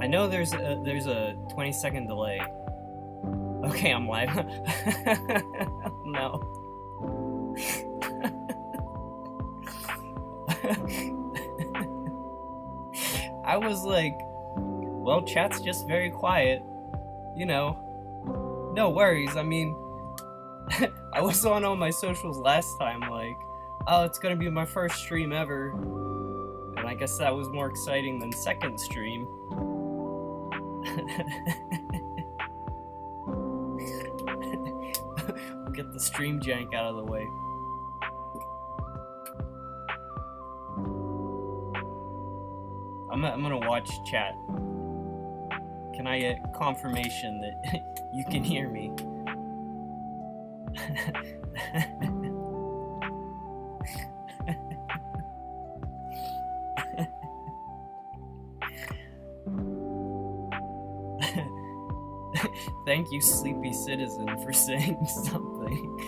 I know there's a 20-second delay. Okay, I'm live. No. I was like, well, chat's just very quiet. You know, no worries. I mean, I was on all my socials last time, like, oh, it's gonna be my first stream ever. And I guess that was more exciting than second stream. We'll get the stream jank out of the way. I'm gonna watch chat. Can I get confirmation that you can hear me? Thank you, Sleepy Citizen, for saying something.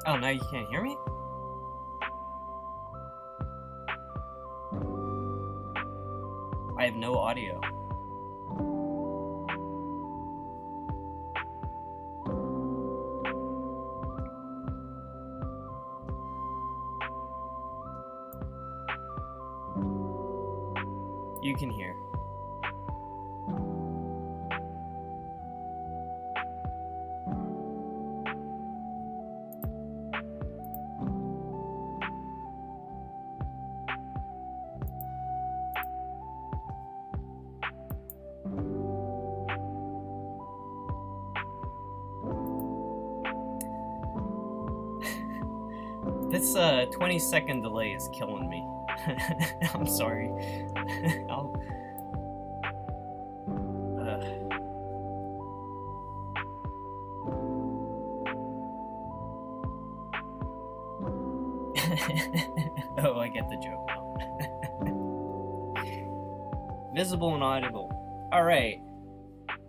Oh, now you can't hear me? I have no audio. You can hear. This 20-second delay is killing me. I'm sorry. I'll... Oh, I get the joke now. Visible and audible. Alright.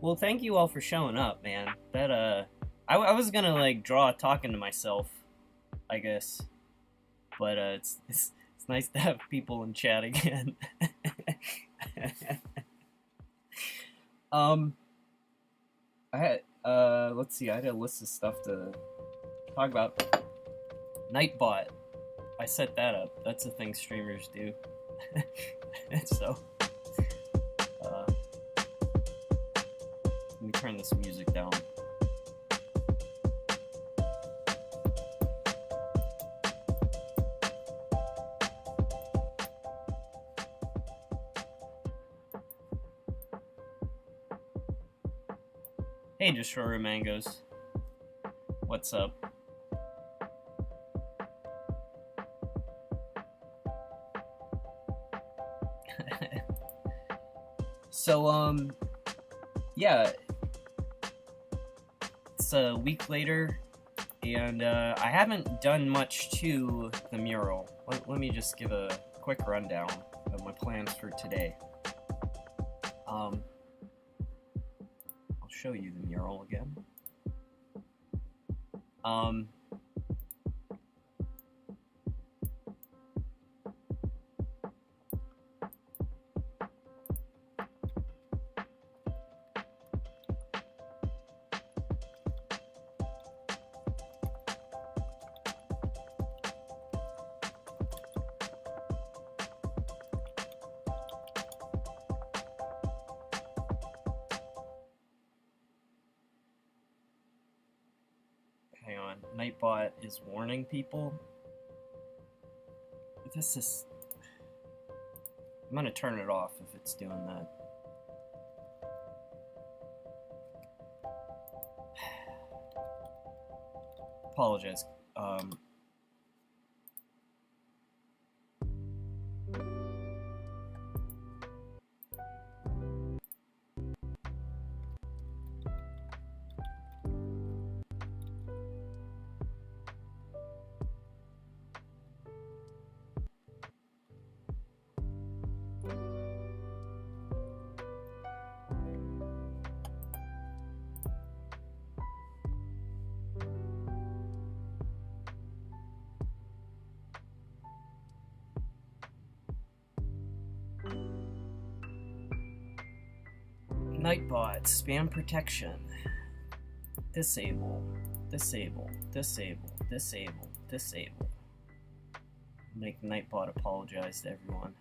Well, thank you all for showing up, man. That, I was gonna, like, draw talking to myself, I guess. But, it's nice to have people in chat again. I had, let's see, I had a list of stuff to talk about. Nightbot. I set that up. That's a thing streamers do. So, let me turn this music down. Hey, Destroyer Mangoes. What's up? So, yeah. It's a week later, and I haven't done much to the mural. Let me just give a quick rundown of my plans for today. I'll show you the mural again. Hang on, Nightbot is warning people. This is... I'm gonna turn it off if it's doing that. Apologize. Nightbot, spam protection. Disable, disable, disable, disable, disable. Make Nightbot apologize to everyone.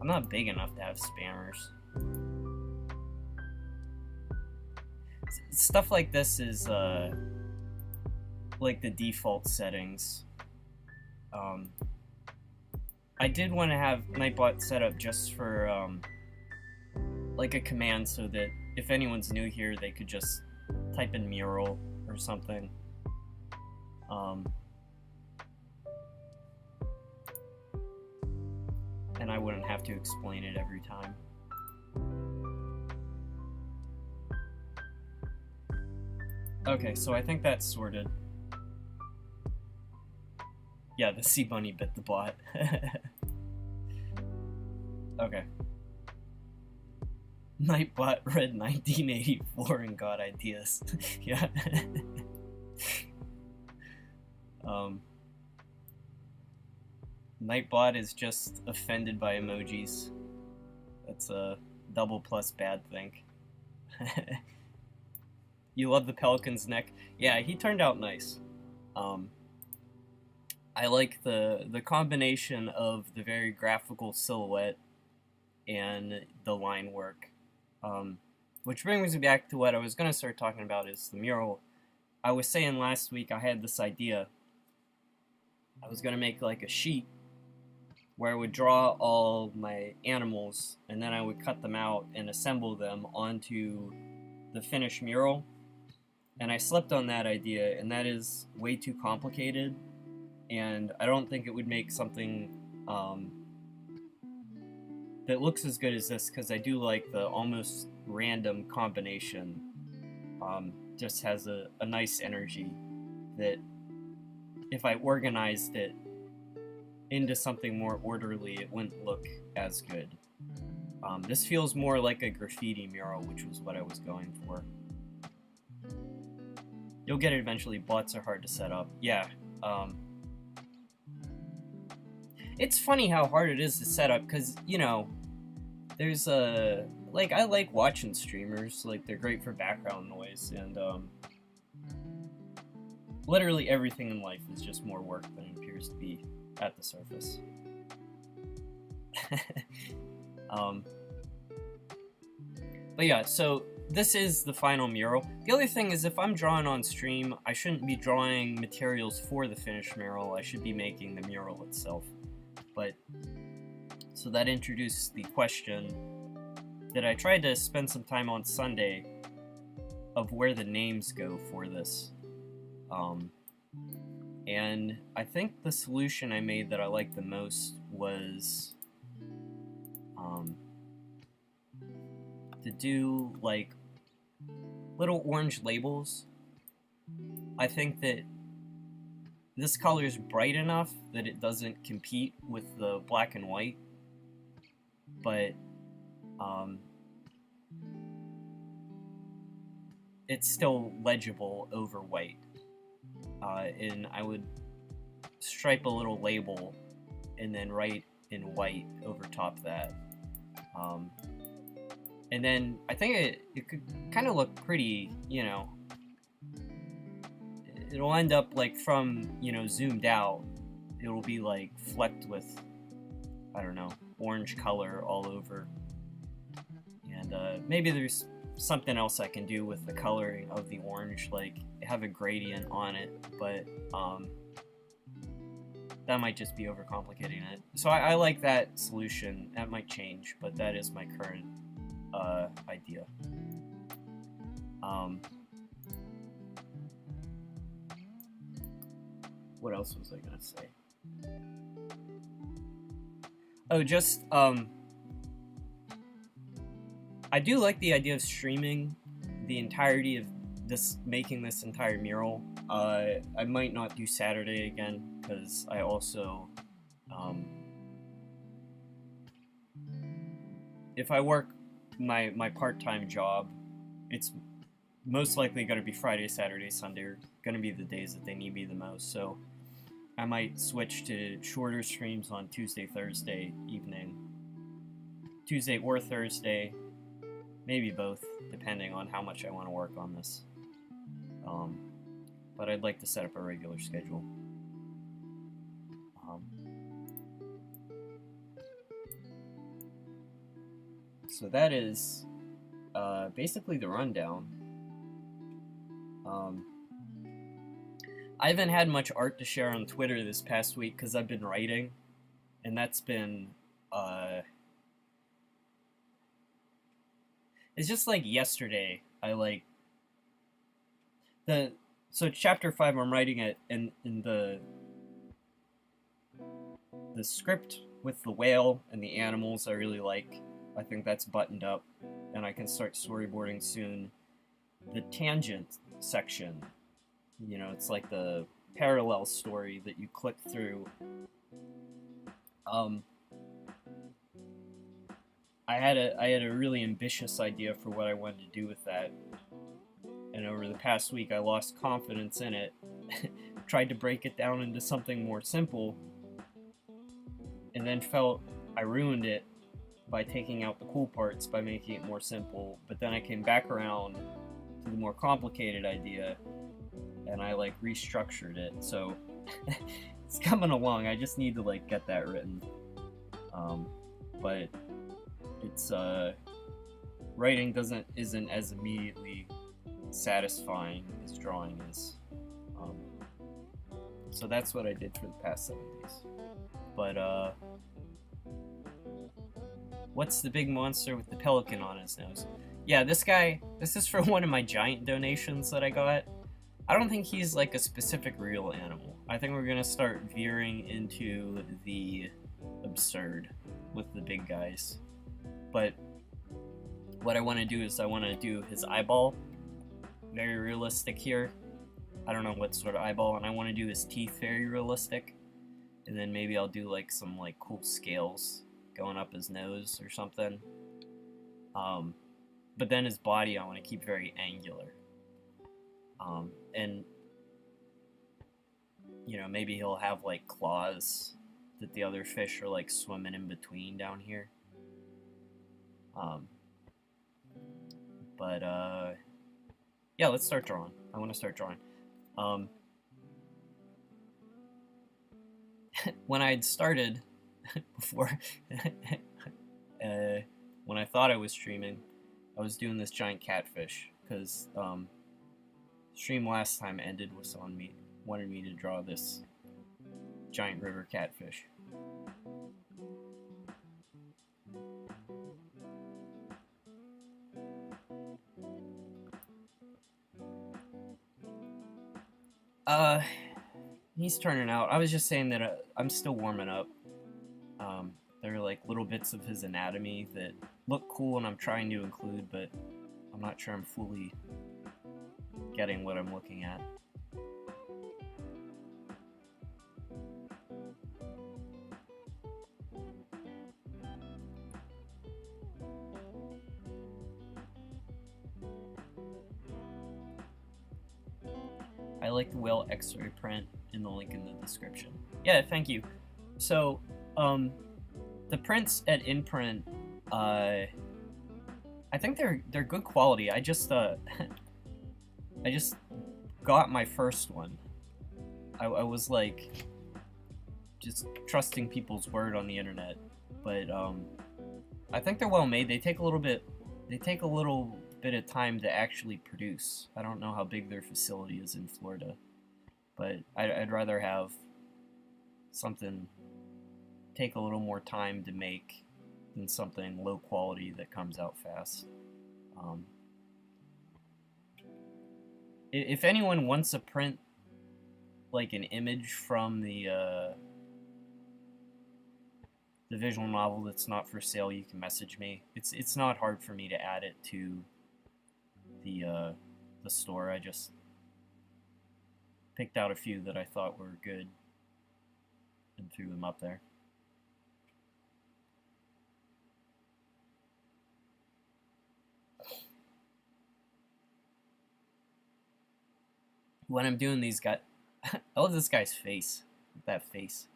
I'm not big enough to have spammers. Stuff like this is like the default settings. I did want to have Nightbot set up just for like a command so that if anyone's new here, they could just type in Mural or something. And I wouldn't have to explain it every time. Okay, so I think that's sorted. Yeah, the sea bunny bit the bot. Okay. Nightbot read 1984 and got ideas. Yeah. Nightbot is just offended by emojis. That's a double plus bad thing. You love the pelican's neck? Yeah, he turned out nice. I like the combination of the very graphical silhouette and the line work. Which brings me back to what I was going to start talking about is the mural. I was saying last week I had this idea. I was going to make like a sheet where I would draw all my animals and then I would cut them out and assemble them onto the finished mural. And I slept on that idea, and that is way too complicated, and I don't think it would make something that looks as good as this, because I do like the almost random combination. Just has a nice energy that if I organized it into something more orderly, it wouldn't look as good. This feels more like a graffiti mural, which was what I was going for. You'll get it eventually. Bots are hard to set up. Yeah. It's funny how hard it is to set up, because, you know, there's a... Like, I like watching streamers. Like, they're great for background noise, and, literally everything in life is just more work than it appears to be at the surface. But yeah, so this is the final mural. The other thing is, if I'm drawing on stream, I shouldn't be drawing materials for the finished mural. I should be making the mural itself. But, so that introduced the question that I tried to spend some time on Sunday of where the names go for this. And I think the solution I made that I liked the most was to do like little orange labels. I think that this color is bright enough that it doesn't compete with the black and white, but it's still legible over white. And I would stripe a little label and then write in white over top that. And then I think it could kind of look pretty, you know. It'll end up like from, you know, zoomed out, it'll be like flecked with, I don't know, orange color all over. And maybe there's something else I can do with the coloring of the orange, like have a gradient on it, but that might just be overcomplicating it. So I like that solution. That might change, but that is my current idea. What else was I gonna say? Oh, just I do like the idea of streaming the entirety of this, making this entire mural. I might not do Saturday again, because I also, if I work my part-time job, it's most likely going to be Friday, Saturday, Sunday are going to be the days that they need me the most, so I might switch to shorter streams on Tuesday, Thursday evening. Tuesday or Thursday, maybe both, depending on how much I want to work on this. But I'd like to set up a regular schedule. So that is basically the rundown. I haven't had much art to share on Twitter this past week because I've been writing, and that's been it's just like yesterday. So chapter 5 I'm writing it, and in the script with the whale and the animals I really like. I think that's buttoned up, and I can start storyboarding soon. The tangent section, you know, it's like the parallel story that you click through. I had a really ambitious idea for what I wanted to do with that, and over the past week I lost confidence in it. Tried to break it down into something more simple, and then felt I ruined it by taking out the cool parts by making it more simple. But then I came back around to the more complicated idea, and I like restructured it. So it's coming along. I just need to like get that written. But it's writing isn't as immediately satisfying as drawing is. So that's what I did for the past 7 days. But what's the big monster with the pelican on his nose? Yeah, this is for one of my giant donations that I got. I don't think he's like a specific real animal. I think we're gonna start veering into the absurd with the big guys. But what I want to do is I want to do his eyeball, very realistic here. I don't know what sort of eyeball, and I want to do his teeth very realistic. And then maybe I'll do like some like cool scales going up his nose or something. But then his body I want to keep very angular. And you know, maybe he'll have like claws that the other fish are like swimming in between down here. But yeah, let's start drawing. I want to start drawing. When I had started before, when I thought I was streaming, I was doing this giant catfish because stream last time ended with someone wanted me to draw this giant river catfish. He's turning out. I was just saying that I'm still warming up. There are like little bits of his anatomy that look cool and I'm trying to include, but I'm not sure I'm fully getting what I'm looking at. I like the whale x-ray print in the link in the description. Yeah, thank you. So, the prints at Imprint, I think they're good quality. I just got my first one. I was like just trusting people's word on the internet, but I think they're well made. They take a little bit of time to actually produce. I don't know how big their facility is in Florida, but I'd rather have something take a little more time to make than something low quality that comes out fast. If anyone wants to print like an image from the visual novel that's not for sale, you can message me. It's not hard for me to add it to the store. I just picked out a few that I thought were good and threw them up there. When I'm doing these guys, I love this guy's face. That face.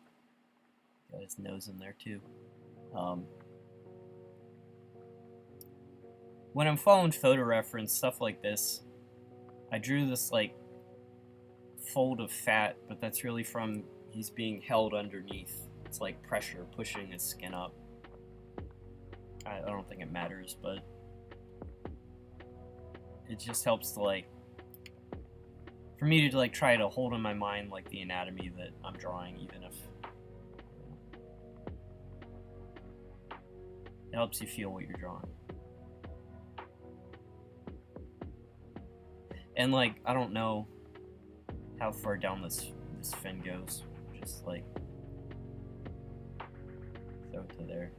Got his nose in there too. when I'm following photo reference, stuff like this, I drew this, like, fold of fat, but that's really from he's being held underneath. It's like pressure pushing his skin up. I don't think it matters, but it just helps to, like, for me to, like, try to hold in my mind, like, the anatomy that I'm drawing, even if it helps you feel what you're drawing. And, like, I don't know how far down this fin goes. Just, like, throw it to there.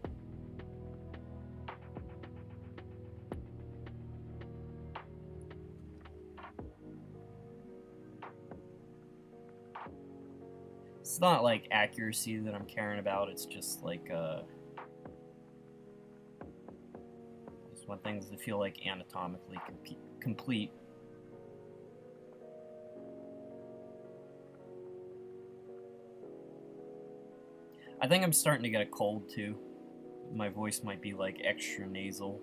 It's not, like, accuracy that I'm caring about. It's just, like, just want things that feel, like, anatomically complete. I think I'm starting to get a cold, too. My voice might be, like, extra nasal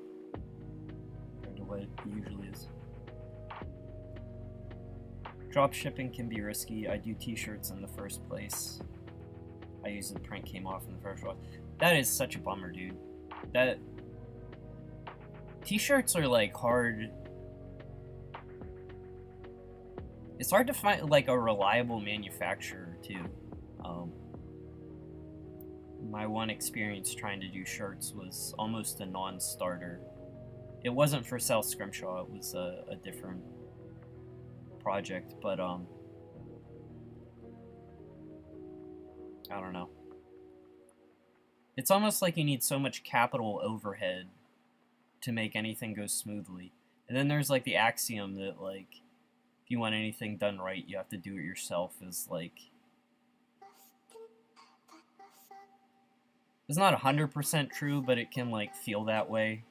compared to what it usually is. Drop shipping can be risky. I do t-shirts in the first place. I use the print came off in the first one. That is such a bummer, dude. That t-shirts are, like, hard. It's hard to find, like, a reliable manufacturer, too. My one experience trying to do shirts was almost a non-starter. It wasn't for South Scrimshaw, it was a different project, but I don't know. It's almost like you need so much capital overhead to make anything go smoothly. And then there's, like, the axiom that, like, if you want anything done right, you have to do it yourself, is, like, it's not 100% true, but it can, like, feel that way.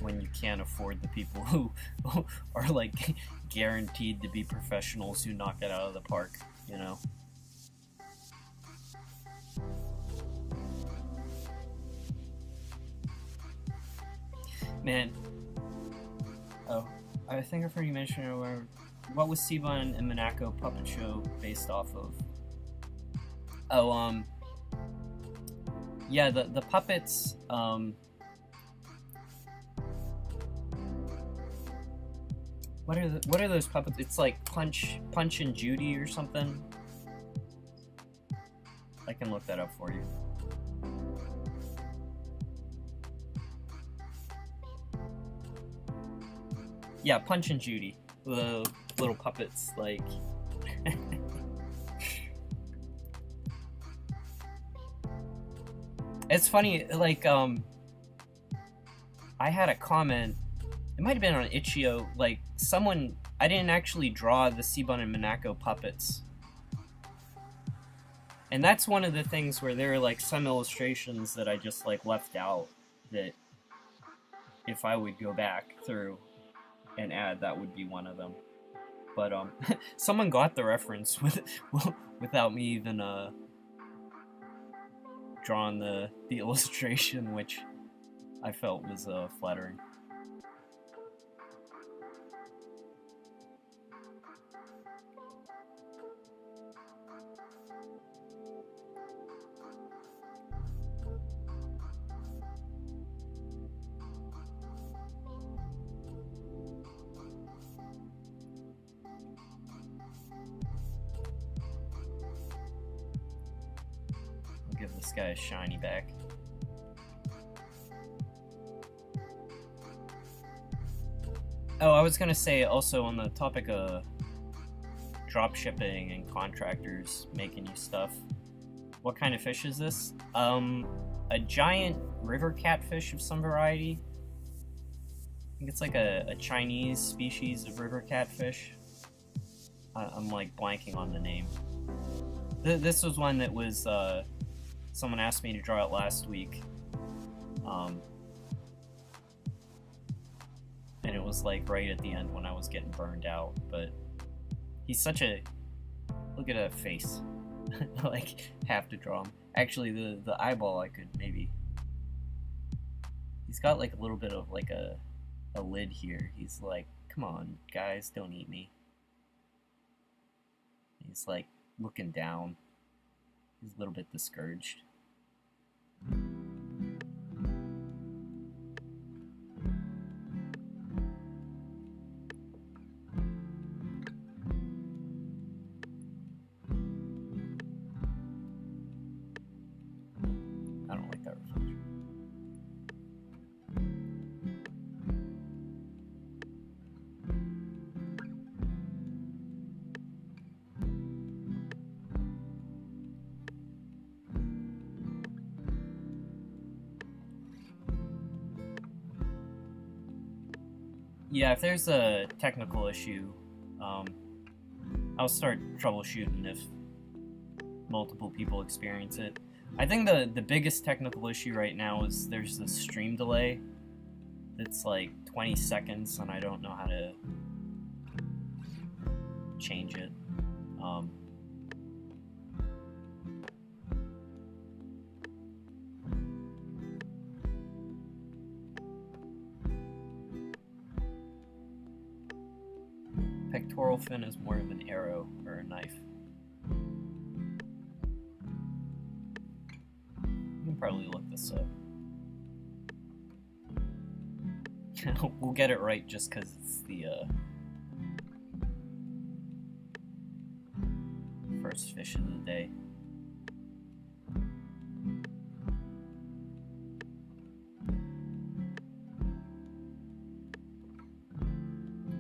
When you can't afford the people who are, like, guaranteed to be professionals who knock it out of the park, you know? Man. Oh, I think I've already mentioned it, where what was Siban and Monaco puppet show based off of? Oh, yeah, the puppets, what are those puppets? It's like Punch and Judy or something. I can look that up for you. Yeah, Punch and Judy, the little puppets, like. It's funny, like, I had a comment, it might have been on Itchio, like, someone, I didn't actually draw the Siban and Monaco puppets. And that's one of the things where there are, like, some illustrations that I just, like, left out, that if I would go back through and add, that would be one of them. But, someone got the reference without me even, drawn the illustration, which I felt was flattering. Give this guy a shiny back. Oh, I was gonna say also on the topic of drop shipping and contractors making you stuff. What kind of fish is this? A giant river catfish of some variety. I think it's like a Chinese species of river catfish. I'm like blanking on the name. This was one that was someone asked me to draw it last week, and it was like right at the end when I was getting burned out. But he's such a, look at that face. I like have to draw him. Actually, the eyeball I could maybe He's got like a little bit of like a lid here. He's like, come on, guys, don't eat me. He's like looking down. He's a little bit discouraged. I don't like that reflection. Yeah, if there's a technical issue, I'll start troubleshooting if multiple people experience it. I think the biggest technical issue right now is there's this stream delay that's like 20 seconds, and I don't know how to change it. Pectoral fin is more of an arrow or a knife. You can probably look this up. We'll get it right just because it's the first fish of the day.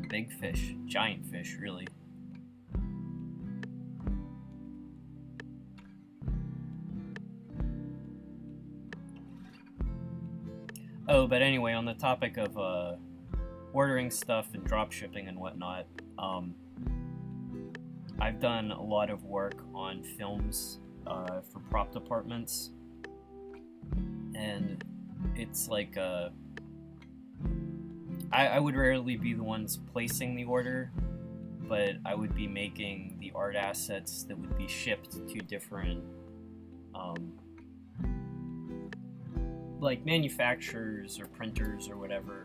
Big fish, giant fish, really. Oh, but anyway, on the topic of ordering stuff and drop shipping and whatnot, I've done a lot of work on films for prop departments, and it's like I would rarely be the ones placing the order, but I would be making the art assets that would be shipped to different like manufacturers or printers or whatever.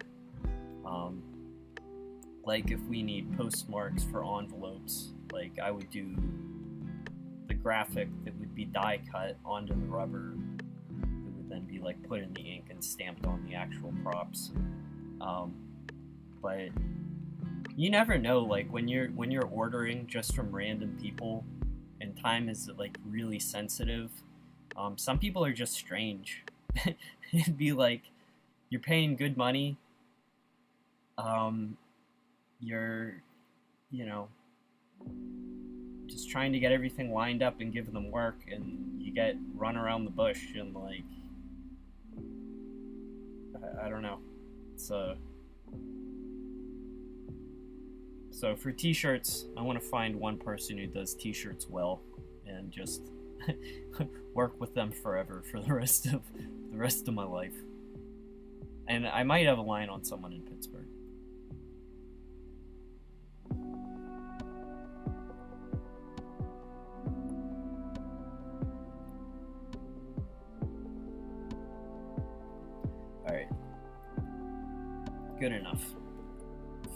Like if we need postmarks for envelopes, like I would do the graphic that would be die cut onto the rubber that would then be like put in the ink and stamped on the actual props. But you never know, like when you're ordering just from random people and time is like really sensitive, some people are just strange. It'd be like you're paying good money, you're just trying to get everything lined up and give them work, and you get run around the bush and like I don't know. So for t-shirts, I want to find one person who does t-shirts well and just work with them forever for the rest of my life. And I might have a line on someone in Pittsburgh. All right. Good enough.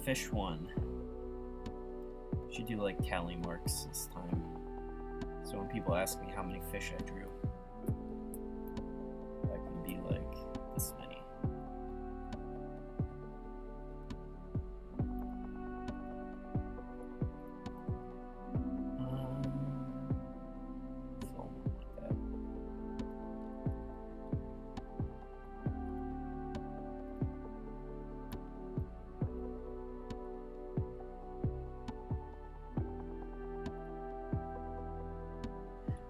Fish 1. Should do like tally marks this time. So when people ask me how many fish I drew, that can be like this many. Something like that.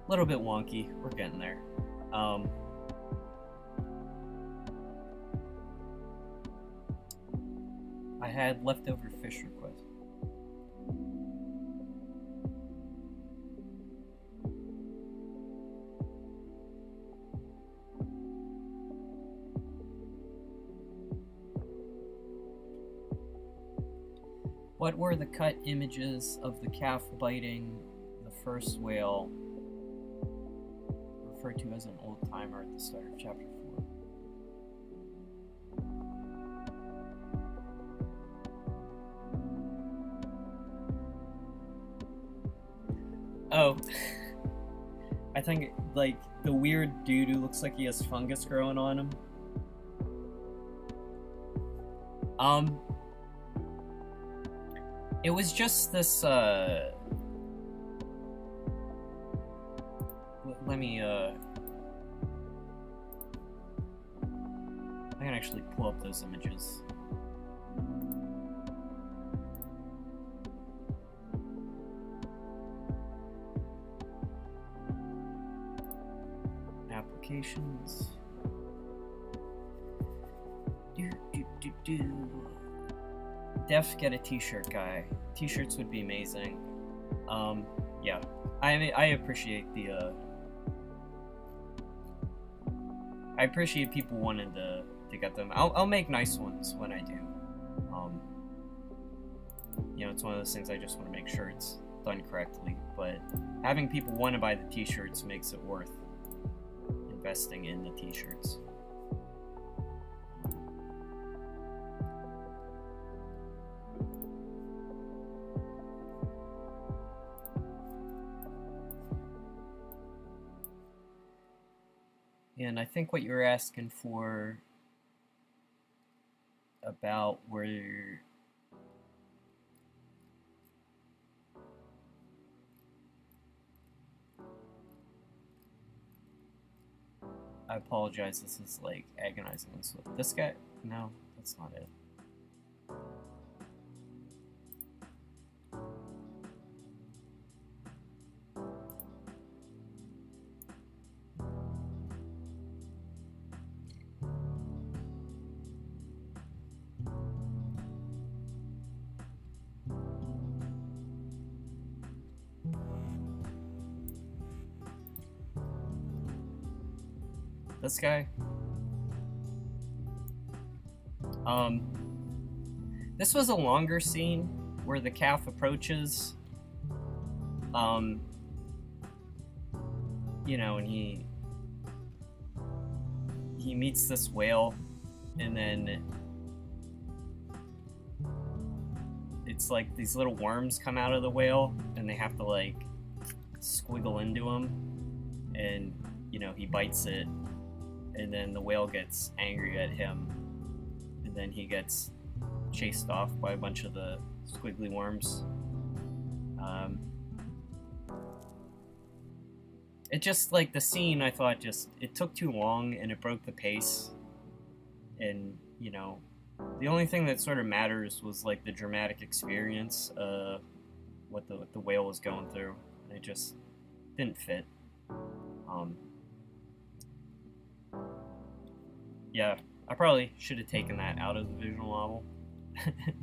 A little bit wonky. We're getting there. I had leftover fish requests. What were the cut images of the calf biting the first whale referred to as an old timer at the start of chapter 4? Oh, I think like the weird dude who looks like he has fungus growing on him. It was just this, let me, I can actually pull up those images. Applications. Def get a t-shirt guy. T-shirts would be amazing. Yeah. I appreciate the, I appreciate people wanting to get them. I'll make nice ones when I do. You know, it's one of those things I just want to make sure it's done correctly, but having people want to buy the t-shirts makes it worth investing in the t-shirts. And I think what you were asking for about where I apologize, this is like agonizing. This guy? No, that's not it. This guy? This was a longer scene where the calf approaches, you know, and he meets this whale, and then it's like these little worms come out of the whale, and they have to like squiggle into him, and you know, he bites it, and then the whale gets angry at him, and then he gets chased off by a bunch of the squiggly worms. It just, like, the scene, I thought just, it took too long and it broke the pace, and, you know, the only thing that sort of matters was, like, the dramatic experience, what the whale was going through, and it just didn't fit. Yeah, I probably should have taken that out of the visual novel,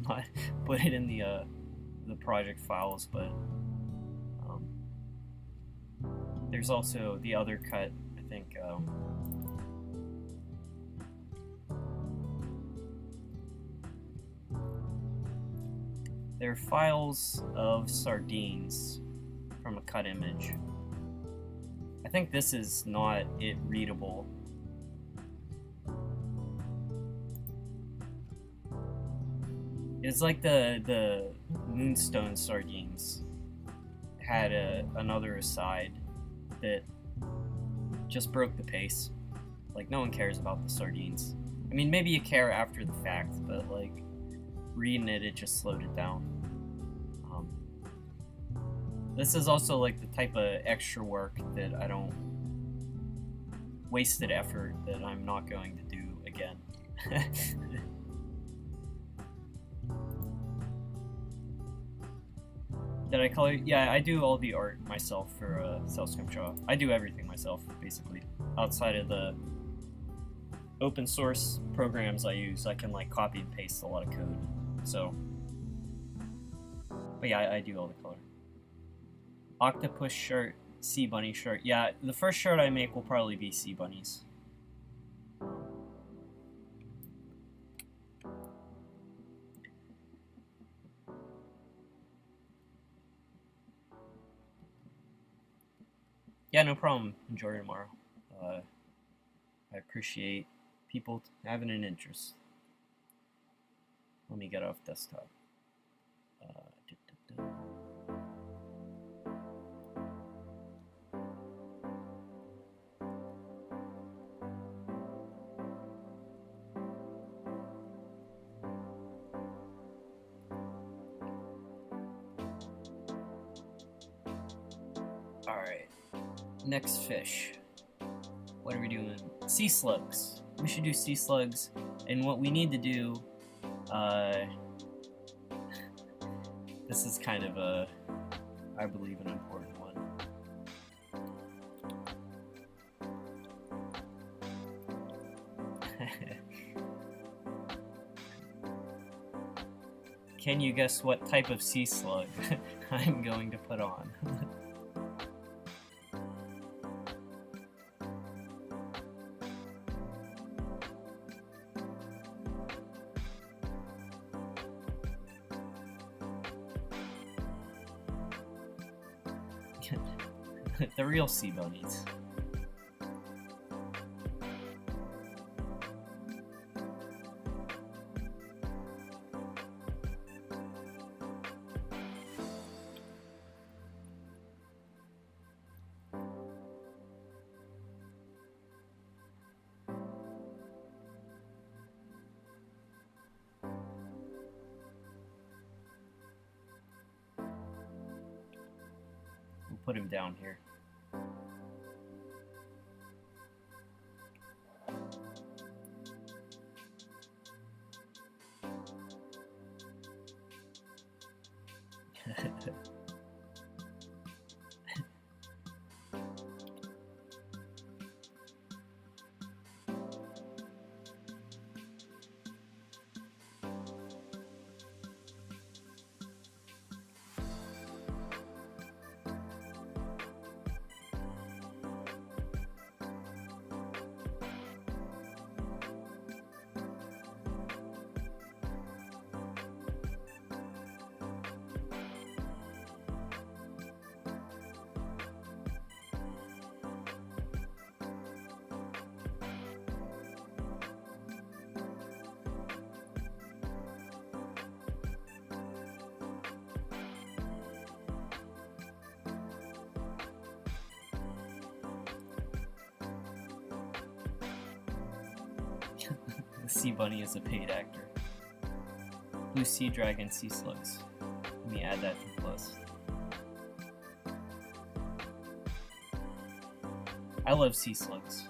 not put it in the project files, but there's also the other cut, I think. They're files of sardines from a cut image. I think this is not it readable. It's like the Moonstone sardines had another aside that just broke the pace. Like, no one cares about the sardines. I mean, maybe you care after the fact, but like reading it just slowed it down. This is also like the type of extra work that I don't wasted effort that I'm not going to do again. Did I color? Yeah, I do all the art myself for Scrimshaw. I do everything myself, basically. Outside of the open source programs I use, I can like copy and paste a lot of code. So, but yeah, I do all the color. Octopus shirt, sea bunny shirt. Yeah, the first shirt I make will probably be sea bunnies. Yeah, no problem. Enjoy tomorrow. I appreciate people having an interest. Let me get off desktop. Alright. Next fish. What are we doing? Sea slugs. We should do sea slugs. And what we need to do, this is kind of I believe, an important one. Can you guess what type of sea slug I'm going to put on? The real sea bunnies. We'll put him down here. The sea bunny is a paid actor. Blue sea dragon sea slugs. Let me add that to the list. I love sea slugs.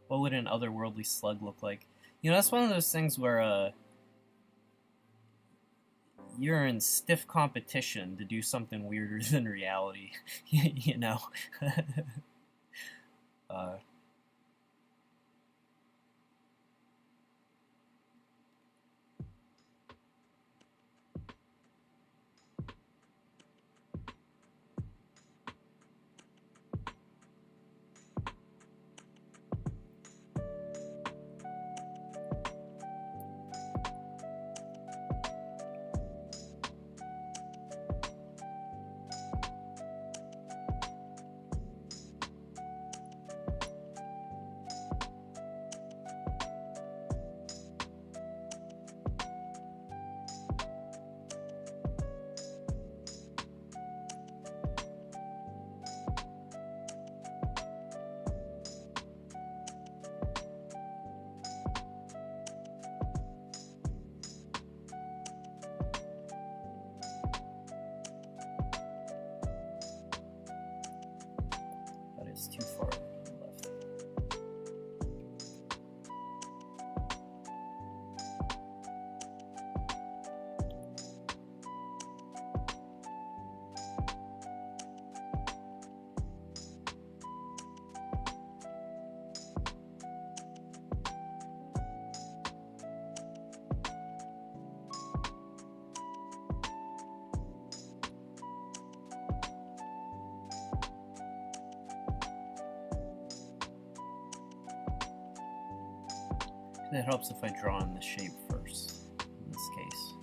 What would an otherworldly slug look like? You know, that's one of those things where you're in stiff competition to do something weirder than reality. You know? It's too far left. It helps if I draw in the shape first, in this case.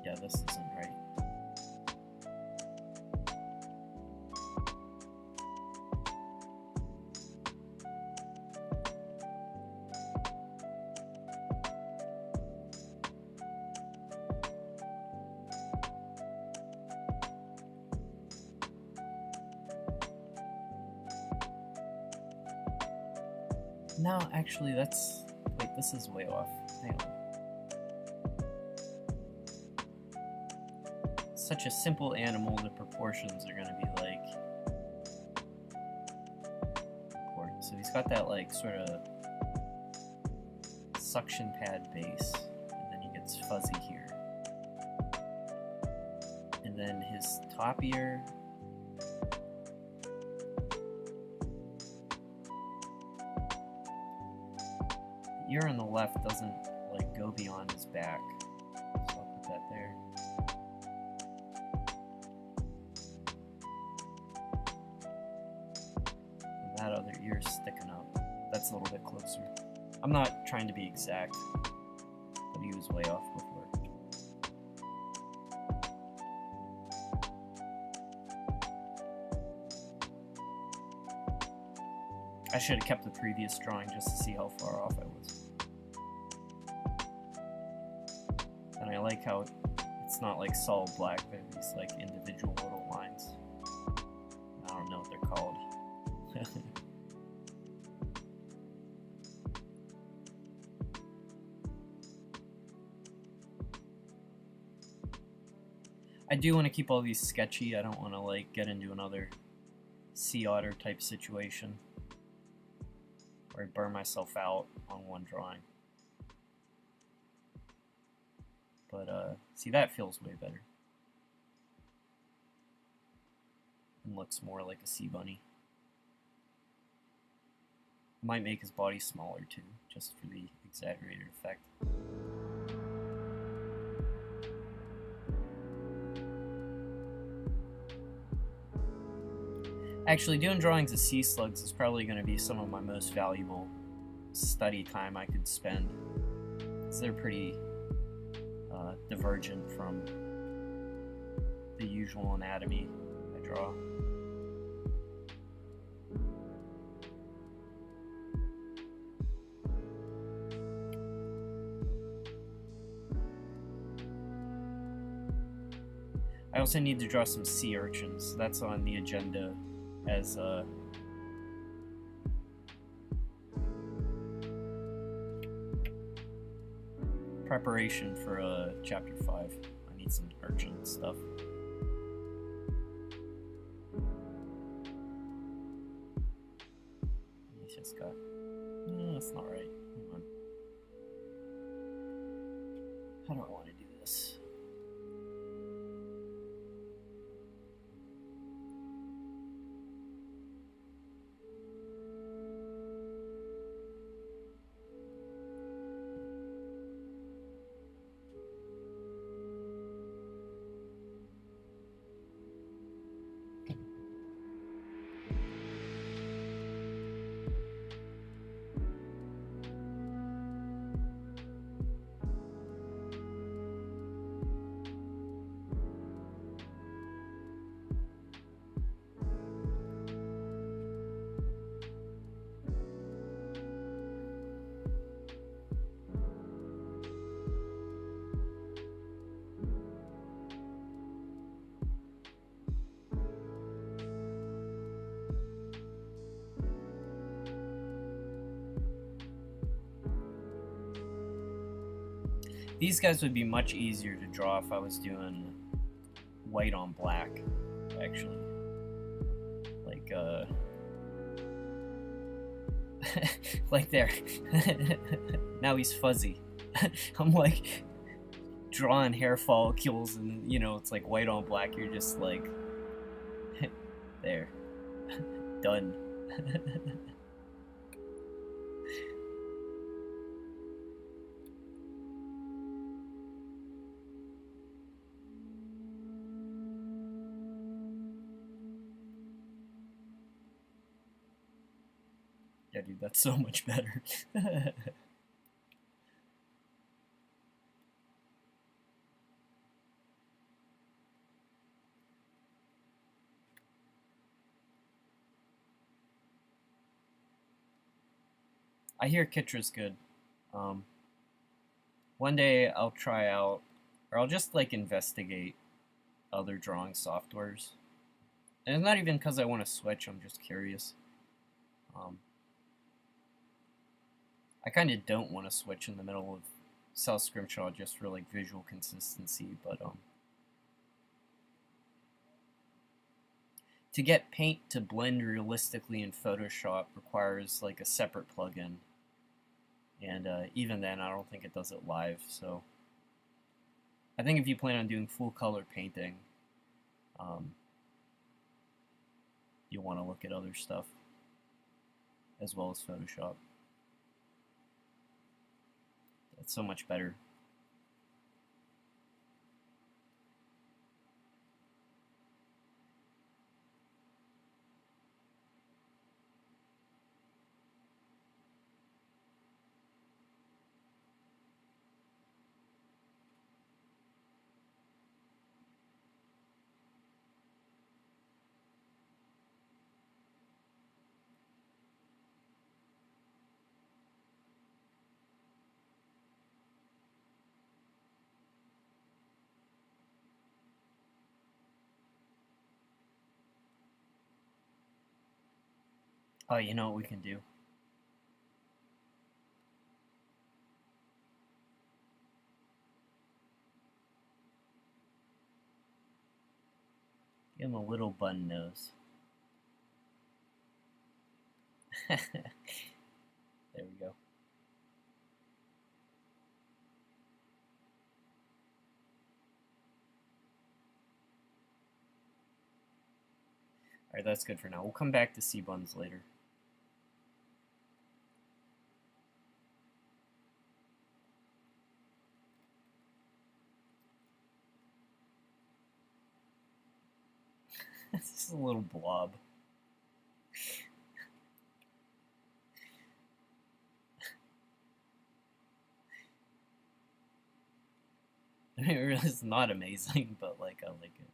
Yeah, this isn't right. No, actually, that's... Wait, this is way off. Hang on. Such a simple animal, the proportions are gonna be like... So he's got that, like, sort of suction pad base, and then he gets fuzzy here. And then his top ear... The ear on the left doesn't, like, go beyond his back. So I'll put that there. And that other ear's sticking up. That's a little bit closer. I'm not trying to be exact, but he was way off before. I should have kept the previous drawing just to see how far off I was. And I like how it's not like solid black, but these like individual little lines. I don't know what they're called. I do want to keep all these sketchy. I don't want to like get into another sea otter type situation where I burn myself out on one drawing. But see, that feels way better and looks more like a sea bunny. Might make his body smaller too, just for the exaggerated effect. Actually, doing drawings of sea slugs is probably going to be some of my most valuable study time I could spend, because they're pretty divergent from the usual anatomy I draw. I also need to draw some sea urchins. That's on the agenda as preparation for chapter 5. I need some urchin stuff. He's just got... that's not right. Hang on. How do I want to do this? These guys would be much easier to draw if I was doing white on black, actually. Like, like there. Now he's fuzzy. I'm like drawing hair follicles and, you know, it's like white on black. You're just like, there. Done. Yeah, dude, that's so much better. I hear Kitra's good. One day I'll try out, or I'll just like investigate other drawing softwares. And it's not even because I want to switch, I'm just curious. I kind of don't want to switch in the middle of South Scrimshaw just for like visual consistency, but to get paint to blend realistically in Photoshop requires like a separate plugin, and even then I don't think it does it live. So I think if you plan on doing full color painting, you'll want to look at other stuff as well as Photoshop. That's so much better. Oh, you know what we can do? Give him a little bun nose. There we go. Alright, that's good for now. We'll come back to C-buns later. This is a little blob. I mean, it really is not amazing, but like I like it.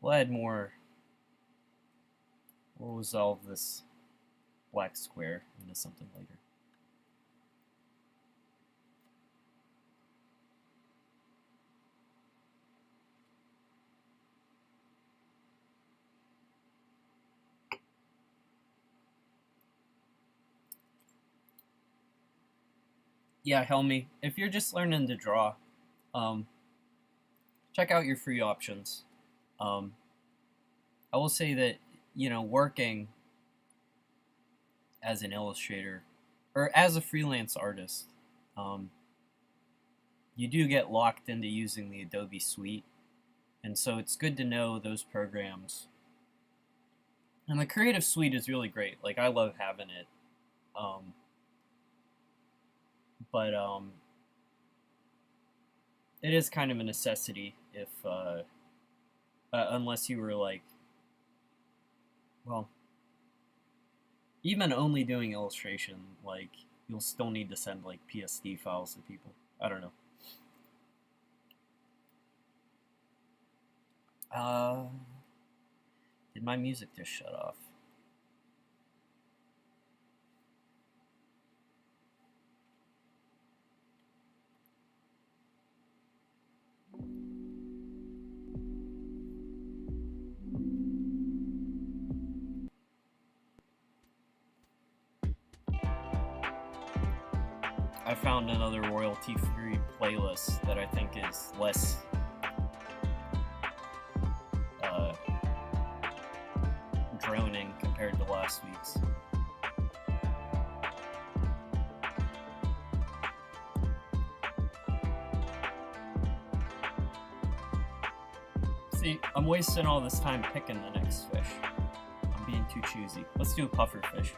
We'll add more. We'll resolve this black square into something later. Yeah, Helmy, if you're just learning to draw, check out your free options. I will say that, you know, working as an illustrator or as a freelance artist, you do get locked into using the Adobe Suite, and so it's good to know those programs. And the Creative Suite is really great. Like, I love having it. But it is kind of a necessity if unless you were like, well, even only doing illustration, like you'll still need to send like PSD files to people. I don't know. Did my music just shut off? I found another royalty-free playlist that I think is less droning compared to last week's. See, I'm wasting all this time picking the next fish. I'm being too choosy. Let's do a puffer fish.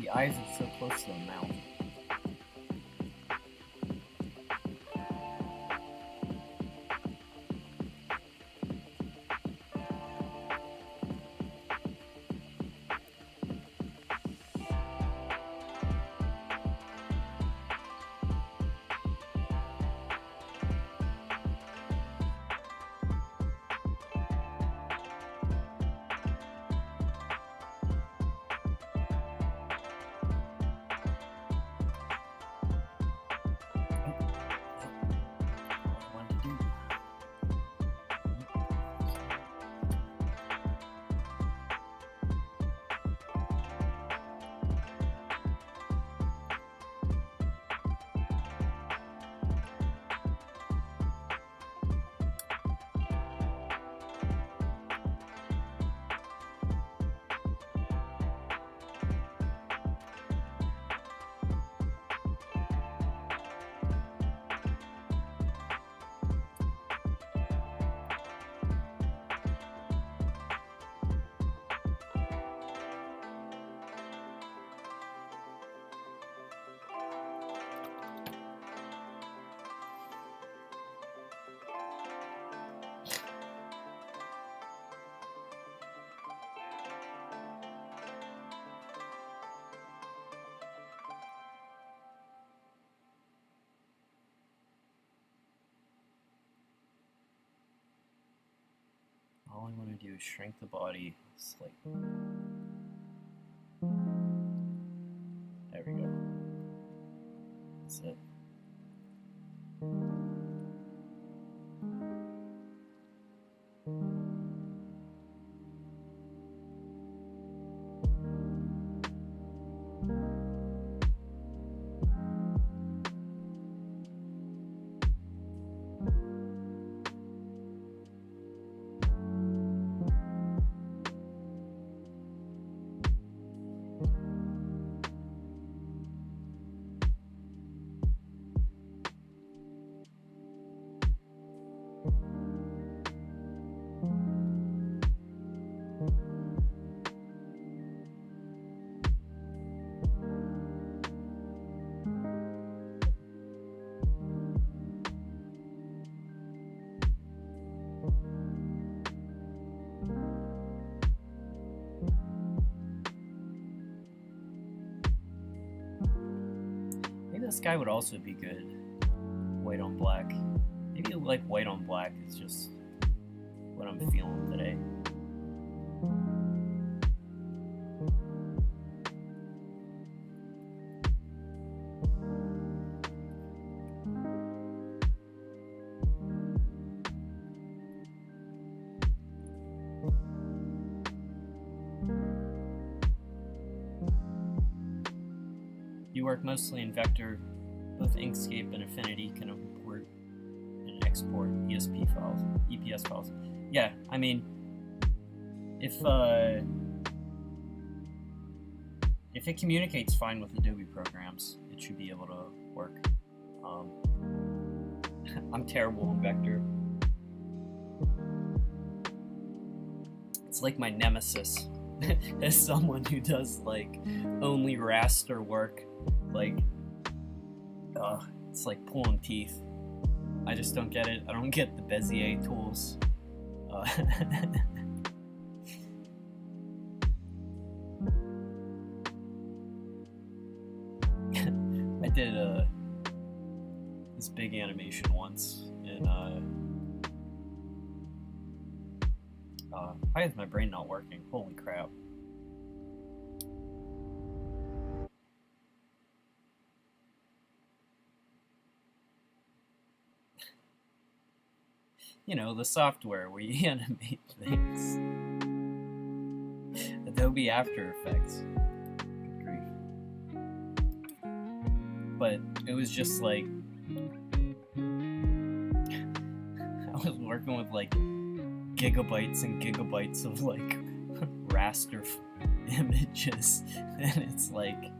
The eyes are so close to the mouth. All I want to do is shrink the body slightly. There we go. That's it. This guy would also be good. White on black. Maybe like white on black is just what I'm feeling today. You work mostly in vector. Both Inkscape and Affinity can import and export ESP files, EPS files. Yeah, I mean, if it communicates fine with Adobe programs, it should be able to work. I'm terrible in vector. It's like my nemesis as someone who does like only raster work. Like, it's like pulling teeth. I just don't get it. I don't get the Bezier tools. I did this big animation once, and why is my brain not working? Holy crap. You know, the software where you animate things. Adobe After Effects. Good grief. But it was just like, I was working with like gigabytes and gigabytes of like raster images, and it's like,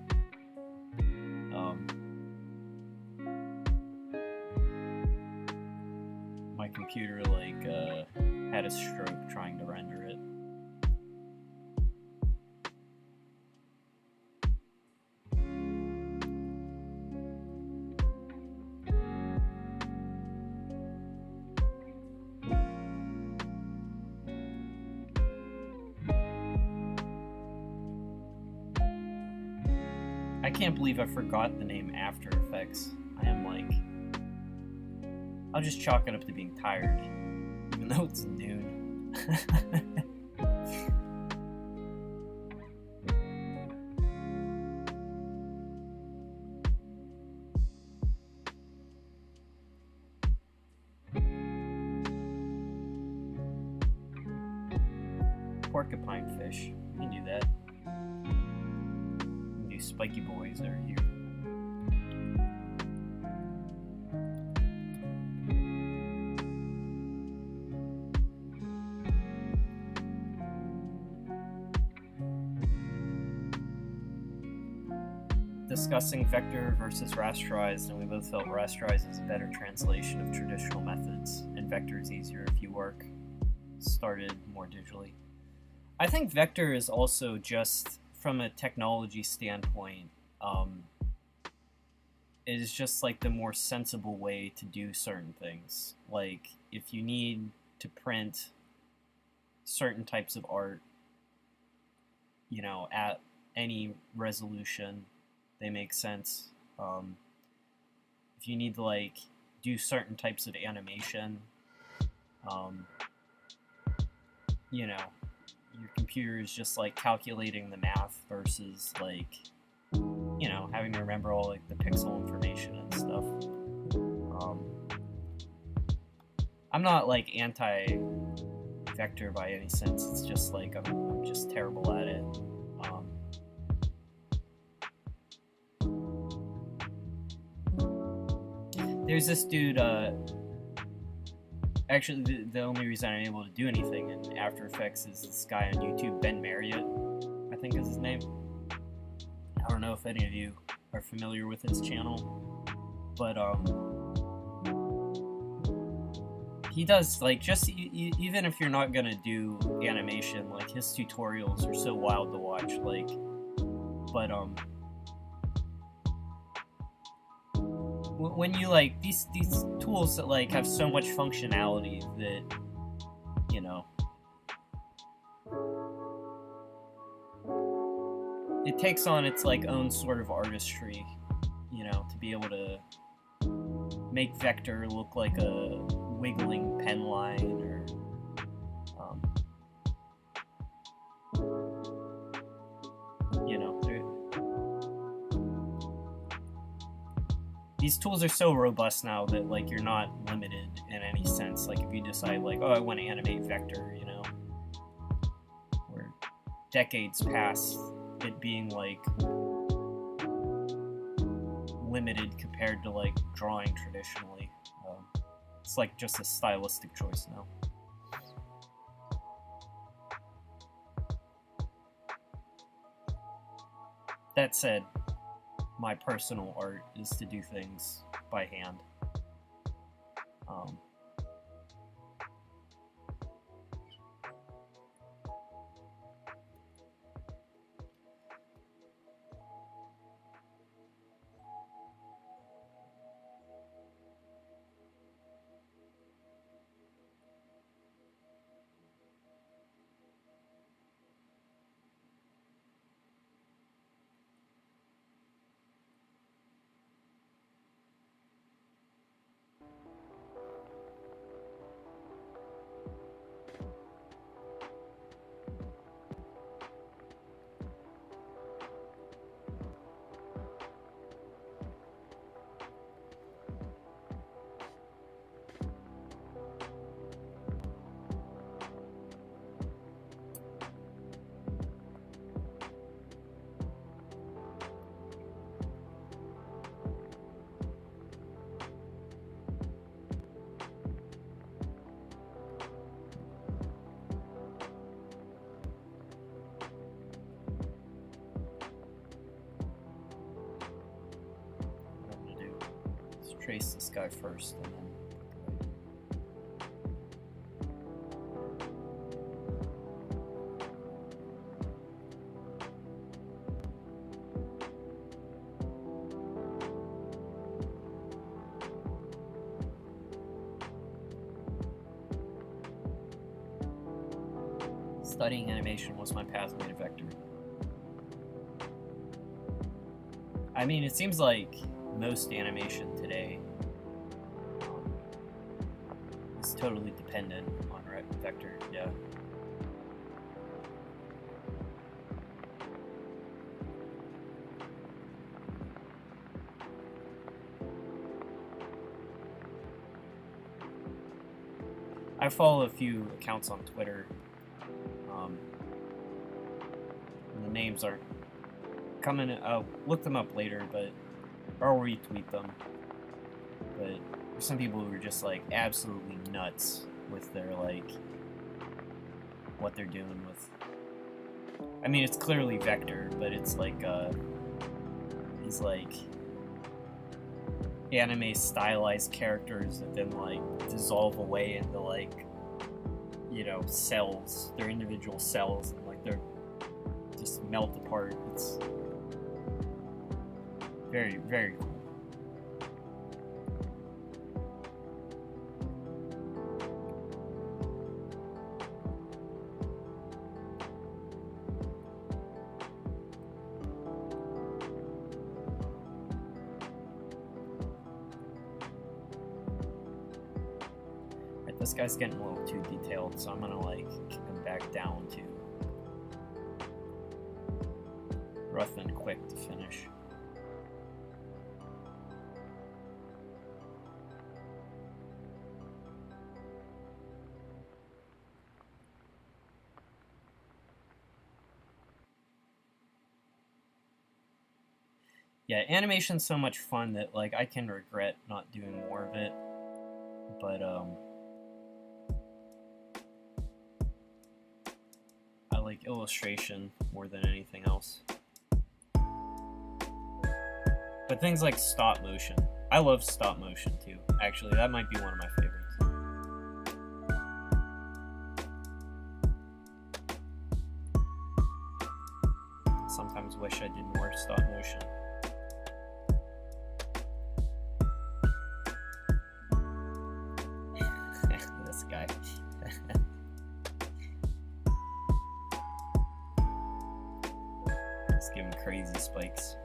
my computer like had a stroke trying to render it. I can't believe I forgot the name After Effects. I am like... I'll just chalk it up to being tired, even though it's noon. Porcupine fish. You can do that. You can do spiky boys that are here. Discussing vector versus rasterized, and we both felt rasterized is a better translation of traditional methods, and vector is easier if you work started more digitally. I think vector is also just, from a technology standpoint, is just like the more sensible way to do certain things. Like, if you need to print certain types of art, you know, at any resolution, they make sense. If you need to, like, do certain types of animation, you know, your computer is just, like, calculating the math versus, like, you know, having to remember all, like, the pixel information and stuff. I'm not, like, anti-vector by any sense. It's just, like, I'm just terrible at it. There's this dude, actually, the only reason I'm able to do anything in After Effects is this guy on YouTube, Ben Marriott, I think is his name. I don't know if any of you are familiar with his channel, but, he does, like, just, even if you're not gonna do animation, like, his tutorials are so wild to watch, like, but, when you, like, these tools that, like, have so much functionality that, you know, it takes on its, like, own sort of artistry, you know, to be able to make vector look like a wiggling pen line, or, you know, these tools are so robust now that, like, you're not limited in any sense. Like, if you decide, like, oh, I want to animate vector, you know, where decades past it being, like, limited compared to, like, drawing traditionally. It's, like, just a stylistic choice now. That said, my personal art is to do things by hand. Trace this guy first, and then studying animation was my pathway to vector. I mean, it seems like most animation today is totally dependent on vector, yeah. I follow a few accounts on Twitter. And the names aren't coming. I'll look them up later, but I'll retweet them. But there's some people who are just like absolutely nuts with their like what they're doing with. I mean, it's clearly vector, but it's like these like anime stylized characters that then like dissolve away into like, you know, cells, their individual cells, and like they're just melt apart. It's very, very cool. This guy's getting a little too detailed, so I'm gonna like kick him back down to rough and quick to finish. Yeah, animation's so much fun that like I can regret not doing more of it, but I like illustration more than anything else. But things like stop motion. I love stop motion too. Actually, that might be one of my favorites. Sometimes wish I did more stop motion. This guy. Let's give him crazy spikes.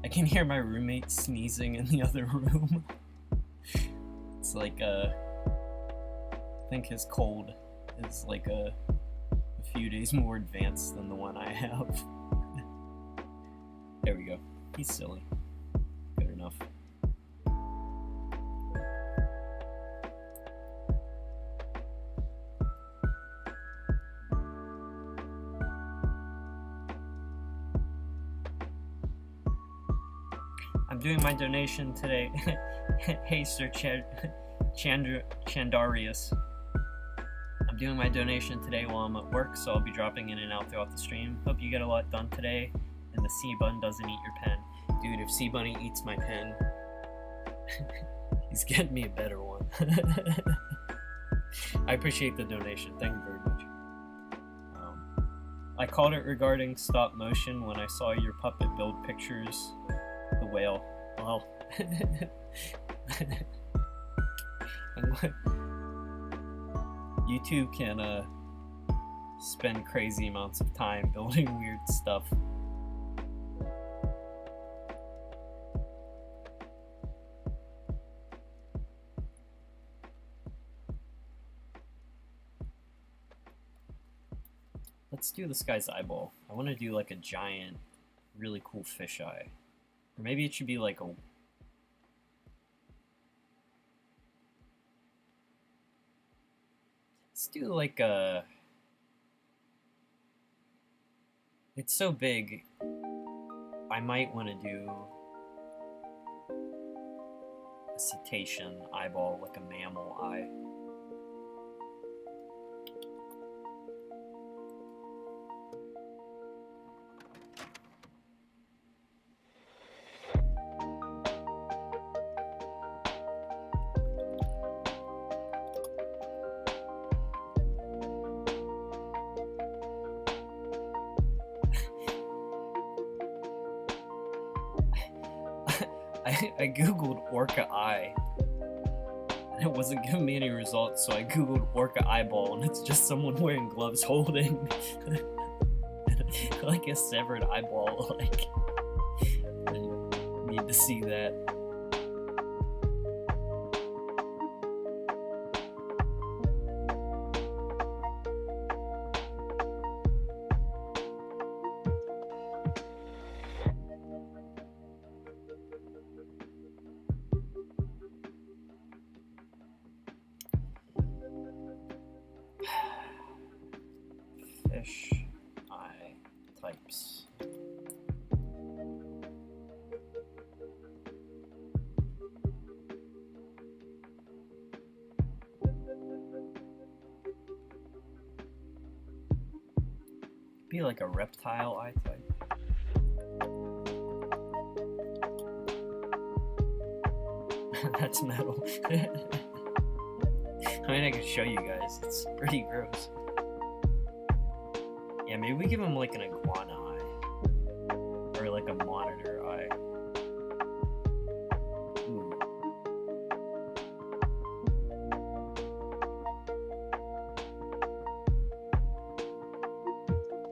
I can hear my roommate sneezing in the other room. It's like I think his cold is like a few days more advanced than the one I have. There we go. He's silly. Good enough. I'm doing my donation today. Hey, Sir Chandarius. I'm doing my donation today while I'm at work, so I'll be dropping in and out throughout the stream. Hope you get a lot done today, and the C-Bun doesn't eat your pen. Dude, if C-Bunny eats my pen, he's getting me a better one. I appreciate the donation. Thank you very much. I called it regarding stop motion when I saw your puppet build pictures. The whale. Well, you too can spend crazy amounts of time building weird stuff. Let's do this guy's eyeball. I want to do like a giant really cool fisheye. Or maybe it should be like a... Let's do like a... It's so big, I might want to do a cetacean eyeball, like a mammal eye. I googled orca eye and it wasn't giving me any results, so I googled orca eyeball and it's just someone wearing gloves holding like a severed eyeball. Like, I need to see that. Fish eye types. Be like a reptile eye type. That's metal. I mean, I can show you guys. It's pretty gross. Yeah, maybe we give him like an iguana eye. Or like a monitor eye. Ooh.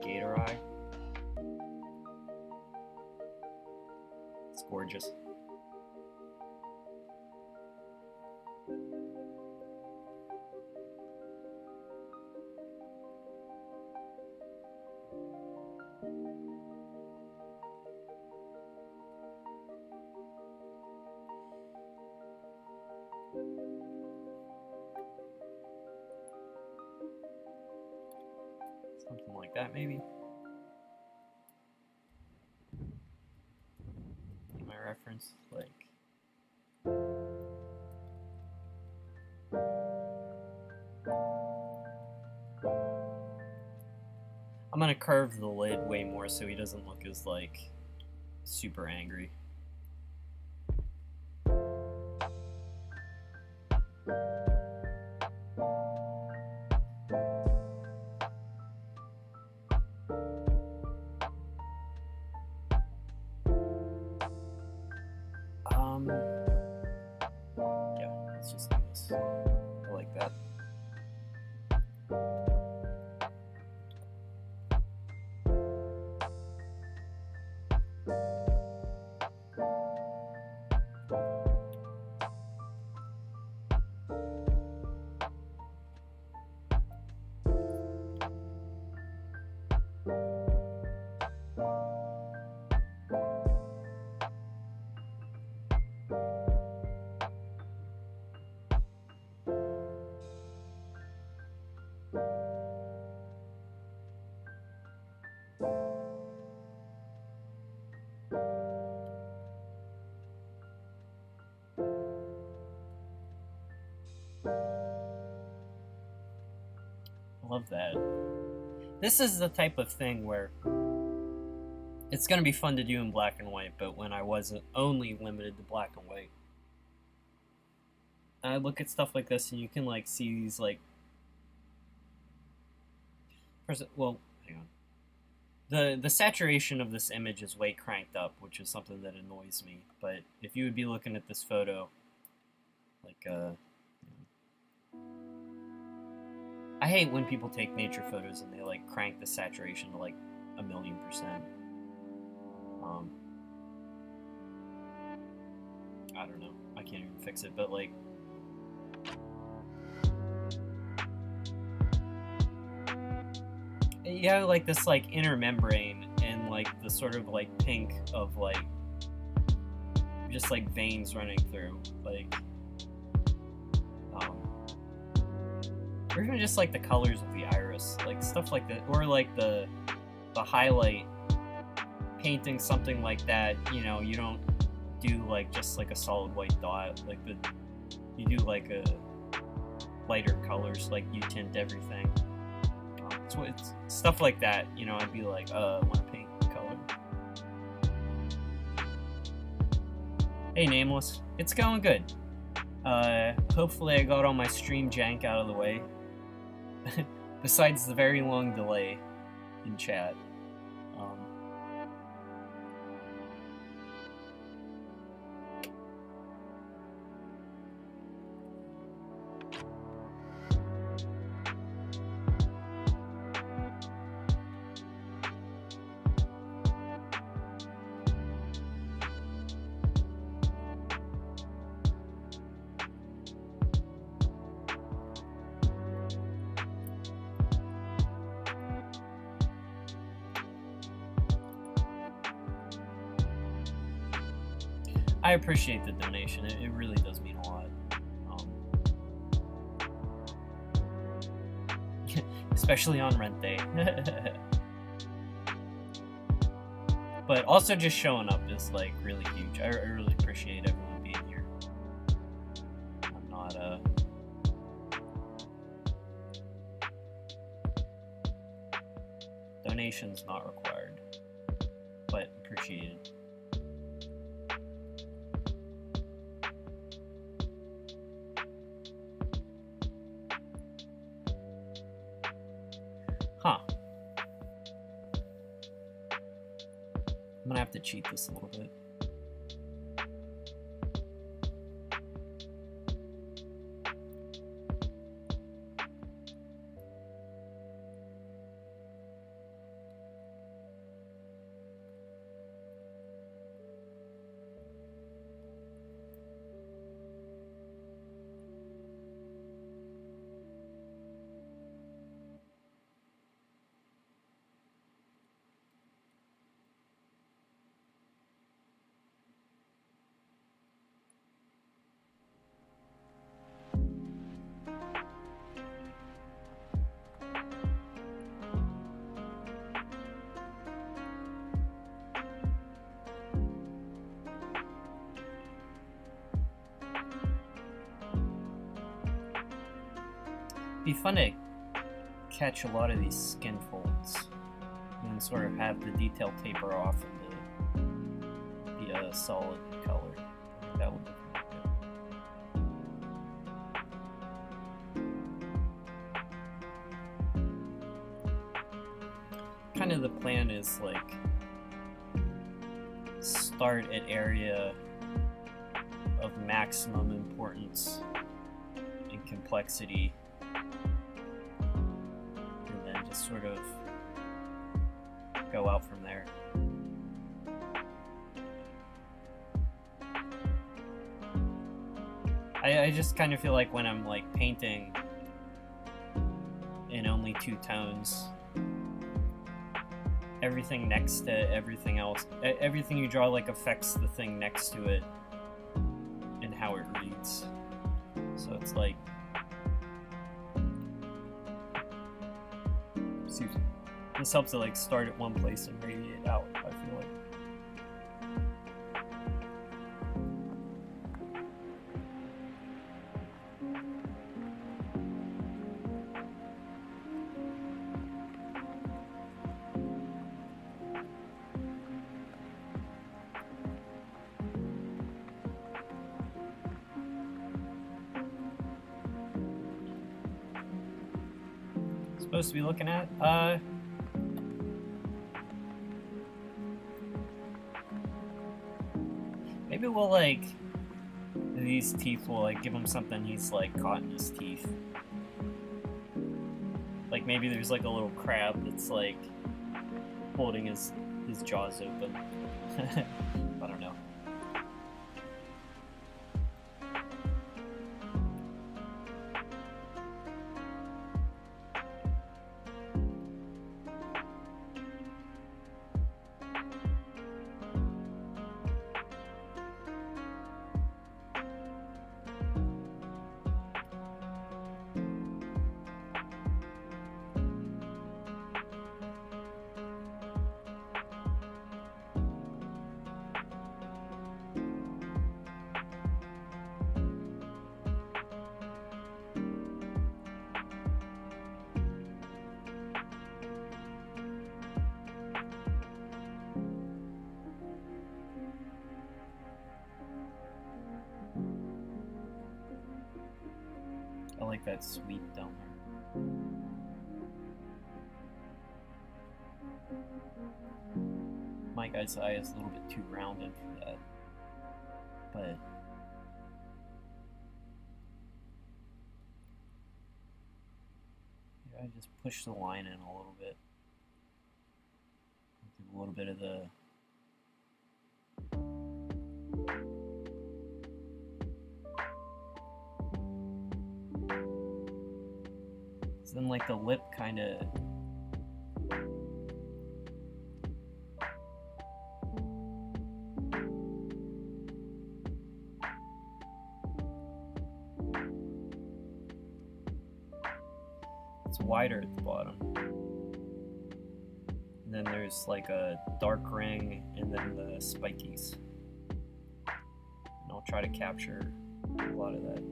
Gator eye. It's gorgeous. Something like that, maybe. My reference, like. I'm gonna curve the lid way more so he doesn't look as, like, super angry. Yeah, let's just do this. I like that. Love that. This is the type of thing where it's going to be fun to do in black and white, but when I wasn't only limited to black and white. And I look at stuff like this and you can like see these like... Well, hang on. The saturation of this image is way cranked up, which is something that annoys me. But if you would be looking at this photo, like, I hate when people take nature photos and they like crank the saturation to like 1,000,000%. I don't know. I can't even fix it, but like... You have like this like inner membrane and like like the sort of like pink of like just like veins running through, like or even just like the colors of the iris, like stuff like that, or like the highlight, painting something like that. You know, you don't do like just like a solid white dot, like you do like a lighter colors, like you tint everything. So it's stuff like that, you know. I'd be like, I want to paint color. Hey Nameless, it's going good. Hopefully I got all my stream jank out of the way. Besides the very long delay in chat. I appreciate the donation. It really does mean a lot. Especially on rent day. But also just showing up is like really huge. I really appreciate everyone being here. I'm not donations not required, but appreciated. Huh. I'm gonna have to cheat this a little bit. It'd be fun to catch a lot of these skin folds and then sort of have the detail taper off and be a solid color. I think that would be pretty good. Kind of the plan is like start at area of maximum importance and complexity, and then just sort of go out from there. I just kind of feel like when I'm like painting in only 2 tones, everything next to everything else, everything you draw like affects the thing next to it and how it reads. So it's like, excuse me, this helps to like start at one place and radiate out, I feel like. Supposed to be looking at? Maybe we'll like, these teeth will like give him something he's like caught in his teeth. Like maybe there's like a little crab that's like holding his jaws open. I don't know. like that sweep down there. My guy's eye is a little bit too rounded for that, but I just push the line in a little bit. Do a little bit of the then like the lip kind of it's wider at the bottom. And then there's like a dark ring and then the spikies. And I'll try to capture a lot of that.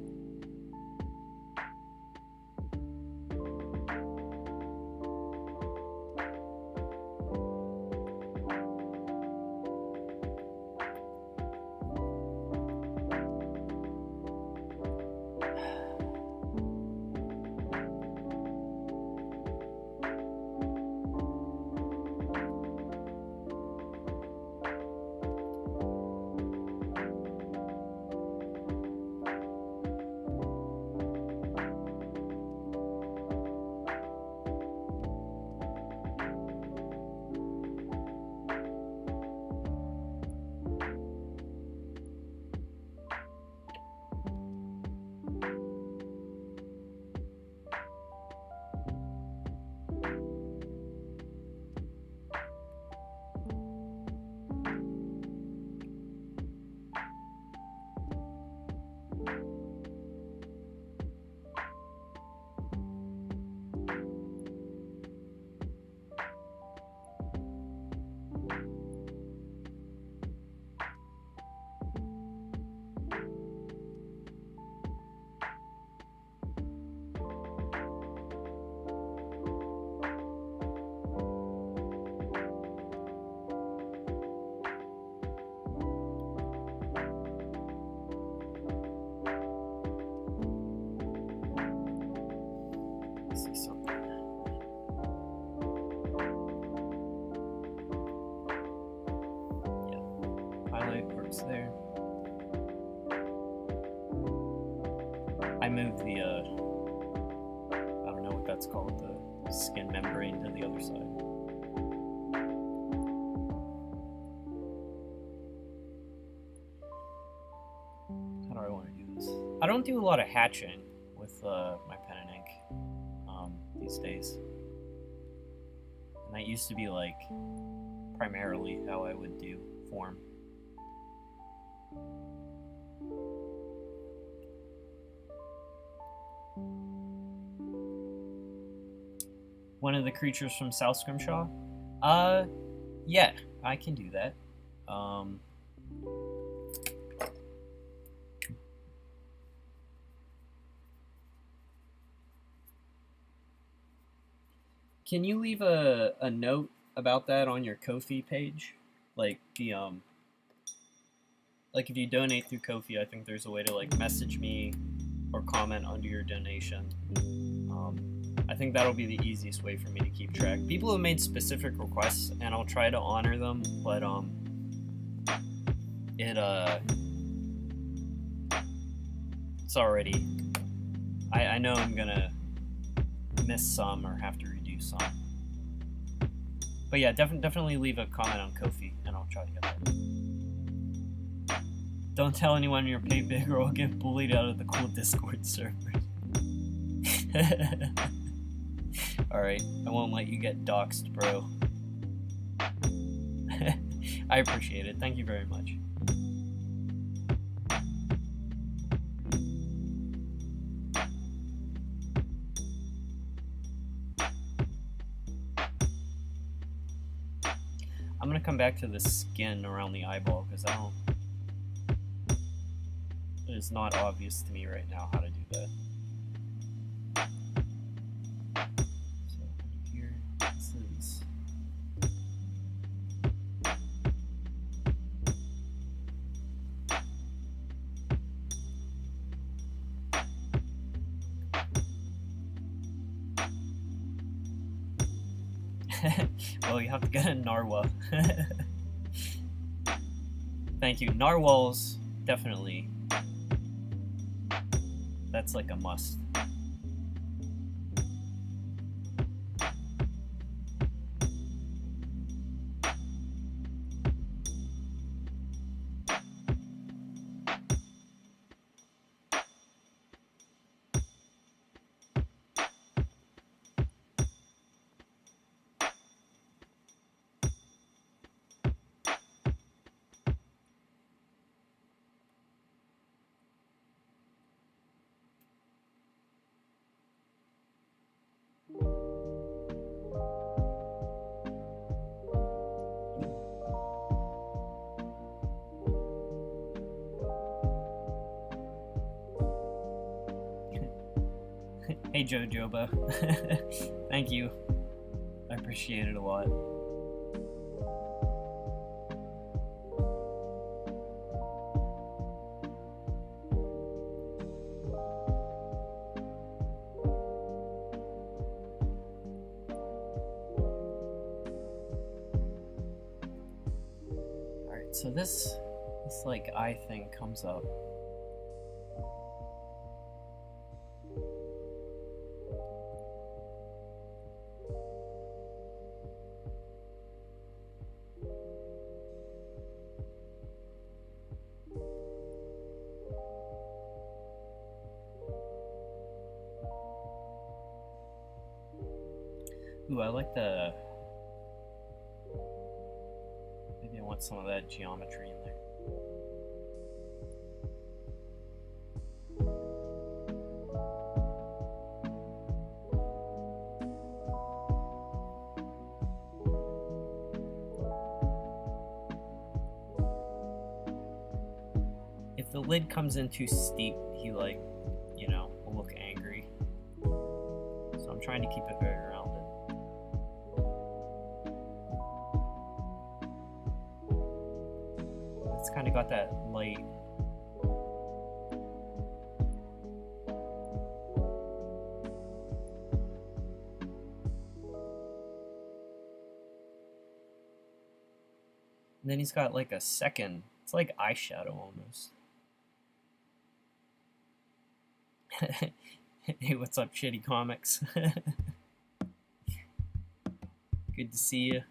See something. Yeah, highlight works there. I moved the I don't know what that's called, the skin membrane to the other side. How do I want to do this? I don't do a lot of hatching with my pen and ink these days. And that used to be like primarily how I would do form. One of the creatures from South Scrimshaw? Yeah, I can do that. Can you leave a note about that on your Ko-fi page? Like the like if you donate through Ko-fi, I think there's a way to like message me or comment under your donation. I think that'll be the easiest way for me to keep track. People have made specific requests, and I'll try to honor them, but it's already. I know I'm gonna miss some or have to redo some. But yeah, definitely leave a comment on Ko-fi, and I'll try to get that. Don't tell anyone you're paid big, or I'll get bullied out of the cool Discord servers. Alright, I won't let you get doxxed, bro. I appreciate it. Thank you very much. I'm gonna come back to the skin around the eyeball because it is not obvious to me right now how to do that. So here, this is Well, you have to get a narwhal. Thank you. Narwhals, definitely. That's like a must. Hey Jojoba. Thank you. I appreciate it a lot. Alright, so this like eye thing comes up. Ooh, I like the... Maybe I want some of that geometry in there. If the lid comes in too steep, he like, you know, will look angry. So I'm trying to keep it very rounded. It's kind of got that light. And then he's got like a second, it's like eyeshadow almost. Hey, what's up, Shitty Comics? Good to see you.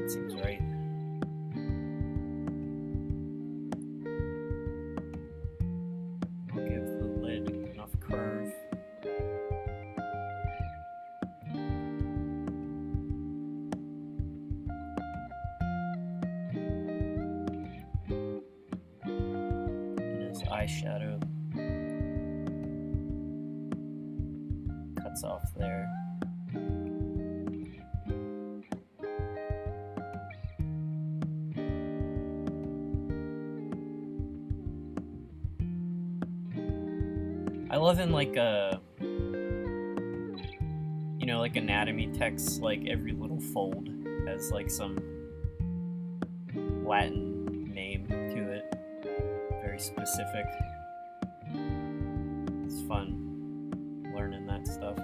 Seems right. I'll give the lid enough curve. And his eyeshadow cuts off there. I love in like a, you know, like anatomy text, like every little fold has like some Latin name to it, very specific. It's fun learning that stuff.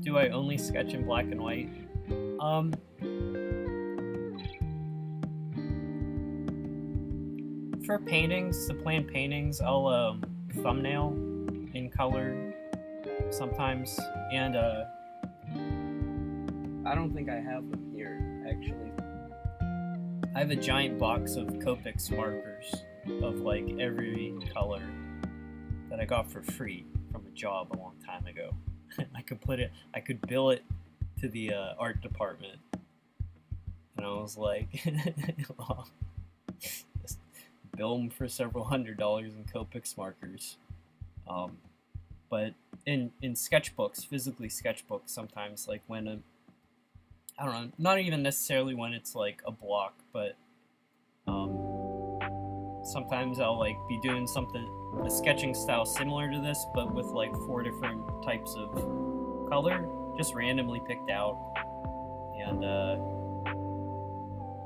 Do I only sketch in black and white? For paintings, the planned paintings, I'll thumbnail in color sometimes, and I don't think I have them here, actually. I have a giant box of Copics markers of like every color that I got for free from a job a long time ago. I could bill it to the art department, and I was like, just bill them for several $100s in Copics markers. But in sketchbooks, physically sketchbooks, sometimes like when I don't know, not even necessarily when it's like a block, but sometimes I'll like be doing a sketching style similar to this, but with like 4 different types of color, just randomly picked out. And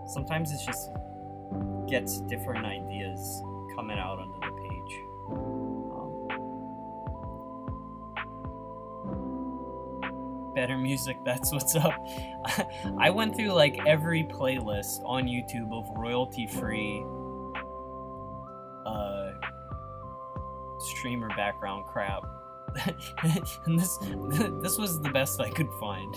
sometimes it's just gets different ideas coming out onto the page. Better music, that's what's up. I went through like every playlist on YouTube of royalty-free streamer background crap. And this was the best I could find.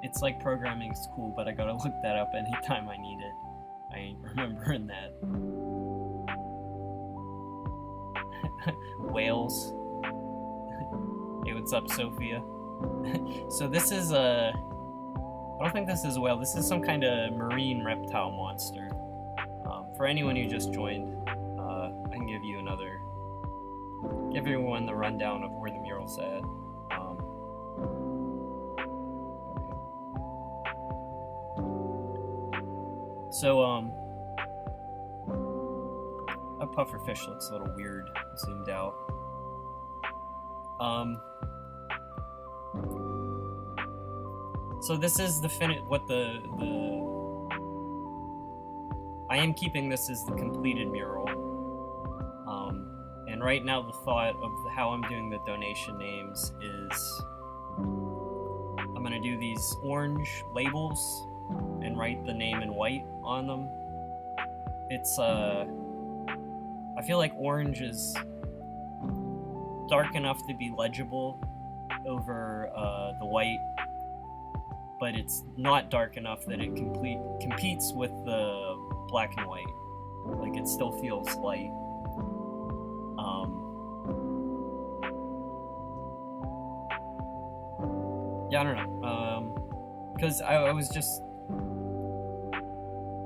It's like programming school, but I gotta look that up anytime I need it. I ain't remembering that. Whales. Hey, what's up, Sophia? So this is I don't think this is a whale. This is some kind of marine reptile monster. For anyone who just joined, I can give everyone the rundown of where the mural's at. So, a pufferfish looks a little weird, zoomed out. So this is I am keeping this as the completed mural. And right now the thought of how I'm doing the donation names is I'm gonna do these orange labels and write the name in white on them. It's I feel like orange is dark enough to be legible over the white, but it's not dark enough that it competes with the black and white. Like, it still feels light. Yeah, I don't know. Because I was just...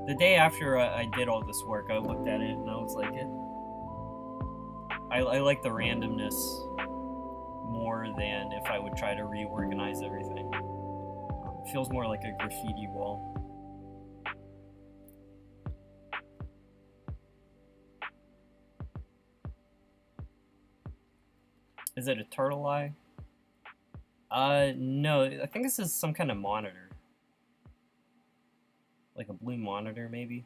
The day after I did all this work, I looked at it and I was like, I like the randomness more than if I would try to reorganize everything. It feels more like a graffiti wall. Is it a turtle eye? No, I think this is some kind of monitor. Like a blue monitor, maybe?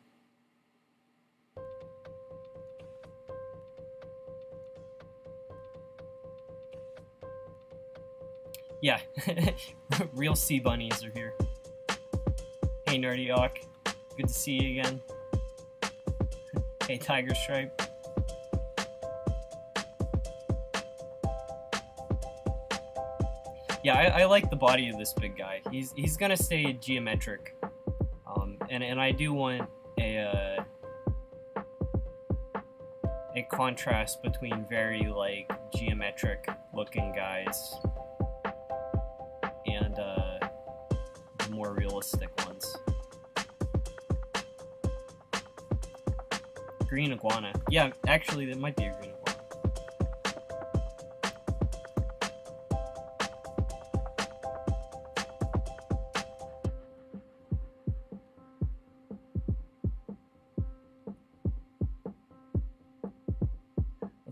Yeah, real sea bunnies are here. Hey, Nerdy Hawk. Good to see you again. Hey, Tiger Stripe. Yeah, I like the body of this big guy. He's gonna stay geometric, and I do want a contrast between very like geometric looking guys and the more realistic ones. Green iguana. Yeah, actually, that might be a green iguana.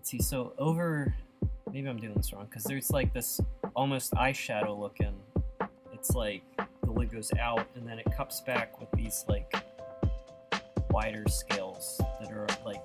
let's see, so over, maybe I'm doing this wrong, because there's like this almost eyeshadow looking, it's like the lid goes out and then it cups back with these like wider scales that are like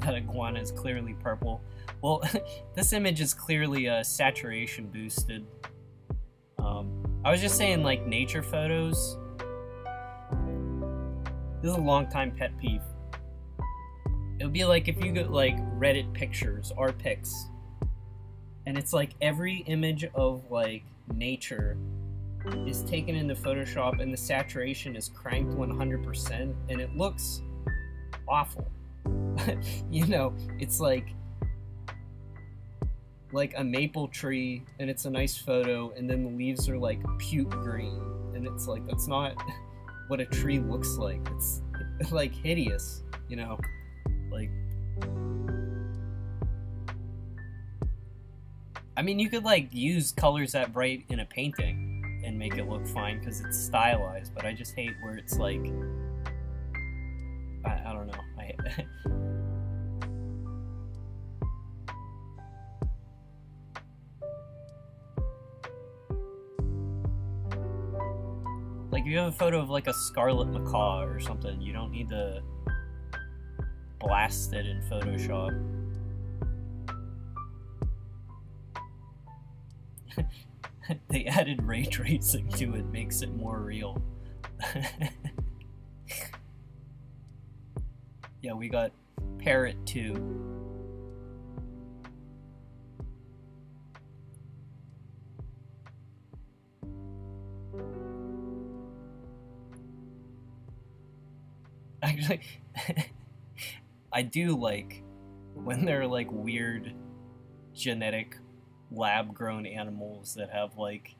that iguana is clearly purple. Well, this image is clearly saturation boosted. I was just saying, like, nature photos. This is a long time pet peeve. It would be like if you get like Reddit pictures, our pics, and it's like every image of like nature is taken into Photoshop and the saturation is cranked 100% and it looks awful. You know, it's like a maple tree and it's a nice photo and then the leaves are like puke green and it's like, that's not what a tree looks like. It's like hideous, you know, like, I mean, you could like use colors that bright in a painting and make it look fine because it's stylized, but I just hate where it's like, I don't know, I hate like, if you have a photo of like a scarlet macaw or something, you don't need to blast it in Photoshop. They added ray tracing to it, makes it more real. Yeah, we got Parrot 2. Actually, I do like when they're like weird genetic lab grown animals that have like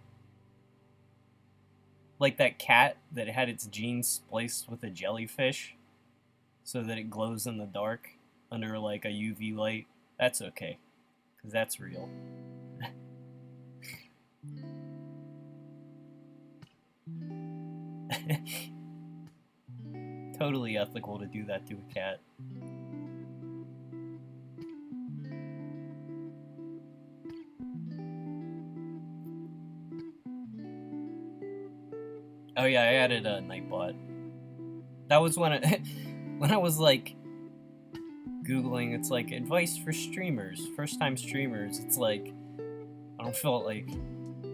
that cat that had its genes spliced with a jellyfish so that it glows in the dark under like a UV light. That's okay, because that's real. Totally ethical to do that to a cat. Oh yeah, I added a Nightbot. That was when when I was like Googling, it's like advice for streamers, first time streamers. It's like, I don't feel like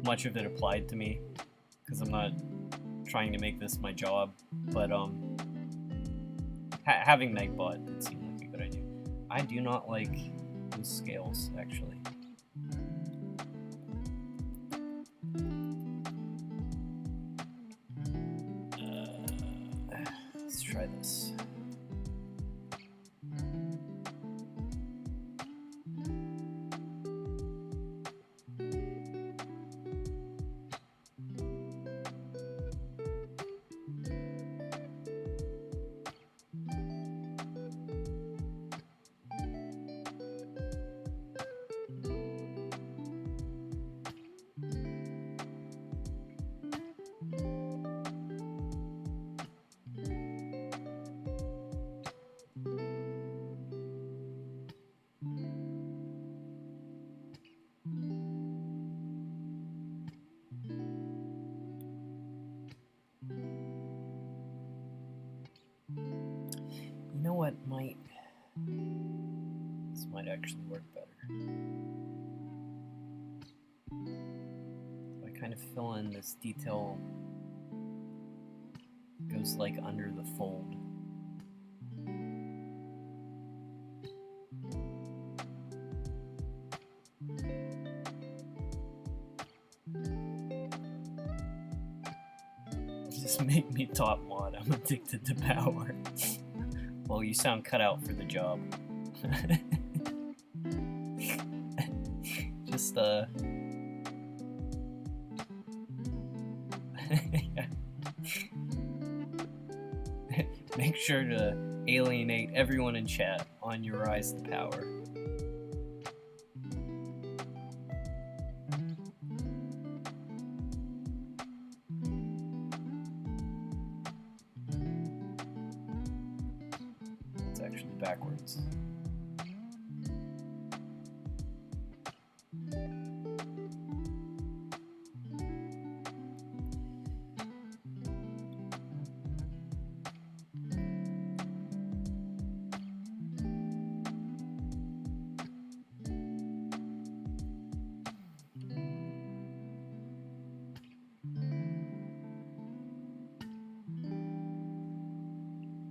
much of it applied to me because I'm not trying to make this my job, but having Nightbot did seem like a good idea. I do not like those scales, actually. Let's try this. You know what this might actually work better. So I kind of fill in this detail, goes like under the fold. Just make me top mod. I'm addicted to power. Well, you sound cut out for the job. Just, make sure to alienate everyone in chat on your rise to power. It's actually backwards.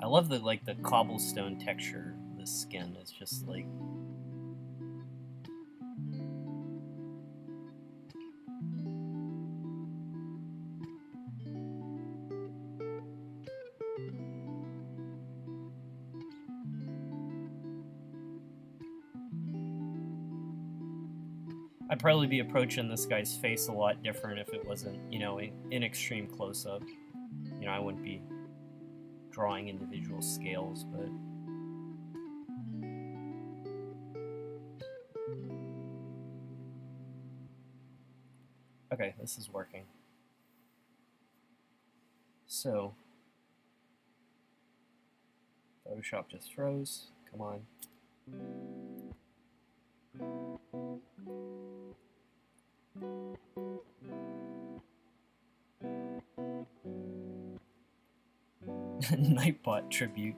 I love the the cobblestone texture of the skin. It's just like I'd probably be approaching this guy's face a lot different if it wasn't, you know, in extreme close-up. You know, I wouldn't be drawing individual scales, but okay, this is working. So Photoshop just froze. Come on. Nightbot tribute.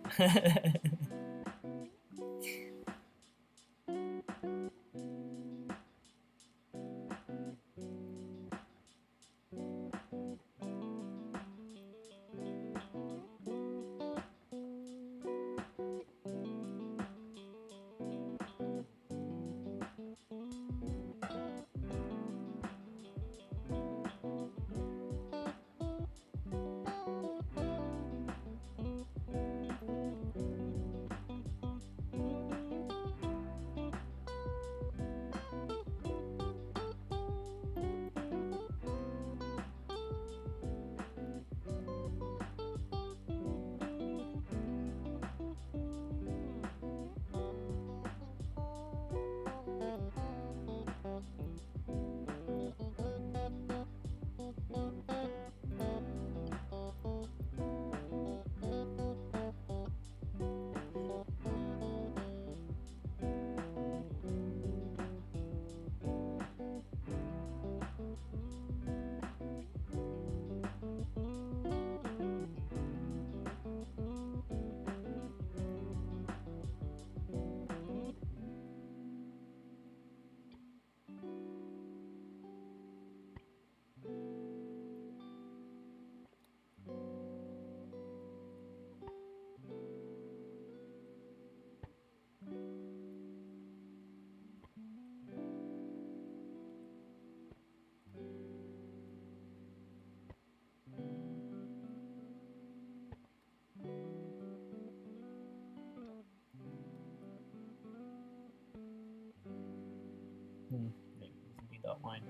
Need that line.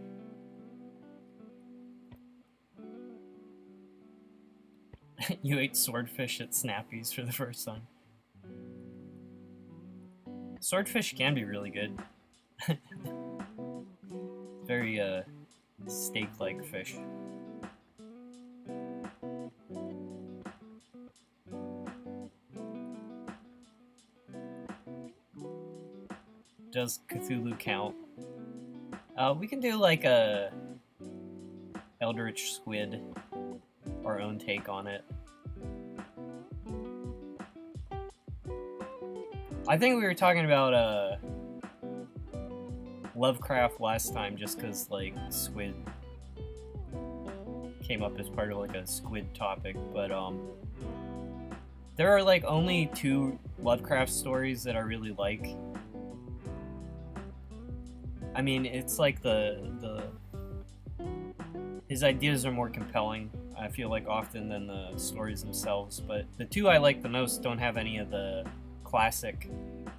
You ate swordfish at Snappy's for the first time. Swordfish can be really good. Very, steak-like fish. Does Cthulhu count? We can do like a Eldritch Squid, our own take on it. I think we were talking about Lovecraft last time just because like squid came up as part of like a squid topic, but there are like only 2 Lovecraft stories that I really like. I mean, it's like his ideas are more compelling. I feel like, often than the stories themselves. But the two I like the most don't have any of the classic,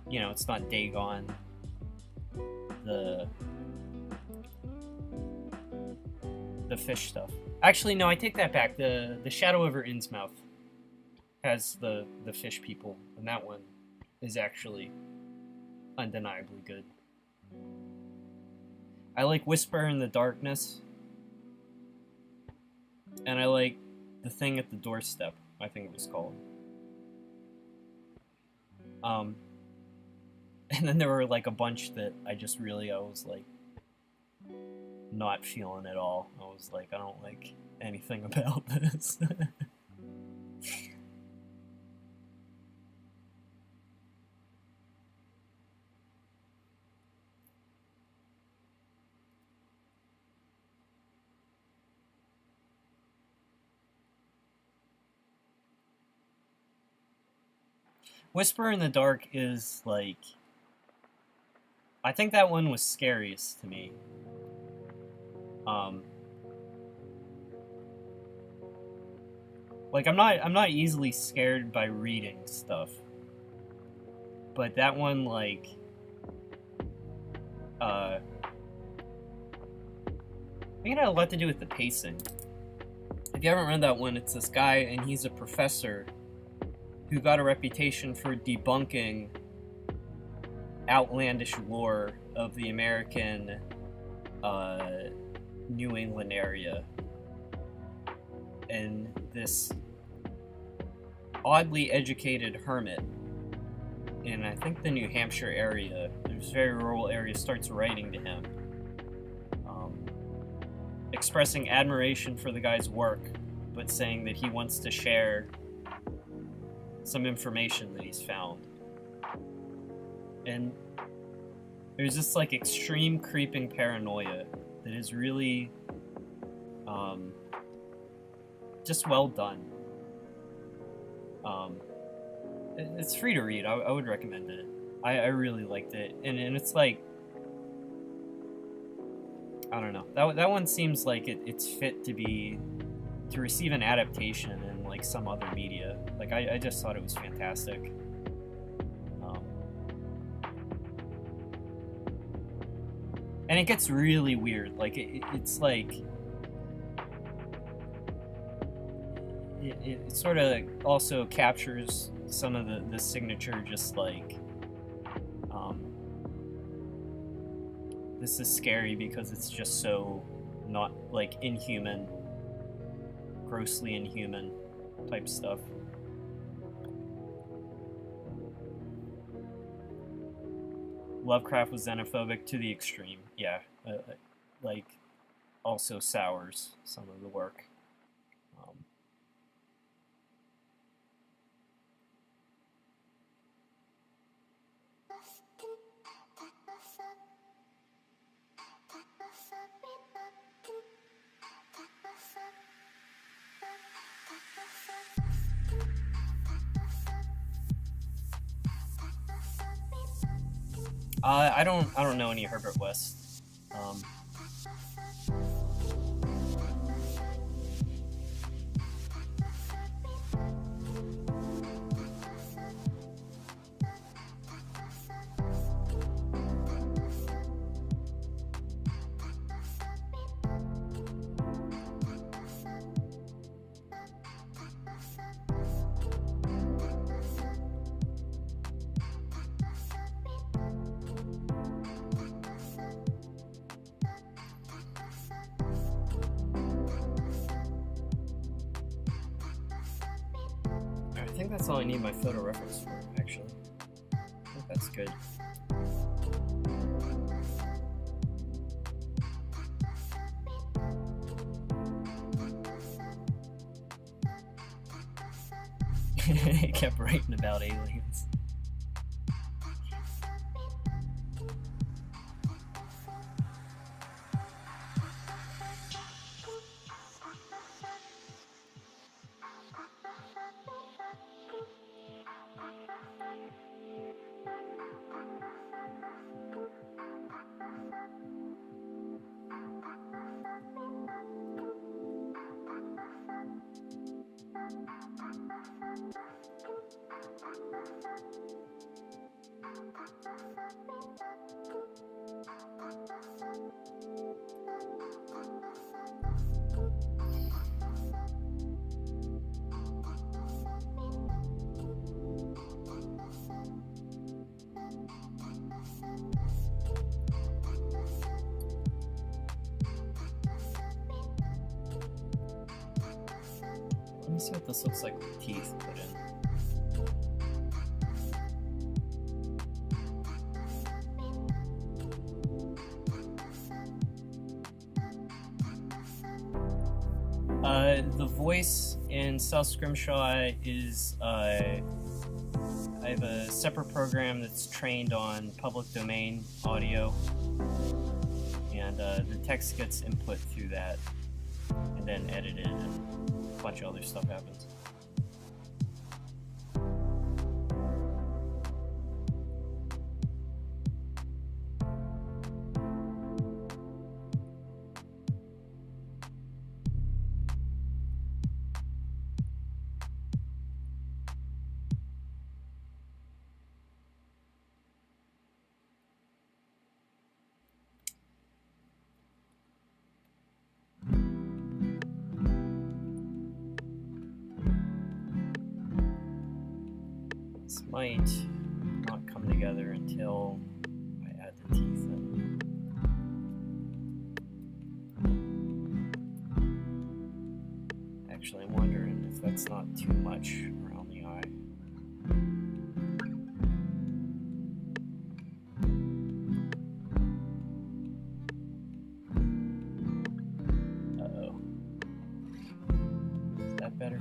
you know, it's not Dagon, the fish stuff. Actually, no, I take that back. The Shadow over Innsmouth has the fish people, and that one is actually undeniably good. I like Whisper in the Darkness, and I like The Thing at the Doorstep, I think it was called. And then there were like a bunch that I was like not feeling at all. I was like, I don't like anything about this. Whisper in the Dark is like, I think that one was scariest to me. Like, I'm not easily scared by reading stuff, but that one, like, I think it had a lot to do with the pacing. If you haven't read that one, it's this guy, and he's a professor who got a reputation for debunking outlandish lore of the American New England area. And this oddly educated hermit in, I think, the New Hampshire area, there's very rural area, starts writing to him, expressing admiration for the guy's work, but saying that he wants to share some information that he's found. And there's this like extreme creeping paranoia that is really just well done. It's free to read. I would recommend it. I really liked it, and it's like, I don't know, that one seems like it's fit to receive an adaptation in like some other media. Like, I just thought it was fantastic. And it gets really weird. Like, it's like it sort of also captures some of the signature, just like, this is scary because it's just so not, like, inhuman, grossly inhuman type stuff. Lovecraft was xenophobic to the extreme. Yeah, like, also sours some of the work. I don't know any Herbert West. I think that's all I need my photo reference for, actually. I think that's good. He kept writing about aliens. Let me see what this looks like with teeth put in. The voice in South Scrimshaw is, I have a separate program that's trained on public domain audio, and the text gets input through that, and then edited, and a bunch of other stuff happens. This might not come together until I add the teeth in. Actually, I'm wondering if that's not too much around the eye. Uh-oh. Is that better?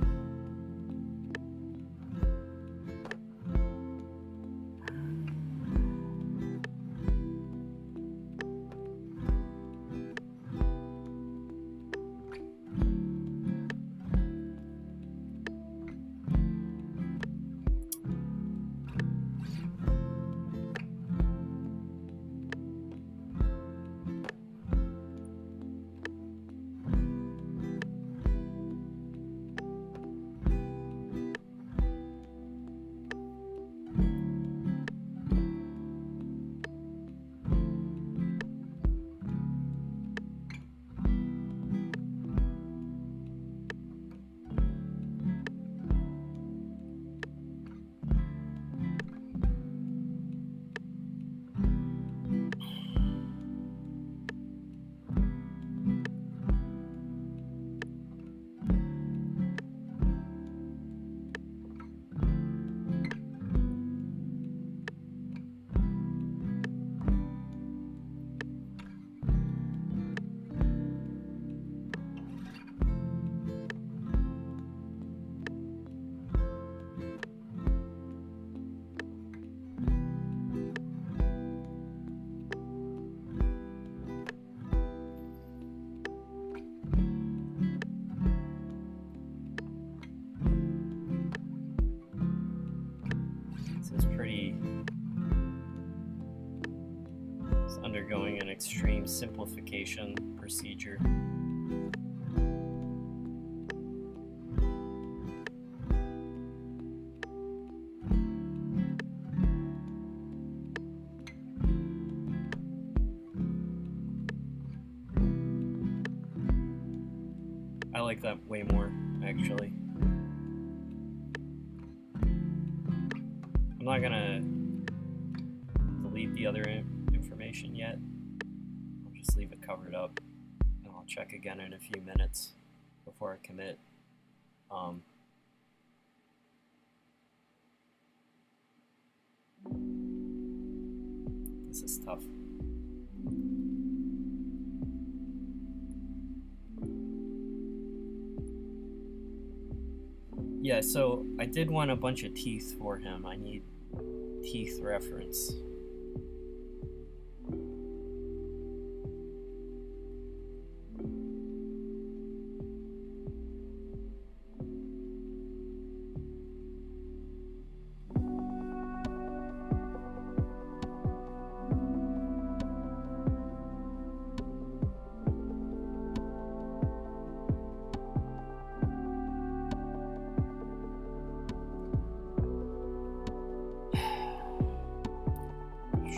It's undergoing an extreme simplification procedure. I like that way more, actually. I'm not gonna delete the other information yet. I'll just leave it covered up, and I'll check again in a few minutes before I commit. This is tough. Yeah, so I did want a bunch of teeth for him. I need teeth reference.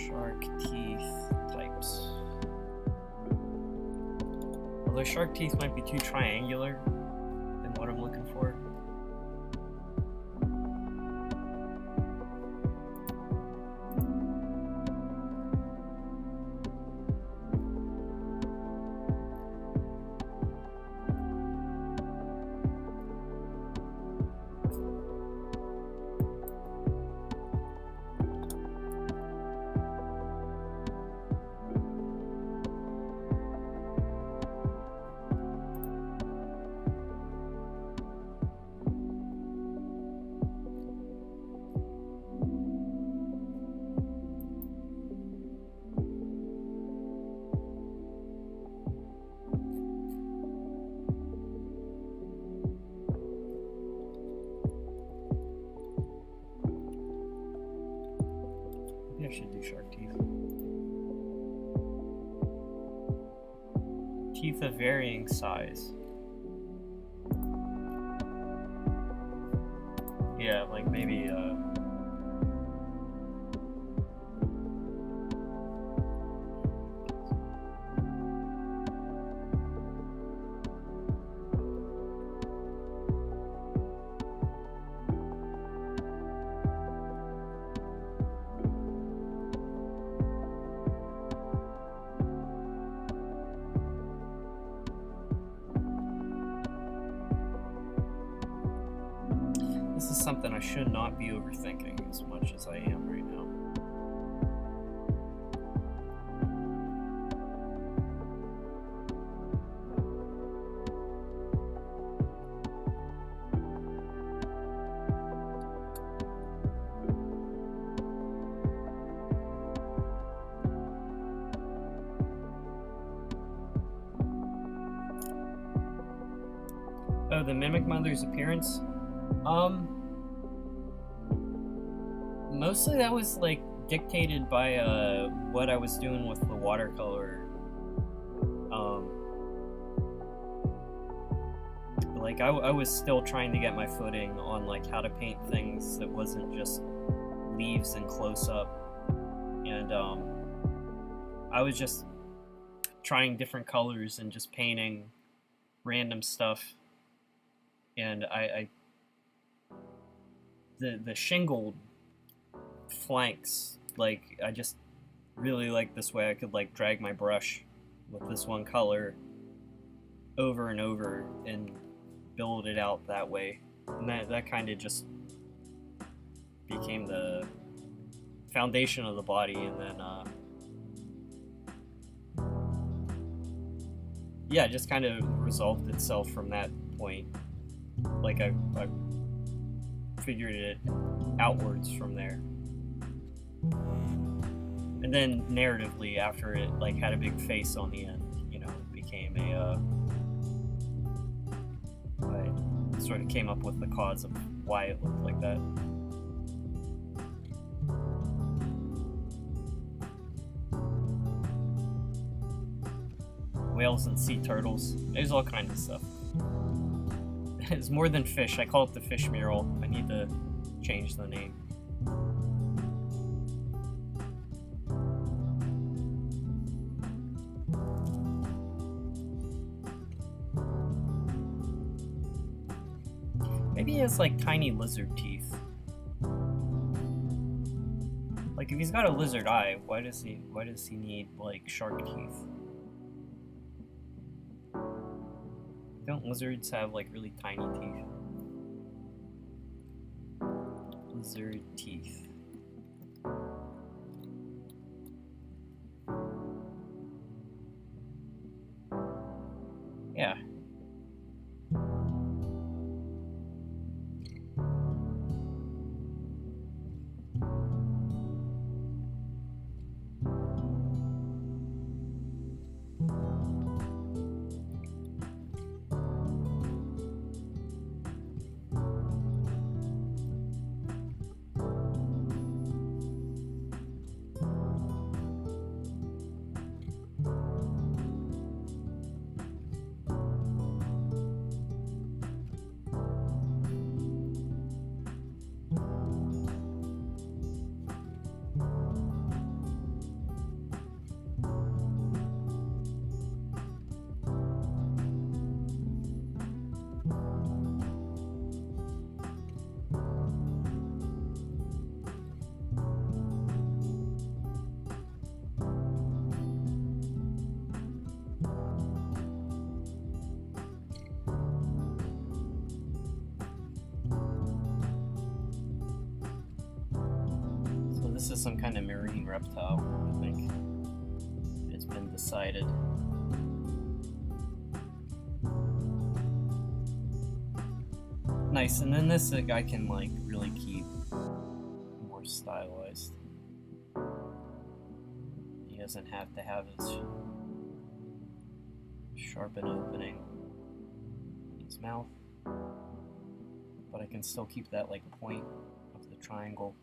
Shark teeth types. Although shark teeth might be too triangular than what I'm looking for. I should do shark teeth. Teeth of varying size. Yeah, like maybe this is something I should not be overthinking as much as I am right now. Oh, the Mimic Mother's appearance? Mostly that was like dictated by what I was doing with the watercolor. Like I was still trying to get my footing on like how to paint things that wasn't just leaves and close up, and I was just trying different colors and just painting random stuff. And the shingled flanks, like I just really like this way I could like drag my brush with this one color over and over and build it out that way, and that kind of just became the foundation of the body. And then yeah, it just kind of resolved itself from that point. Like I figured it outwards from there. And then narratively, after it like had a big face on the end, you know, it became I sort of came up with the cause of why it looked like that. Whales and sea turtles. There's all kinds of stuff. It's more than fish. I call it the fish mural. I need to change the name. Maybe he has like tiny lizard teeth. Like if he's got a lizard eye, why does he need like shark teeth? Don't lizards have like really tiny teeth? Lizard teeth. Yeah. This is some kind of marine reptile, I think. It's been decided. Nice, and then this I can like really keep more stylized. He doesn't have to have his sharp an opening in his mouth, but I can still keep that like point of the triangle.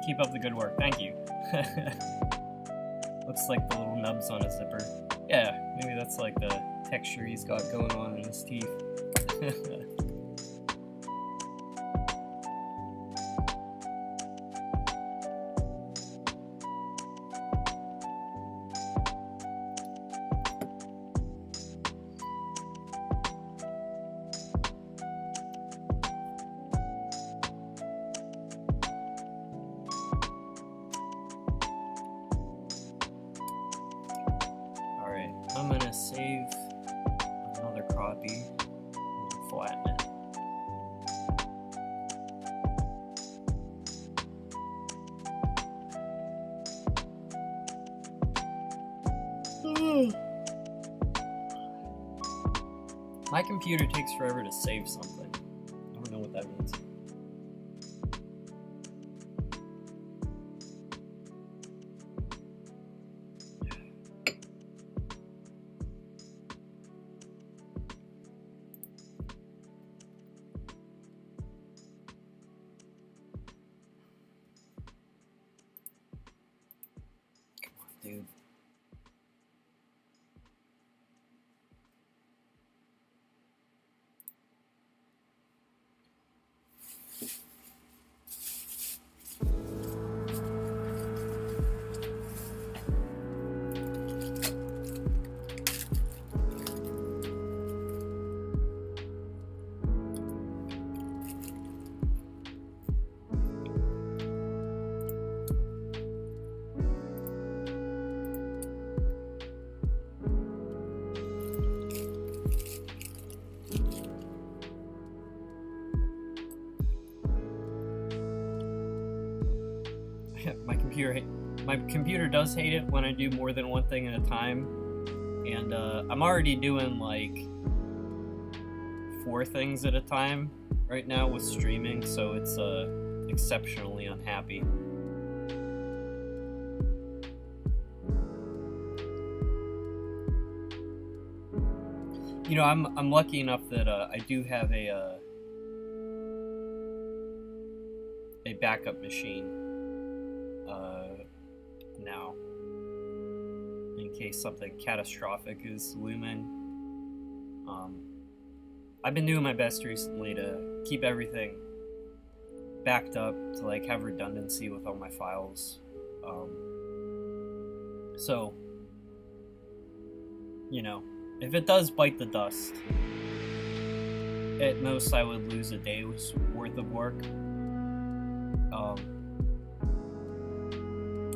Keep up the good work. Thank you. Looks like the little nubs on his zipper. Yeah, maybe that's like the texture he's got going on in his teeth. I'm gonna save another copy and flatten it. My computer takes forever to save something. I don't know what that means. Dude. My computer does hate it when I do more than one thing at a time, and I'm already doing like 4 things at a time right now with streaming, so it's exceptionally unhappy. You know, I'm lucky enough that I do have a backup machine now, in case something catastrophic is looming. I've been doing my best recently to keep everything backed up, to like have redundancy with all my files. So, you know, if it does bite the dust, at most I would lose a day's worth of work.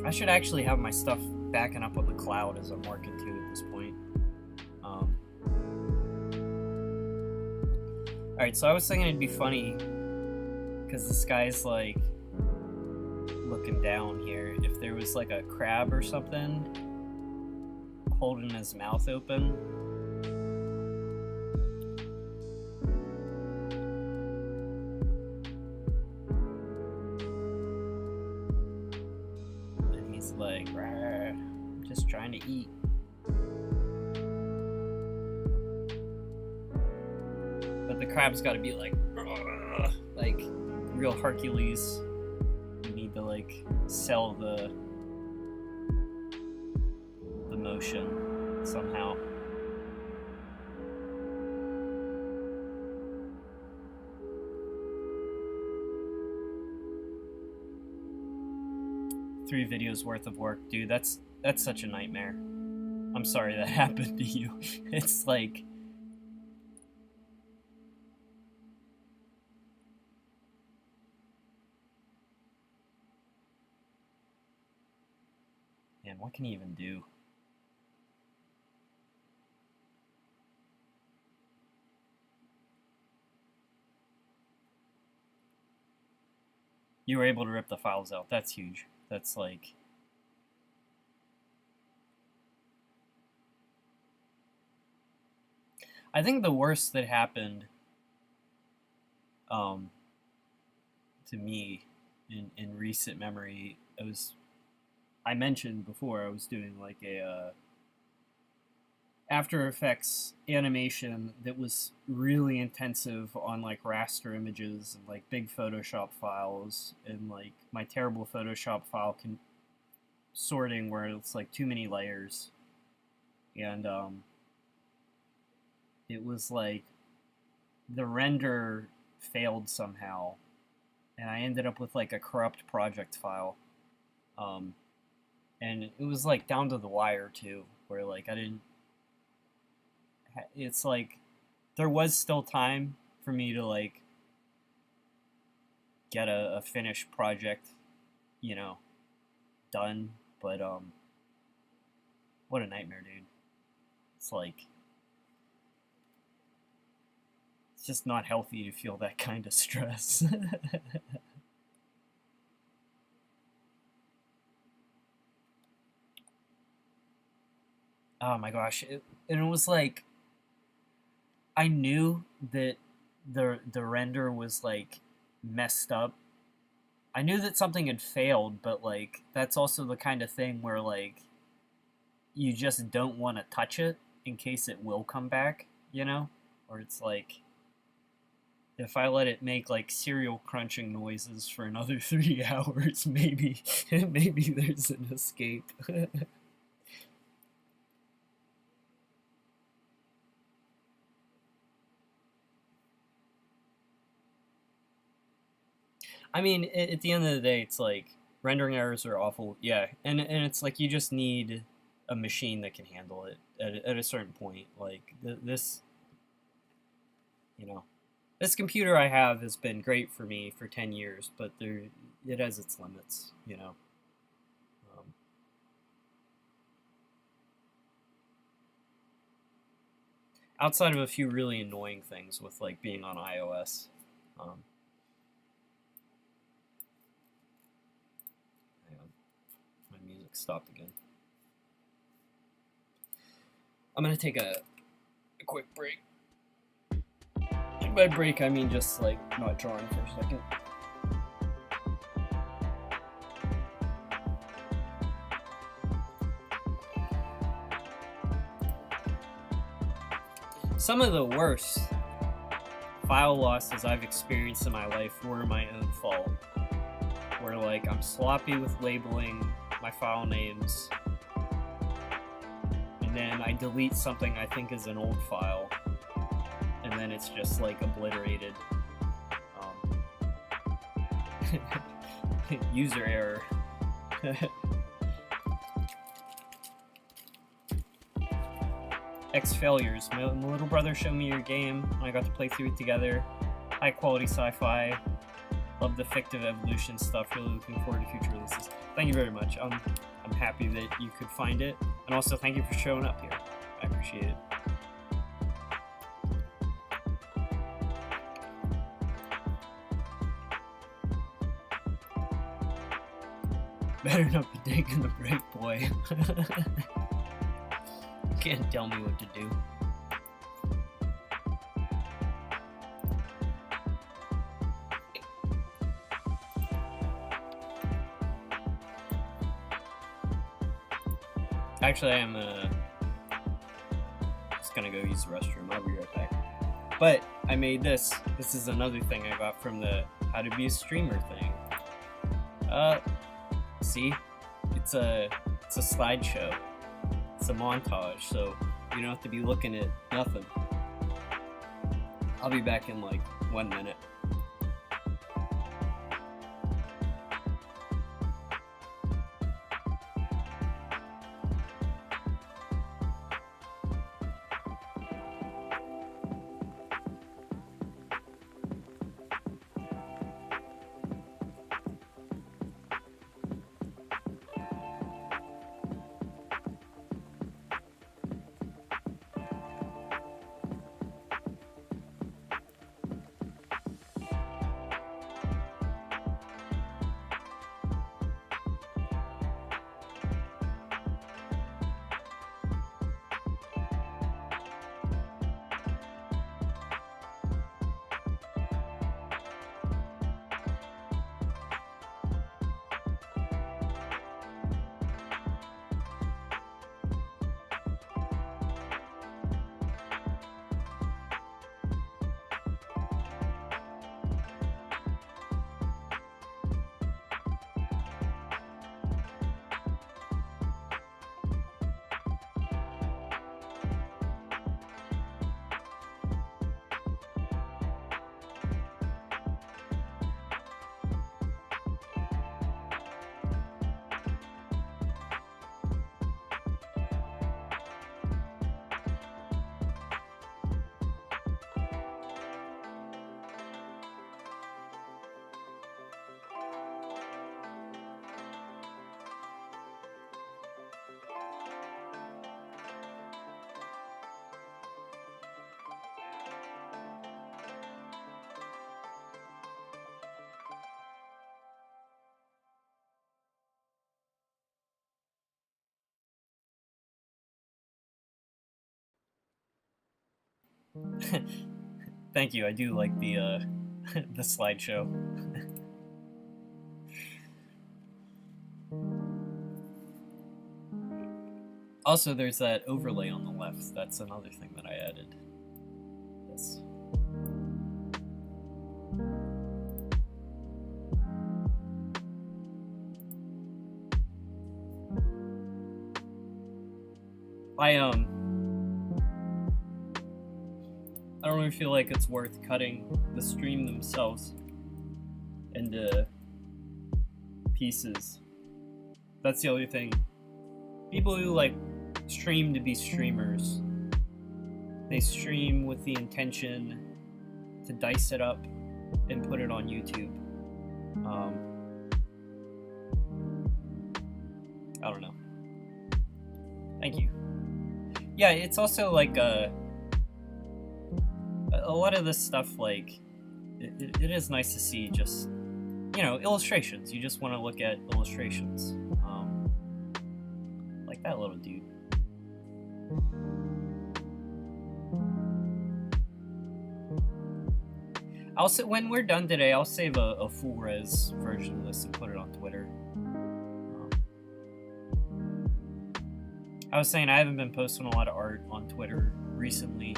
I should actually have my stuff backing up on the cloud as I'm working too at this point. Alright, so I was thinking it'd be funny, because this guy's like looking down here, if there was like a crab or something holding his mouth open. Like, I'm just trying to eat. But the crab's got to be like real Hercules. You need to like sell the motion somehow. Three videos worth of work, dude. That's such a nightmare. I'm sorry that happened to you. It's like, man, what can you even do? You were able to rip the files out. That's huge. That's like, I think the worst that happened to me in recent memory, I mentioned before I was doing like a After Effects animation that was really intensive on like raster images and like big Photoshop files and like my terrible Photoshop file sorting where it's like too many layers. And it was like the render failed somehow, and I ended up with like a corrupt project file. Um, and it was like down to the wire too, where like I didn't. It's like there was still time for me to like get a finished project, you know, done. But what a nightmare, dude. It's like it's just not healthy to feel that kind of stress. Oh my gosh, and it was like I knew that the render was like messed up. I knew that something had failed, but like that's also the kind of thing where like you just don't want to touch it in case it will come back, you know? Or it's like if I let it make like cereal crunching noises for another 3 hours, maybe there's an escape. I mean, at the end of the day, it's like rendering errors are awful. Yeah, and it's like you just need a machine that can handle it at a certain point. Like this, you know, this computer I have has been great for me for 10 years, but it has its limits. You know, um, outside of a few really annoying things with like being on iOS. Um, hang on, my music stopped again. I'm gonna take a quick break. And by break, I mean just like not drawing for a second. Some of the worst file losses I've experienced in my life were my own fault. Where like I'm sloppy with labeling my file names, and then I delete something I think is an old file, and then it's just like obliterated. User error. X failures. My little brother showed me your game, and I got to play through it together. High quality sci-fi. Love the fictive evolution stuff. Really looking forward to future releases. Thank you very much. I'm happy that you could find it, and also thank you for showing up here. I appreciate it. Better not be taking the break, boy. Can't tell me what to do. Actually, I'm just gonna go use the restroom. I'll be right back. But I made this. This is another thing I got from the How to Be a Streamer thing. See, it's a slideshow. It's a montage, so you don't have to be looking at nothing. I'll be back in like 1 minute. Thank you. I do like the the slideshow. Also, there's that overlay on the left. That's another thing that I added. Yes. I don't really feel like it's worth cutting the stream themselves into pieces. That's the other thing. People who like stream to be streamers, they stream with the intention to dice it up and put it on YouTube. I don't know. Thank you. Yeah, it's also like a lot of this stuff, like it is nice to see just, you know, illustrations. You just want to look at illustrations, like that little dude. Also, when we're done today, I'll save a full res version of this and put it on Twitter. I was saying I haven't been posting a lot of art on Twitter recently,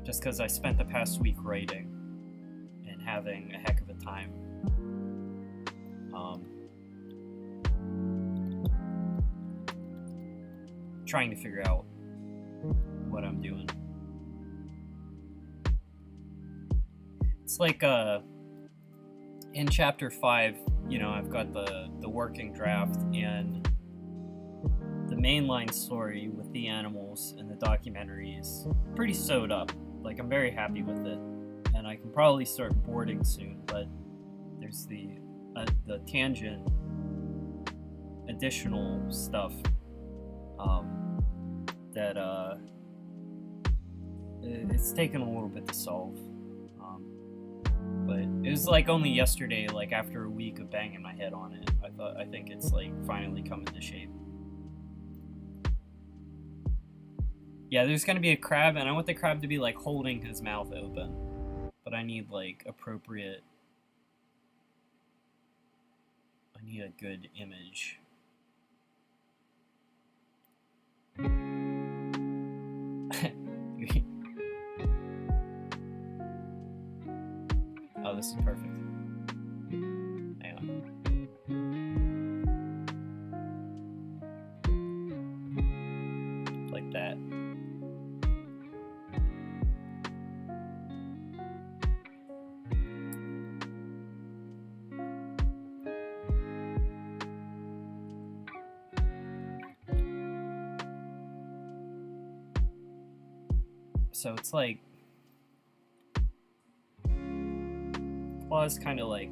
just because I spent the past week writing and having a heck of a time. Trying to figure out what I'm doing. It's like in chapter 5, you know, I've got the working draft and the mainline story with the animals and the documentary is pretty sewed up. Like, I'm very happy with it, and I can probably start boarding soon. But there's the tangent, additional stuff that it's taken a little bit to solve. But it was like only yesterday, like after a week of banging my head on it, I think it's like finally coming to shape. Yeah, there's gonna be a crab, and I want the crab to be like holding his mouth open, but I need like appropriate. I need a good image. Oh, this is perfect. Hang on. Like that. So it's like claws kind of like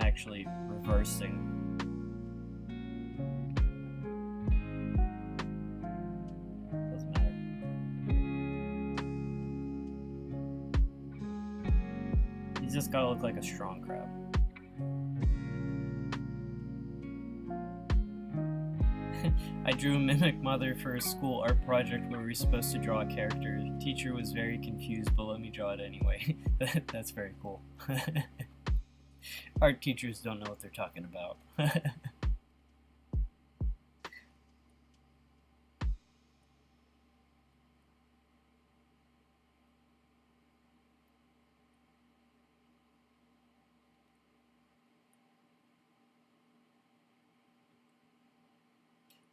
actually reversing. Doesn't matter. He's just gotta look like a strong crab. I drew a mimic mother for a school art project where we were supposed to draw a character. The teacher was very confused, but let me draw it anyway. That's very cool. Art teachers don't know what they're talking about.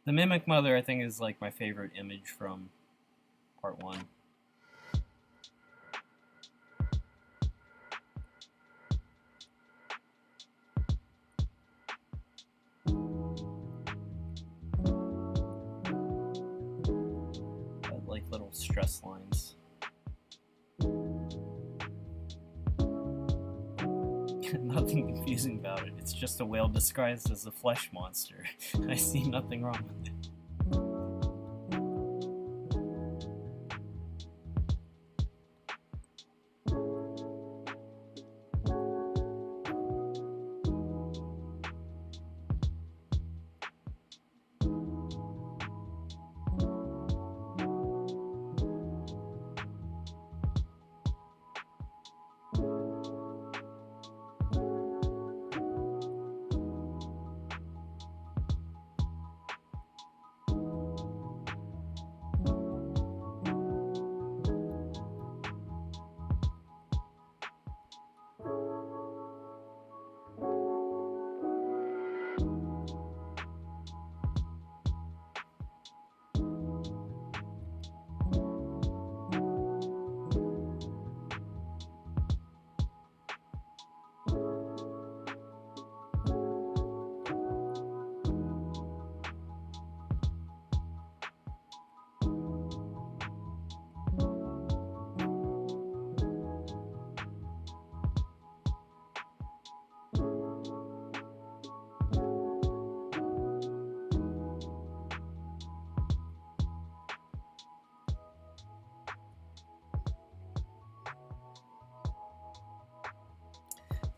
The Mimic Mother, I think, is like my favorite image from Part 1. stress lines. Nothing confusing about it. It's just a whale disguised as a flesh monster. I see nothing wrong with it.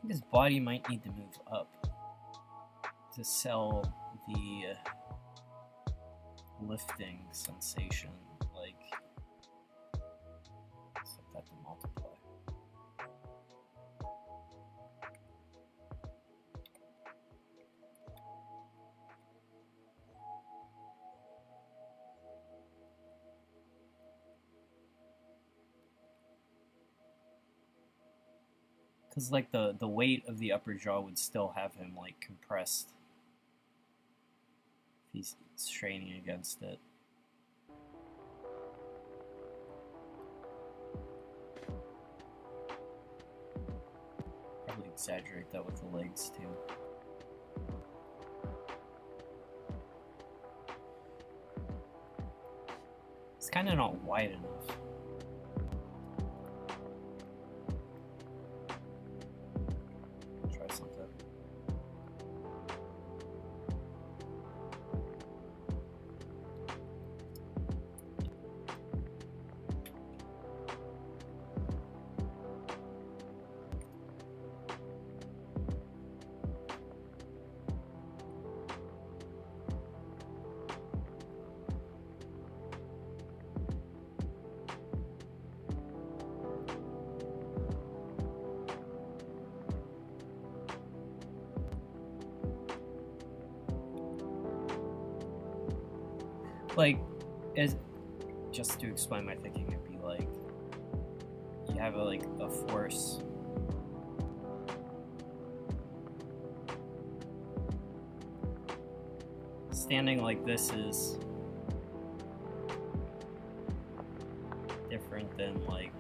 His body might need to move up to sell the lifting sensation, like set that to multiply. Because like the weight of the upper jaw would still have him like compressed if he's straining against it. Probably exaggerate that with the legs too. It's kind of not wide enough. Like, just to explain my thinking, it'd be like you have a force standing like this is different than like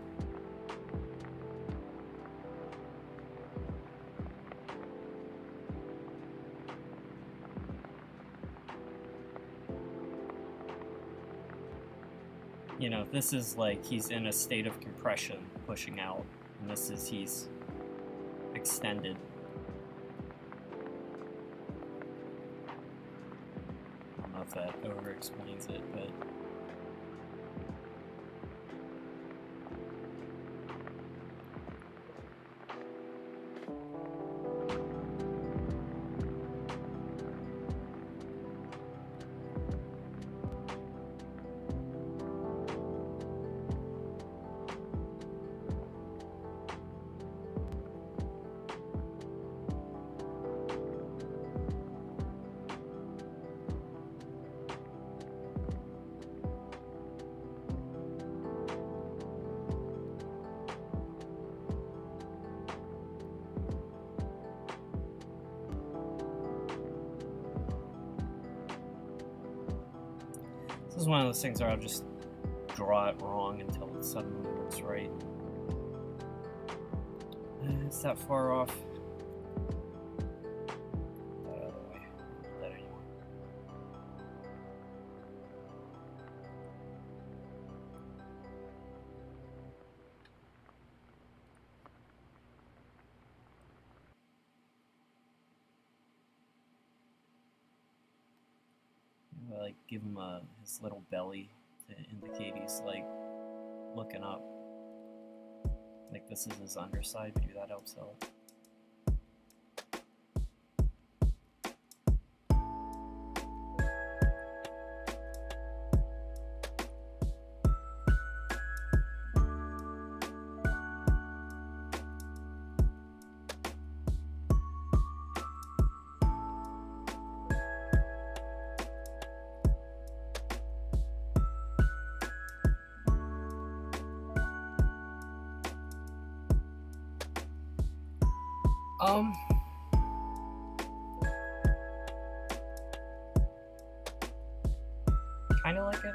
you know, this is like he's in a state of compression, pushing out, and this is he's extended. I don't know if that over explains it, but this is one of those things where I'll just draw it wrong until it suddenly looks right. It's that far off. That other way. Not that anymore. like give him his little belly to indicate he's like looking up. Like this is his underside, maybe that helps out. Kind of like it.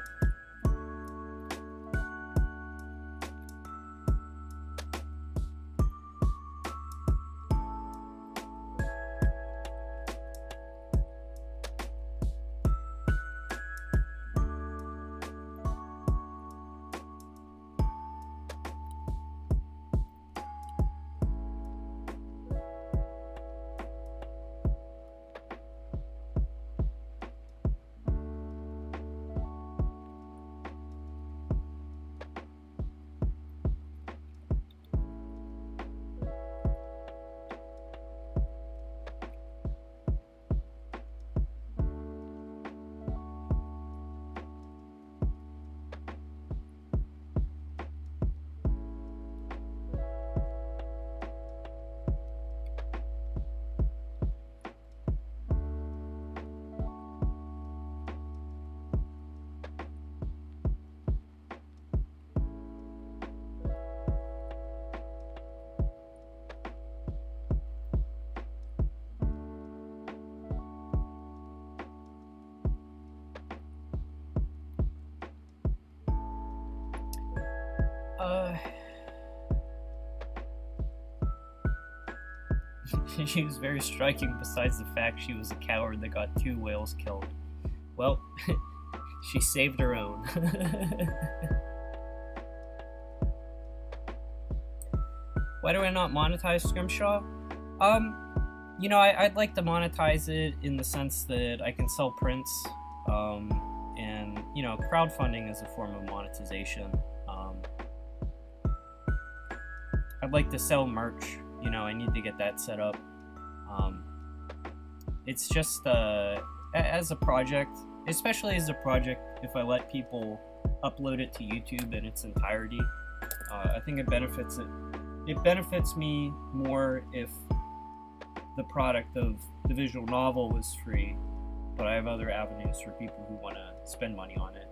She was very striking besides the fact she was a coward that got 2 whales killed. Well, she saved her own. Why do I not monetize Scrimshaw? You know, I'd like to monetize it in the sense that I can sell prints, and, you know, crowdfunding is a form of monetization. I'd like to sell merch. You know, I need to get that set up. It's just as a project, especially as a project, if I let people upload it to YouTube in its entirety, I think it benefits it. It benefits me more if the product of the visual novel was free, but I have other avenues for people who want to spend money on it.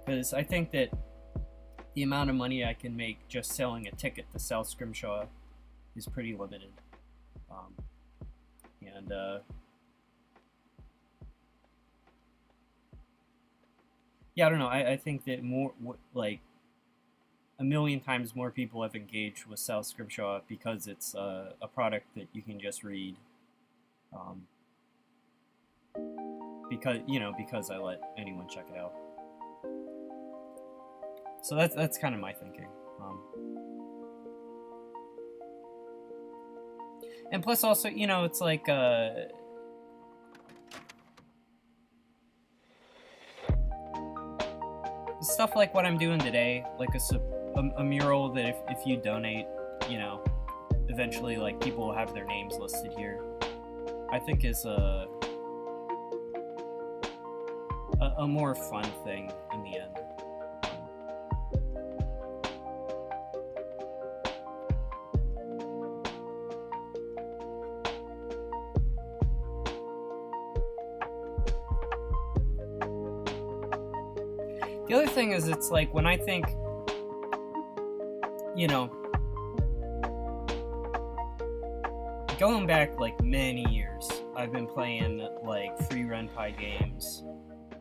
Because I think that the amount of money I can make just selling a ticket to sell Scrimshaw is pretty limited, yeah, I don't know. I think that more, like, a million times more people have engaged with South Scrimshaw because it's a product that you can just read. Because I let anyone check it out. So that's kind of my thinking. And plus also, you know, it's like, stuff like what I'm doing today, like a mural that if you donate, you know, eventually, like, people will have their names listed here, I think is a more fun thing in the end. The other thing is, it's like, when I think, you know, going back, like, many years, I've been playing, like, free Ren'Py games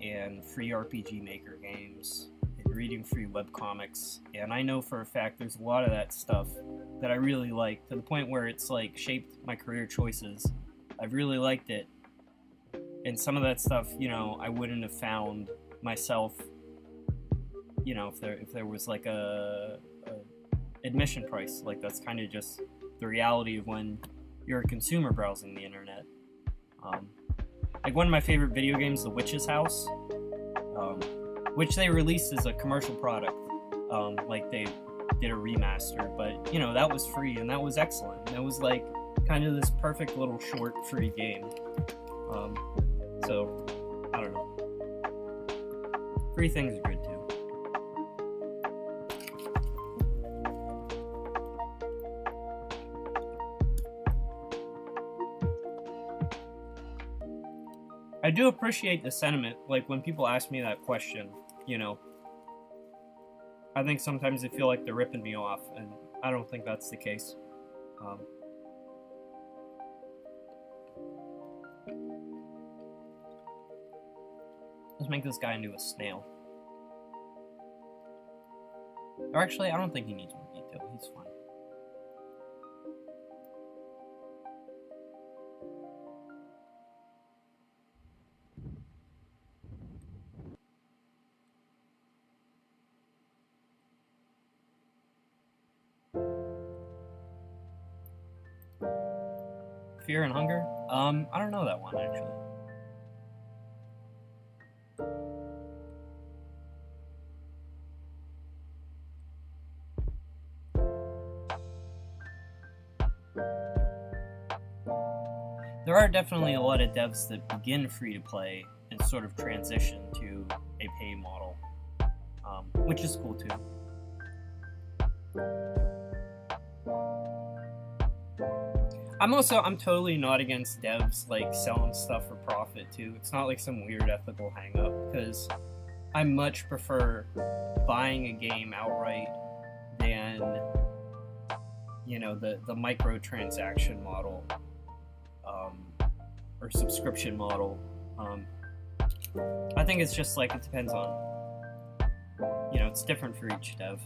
and free RPG Maker games and reading free webcomics, and I know for a fact there's a lot of that stuff that I really like, to the point where it's, like, shaped my career choices. I've really liked it, and some of that stuff, you know, I wouldn't have found myself, you know, if there was, like, a admission price. Like, that's kind of just the reality of when you're a consumer browsing the internet. Like, one of my favorite video games, The Witch's House, which they released as a commercial product. Like they did a remaster, but you know, that was free and that was excellent. That was like kind of this perfect little short free game. So I don't know. Free things are good too. I do appreciate the sentiment, like when people ask me that question, you know, I think sometimes they feel like they're ripping me off, and I don't think that's the case. Let's make this guy into a snail. Or actually, I don't think he needs more detail, he's fine. Fear and Hunger? I don't know that one, actually. There are definitely a lot of devs that begin free-to-play and sort of transition to a pay model, which is cool too. I'm totally not against devs like selling stuff for profit too. It's not like some weird ethical hang-up, because I much prefer buying a game outright than, you know, the microtransaction model or subscription model. I think it's just like, it depends on, you know, it's different for each dev.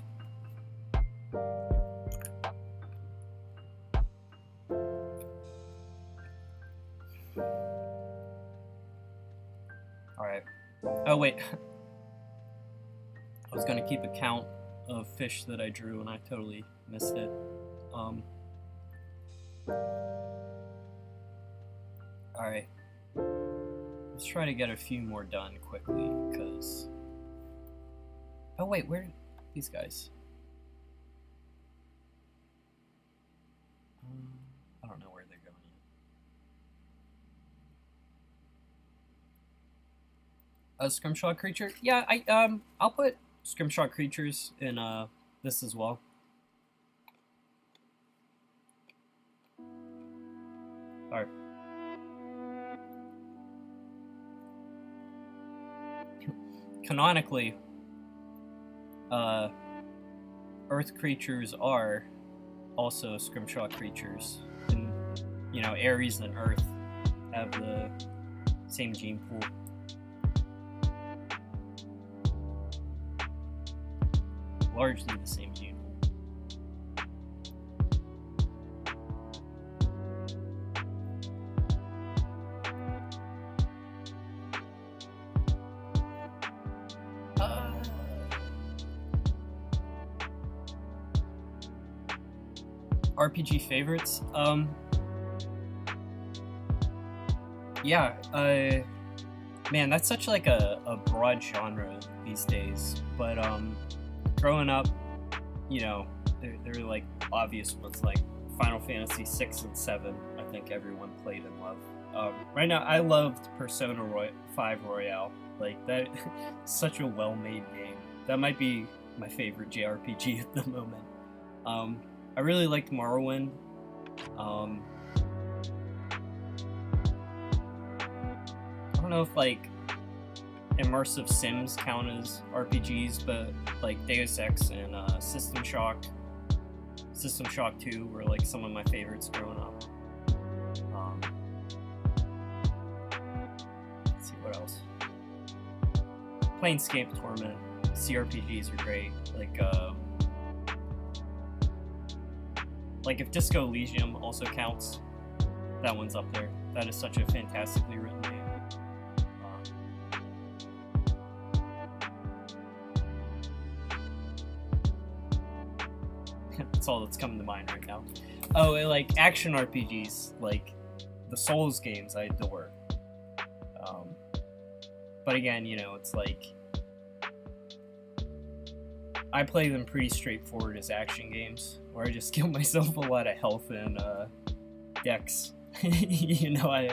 Alright. Oh, wait. I was gonna keep a count of fish that I drew and I totally missed it. Alright. Let's try to get a few more done quickly, because... Oh, wait, where are these guys? I don't know where they're going yet. A Scrimshaw creature? Yeah, I'll put Scrimshaw creatures in this as well. Alright. Canonically, Earth creatures are also Scrimshaw creatures. And, you know, Ares and Earth have the same gene pool. Largely the same gene pool. RPG favorites? Yeah, man, that's such like a broad genre these days, but growing up, you know, there were like obvious ones like Final Fantasy 6 and 7. I think everyone played and loved. Right now, I loved Persona 5 Royale. Like, that, such a well-made game. That might be my favorite JRPG at the moment. I really liked Morrowind. I don't know if like immersive sims count as RPGs, but like Deus Ex and System Shock 2 were like some of my favorites growing up. Let's see what else. Planescape Torment. CRPGs are great. Like if Disco Elysium also counts, that one's up there. That is such a fantastically written game. That's all that's coming to mind right now. Oh, like action RPGs, like the Souls games I adore. But again, you know, it's like I play them pretty straightforward as action games, where I just give myself a lot of health and dex. You know, I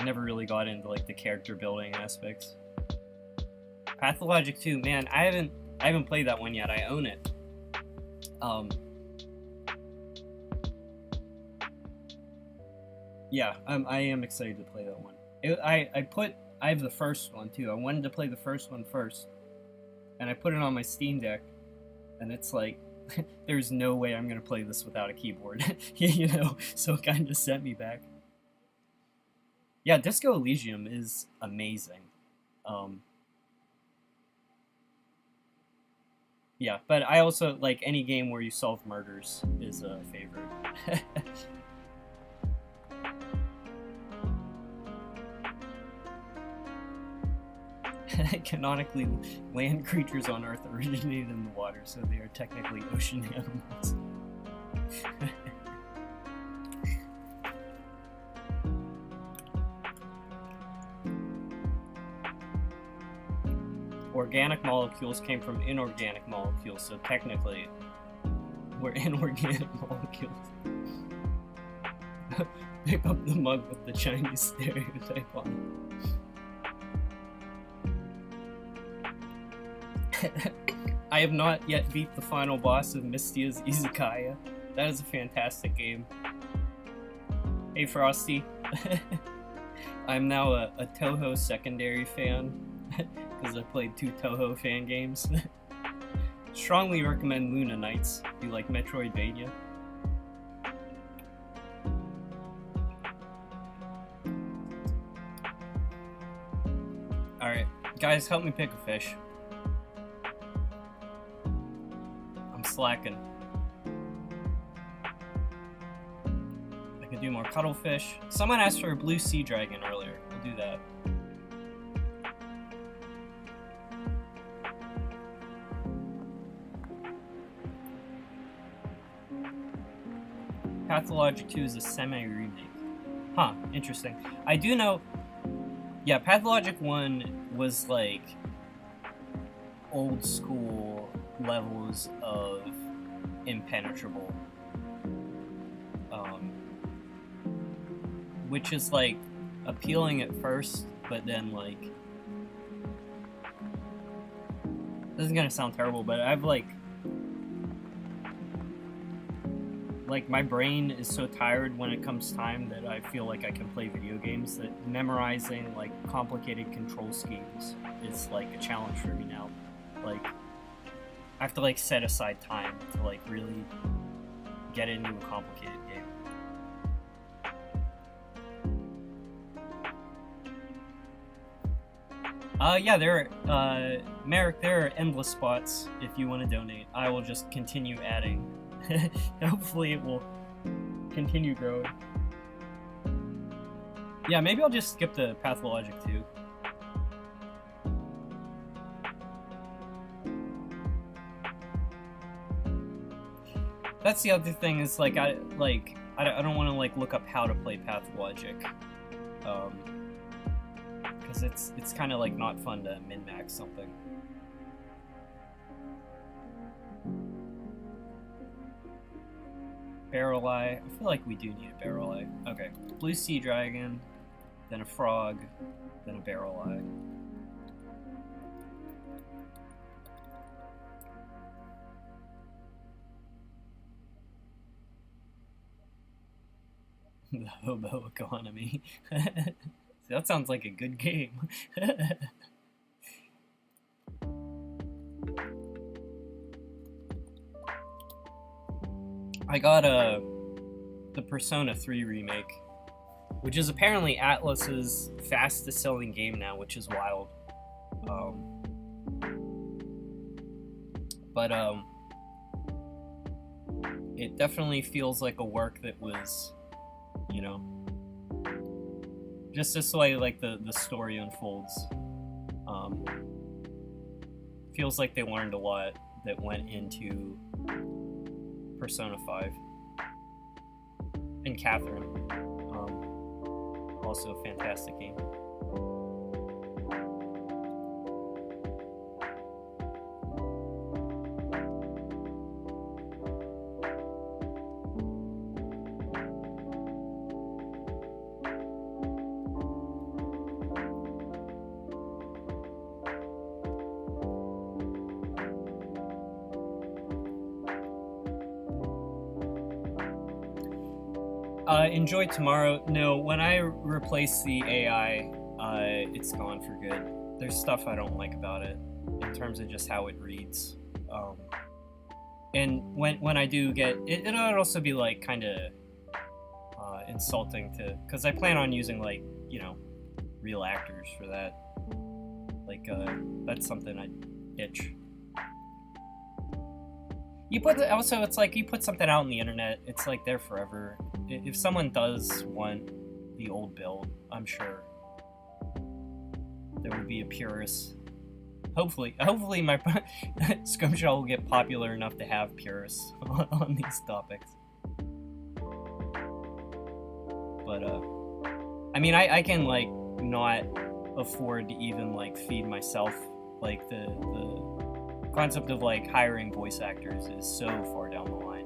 never really got into like the character building aspects. Pathologic 2, man, I haven't played that one yet. I own it. Yeah, I am excited to play that one. I have the first one too. I wanted to play the first one first, and I put it on my Steam Deck, and it's like, there's no way I'm gonna play this without a keyboard, you know. So it kind of sent me back. Yeah, Disco Elysium is amazing. Yeah, but I also like any game where you solve murders is a favorite. Canonically, land creatures on Earth originated in the water, so they are technically ocean animals. Organic molecules came from inorganic molecules, so technically, we're inorganic molecules. Pick up the mug with the Chinese stereotype on it. I have not yet beat the final boss of Mystia's Izakaya. That is a fantastic game. Hey Frosty. I'm now a Toho secondary fan, because I played 2 Toho fan games. Strongly recommend Luna Nights if you like Metroidvania. Alright, guys, help me pick a fish. I'm slacking. I can do more cuttlefish. Someone asked for a blue sea dragon earlier. I'll do that. Pathologic 2 is a semi-remake. Huh, interesting. I do know... Yeah, Pathologic 1 was like old school levels of impenetrable. Which is like appealing at first, but then like... This is gonna sound terrible, but I've like my brain is so tired when it comes time that I feel like I can play video games, that memorizing like complicated control schemes is like a challenge for me now. Like, I have to like set aside time to like really get into a complicated game. Yeah, Merrick, there are endless spots if you want to donate. I will just continue adding. Hopefully it will continue growing. Yeah, maybe I'll just skip the Pathologic 2. That's the other thing, is like I don't want to like look up how to play Pathologic. Because it's kind of like not fun to min-max something. Barrel Eye. I feel like we do need a Barrel Eye. Okay. Blue Sea Dragon, then a Frog, then a Barrel Eye. The Hobo Economy. That sounds like a good game. I got the Persona 3 remake, which is apparently Atlus's fastest selling game now, which is wild. But it definitely feels like a work that was, you know, just this way like the story unfolds. Feels like they learned a lot that went into Persona 5. And Catherine. Also a fantastic game. Enjoy tomorrow. No, when I replace the AI, it's gone for good. There's stuff I don't like about it in terms of just how it reads. And when I do get it, it'll also be like kind of insulting to, because I plan on using like real actors for that. Like that's something I itch. Also, it's like you put something out on the internet, it's like there forever. If someone does want the old build, I'm sure there would be a purist. Hopefully my Scrimshaw will get popular enough to have purists on these topics. But I mean, I can like not afford to even like feed myself. Like the concept of like hiring voice actors is so far down the line.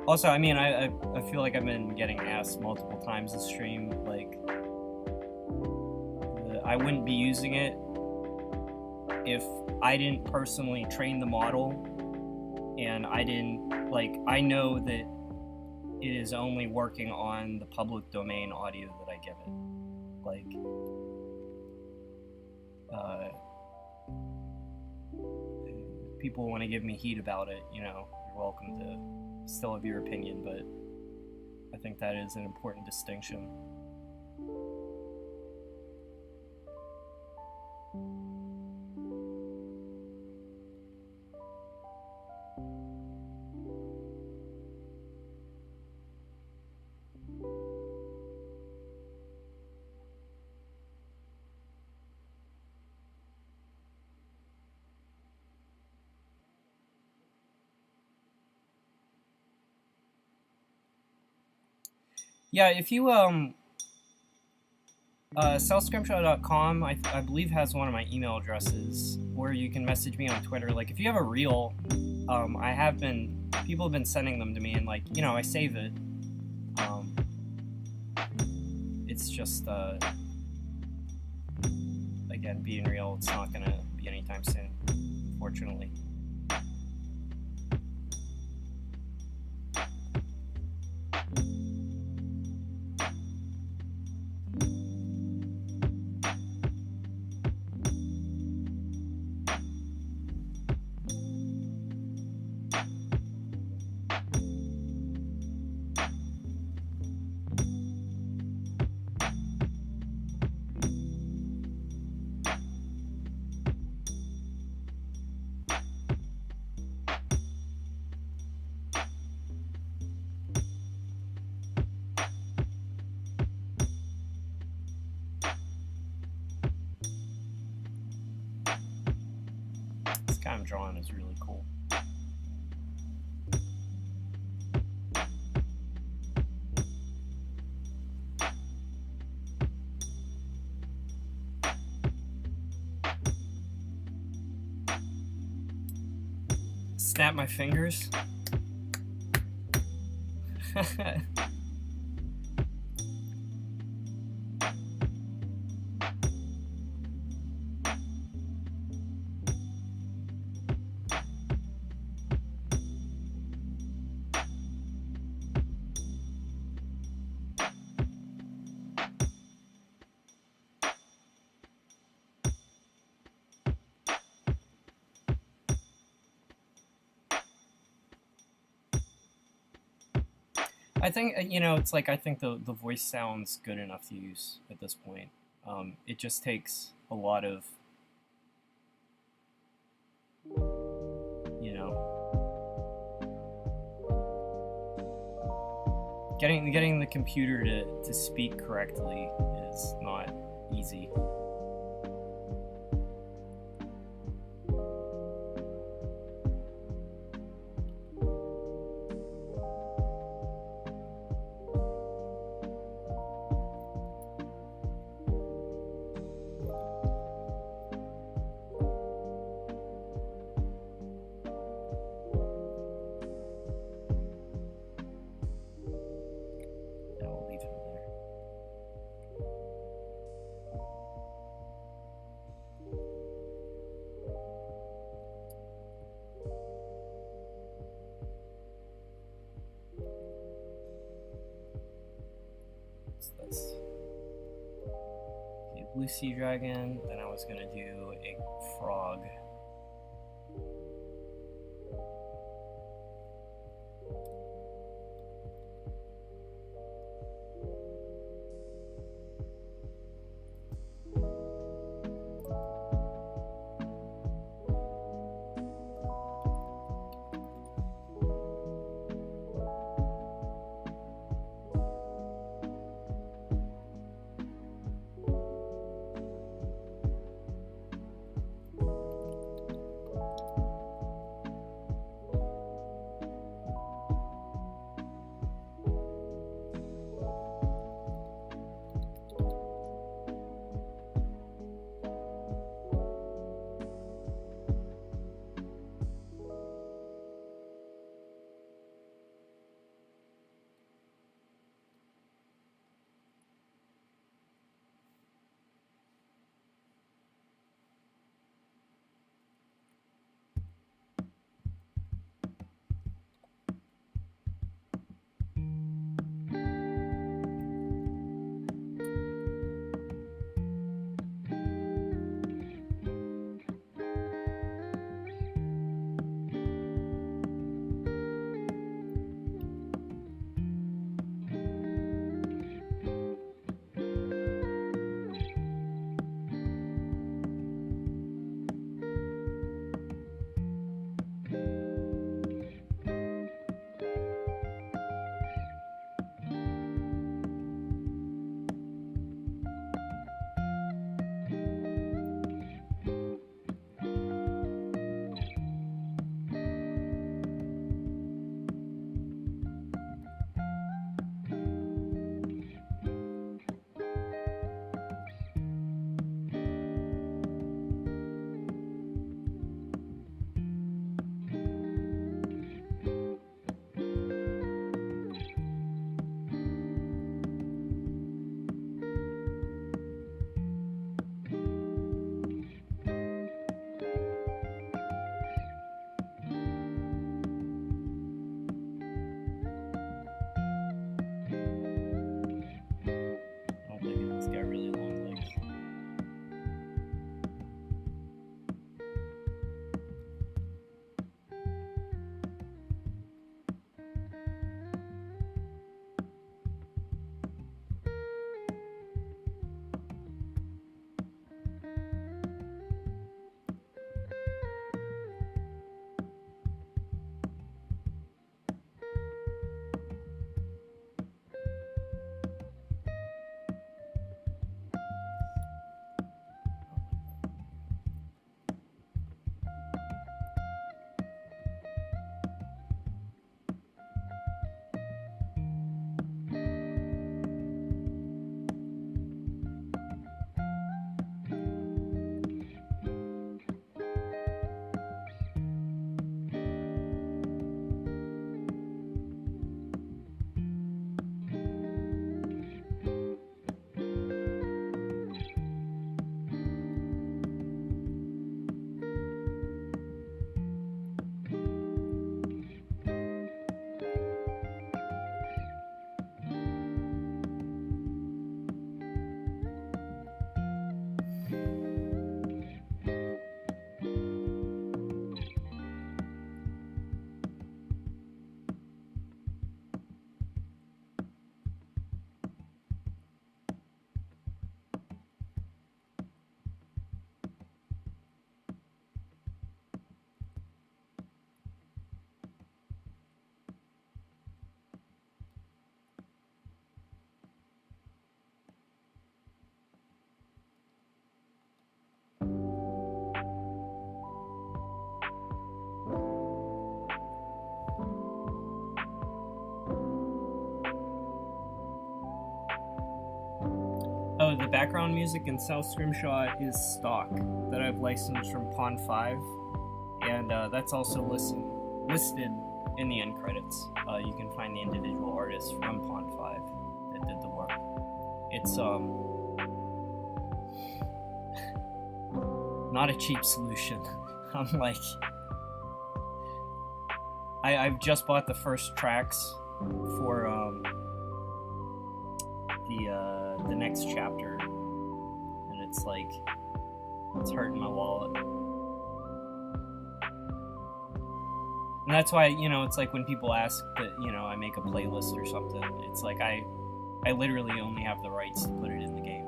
Also, I mean, I feel like I've been getting asked multiple times this stream, like, I wouldn't be using it if I didn't personally train the model, and I didn't, like, I know that it is only working on the public domain audio that I give it. Like, people want to give me heat about it, you're welcome to still have your opinion, but I think that is an important distinction. Yeah, if you sellscrimshaw.com, I believe has one of my email addresses, or you can message me on Twitter. Like, if you have a reel, people have been sending them to me, and like, I save it. It's just, again, being real, it's not gonna be anytime soon, unfortunately. This guy I'm drawing is really cool. Snap my fingers. I think, it's like, I think the voice sounds good enough to use at this point. It just takes a lot of, getting the computer to speak correctly is not easy. What's this? Okay, blue sea dragon. Then I was gonna do a frog. Oh, the background music in South Scrimshaw is stock that I've licensed from Pond 5, and that's also listed in the end credits. You can find the individual artists from Pond 5 that did the work. It's not a cheap solution. I'm like, I've just bought the first tracks for the next chapter, and it's like, it's hurting my wallet. And that's why, you know, it's like when people ask that, you know, I make a playlist or something, it's like I literally only have the rights to put it in the game.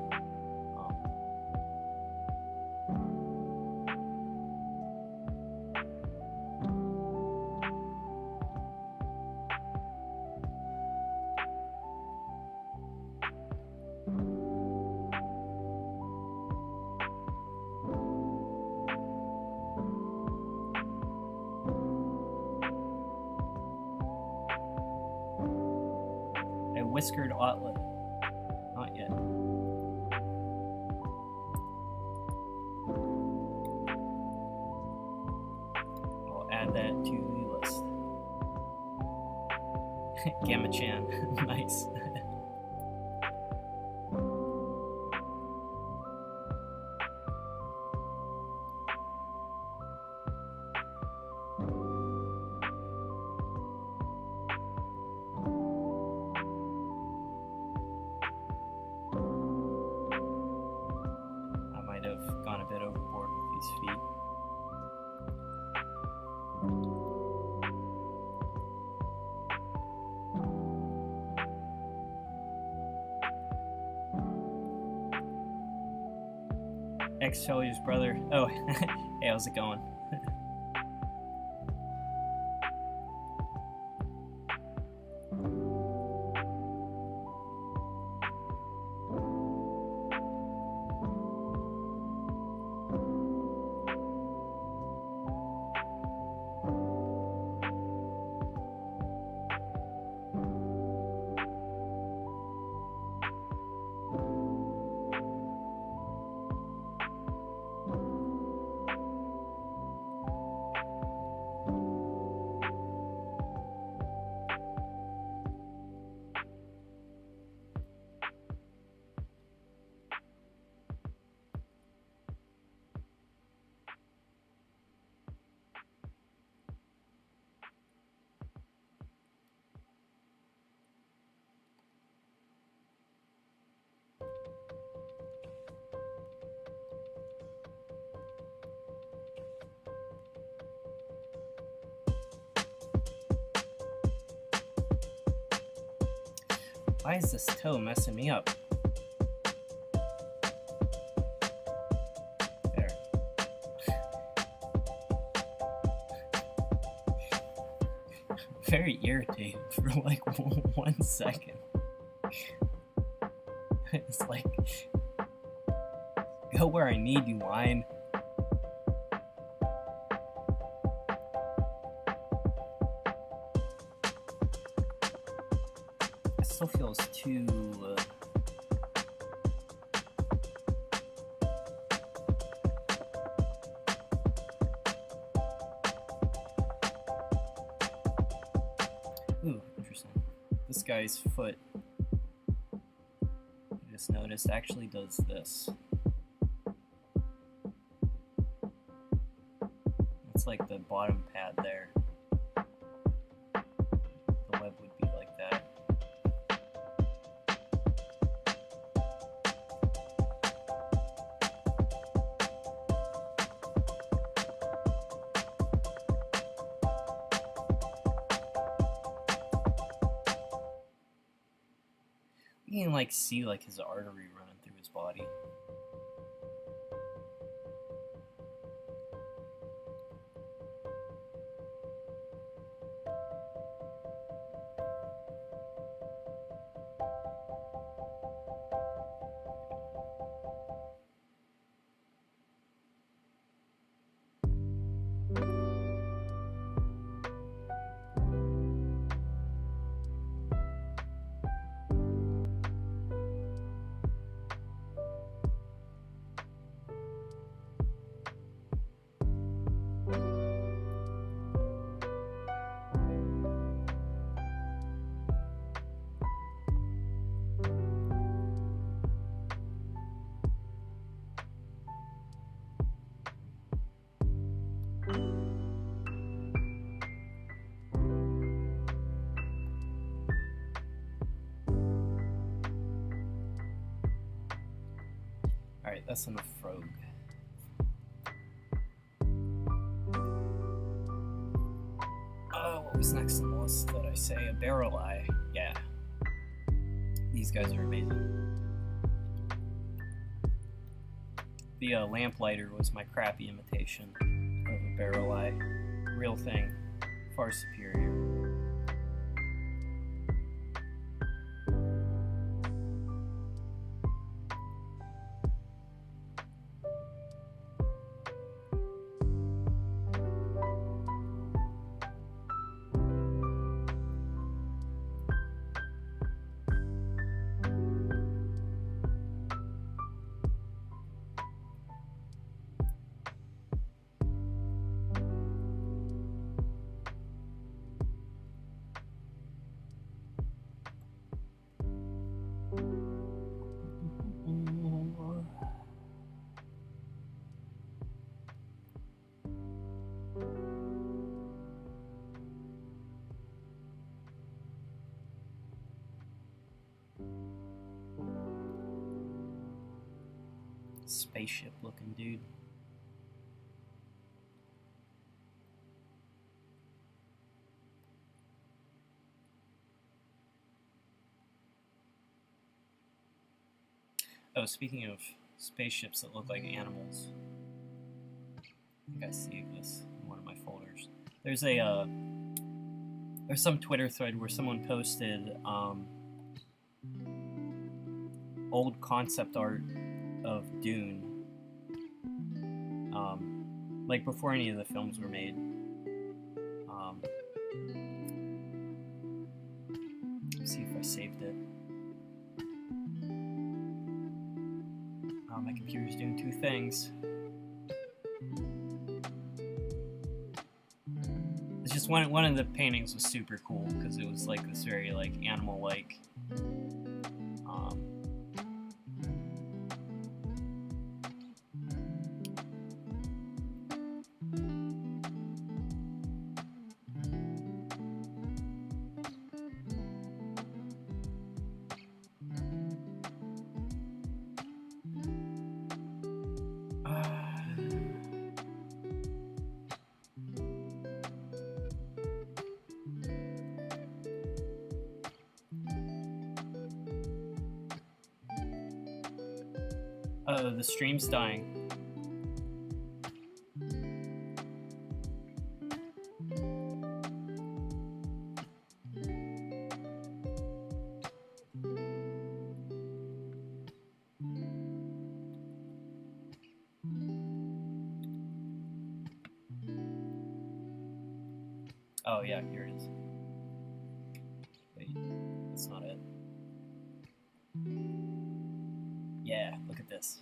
Whiskered Otlet. Not yet. I'll add that to the list. Gamma-chan. Nice. Gone a bit overboard with these feet. Ex-Fellier's brother. Oh, hey, how's it going? Why is this toe messing me up? There. Very irritated for like 1 second. It's like, go where I need you, line. Still feels too ooh, interesting. This guy's foot, I just noticed, actually does this. It's like the bottom pad there. The web would be like that. You can like see like his artery running through his body. That's enough frog. What was next on the list that I say? A barrel eye. Yeah. These guys are amazing. The lamplighter was my crappy imitation of a barrel eye. Real thing. Far superior. Spaceship looking dude. Oh, speaking of spaceships that look like animals, I think I saved this in one of my folders. There's a there's some Twitter thread where someone posted old concept art of Dune, like before any of the films were made. Let's see if I saved it. My computer's doing two things. It's just one of the paintings was super cool because it was like this very like animal-like. Oh, the stream's dying. Oh yeah, here it is. Wait, that's not it. Yeah, look at this.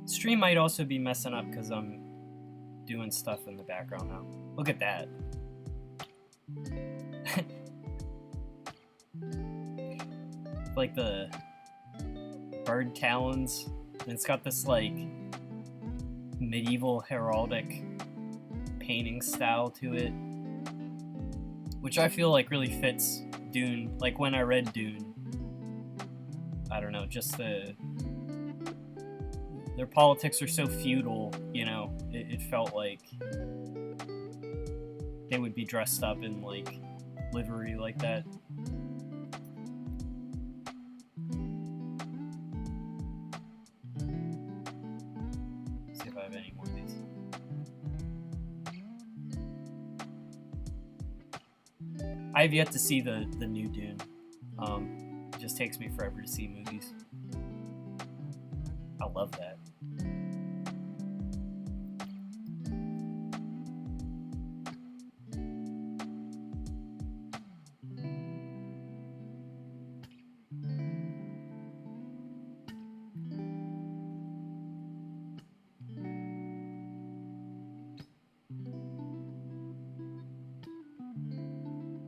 Stream might also be messing up because I'm doing stuff in the background now. Look at that. Like the bird talons, and it's got this like medieval heraldic painting style to it, which I feel like really fits Dune. Like when I read Dune, I don't know, just their politics are so feudal, you know, it felt like they would be dressed up in like livery like that. See if I have any more of these. I have yet to see the new Dune. It just takes me forever to see movies. I love that.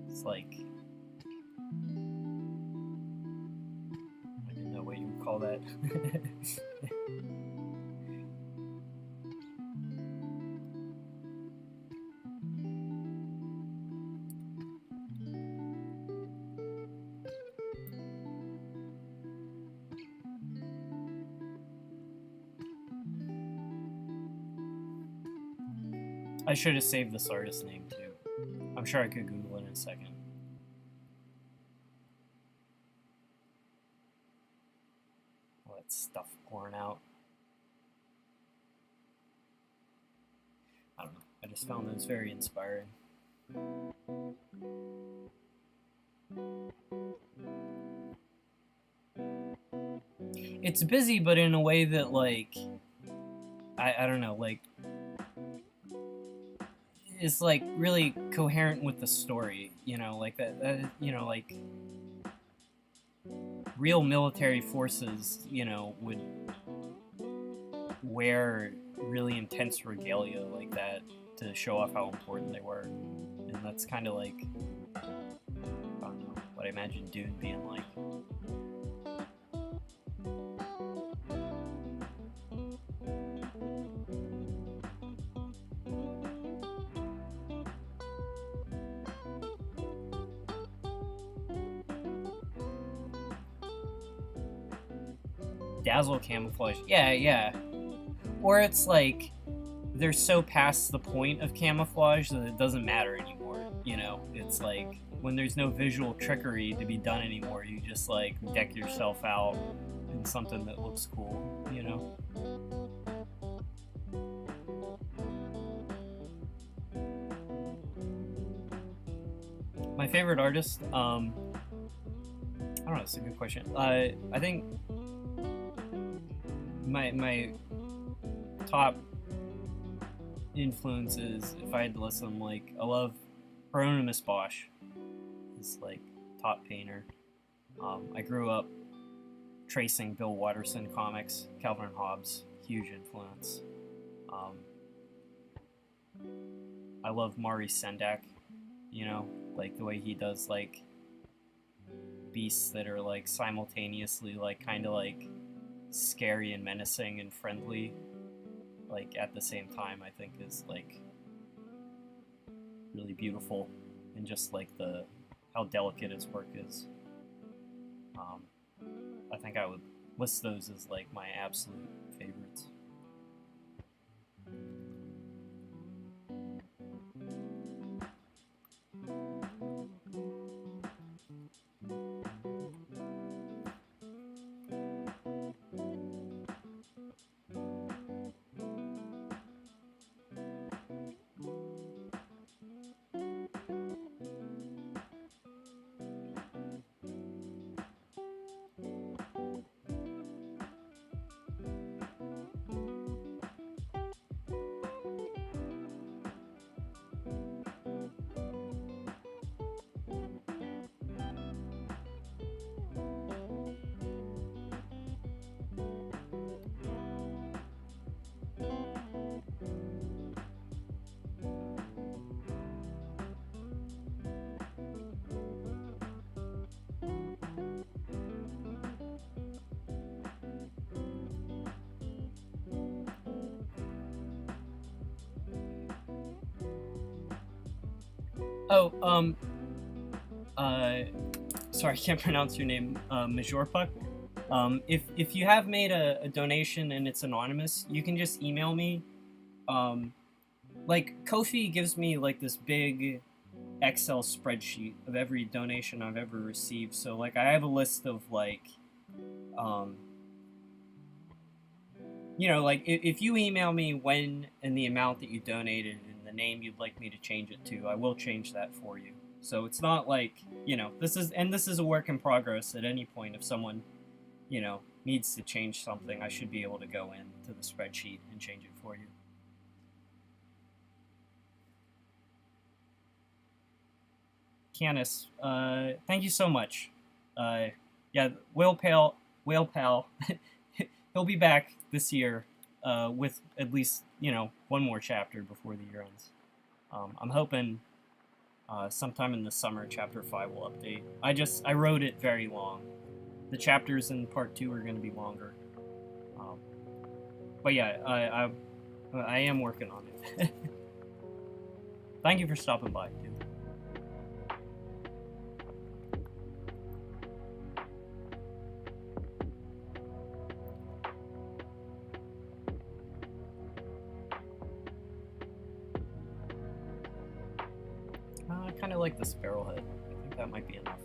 It's like, I didn't know what you would call that. I should have saved this artist's name too. I'm sure I could Google it in a second. All that stuff pouring out. I don't know. I just found those very inspiring. It's busy, but in a way that, like, I don't know, like, is like really coherent with the story, you know, like that you know, like real military forces, you know, would wear really intense regalia like that to show off how important they were, and that's kind of like, I don't know, what I imagine Dune being like. Dazzle camouflage, yeah. Or it's like they're so past the point of camouflage that it doesn't matter anymore. You know, it's like when there's no visual trickery to be done anymore, you just like deck yourself out in something that looks cool. You know. My favorite artist, I don't know. It's a good question. I think my top influences, if I had to list them, like I love Hieronymus Bosch. He's like top painter. I grew up tracing Bill Watterson comics, Calvin and Hobbes, huge influence. I love Mari Sendak, you know, like the way he does like beasts that are like simultaneously like kind of like scary and menacing and friendly, like at the same time, I think is like really beautiful, and just like the how delicate his work is. I think I would list those as like my absolute favorites. Oh, sorry, I can't pronounce your name, Majorpuck. If you have made a donation and it's anonymous, you can just email me. Like Ko-fi gives me like this big Excel spreadsheet of every donation I've ever received. So like I have a list of like, you know, like if you email me when and the amount that you donated and the name you'd like me to change it to, I will change that for you. So it's not like, you know, this is a work in progress. At any point, if someone, you know, needs to change something, I should be able to go into the spreadsheet and change it for you. Canis, thank you so much. Yeah, Whale Pal, he'll be back this year with at least, you know, one more chapter before the year ends. I'm hoping sometime in the summer, Chapter 5 will update. I wrote it very long. The chapters in Part 2 are going to be longer. But yeah, I am working on it. Thank you for stopping by, dude. I kind of like the sparrowhead. I think that might be enough.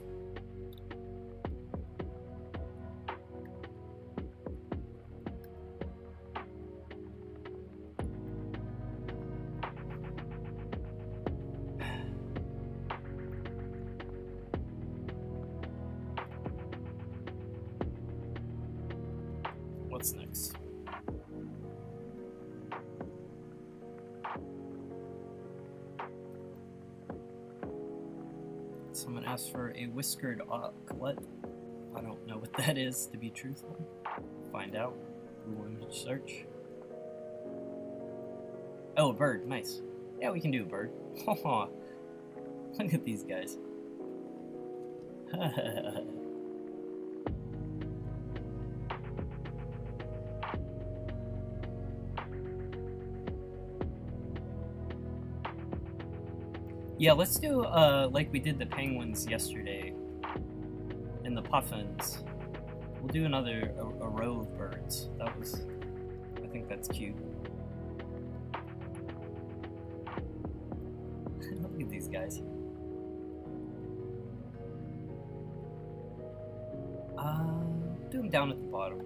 What's next? Someone asked for a whiskered auk. What? I don't know what that is, to be truthful. Find out. Google image search. Oh, a bird. Nice. Yeah, we can do a bird. Look at these guys. Yeah, let's do like we did the penguins yesterday and the puffins. We'll do another a row of birds. That was, I think that's cute. Look at these guys. Do them down at the bottom.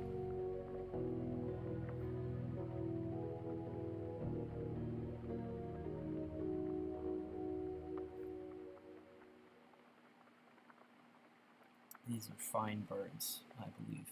These are fine birds, I believe.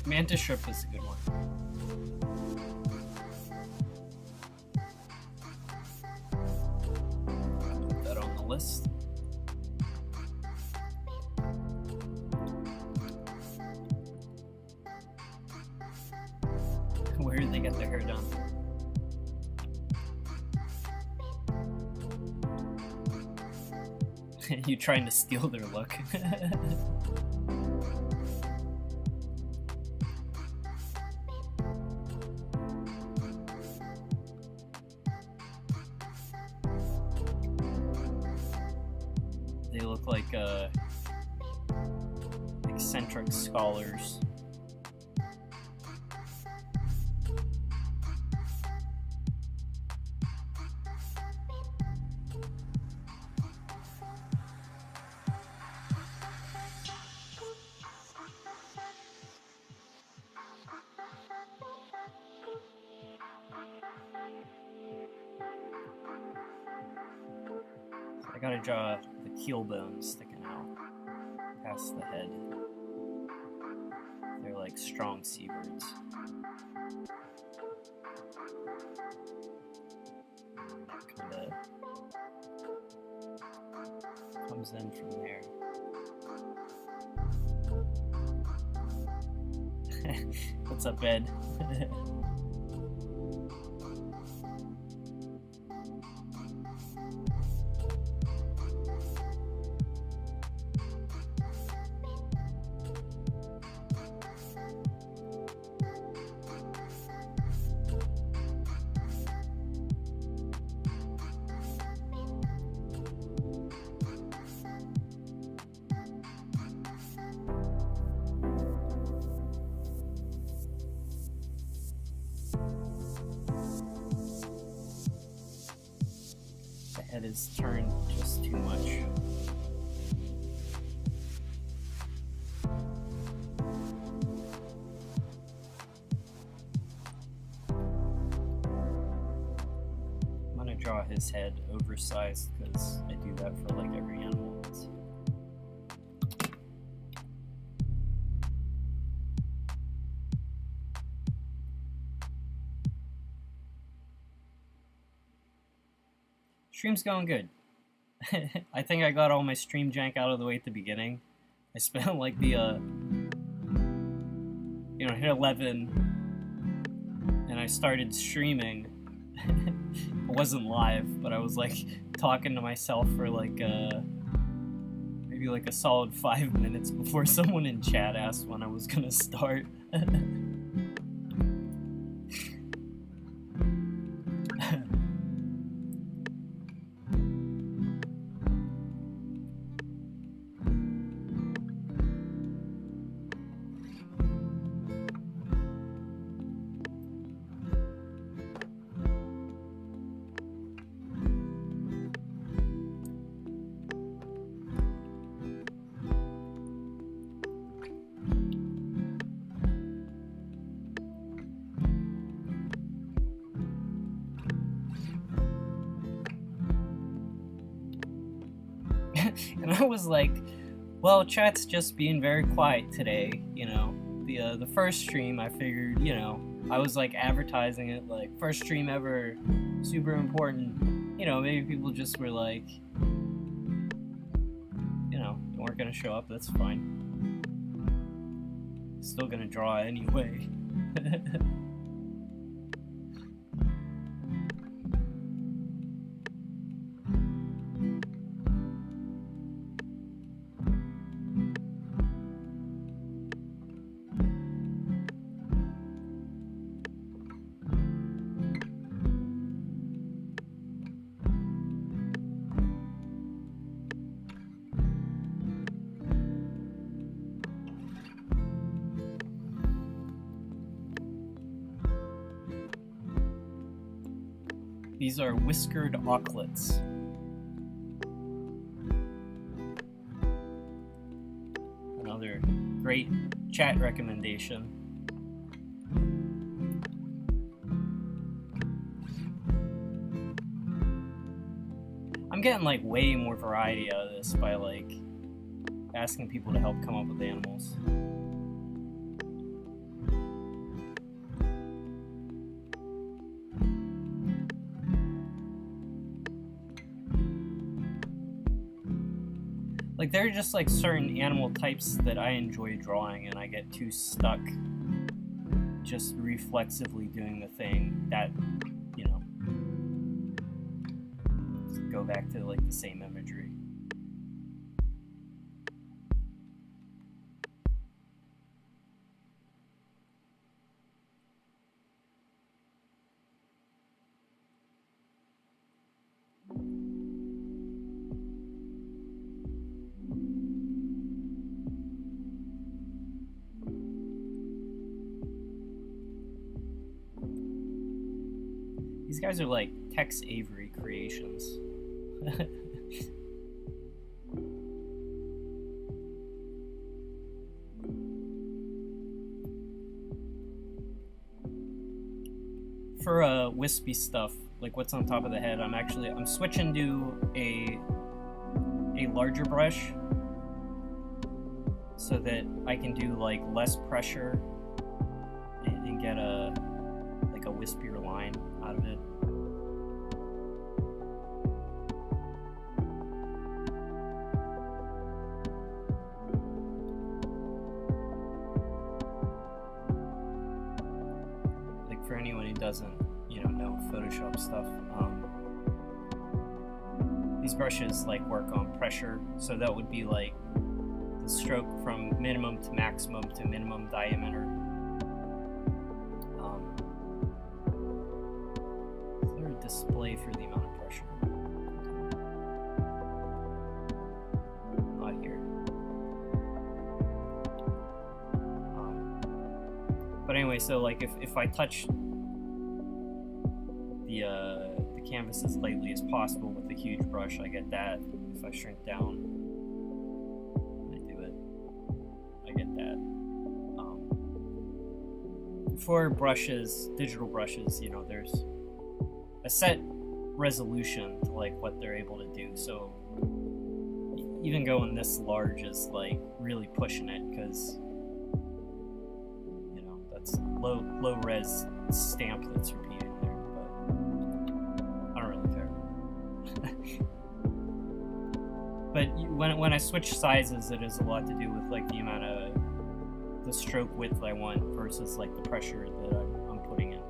Mantis shrimp is a good one. Put that on the list. Where did they get their hair done? You trying to steal their look? They look like eccentric scholars. I gotta draw the keel bones sticking out past the head. They're like strong seabirds. That kinda comes in from there. What's up, Ed? Head is turned just too much. I'm gonna draw his head oversized because I do that for like every animal. Stream's going good. I think I got all my stream jank out of the way at the beginning. I spent like the, hit 11, and I started streaming, It wasn't live, but I was like talking to myself for like maybe like a solid 5 minutes before someone in chat asked when I was gonna start. And I was like, well, chat's just being very quiet today, you know. The first stream, I figured, you know, I was like advertising it, like, first stream ever, super important. You know, maybe people just were like, you know, they weren't gonna show up, that's fine. Still gonna draw anyway. These are whiskered auklets. Another great chat recommendation. I'm getting like way more variety out of this by like asking people to help come up with animals. Like, there are just like certain animal types that I enjoy drawing, and I get too stuck just reflexively doing the thing that, you know, go back to like the same imagery. These guys are like Tex Avery creations. For wispy stuff, like what's on top of the head, I'm switching to a larger brush so that I can do like less pressure and get a wispier line out of it. Like, for anyone who doesn't, you know Photoshop stuff, these brushes like work on pressure, so that would be like the stroke from minimum to maximum to minimum diameter. Display for the amount of pressure. Not here. But anyway, so like if I touch the canvas as lightly as possible with a huge brush, I get that. If I shrink down, I do it, I get that. For brushes, digital brushes, you know, there's a set resolution to like what they're able to do, so even going this large is like really pushing it, because, you know, that's low res stamp that's repeating there, but I don't really care. But when I switch sizes, it has a lot to do with like the amount of the stroke width I want versus like the pressure that I'm putting in.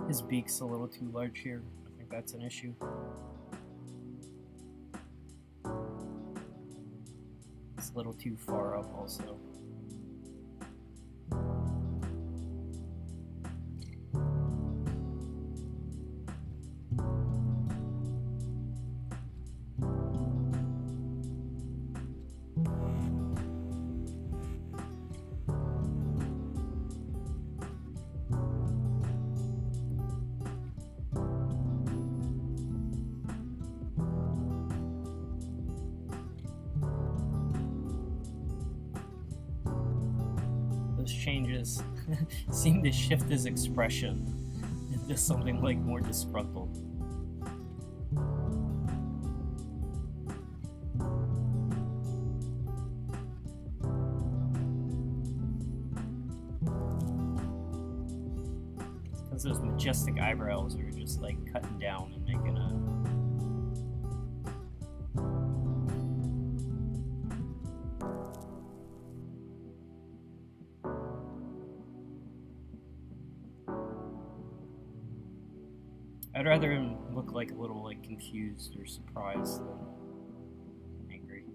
His beak's a little too large here. I think that's an issue. It's a little too far up also. Changes seem to shift his expression into something like more disgruntled. Because those majestic eyebrows are just like cutting down and making a I'd rather him look like a little like confused or surprised than angry.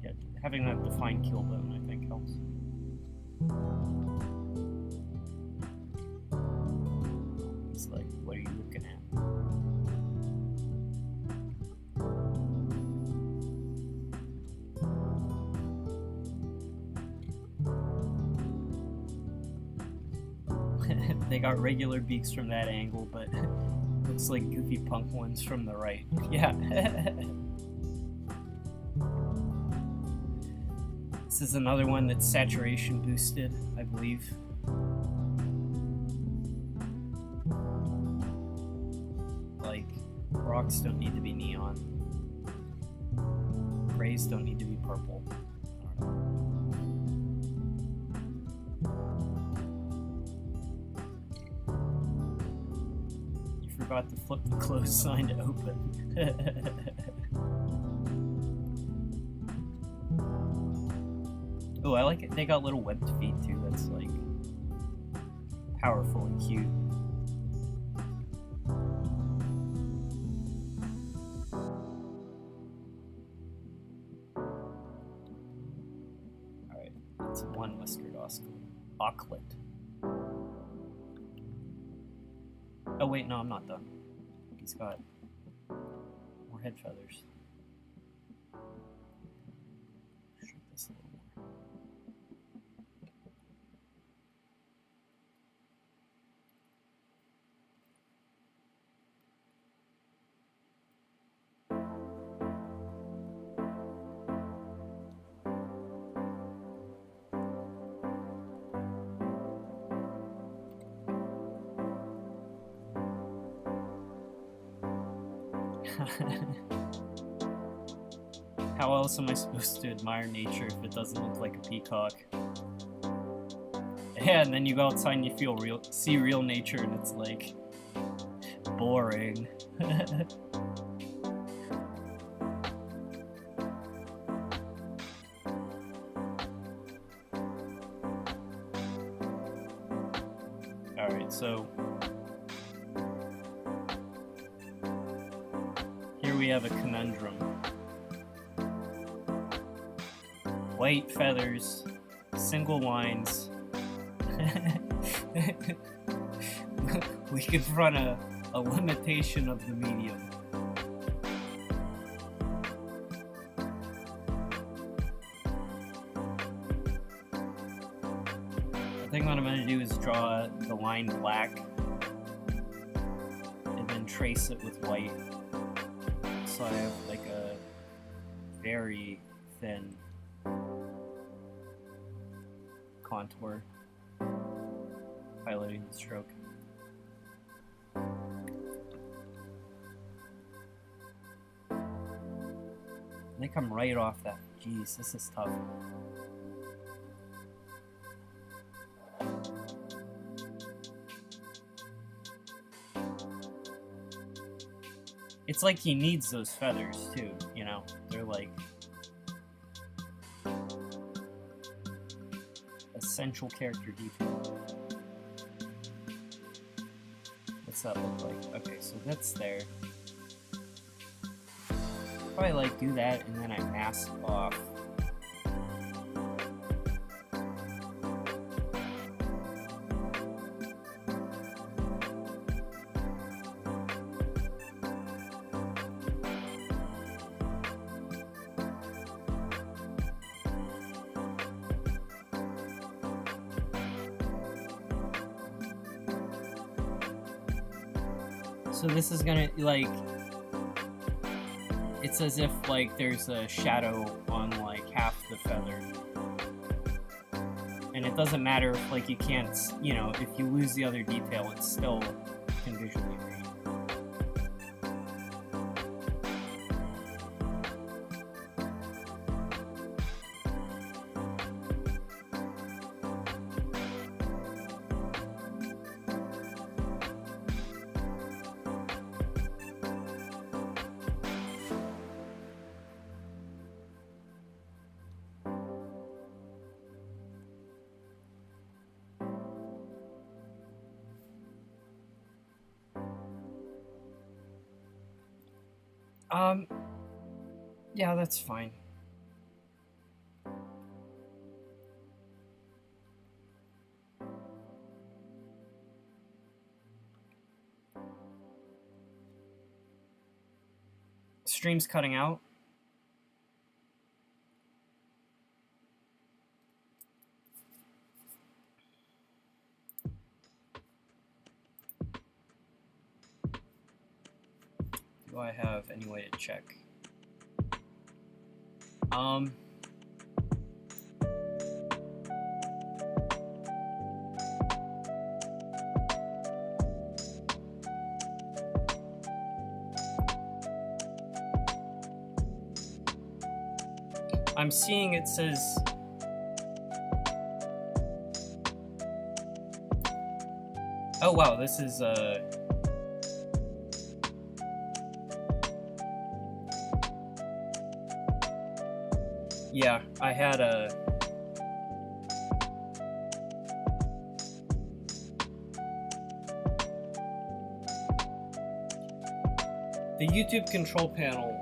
Yeah, having that defined kill bone I think helps. Like, what are you looking at? They got regular beaks from that angle, but looks like goofy punk ones from the right. Yeah. This is another one that's saturation boosted, I believe. Rocks don't need to be neon. Grays don't need to be purple. You forgot to flip the closed sign to open. Oh, I like it. They got little webbed feet too. That's like powerful and cute. One whiskered auklet. Oh wait, no, I'm not done. He's got more head feathers. Shrink this a little more. How else am I supposed to admire nature if it doesn't look like a peacock? Yeah, and then you go outside and you see real nature and it's like boring. Alright, so here we have a conundrum. White feathers, single lines. We confront a limitation of the medium. I think what I'm going to do is draw the line black and then trace it with white. So I have like a very thin contour highlighting the stroke. I think I'm right off that. Jeez, this is tough. It's like he needs those feathers too, you know? They're like essential character detail. What's that look like? Okay, so that's there. Probably like do that and then I mask off. So this is gonna, like, it's as if, like, there's a shadow on, like, half the feather. And it doesn't matter if, like, you can't, you know, if you lose the other detail, it still can visually read. Yeah, that's fine. Stream's cutting out. Do I have any way to check? I'm seeing it says oh wow, this is yeah, I had a the YouTube control panel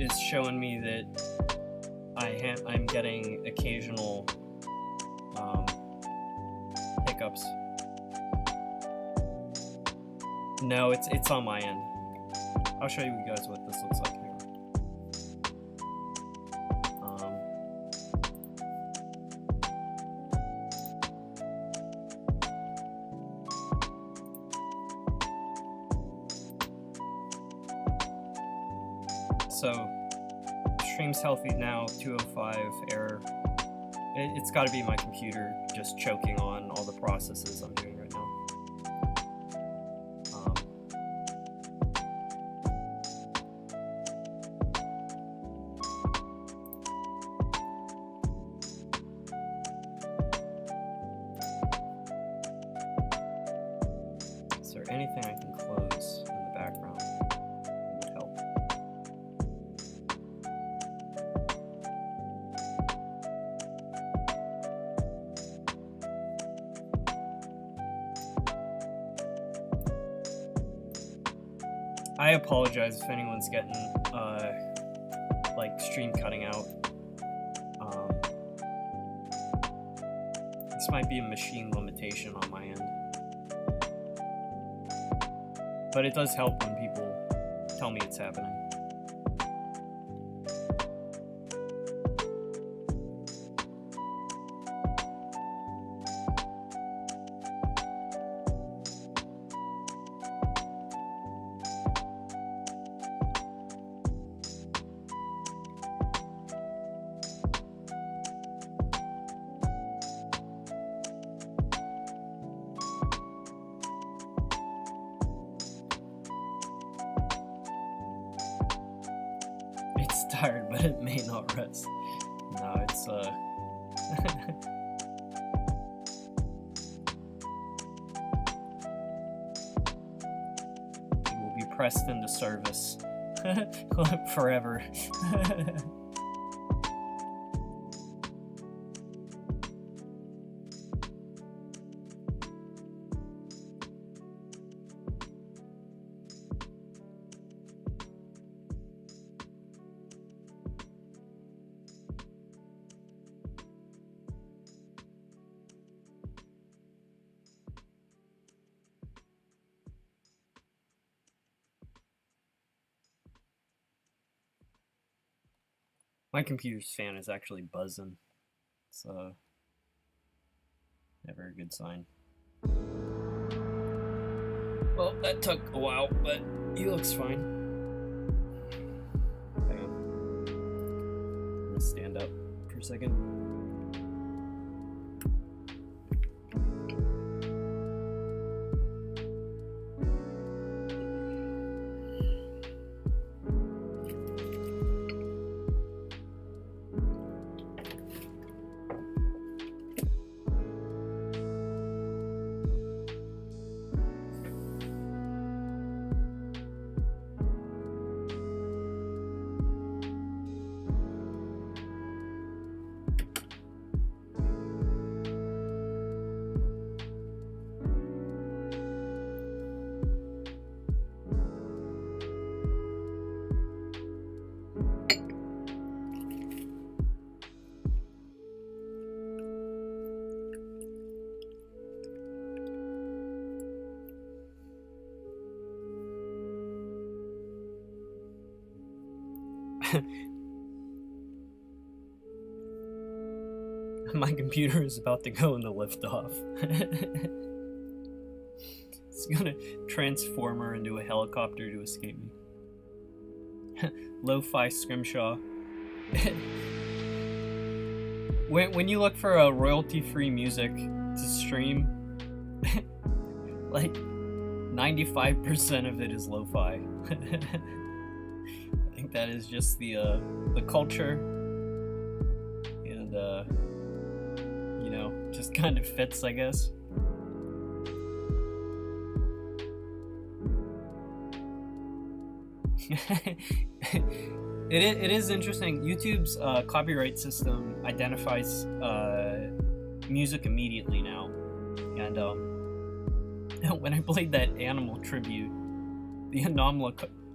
is showing me that I'm getting occasional hiccups. No, it's on my end. I'll show you guys what this looks like here. So, stream's healthy now, 205 error. It's got to be my computer just choking on all the processes I'm doing right now. Is there anything I can close in the background that would help? I apologize if anyone's getting, like, stream cutting out. This might be a machine limitation on my end. But it does help when people tell me it's happening. Tired, but it may not rest. No, it's it will be pressed into service. Forever. My computer's fan is actually buzzing. It's never a good sign. Well, that took a while, but he looks fine. Hang on. I'm gonna stand up for a second. My computer is about to go into liftoff. It's gonna transformer into a helicopter to escape me. Lo-fi Scrimshaw. When you look for a royalty-free music to stream, like 95% of it is lo-fi. I think that is just the culture, and you know, just kind of fits, I guess. It is interesting. YouTube's copyright system identifies music immediately now, and when I played that Animal tribute, the Anomala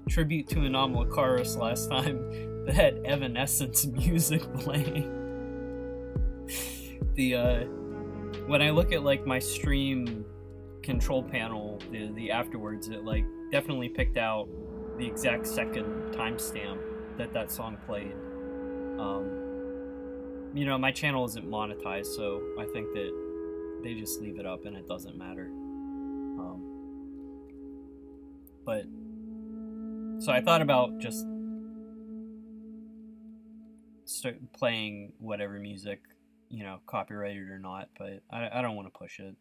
tribute to Anomalocaris last time, that had Evanescence music playing. When I look at like my stream control panel, the afterwards, it like definitely picked out the exact second timestamp that song played. You know, my channel isn't monetized, so I think that they just leave it up and it doesn't matter. But so I thought about just start playing whatever music, you know, copyrighted or not, but I don't want to push it.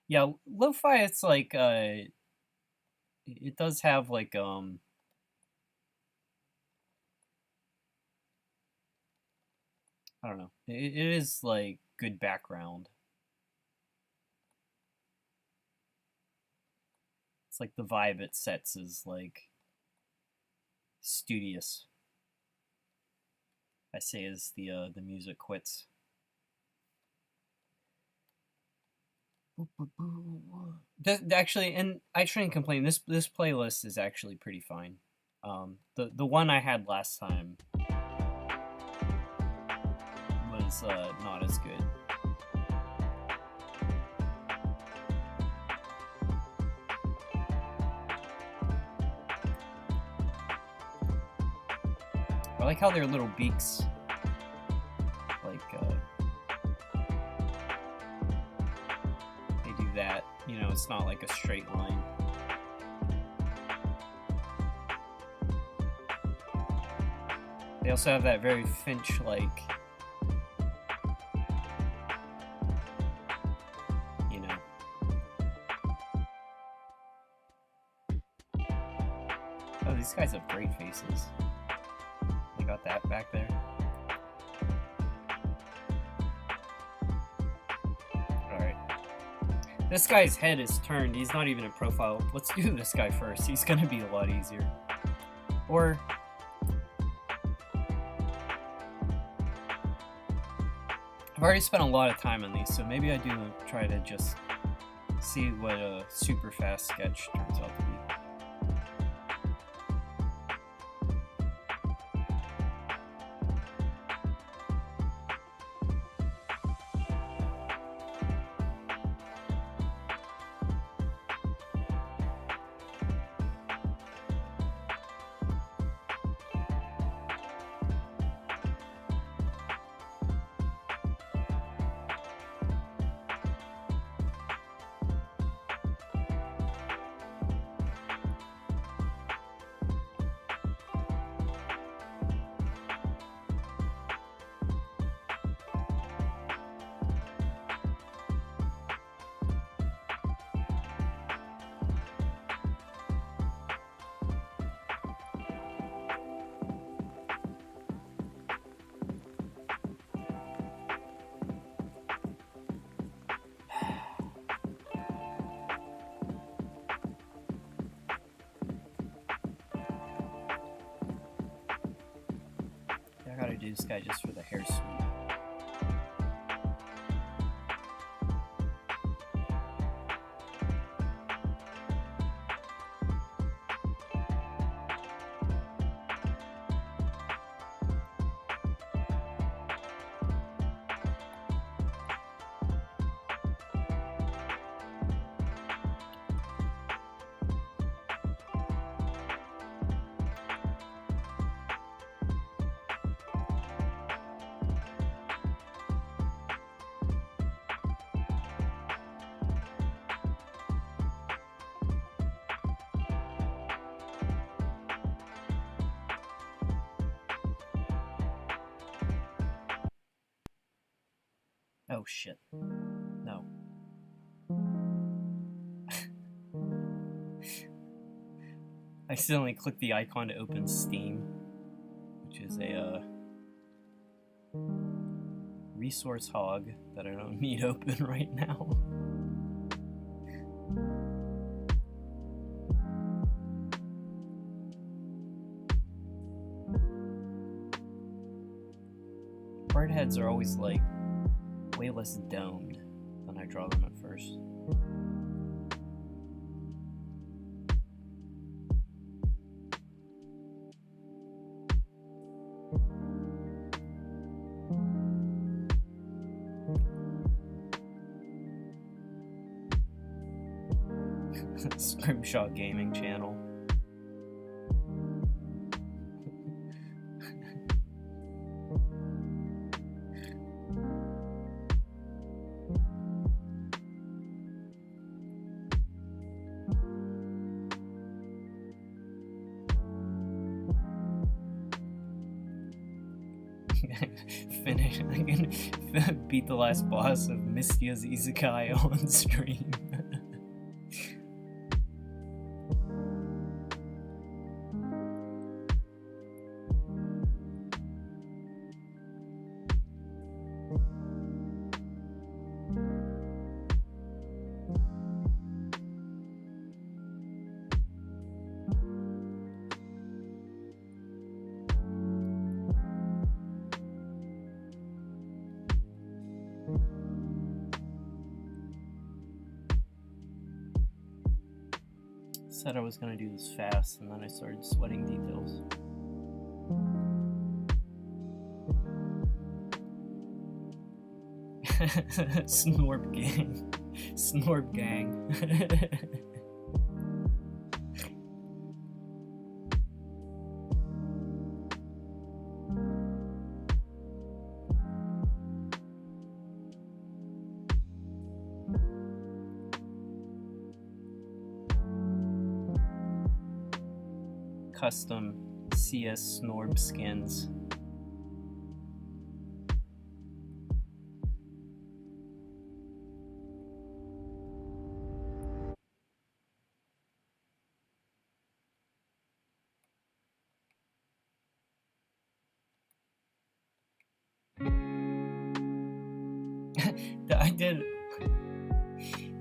Yeah, lo-fi, it's like it does have like I don't know. It is like good background. It's like the vibe it sets is like studious. I say as the music quits. Actually, and I shouldn't complain. This playlist is actually pretty fine. The one I had last time was not as good. I like how their little beaks, like, they do that. You know, it's not like a straight line. They also have that very Finch-like, you know. Oh, these guys have great faces. Like, got that back there. Alright. This guy's head is turned. He's not even in profile. Let's do this guy first. He's gonna be a lot easier. Or... I've already spent a lot of time on these, so maybe I do try to just see what a super fast sketch turns out to be. I gotta do this guy just for the hair sweep. Oh shit. No. I accidentally clicked the icon to open Steam, which is a resource hog that I don't need open right now. Bird heads are always like way less domed than I draw them at first. Scrimshaw Gaming Channel. Finish. I can beat the last boss of Mystia's Isekai on stream. Said I was gonna do this fast, and then I started sweating details. Snorb gang. Snorb gang. Custom CS Snorb skins. I did.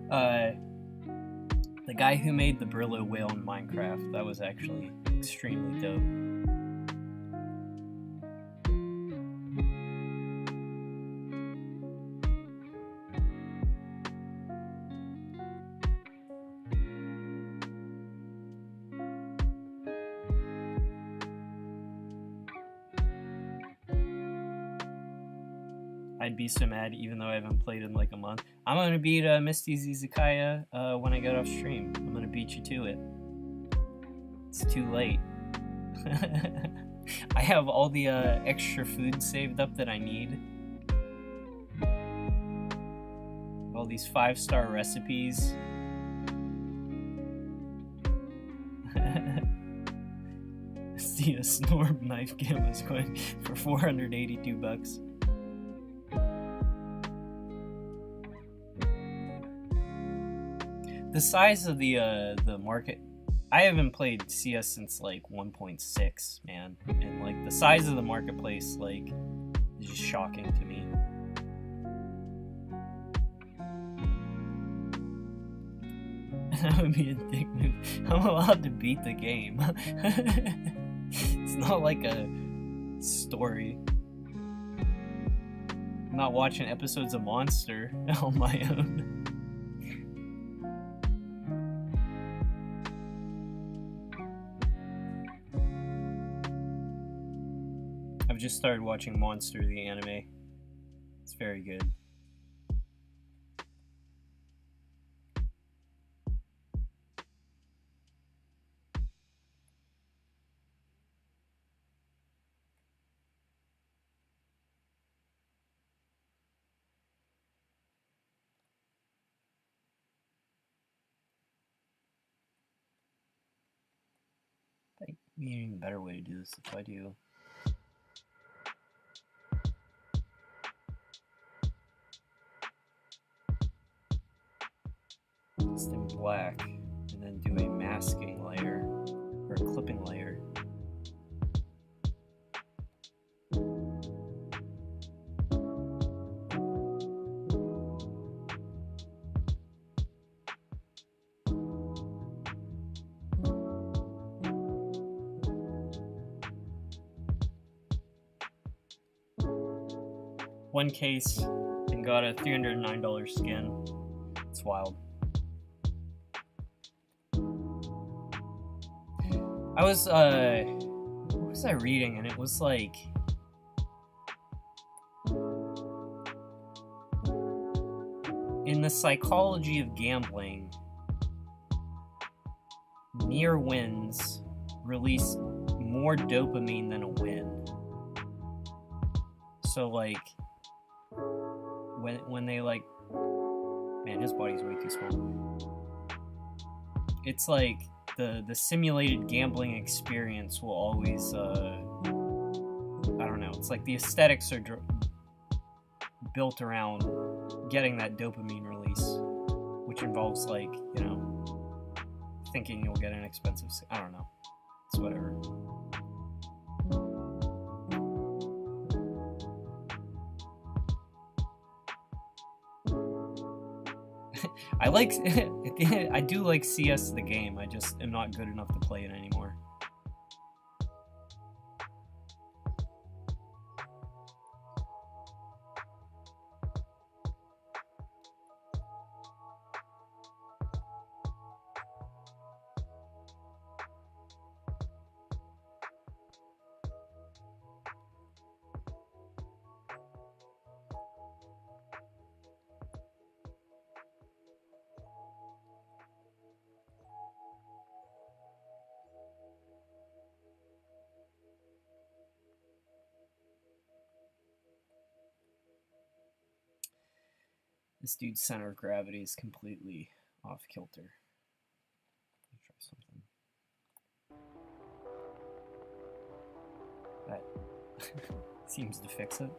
The guy who made the Brillo whale in Minecraft, that was actually extremely dope. I'd be so mad even though I haven't played in like a month. I'm gonna beat Misty's Izakaya when I get off stream. I'm gonna beat you to it. It's too late. I have all the extra food saved up that I need. All these 5-star recipes. See a Snorb knife gamma's going for 482 bucks. The size of the market, I haven't played CS since like 1.6, man, and like the size of the marketplace like is just shocking to me. That would be a dick move. I'm allowed to beat the game. It's not like a story. I'm not watching episodes of Monster on my own. I've just started watching Monster, the anime. It's very good. Maybe an even better way to do this if I do. Just in black, and then do a masking layer or a clipping layer. One case and got a $309 skin. It's wild. I was what was I reading? And it was like in the psychology of gambling, near wins release more dopamine than a win. So like when they like, man, his body's way too small. It's like the simulated gambling experience will always I don't know. It's like the aesthetics are built around getting that dopamine release, which involves like, you know, thinking you'll get an expensive. I don't know. It's whatever. I do like CS the game, I just am not good enough to play it anymore. This dude's center of gravity is completely off kilter. Let me try something. That seems to fix it.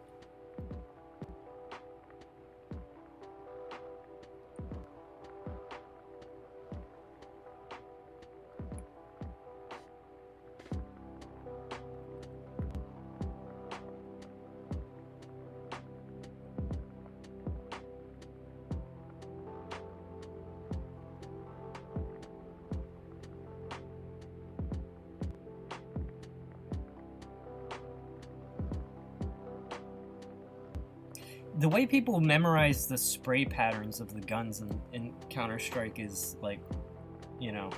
the way people memorize the spray patterns of the guns in Counter-Strike is like, you know,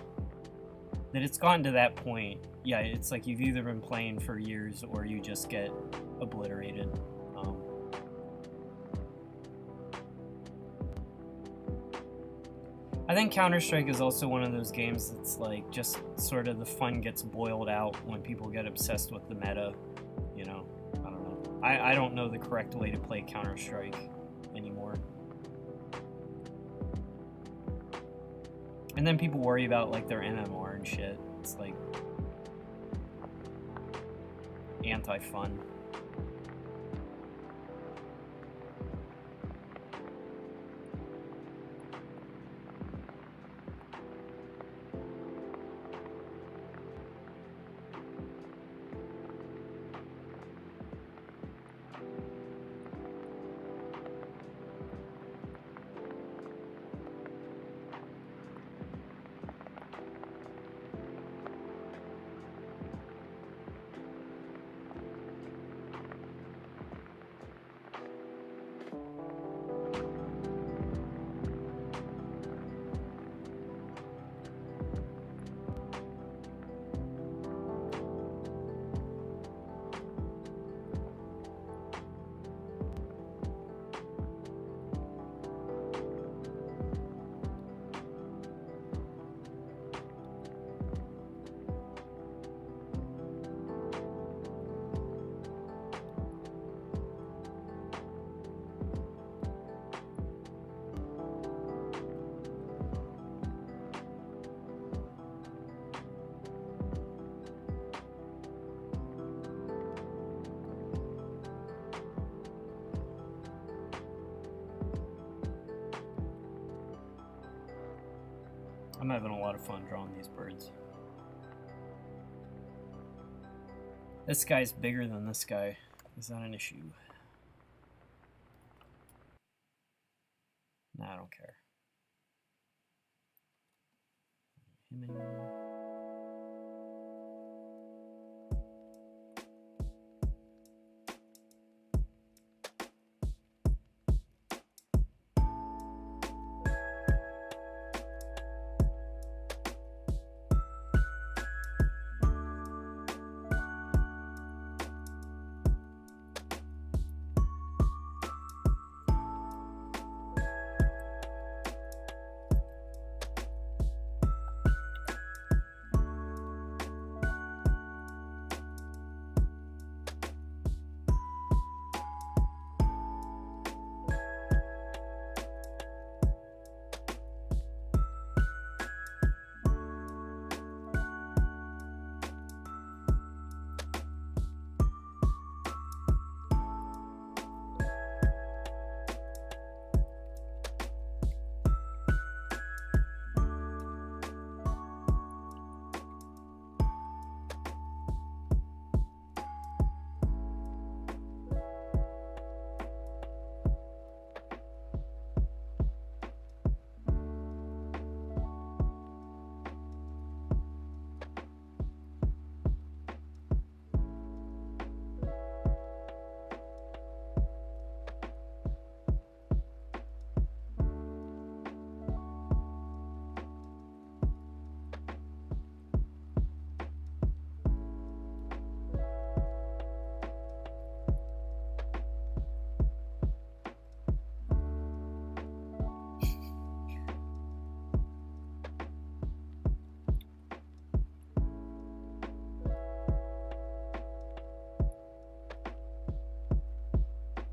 that it's gotten to that point. Yeah, it's like you've either been playing for years or you just get obliterated. I think Counter-Strike is also one of those games that's like just sort of the fun gets boiled out when people get obsessed with the meta, you know. I don't know. I don't know the correct way to play Counter-Strike anymore. And then people worry about like their MMR and shit. It's like anti-fun. I'm having a lot of fun drawing these birds. This guy's bigger than this guy. Is that an issue? Nah, I don't care. Him and...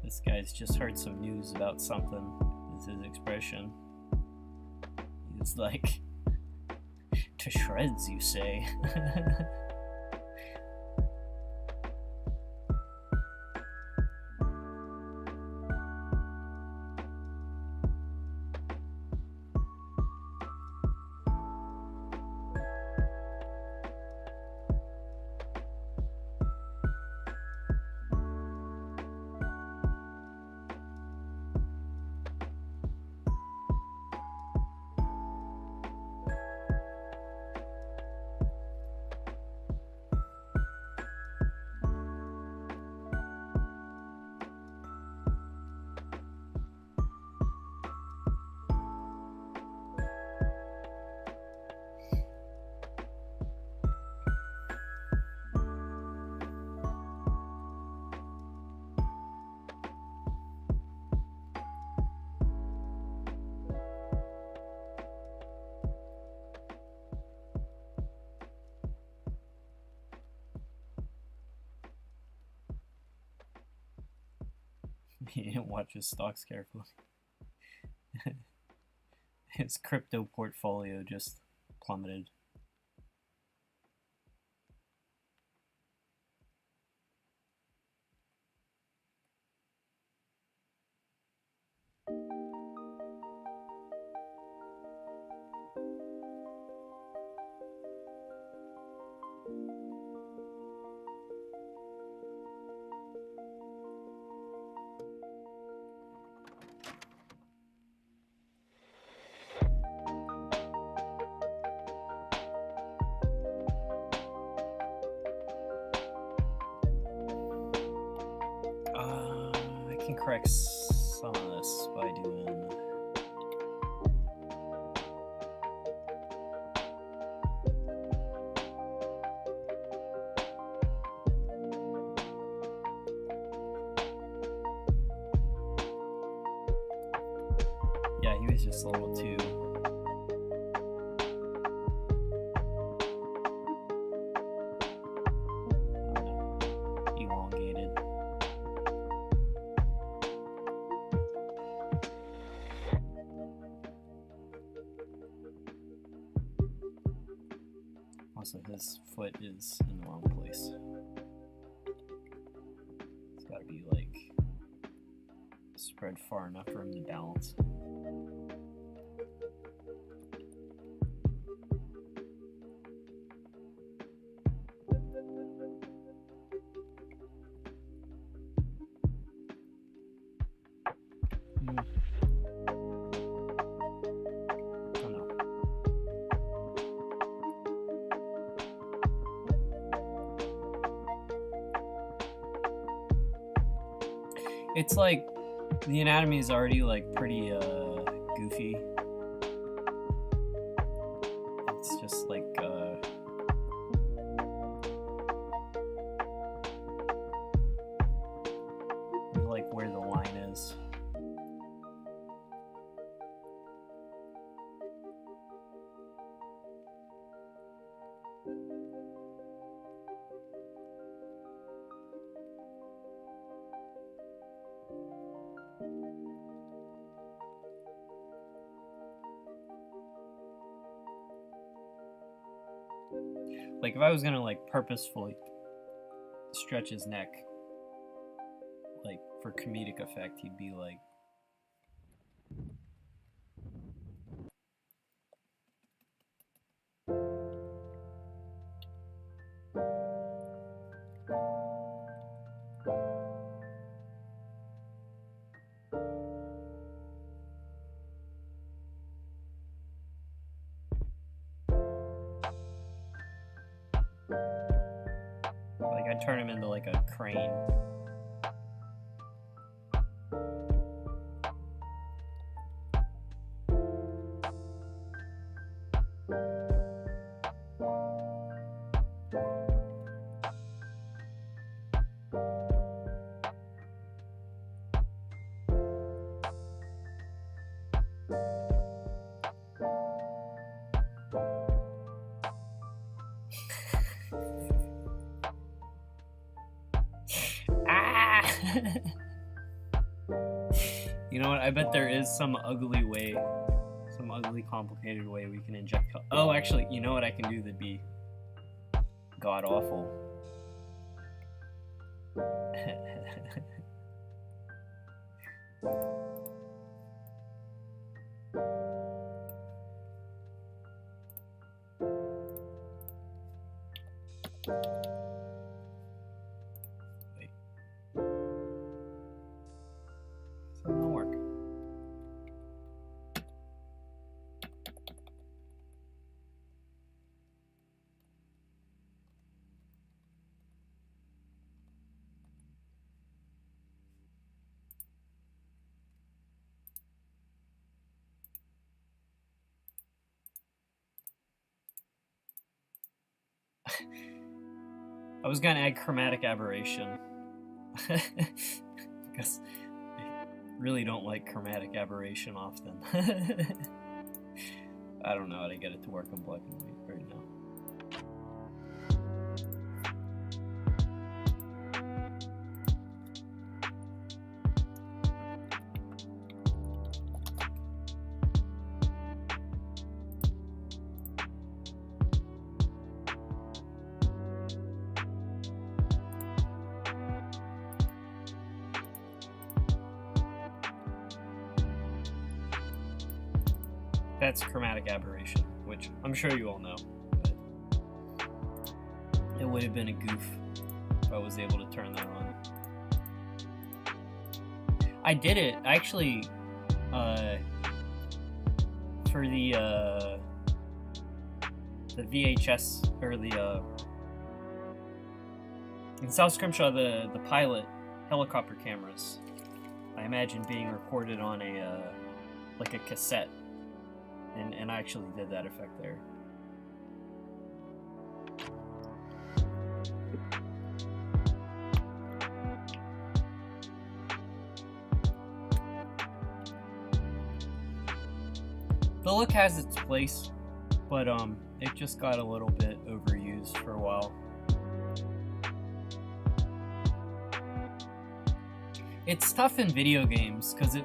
This guy's just heard some news about something, is his expression. It's like, to shreds, you say. He didn't watch his stocks carefully. His crypto portfolio just plummeted. I can correct some of this by doing... Yeah, he was just a little too... elongated. Also, his foot is in the wrong place. It's gotta be like spread far enough for him to balance. It's like the anatomy is already like pretty goofy. It's just like where the line is. Like if I was gonna like purposefully stretch his neck, like for comedic effect, he'd be like I'd turn him into like a crane. You know what? I bet there is some ugly way, some ugly, complicated way we can inject. Oh, actually, you know what I can do that'd be god awful? I was gonna add chromatic aberration because I really don't like chromatic aberration often. I don't know how to get it to work on black and white right now. That's chromatic aberration, which I'm sure you all know. But it would have been a goof if I was able to turn that on. I did it, actually, for the VHS, or in South Scrimshaw, the pilot helicopter cameras, I imagine being recorded on like a cassette, and I actually did that effect there. The look has its place, but it just got a little bit overused for a while. It's tough in video games because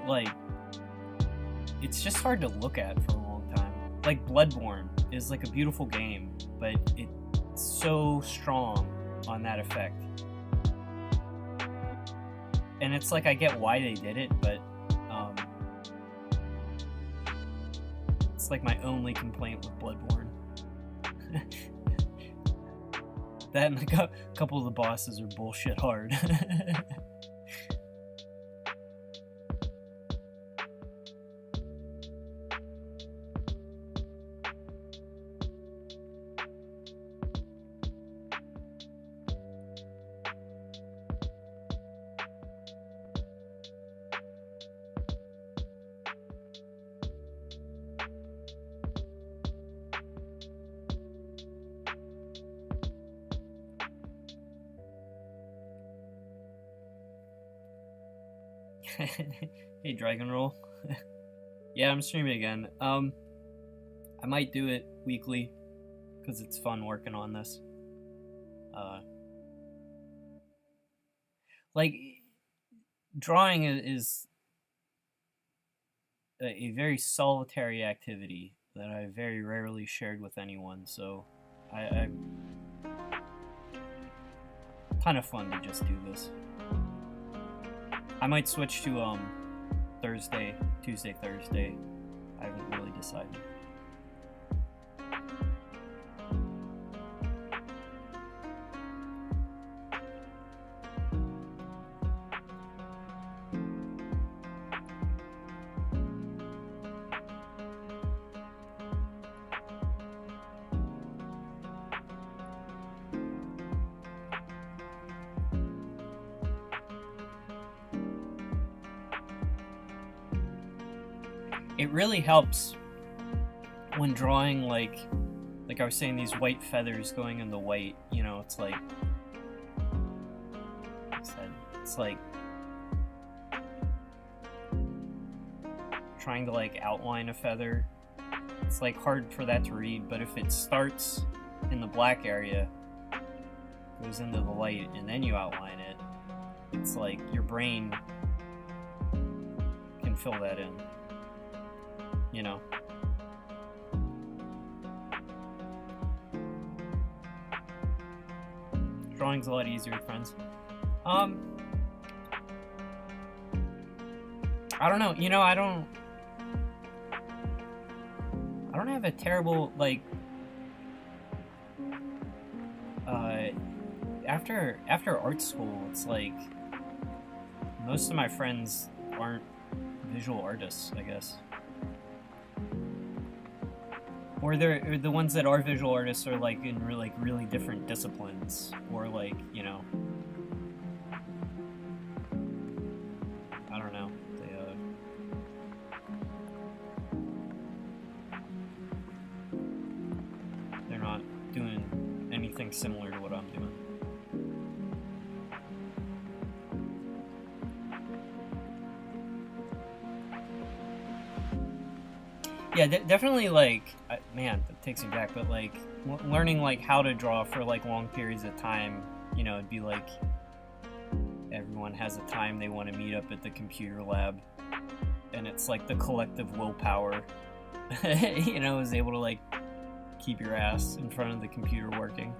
it's just hard to look at for a long time. Like Bloodborne is like a beautiful game, but it's so strong on that effect. And it's like, I get why they did it, but it's like my only complaint with Bloodborne. That and a couple of the bosses are bullshit hard. Hey, Dragon Roll. Yeah, I'm streaming again. I might do it weekly because it's fun working on this. Like, drawing is a very solitary activity that I very rarely shared with anyone, so I kind of fun to just do this. I might switch to Tuesday, Thursday. I haven't really decided. It really helps when drawing, like I was saying, these white feathers going in the white, you know, it's like trying to like outline a feather. It's like hard for that to read, but if it starts in the black area, goes into the light, and then you outline it, it's like your brain can fill that in. You know. Drawing's a lot easier with friends. I don't know. You know, I don't have a terrible, like, after art school, it's like most of my friends aren't visual artists, I guess. Or they're the ones that are visual artists are like in really different disciplines, or like, you know, I don't know. They're not doing anything similar to what I'm doing. Yeah, definitely, like, man, that takes me back, but like learning like how to draw for like long periods of time, you know, it'd be like everyone has a time they want to meet up at the computer lab, and it's like the collective willpower, you know, is able to like keep your ass in front of the computer working.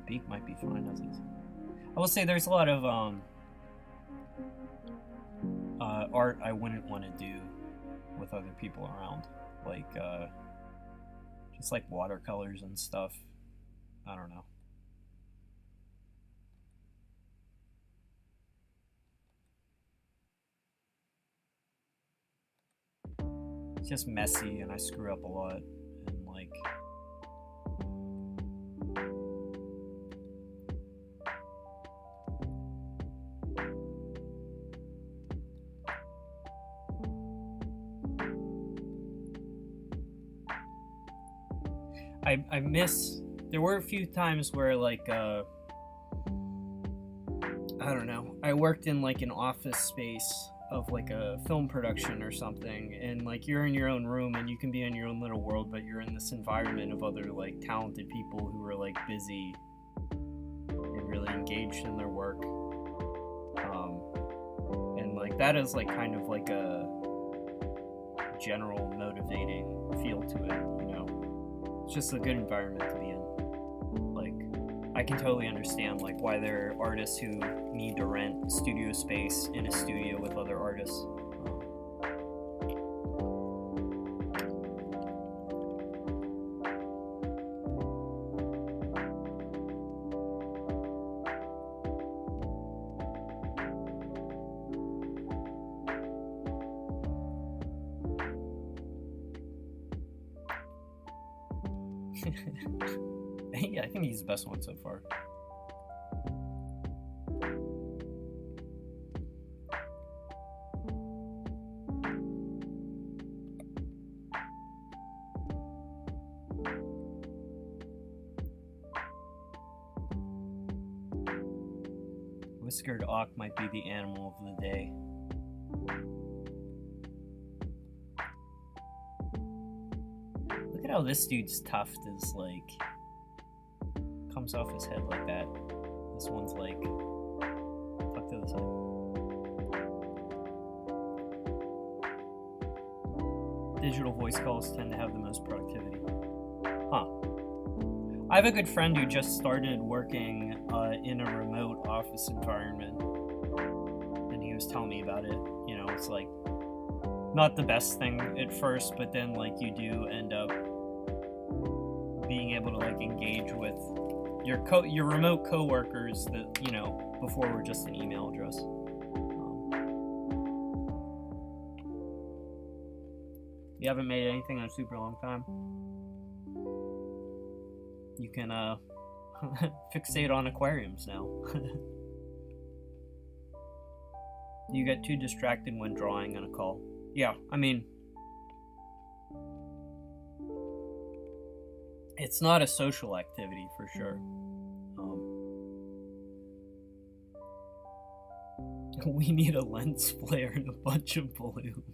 beak might be fine as is. I will say there's a lot of art I wouldn't want to do with other people around, like just like watercolors and stuff. I don't know. It's just messy and I screw up a lot, and like I miss. There were a few times where like I don't know. I worked in like an office space of like a film production or something, and like you're in your own room and you can be in your own little world, but you're in this environment of other like talented people who are like busy and really engaged in their work. And like that is like kind of like a general motivating feel to it, you know. It's just a good environment to be in. Like, I can totally understand like why there are artists who need to rent studio space in a studio with other artists. Yeah, I think he's the best one so far. Whiskered auk might be the animal of the day. Look at how this dude's tuft is like comes off his head like that. This one's like tucked to the side. Digital voice calls tend to have the most productivity. Huh. I have a good friend who just started working in a remote office environment, and he was telling me about it. You know, it's like not the best thing at first, but then like you do end up being able to like engage with your remote coworkers that, you know, before were just an email address. You haven't made anything in a super long time. You can fixate on aquariums now. You get too distracted when drawing on a call. Yeah, I mean, it's not a social activity for sure. We need a lens flare and a bunch of balloons.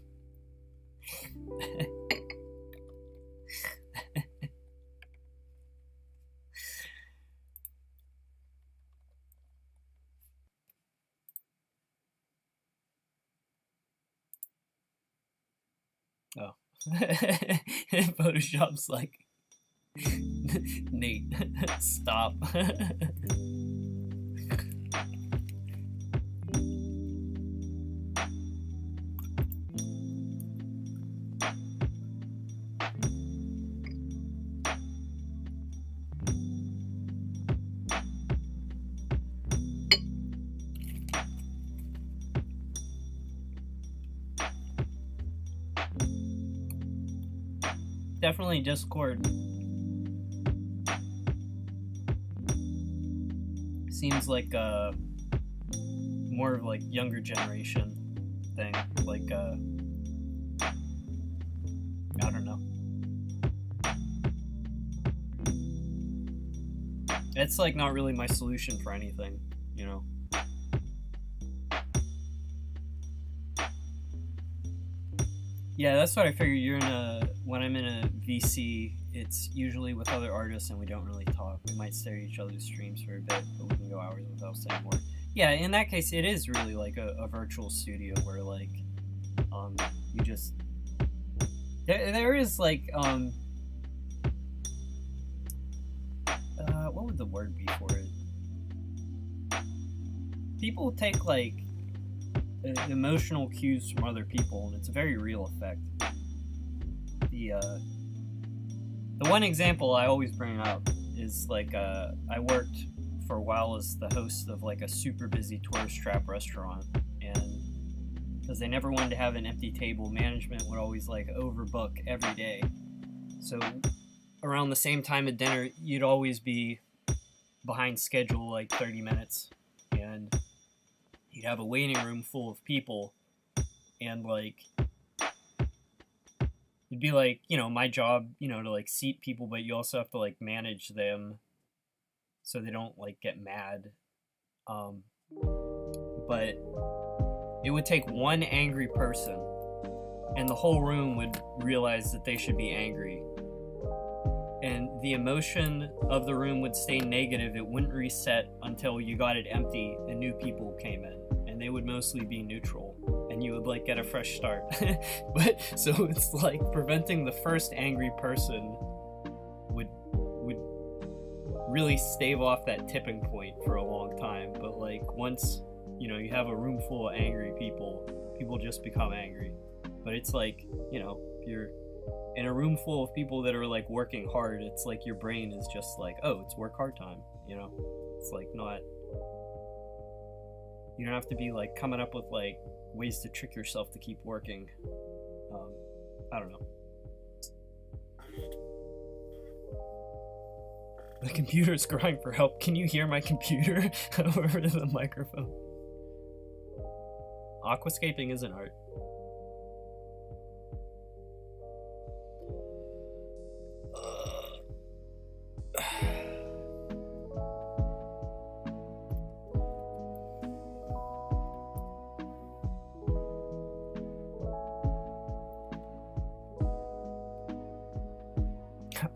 Oh. Photoshop's like, Nate, stop. Definitely Discord seems like a more of like younger generation thing. Like I don't know. It's like not really my solution for anything, you know. Yeah, that's what I figured. When I'm in a VC, it's usually with other artists and we don't really talk. We might stare at each other's streams for a bit, but we can go hours without saying more. Yeah, in that case, it is really like a virtual studio where like, you just, there is like, what would the word be for it? People take like emotional cues from other people, and it's a very real effect. The one example I always bring up is like I worked for a while as the host of like a super busy tourist trap restaurant, and because they never wanted to have an empty table, management would always like overbook every day. So around the same time of dinner, you'd always be behind schedule like 30 minutes, and you'd have a waiting room full of people, and like it'd be like, you know, my job, you know, to like seat people, but you also have to like manage them so they don't like get mad. But it would take one angry person and the whole room would realize that they should be angry, and the emotion of the room would stay negative. It wouldn't reset until you got it empty and new people came in, and they would mostly be neutral, and you would like get a fresh start. But so it's like preventing the first angry person would really stave off that tipping point for a long time. But like once, you know, you have a room full of angry people just become angry. But it's like, you know, if you're in a room full of people that are like working hard, it's like your brain is just like, oh, it's work hard time, you know? It's like not, you don't have to be like coming up with like ways to trick yourself to keep working. I don't know. The computer's crying for help. Can you hear my computer over the microphone? Aquascaping is an art.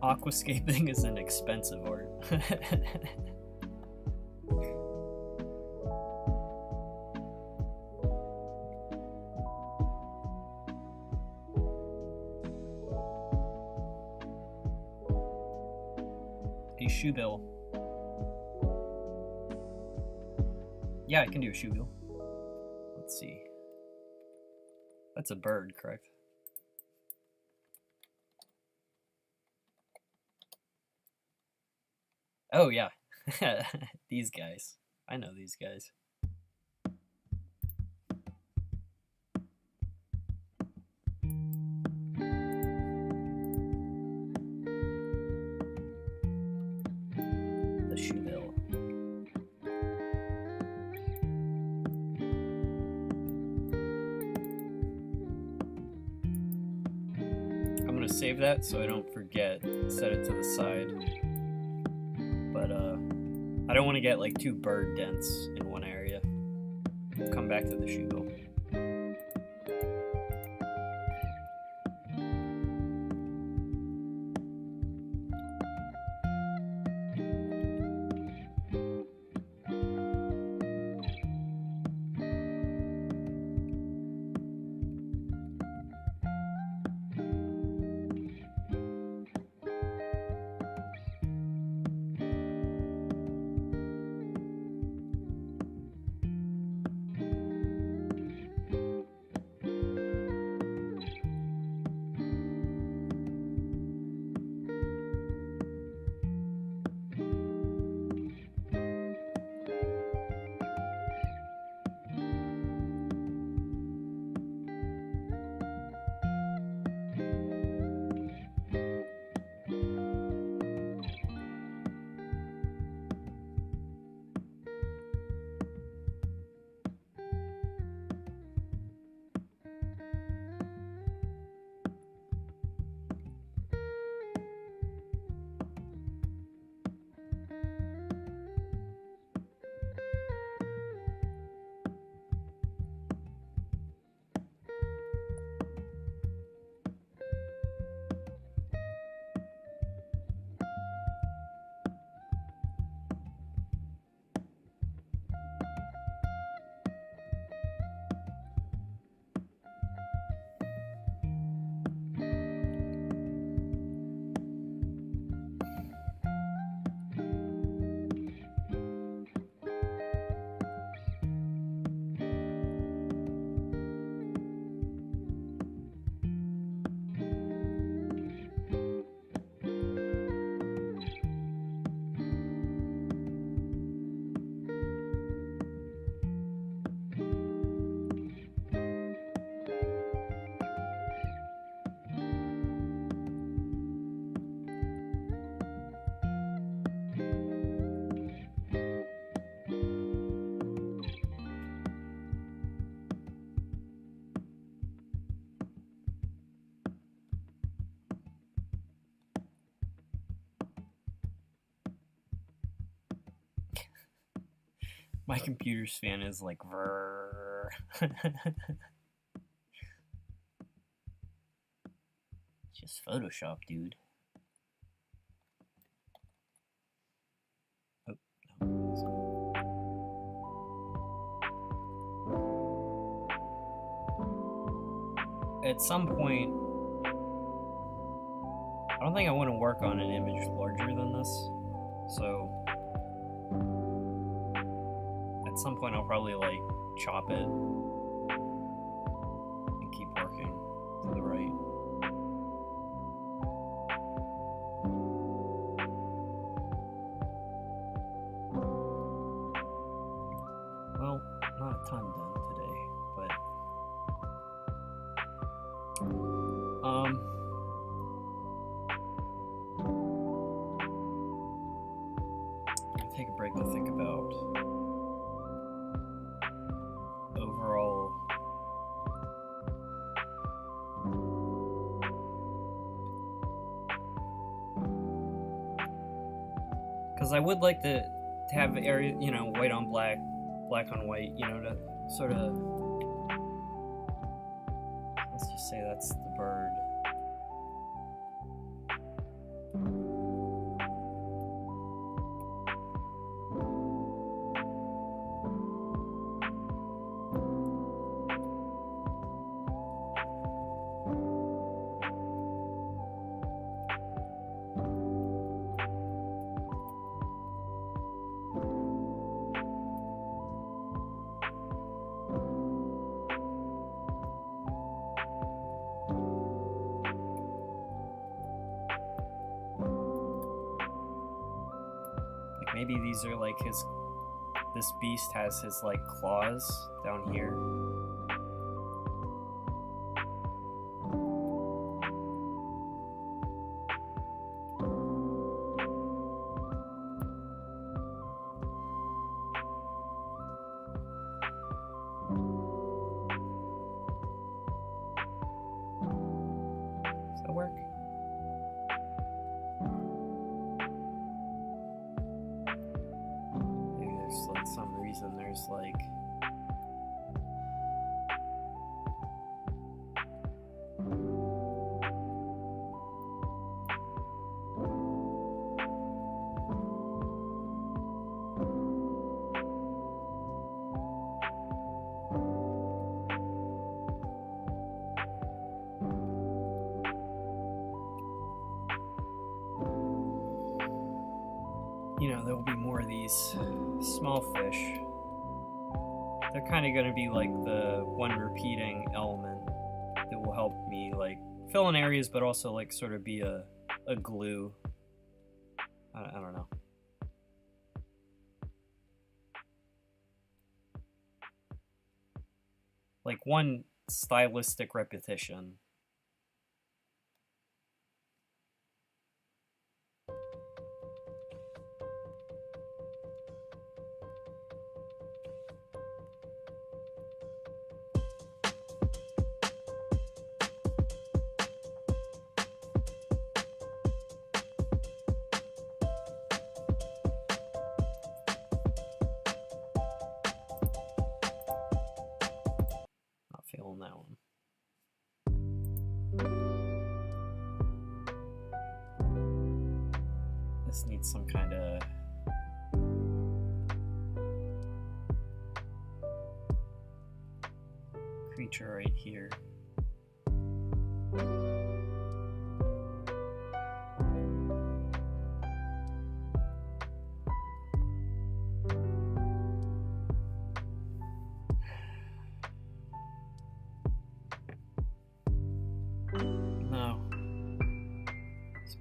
Aquascaping is an expensive art. A shoe bill. Yeah, I can do a shoe bill. Let's see. That's a bird, correct? Oh, yeah. These guys. I know these guys. The shoe bill. I'm gonna save that so I don't forget. Set it to the side. But I don't want to get like 2 bird dents in one area. We'll come back to the shoe bill. My computer's fan is like vrrr. Just Photoshop, dude. Oh, no. At some point, I don't think I want to work on an image larger than this, so at some point I'll probably like chop it and keep working to the right. Well, not a ton done today, but take a break to think about overall because I would like to have area, you know, white on black, black on white, you know, to sort of, let's just say that's the bird. Maybe these are like his, this beast has his like claws down here. Does that work? Like some reason there's like you know, there will be more of these small fish. They're kind of going to be like the one repeating element that will help me like fill in areas, but also like sort of be a glue. I don't know. Like one stylistic repetition. Feeling that one. This needs some kind of creature right here.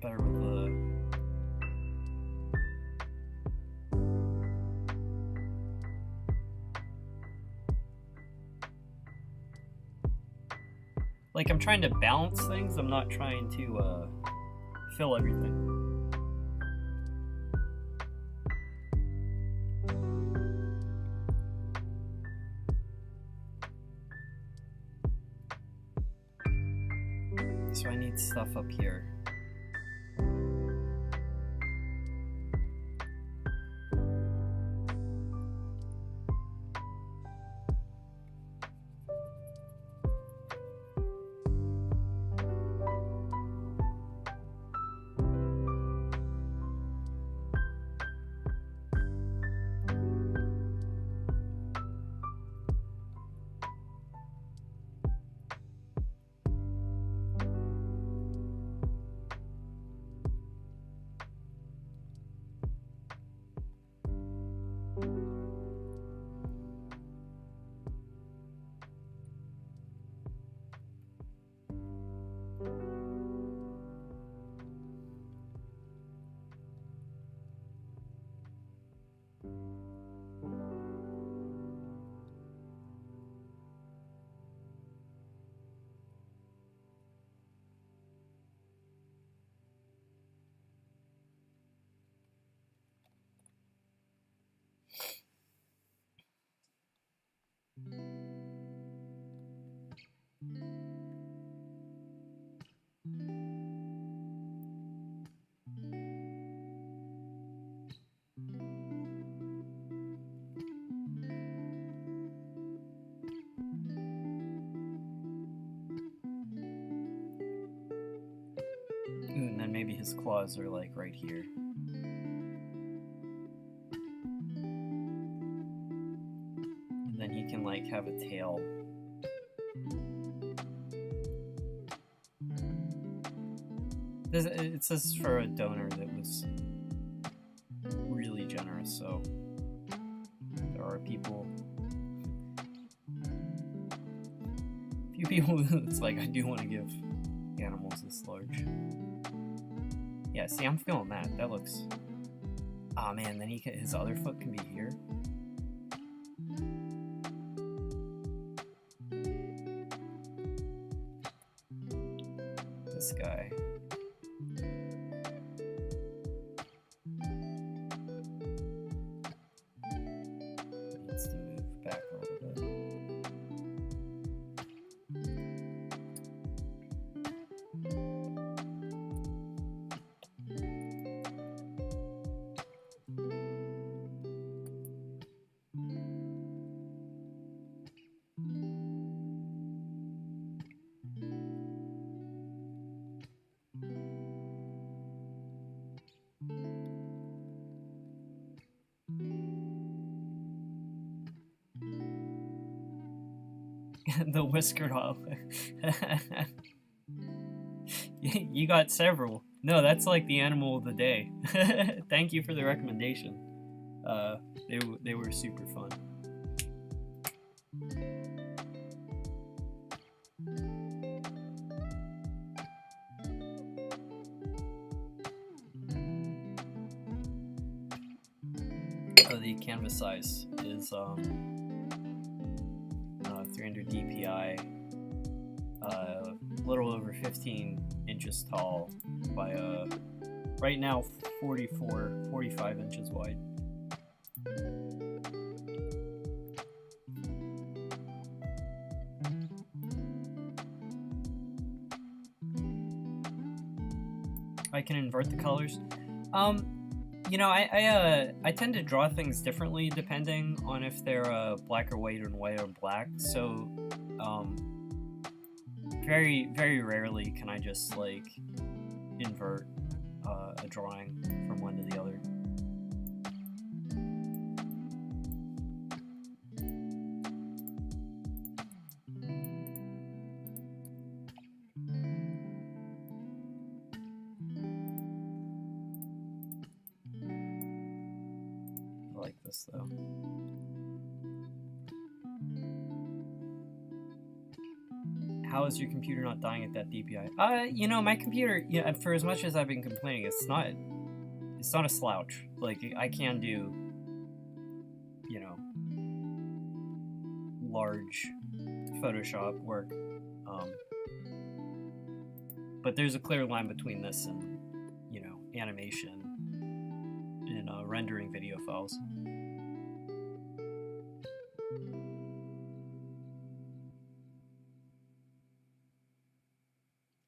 Better with the like I'm trying to balance things. I'm not trying to fill everything. So I need stuff up here. maybe his claws are like right here. And then he can like have a tail. It says for a donor that was really generous, so there are people, a few people it's like, I do want to give animals this large. Yeah, see, I'm feeling that. That looks... Oh man, then his other foot can be here. This guy. Needs to move back a little bit. The whiskered olive. You got several. No, that's like the animal of the day. Thank you for the recommendation. They were super fun. The canvas size is 300 DPI, a little over 15 inches tall by right now 45 inches wide. I can invert the colors. You know, I tend to draw things differently depending on if they're black or white and white or black. So, very, very rarely can I just like invert a drawing from one to the other. Like this though. How is your computer not dying at that DPI? You know, my computer, yeah, for as much as I've been complaining, it's not a slouch. Like, I can do, you know, large Photoshop work. But there's a clear line between this and, you know, animation and rendering video files.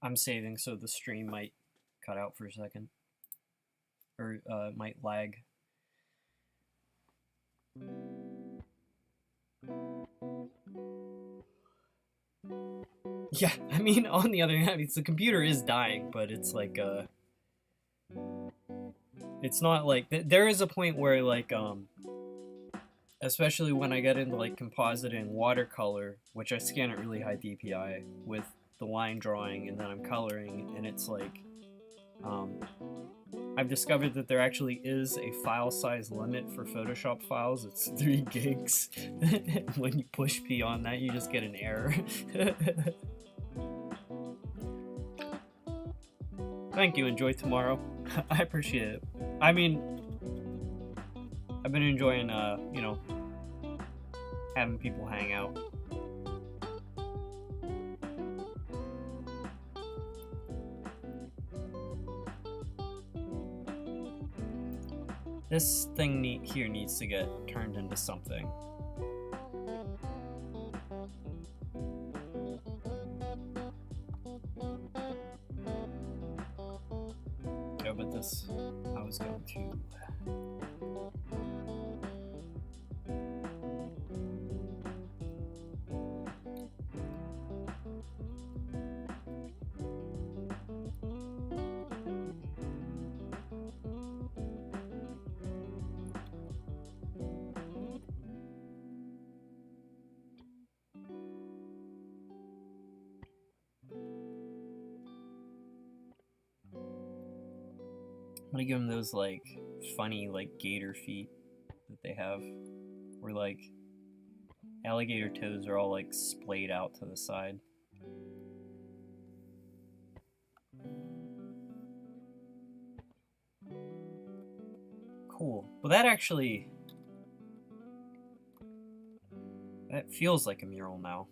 I'm saving, so the stream might cut out for a second, or might lag. Yeah, I mean, on the other hand, the computer is dying, but it's like, it's not like, there is a point where, like, especially when I get into, like, compositing watercolor, which I scan at really high DPI with the line drawing, and then I'm coloring, and it's like, I've discovered that there actually is a file size limit for Photoshop files. It's 3 gigs. When you push P on that, you just get an error. Thank you, enjoy tomorrow. I appreciate it. I mean, I've been enjoying, you know, having people hang out. This thing here needs to get turned into something. Yeah, but this, I was going to... want to give him those like funny like gator feet that they have, where like alligator toes are all like splayed out to the side. Cool. Well, that feels like a mural now.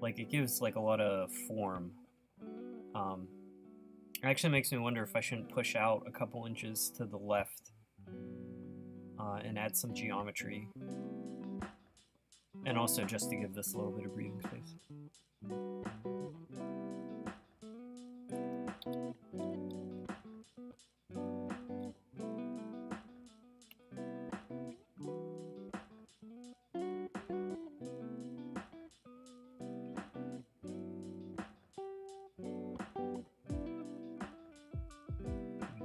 Like it gives like a lot of form. It actually makes me wonder if I shouldn't push out a couple inches to the left and add some geometry. And also just to give this a little bit of breathing space.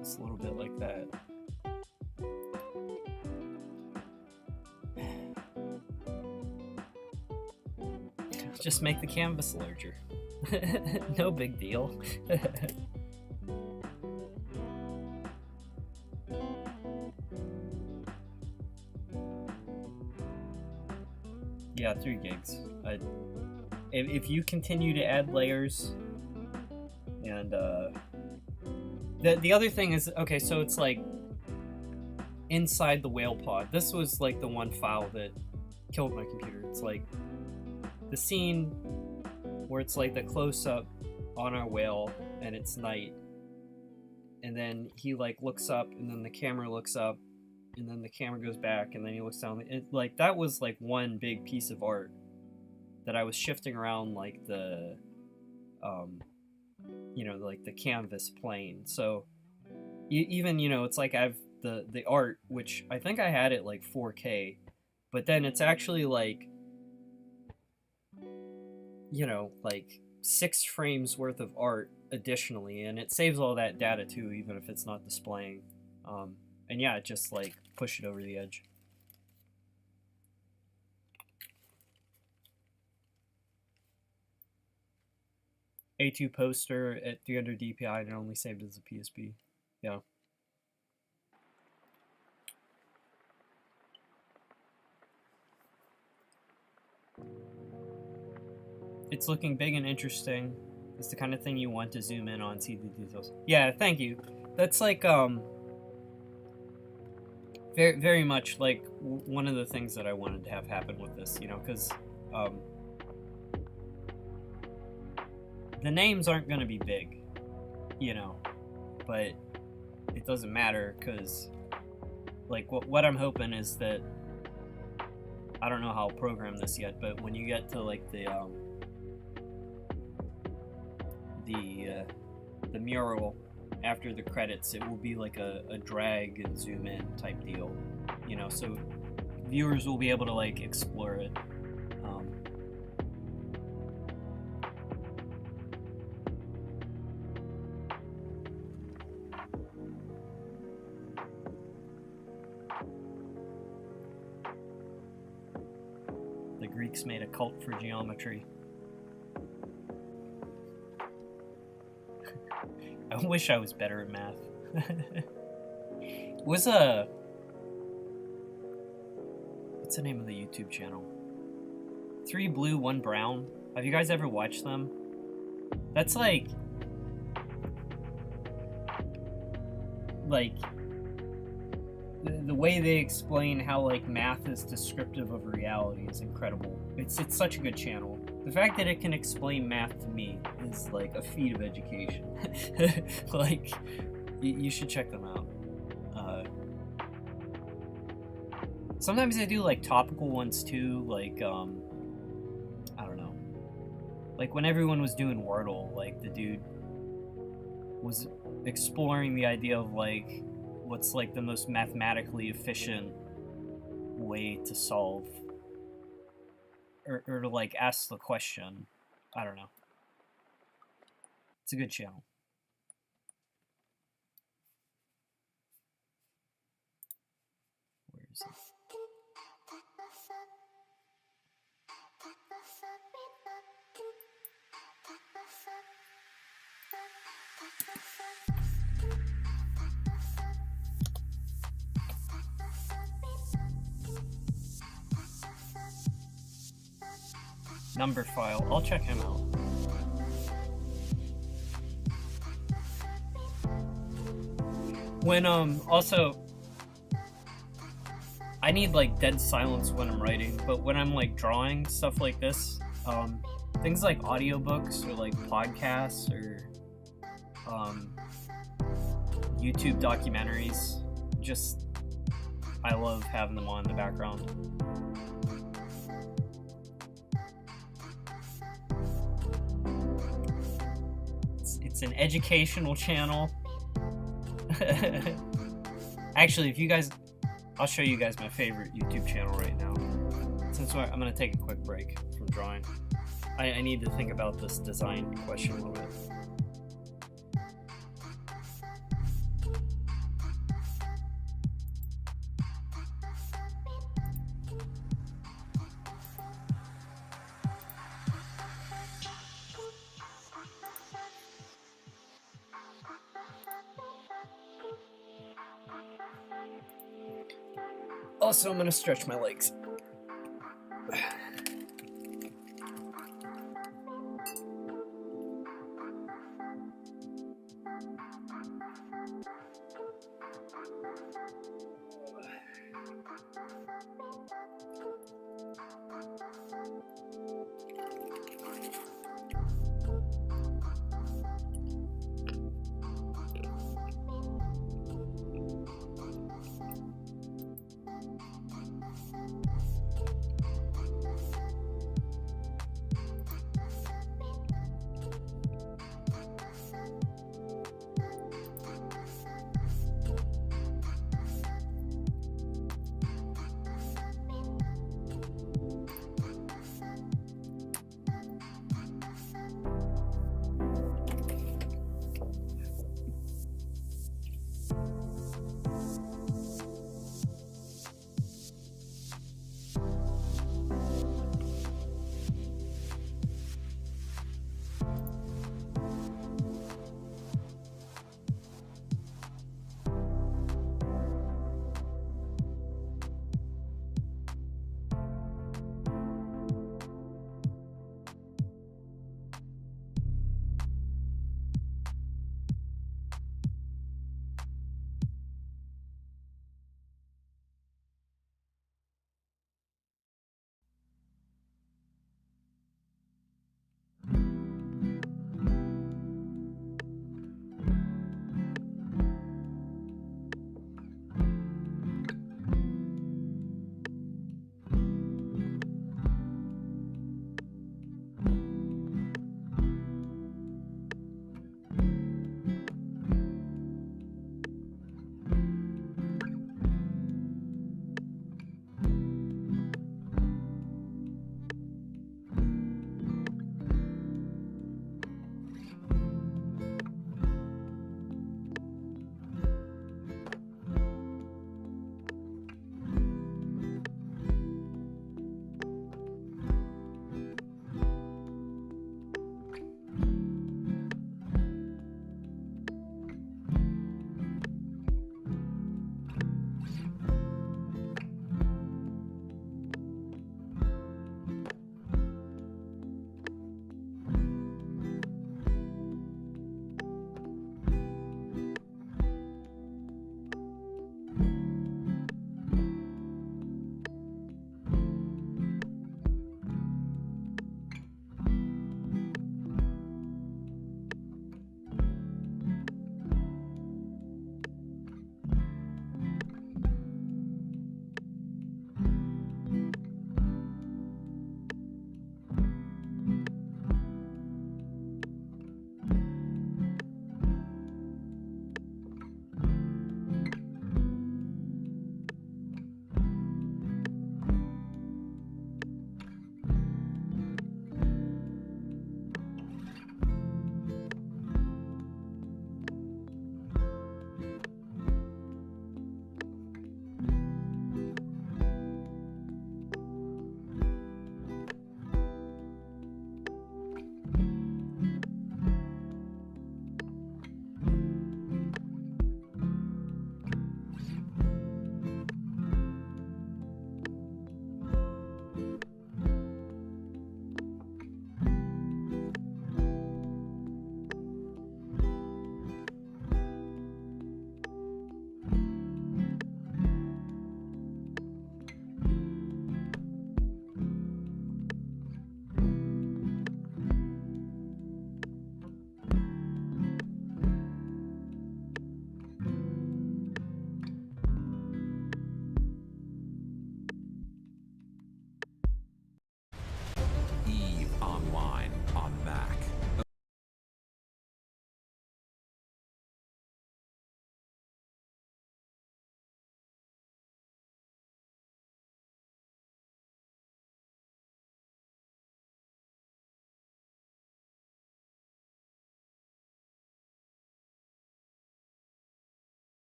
Just a little bit like that. Just make the canvas larger. No big deal. Yeah, 3 gigs. If you continue to add layers, and the other thing is, okay, so it's like inside the whale pod. This was like the one file that killed my computer. It's like the scene where it's like the close-up on our whale and it's night, and then he like looks up, and then the camera looks up, and then the camera goes back, and then he looks down. Like that was like one big piece of art that I was shifting around like the you know, like the canvas plane. So even, you know, it's like I've the art, which I think I had it like 4K, but then it's actually like, you know, like 6 frames worth of art additionally, and it saves all that data too, even if it's not displaying. And yeah, just like push it over the edge. A2 poster at 300 DPI and it only saved as a PSB. Yeah. It's looking big and interesting. It's the kind of thing you want to zoom in on, see the details. Yeah, thank you. That's like very, very much like one of the things that I wanted to have happen with this, you know, because the names aren't going to be big, you know, but it doesn't matter, because like what I'm hoping is that, I don't know how I'll program this yet, but when you get to like the mural after the credits, it will be like a drag and zoom in type deal, you know, so viewers will be able to like explore it. The Greeks made a cult for geometry. I wish I was better at math. What's the name of the YouTube channel? 3 Blue, 1 Brown. Have you guys ever watched them? That's like the way they explain how like math is descriptive of reality is incredible. It's such a good channel. The fact that it can explain math to me is like a feat of education. Like, you should check them out. Sometimes they do like topical ones too, like I don't know, like when everyone was doing Wordle, like the dude was exploring the idea of like what's like the most mathematically efficient way to solve or to like ask the question. I don't know. It's a good channel. Where is it? Numberphile. I'll check him out. When also I need like dead silence when I'm writing, but when I'm like drawing stuff like this, things like audiobooks or like podcasts or YouTube documentaries, just I love having them on in the background. It's an educational channel. Actually, if you guys, I'll show you guys my favorite YouTube channel right now. Since I'm gonna take a quick break from drawing. I need to think about this design question a little bit. Also, I'm gonna stretch my legs.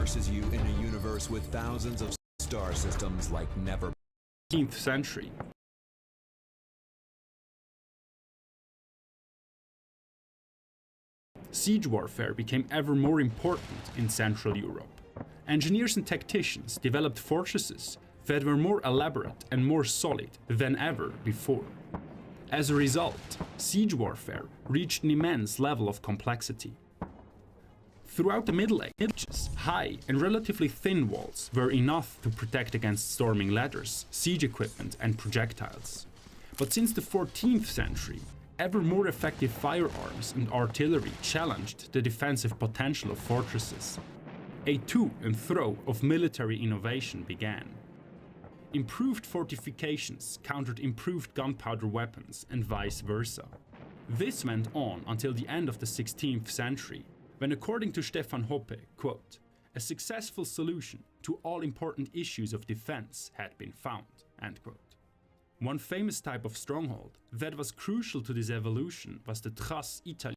immerses you in a universe with thousands of star systems like never. 19th century. Siege warfare became ever more important in Central Europe. Engineers and tacticians developed fortresses that were more elaborate and more solid than ever before. As a result, siege warfare reached an immense level of complexity. Throughout the Middle Ages, high and relatively thin walls were enough to protect against storming ladders, siege equipment, and projectiles. But since the 14th century, ever more effective firearms and artillery challenged the defensive potential of fortresses. A to and fro of military innovation began. Improved fortifications countered improved gunpowder weapons and vice versa. This went on until the end of the 16th century, when, according to Stefan Hoppe, quote, a successful solution to all important issues of defense had been found, end quote. One famous type of stronghold that was crucial to this evolution was the Truss Italian.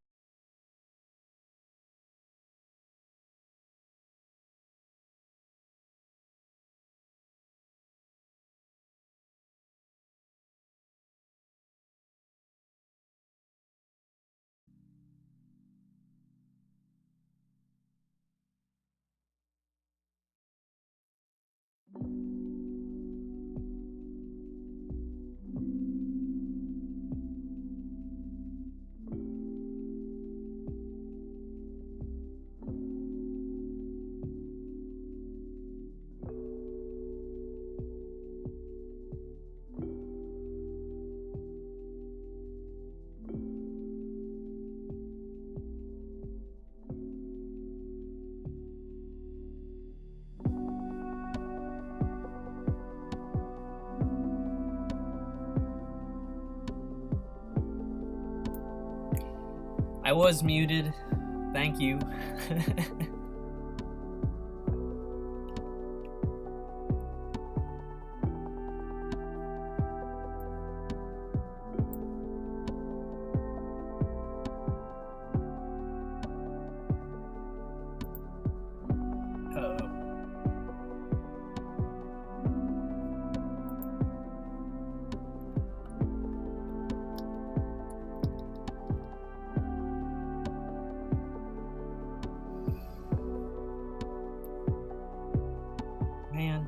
I was muted. Thank you. Man.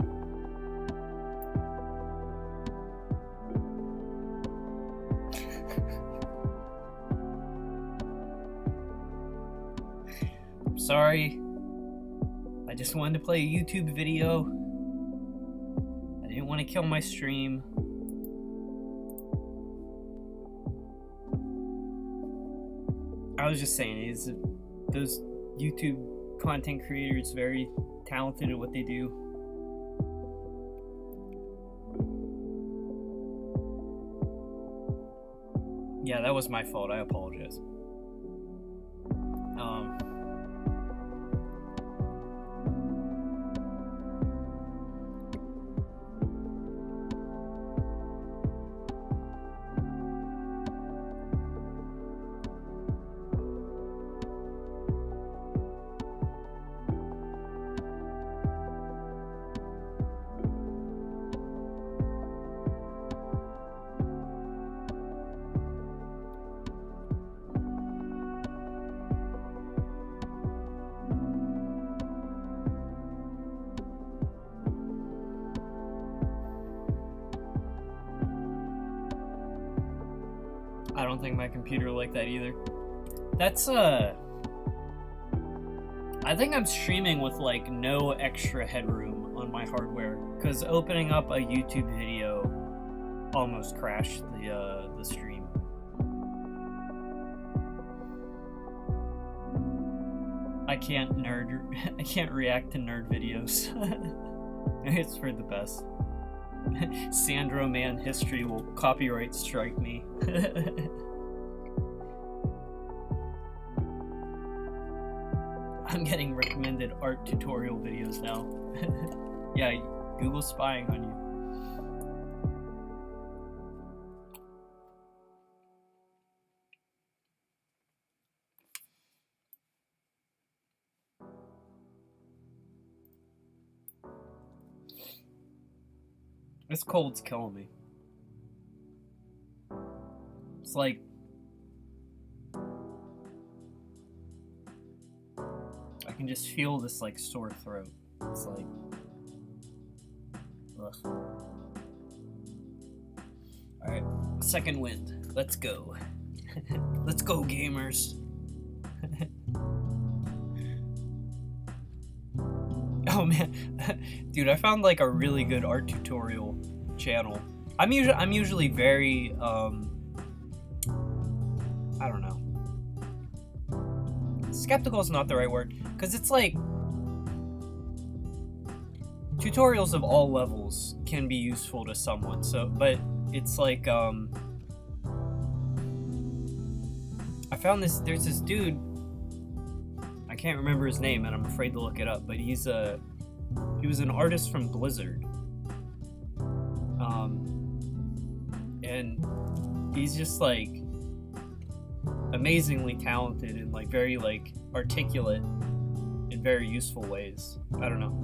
I'm sorry. I just wanted to play a YouTube video. I didn't want to kill my stream. I was just saying, those YouTube content creators very talented at what they do. Yeah, that was my fault. I apologize. I don't think my computer liked that either. That's I think I'm streaming with like no extra headroom on my hardware, because opening up a YouTube video almost crashed the stream. I can't react to nerd videos. It's for the best. Sandro Man History will copyright strike me. I'm getting recommended art tutorial videos now. Yeah, Google's spying on you. This cold's killing me. It's like I can just feel this like sore throat. It's like ugh. Alright, second wind. Let's go. Let's go, gamers. Oh man, dude, I found like a really good art tutorial channel. I'm usually very I don't know. Skeptical is not the right word, because it's like tutorials of all levels can be useful to someone. So, but it's like I found this. There's this dude. I can't remember his name, and I'm afraid to look it up. But he was an artist from Blizzard, and he's just like amazingly talented and like very like articulate in very useful ways. I don't know.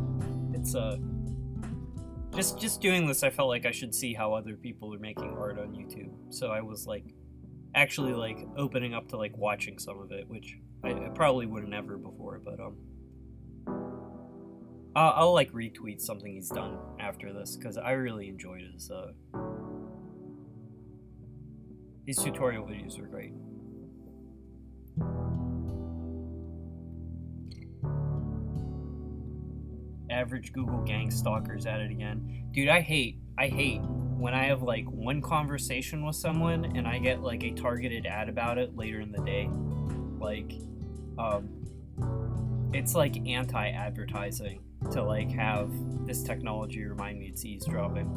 It's just doing this, I felt like I should see how other people are making art on YouTube. So I was like actually like opening up to like watching some of it, which I probably would have never before, but I'll like retweet something he's done after this because I really enjoyed his tutorial videos are great. Average Google gang stalkers at it again. Dude, I hate when I have like one conversation with someone and I get like a targeted ad about it later in the day. Like, it's like anti-advertising to like have this technology remind me it's eavesdropping.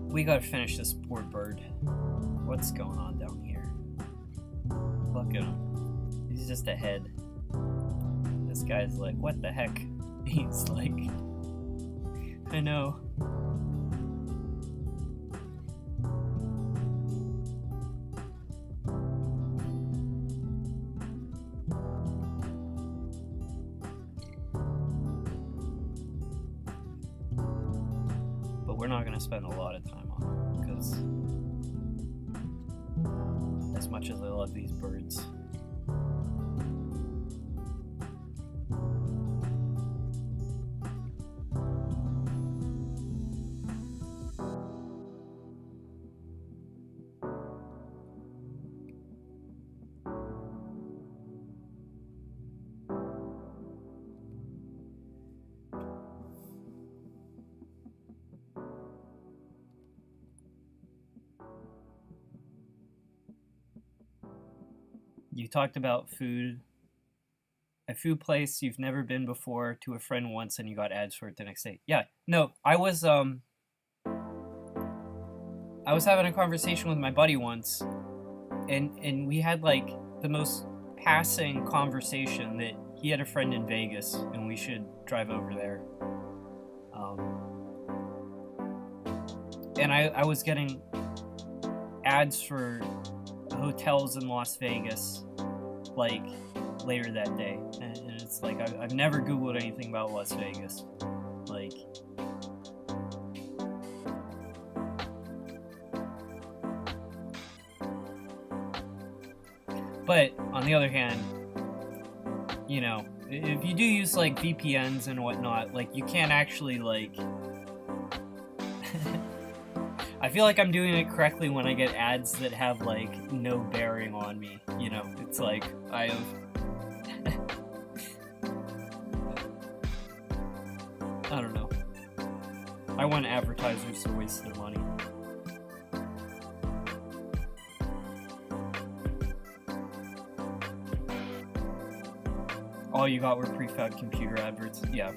We gotta finish this poor bird. What's going on down here? Look at him. He's just a head. This guy's like, what the heck? He's like, I know. But we're not gonna spend a lot of time on it, because as much as I love these birds, you talked about food. A food place you've never been before to a friend once and you got ads for it the next day. Yeah, no, I was having a conversation with my buddy once and we had like the most passing conversation that he had a friend in Vegas and we should drive over there. And I was getting ads for hotels in Las Vegas like later that day, and it's like I've never Googled anything about Las Vegas, like but on the other hand, you know, if you do use like VPNs and whatnot, like you can't actually like I feel like I'm doing it correctly when I get ads that have like no bearing on me, you know. It's like I have I don't know. I want advertisers to waste their money. All you got were prefab computer adverts. Yeah.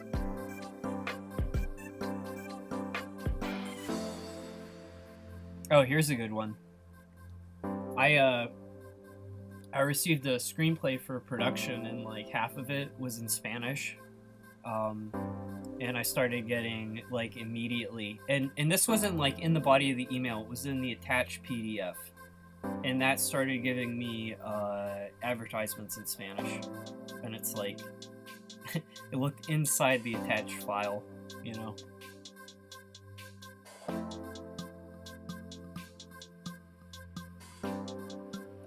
Oh, here's a good one. I received a screenplay for production and like half of it was in Spanish. And I started getting like immediately, and this wasn't like in the body of the email, it was in the attached PDF. and that started giving me advertisements in Spanish, and it's like it looked inside the attached file, you know.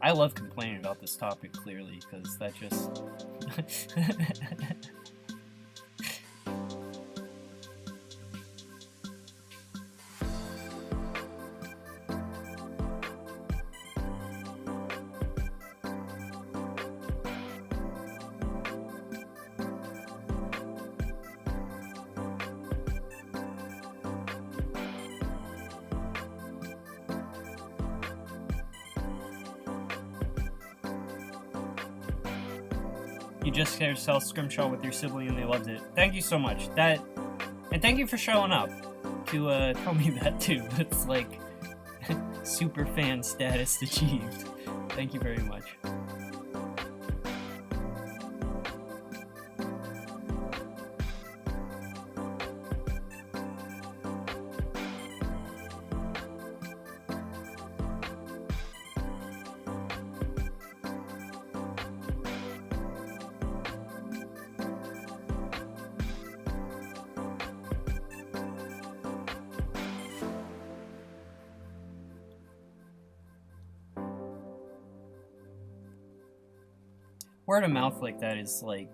I love complaining about this topic, clearly, because that just you just had to sell Scrimshaw with your sibling and they loved it. Thank you so much. And thank you for showing up to tell me that too. It's like super fan status achieved. Thank you very much. Word of mouth like that is like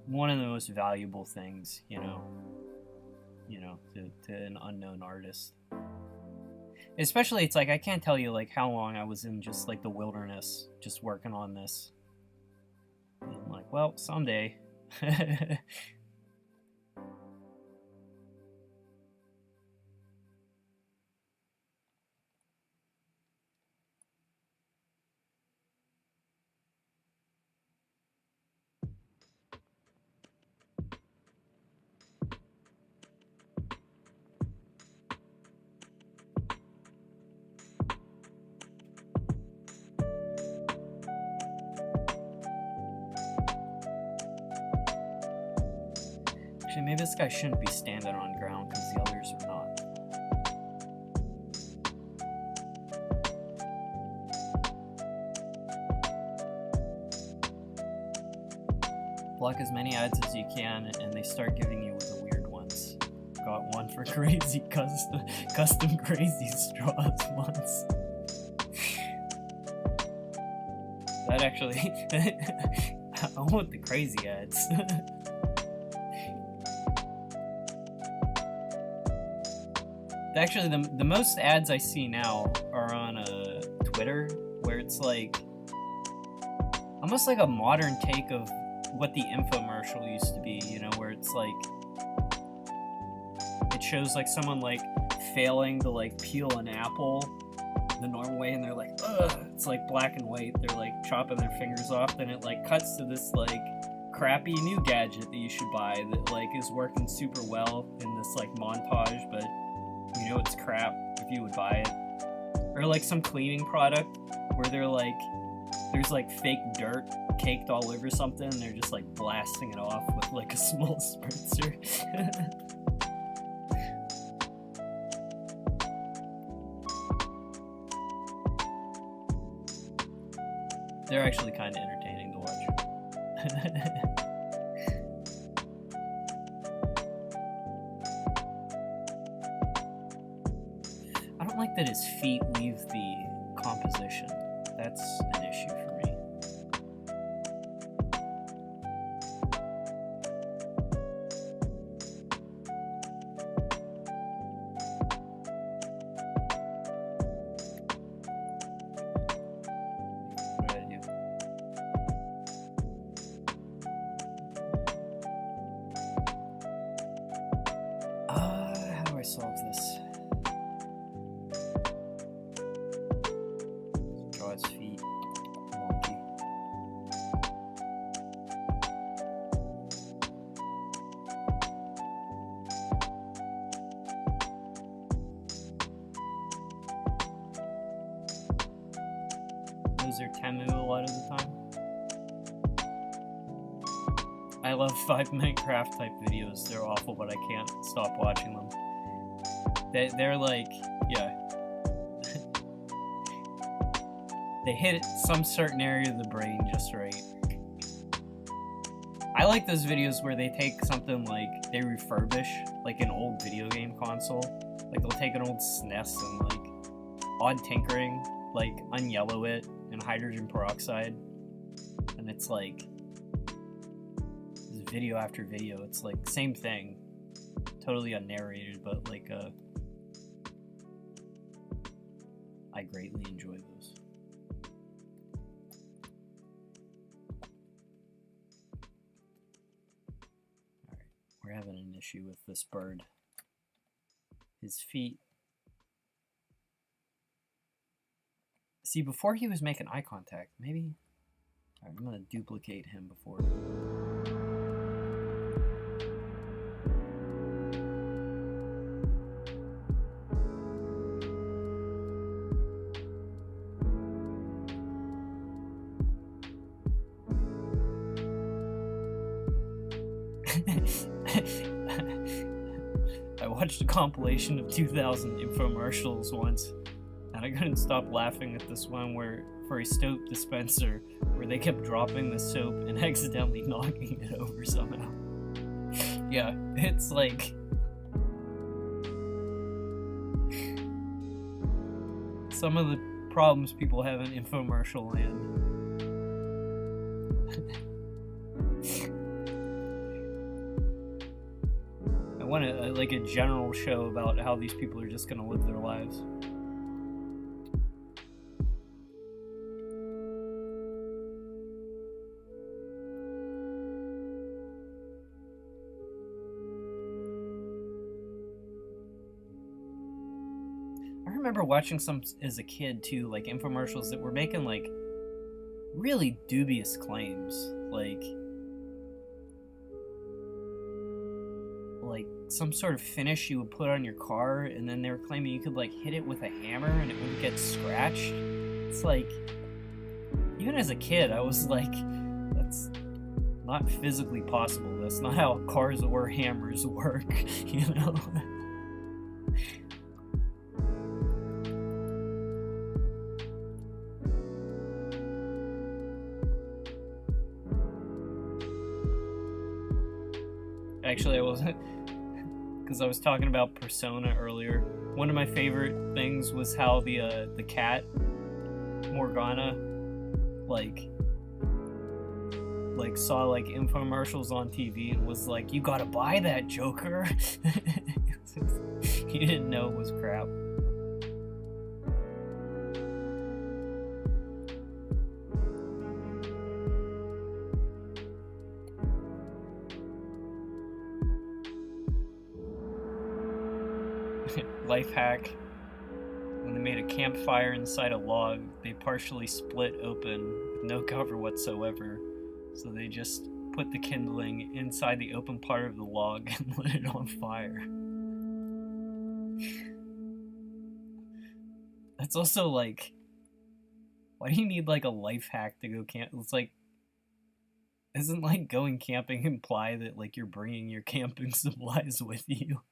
one of the most valuable things, you know, to an unknown artist. Especially, it's like I can't tell you like how long I was in just like the wilderness, just working on this. And I'm like, well, someday. Actually, maybe this guy shouldn't be standing on ground because the others are not. Block as many ads as you can, and they start giving you the weird ones. Got one for crazy custom crazy straws once. That actually, I want the crazy ads. Actually, the most ads I see now are on Twitter, where it's like almost like a modern take of what the infomercial used to be, you know, where it's like it shows like someone like failing to like peel an apple the normal way, and they're like, ugh, it's like black and white, they're like chopping their fingers off, then it like cuts to this like crappy new gadget that you should buy that like is working super well in this like montage, but you know it's crap if you would buy it. Or like some cleaning product where they're like, there's like fake dirt caked all over something and they're just like blasting it off with like a small spritzer. They're actually kind of entertaining to watch. I don't like that his feet leave the composition. That's an issue for me. What did I do? How do I solve this? Draw his feet. Wonky. Those are Temu a lot of the time. I love 5-minute craft type videos. They're awful, but I can't stop watching them. They're like, yeah. they hit some certain area of the brain just right. I like those videos where they take something like, they refurbish like an old video game console. Like they'll take an old SNES and like odd tinkering, like unyellow it in hydrogen peroxide. And it's like, video after video, it's like same thing. Totally unnarrated, but like I greatly enjoy those. Alright, we're having an issue with this bird. His feet. See, before he was making eye contact, maybe... Alright, I'm gonna duplicate him before... I watched a compilation of 2000 infomercials once, and I couldn't stop laughing at this one where, for a soap dispenser, where they kept dropping the soap and accidentally knocking it over somehow. Yeah, it's like... some of the problems people have in infomercial land. I want like a general show about how these people are just gonna live their lives. I remember watching some as a kid too, like infomercials that were making like really dubious claims, like some sort of finish you would put on your car, and then they were claiming you could like hit it with a hammer and it wouldn't get scratched. It's like, even as a kid, I was like, that's not physically possible. That's not how cars or hammers work, you know? Actually, I wasn't, because I was talking about Persona earlier. One of my favorite things was how the cat Morgana like saw like infomercials on TV and was like, "You gotta buy that, Joker." He didn't know it was crap. Life hack. When they made a campfire inside a log, they partially split open with no cover whatsoever. So they just put the kindling inside the open part of the log and lit it on fire. That's also like, why do you need like a life hack to go camp? It's like, isn't like going camping imply that like you're bringing your camping supplies with you?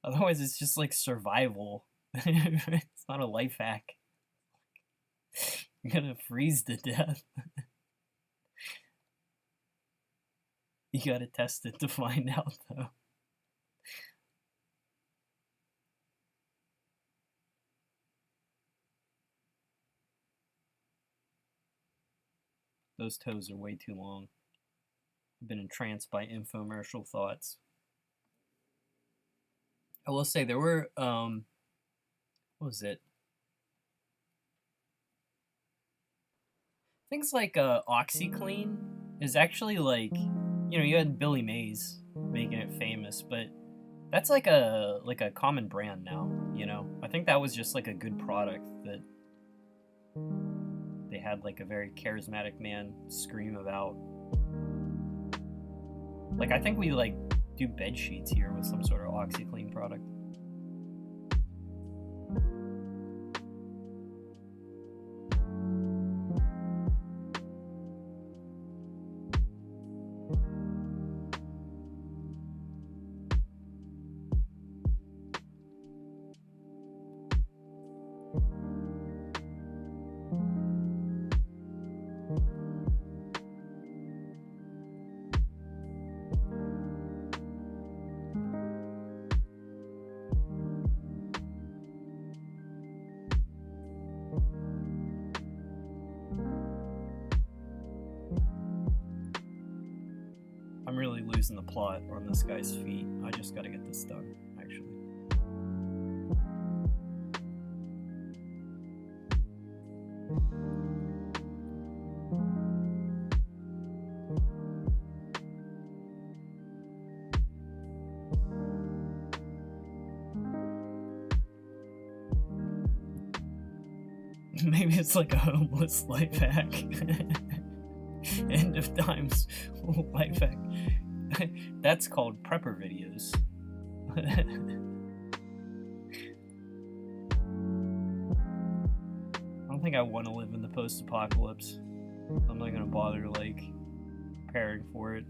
Otherwise, it's just like survival. It's not a life hack. You're gonna freeze to death. You gotta test it to find out, though. Those toes are way too long. I've been entranced by infomercial thoughts. I will say there were, what was it? Things like OxyClean is actually like, you know, you had Billy Mays making it famous, but that's like a common brand now, you know? I think that was just like a good product that they had like a very charismatic man scream about. Like, I think we like do bed sheets here with some sort of OxyClean product. in the plot on this guy's feet. I just gotta get this done, actually. Maybe it's like a homeless life hack. End of times life hack. That's called prepper videos. I don't think I want to live in the post-apocalypse. I'm not gonna bother like preparing for it.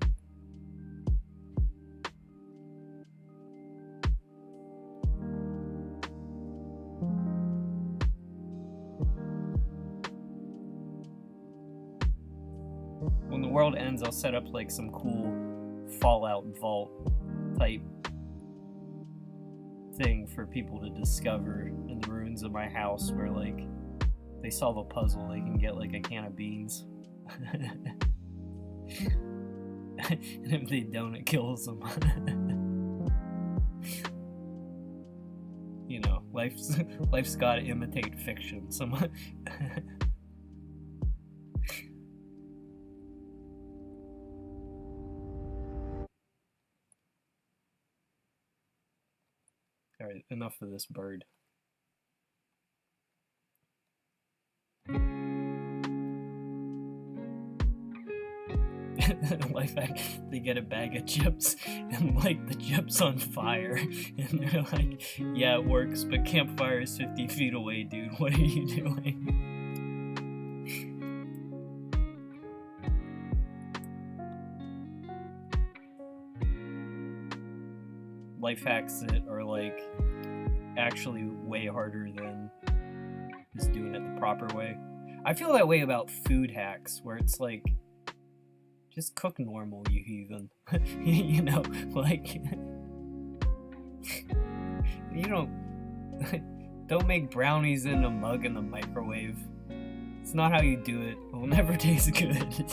When the world ends, I'll set up like some cool Fallout vault type thing for people to discover in the ruins of my house, where like they solve a puzzle, they can get like a can of beans. And if they don't, it kills them. You know, life's gotta imitate fiction. Alright, enough of this bird. Life hack, they get a bag of chips and light the chips on fire. And they're like, yeah, it works, but campfire is 50 feet away, dude. What are you doing? Life hacks that are like actually way harder than just doing it the proper way. I feel that way about food hacks, where it's like, just cook normal, you heathen. You know, like, you don't make brownies in a mug in the microwave. It's not how you do it. It will never taste good.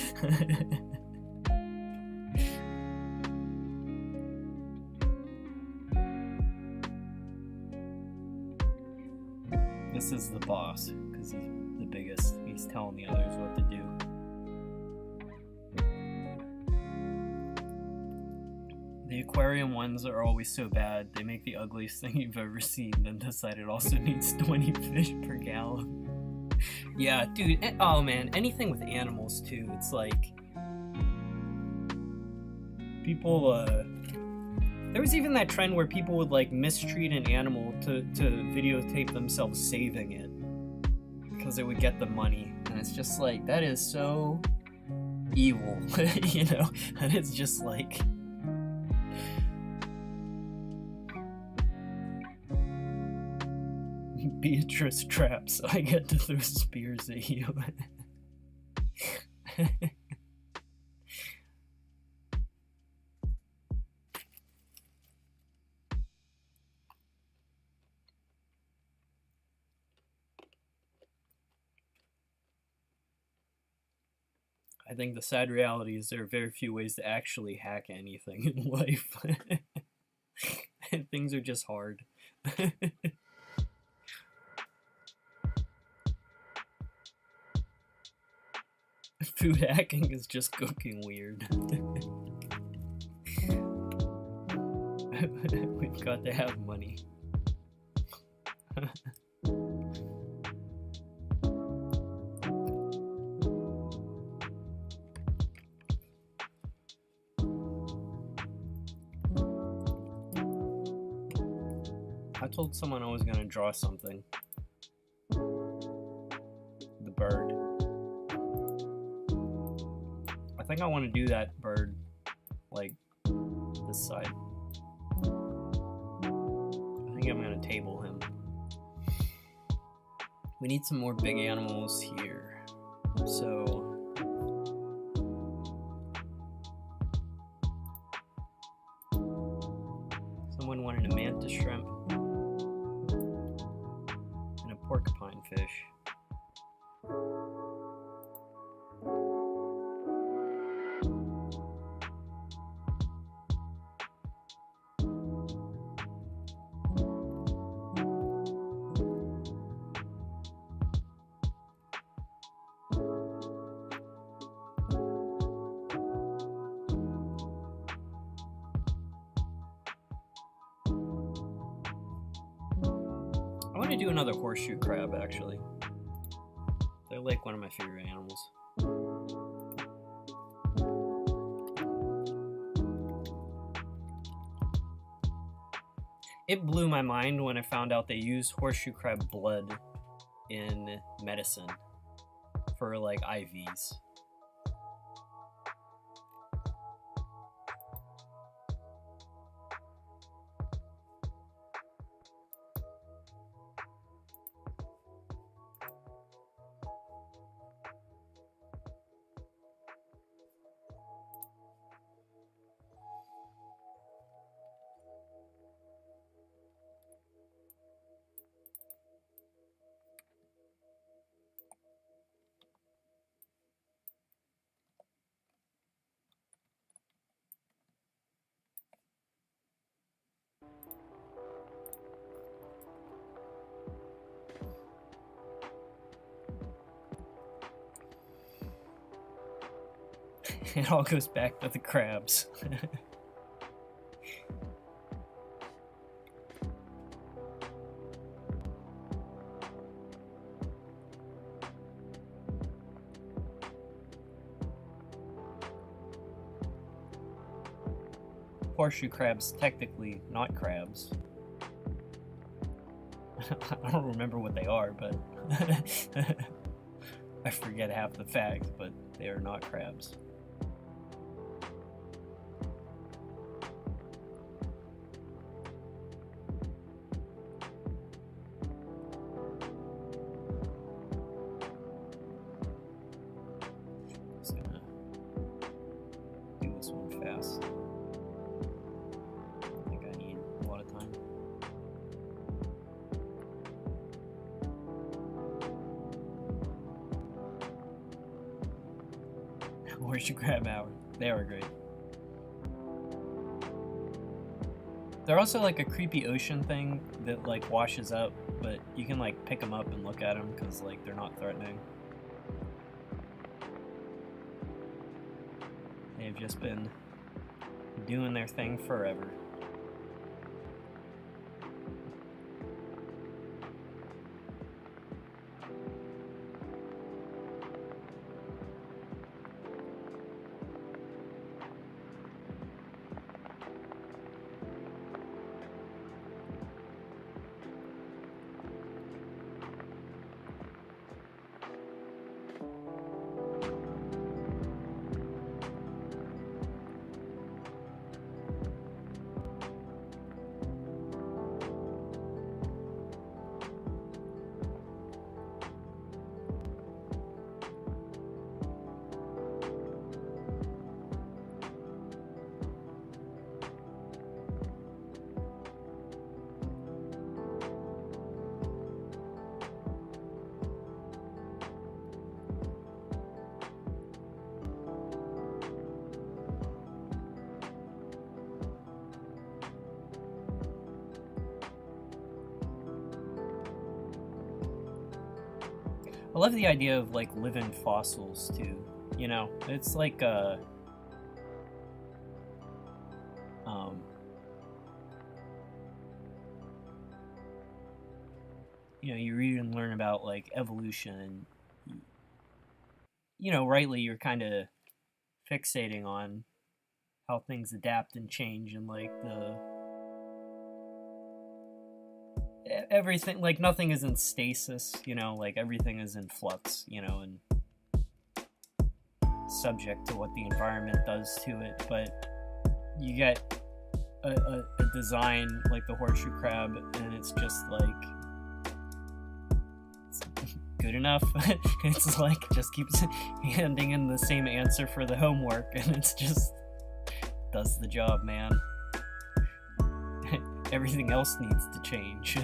This is the boss, because he's the biggest. He's telling the others what to do. The aquarium ones are always so bad. They make the ugliest thing you've ever seen, then decide it also needs 20 fish per gallon. Yeah, dude. Oh man, anything with animals too. It's like people. There was even that trend where people would like mistreat an animal to videotape themselves saving it because it would get the money, and it's just like, that is so evil. You know, and it's just like. Beatrice traps. I get to throw spears at you. I think the sad reality is there are very few ways to actually hack anything in life. Things are just hard. Food hacking is just cooking weird. We've got to have money. I told someone I was gonna draw something. The bird. I think I want to do that bird, like, this side. I think I'm gonna table him. We need some more big animals here. So... someone wanted a mantis shrimp. And a porcupine fish. I want to do another horseshoe crab, actually. They're like one of my favorite animals. It blew my mind when I found out they use horseshoe crab blood in medicine for like IVs. It all goes back to the crabs. Horseshoe crabs, technically not crabs. I don't remember what they are, but I forget half the facts, but they are not crabs. Just gonna do this one fast. I think I need a lot of time. Horseshoe crab hour. They are great. They're also like a creepy ocean thing that like washes up, but you can like pick them up and look at them because like they're not threatening. They've just been doing their thing forever. I love the idea of like living fossils too. You know, it's like you know, you read and learn about like evolution, and you know, rightly you're kind of fixating on how things adapt and change, and like the everything, like nothing is in stasis, you know, like everything is in flux, you know, and subject to what the environment does to it. But you get a design like the horseshoe crab, and it's just like it's good enough. It's like just keeps handing in the same answer for the homework, and it's just does the job, man. Everything else needs to change.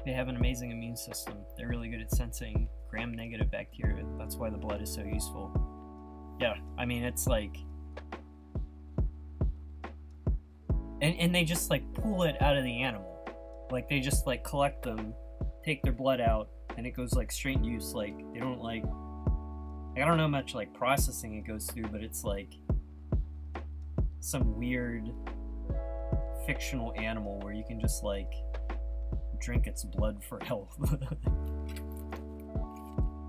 They have an amazing immune system. They're really good at sensing gram-negative bacteria. That's why the blood is so useful. Yeah, I mean, it's like... And they just, like, pull it out of the animal. Like, they just, like, collect them, take their blood out, and it goes, like, straight in use. Like, they don't, like... I don't know how much, like, processing it goes through, but it's, like... some weird fictional animal where you can just, like... drink its blood for health.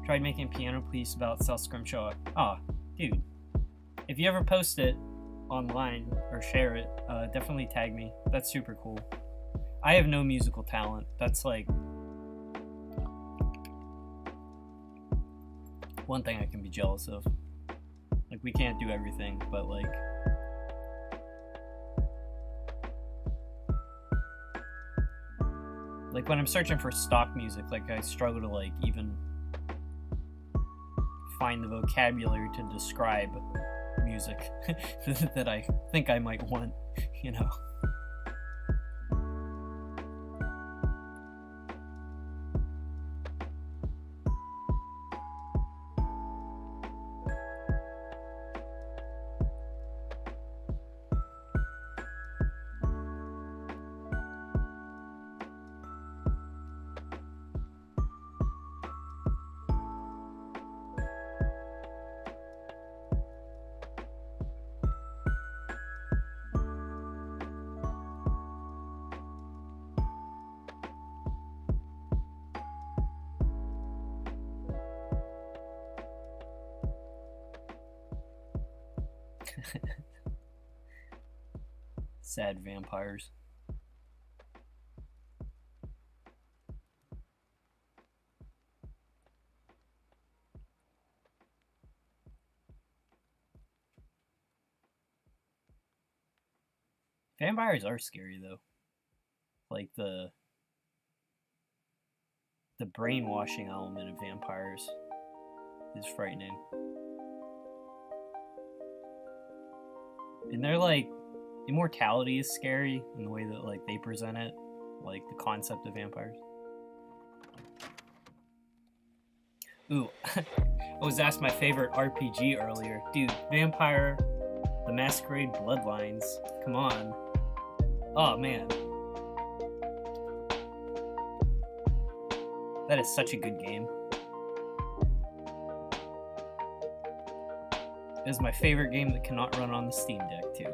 Tried making a piano piece about South Scrimshaw. Dude. If you ever post it online or share it, definitely tag me. That's super cool. I have no musical talent. That's like one thing I can be jealous of. Like, we can't do everything, but like when I'm searching for stock music, like, I struggle to, like, even find the vocabulary to describe music that I think I might want, you know? Sad vampires. Vampires are scary though. Like the brainwashing element of vampires is frightening. And they're like, immortality is scary in the way that, like, they present it, like the concept of vampires. Ooh, I was asked my favorite RPG earlier. Dude, Vampire the Masquerade Bloodlines. Come on. Oh man. That is such a good game. It is my favorite game that cannot run on the Steam Deck, too.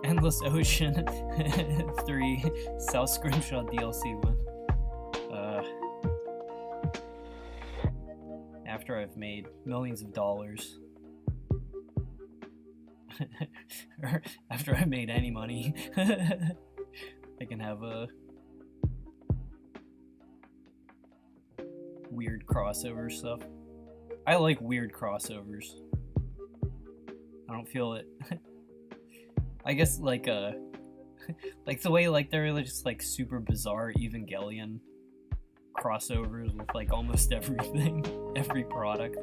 Endless Ocean 3 South Scrimshaw DLC 1. After I've made millions of dollars. Or after I made any money, I can have a weird crossover stuff. I like weird crossovers. I don't feel it. I guess like like the way like they're just like super bizarre Evangelion crossovers with like almost everything, every product.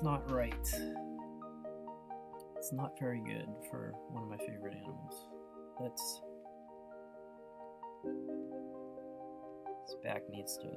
Not right. It's not very good for one of my favorite animals. This back needs to...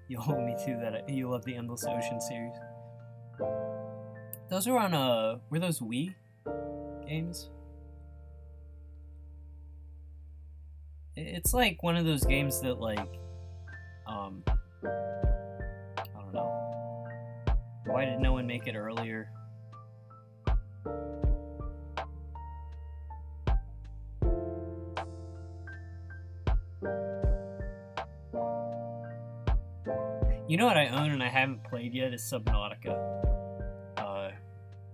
You'll hold me to that. You love the Endless Ocean series. Those were on were those Wii games. It's like one of those games that like, I don't know. Why did no one make it earlier? You know what I own and I haven't played yet is Subnautica.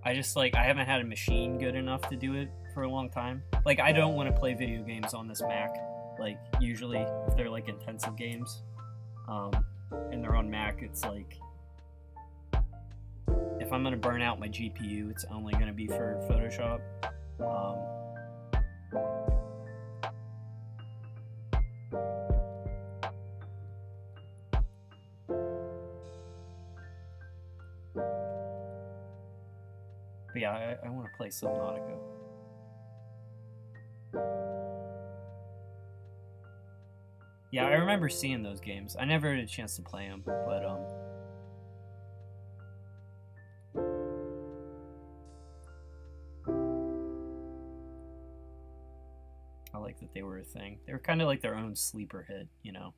I just like, I haven't had a machine good enough to do it for a long time. Like, I don't want to play video games on this Mac. Like, usually, if they're like intensive games, and they're on Mac, it's like, if I'm gonna burn out my GPU, it's only gonna be for Photoshop. But yeah, I want to play Subnautica. Yeah, I remember seeing those games. I never had a chance to play them, but I like that they were a thing. They were kind of like their own sleeper hit, you know.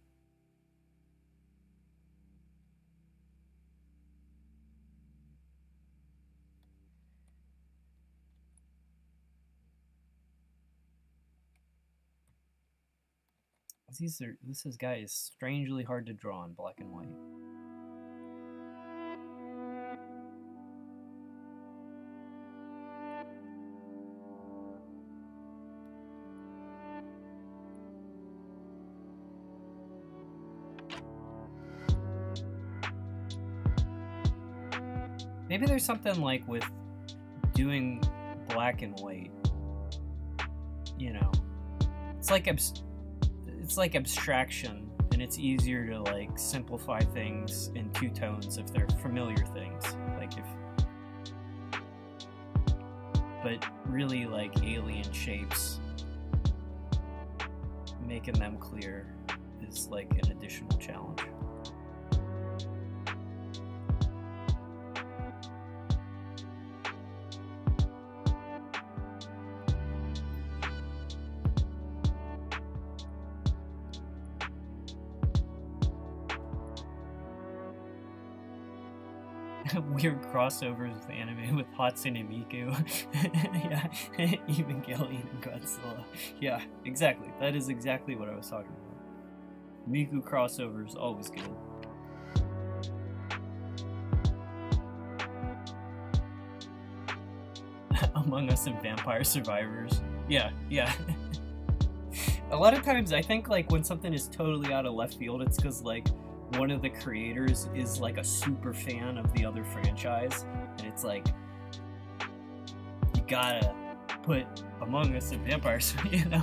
This guy is strangely hard to draw in black and white. Maybe there's something like with doing black and white, you know, it's like abstraction, and it's easier to like simplify things in two tones if they're familiar things. Like but really like alien shapes, making them clear is like an additional challenge. Weird crossovers with anime with Hatsune Miku. Yeah, Evangelion and Godzilla. Yeah, exactly. That is exactly what I was talking about. Miku crossovers, always good. Among Us and Vampire Survivors. Yeah, yeah. A lot of times I think like when something is totally out of left field, it's because like one of the creators is like a super fan of the other franchise, and it's like, you gotta put Among Us and Vampires, you know?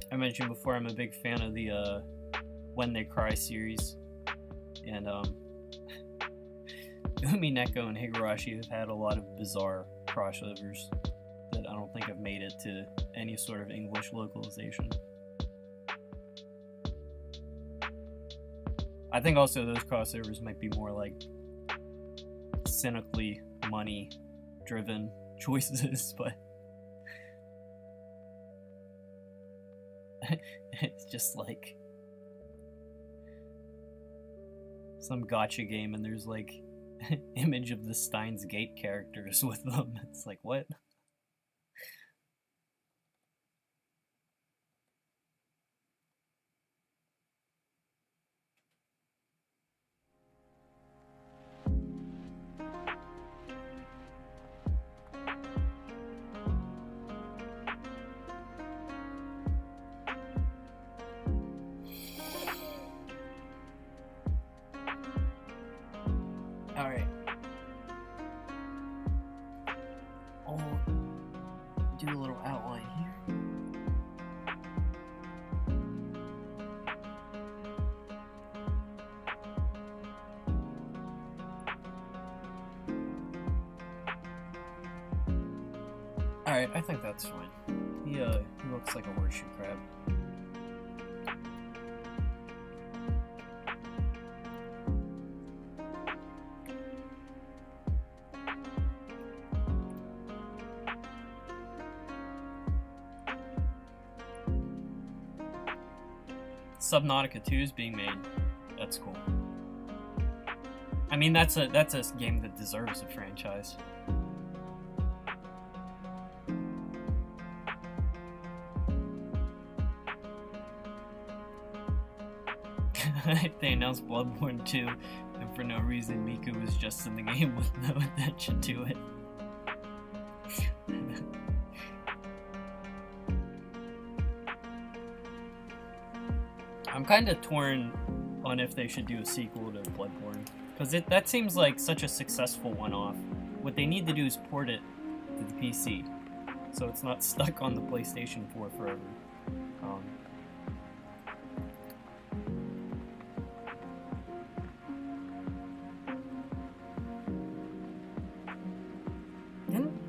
I mentioned before I'm a big fan of the When They Cry series, and Umi Neko and Higurashi have had a lot of bizarre crossovers that I don't think have made it to any sort of English localization. I think also those crossovers might be more like cynically money driven choices, but it's just like some gacha game and there's like image of the Steins Gate characters with them. It's like, what? Alright. Oh, Alright, I think that's fine. He looks like a horseshoe crab. Subnautica 2 is being made. That's cool. I mean, that's a game that deserves a franchise. They announced Bloodborne 2, and for no reason, Miku was just in the game with no attention to it. I'm kind of torn on if they should do a sequel to Bloodborne, because that seems like such a successful one-off. What they need to do is port it to the PC, so it's not stuck on the PlayStation 4 forever.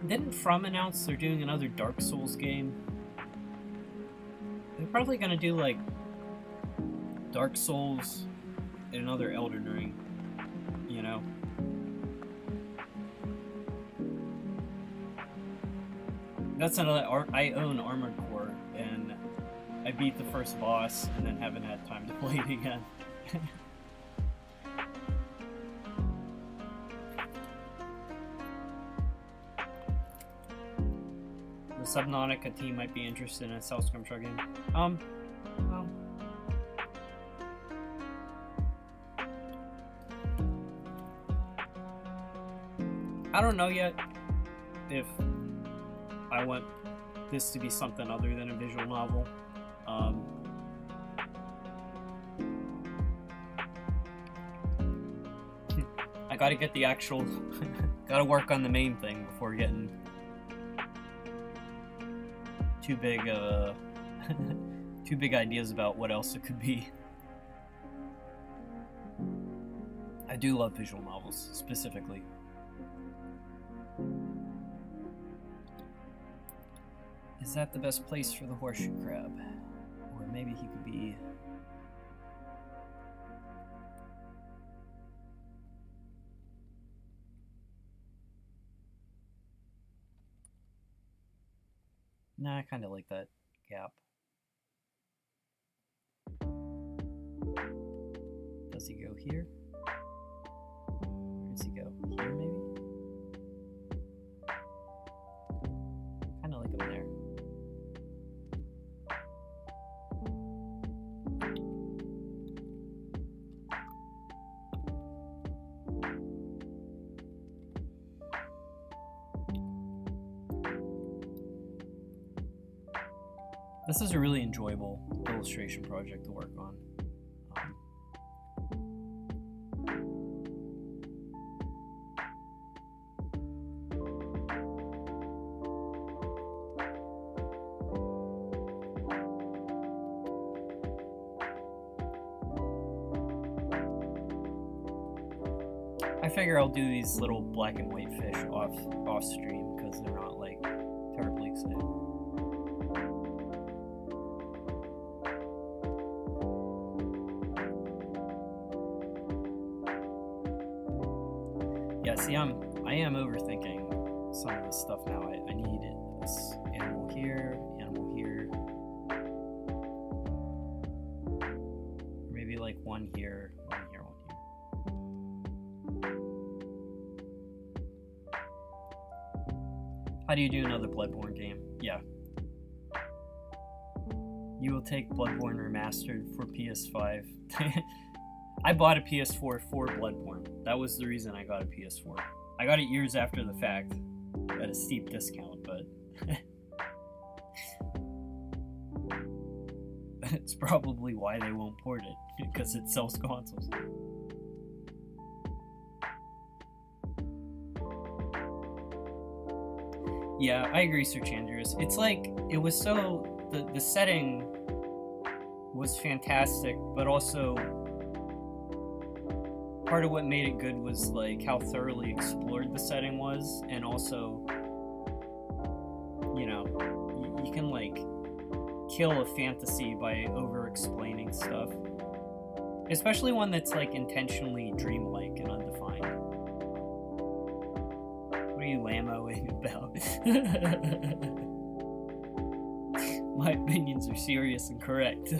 Didn't From announce they're doing another Dark Souls game? They're probably gonna do like Dark Souls and another Elden Ring, you know? That's another. I own Armored Core, and I beat the first boss and then haven't had time to play it again. The Subnautica team might be interested in a Scrimshaw game. Well, I don't know yet if I want this to be something other than a visual novel. I gotta get the actual... gotta work on the main thing before getting too big too big ideas about what else it could be. I do love visual novels, specifically. Is that the best place for the horseshoe crab? Or maybe he could be... Nah, I kind of like that gap. Does he go here? Where does he go? Here, maybe? Kind of like him there. This is a really enjoyable illustration project to work on. I figure I'll do these little black and white fish off stream because they're not like terribly exciting. Yeah, see, I am overthinking some of this stuff now. I need this animal here, or maybe like one here, one here, one here. How do you do another Bloodborne game? Yeah. You will take Bloodborne Remastered for PS5. I bought a PS4 for Bloodborne. That was the reason I got a PS4. I got it years after the fact at a steep discount, but it's probably why they won't port it, because it sells consoles. Yeah, I agree, Sir Chandrus. It's like, it was so... The setting was fantastic, but also... part of what made it good was like how thoroughly explored the setting was, and also, you know, you can like kill a fantasy by over explaining stuff, especially one that's like intentionally dreamlike and undefined. What are you lammoing about? My opinions are serious and correct.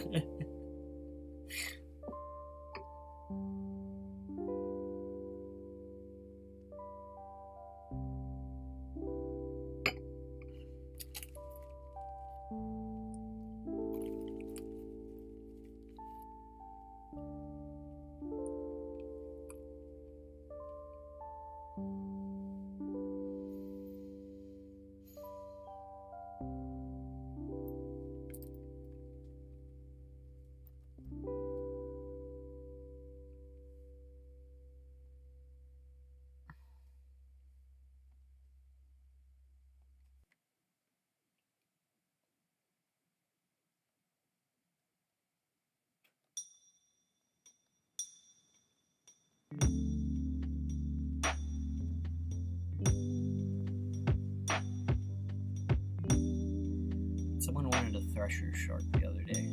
Someone wanted a thresher shark the other day.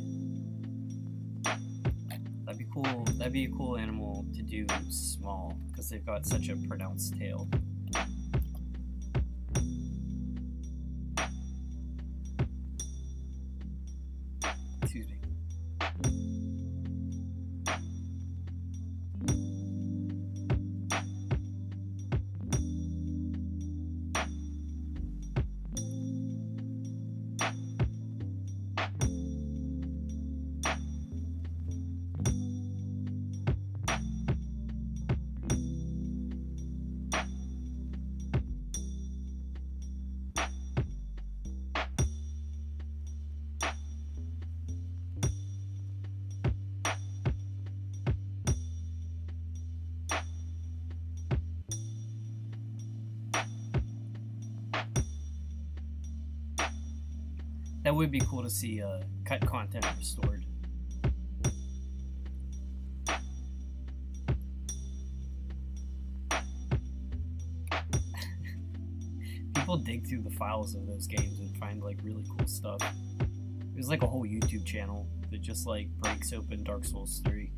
That'd be cool. That'd be a cool animal to do small, because they've got such a pronounced tail. Excuse me. That would be cool to see cut content restored. People dig through the files of those games and find like really cool stuff. There's like a whole YouTube channel that just like breaks open Dark Souls 3.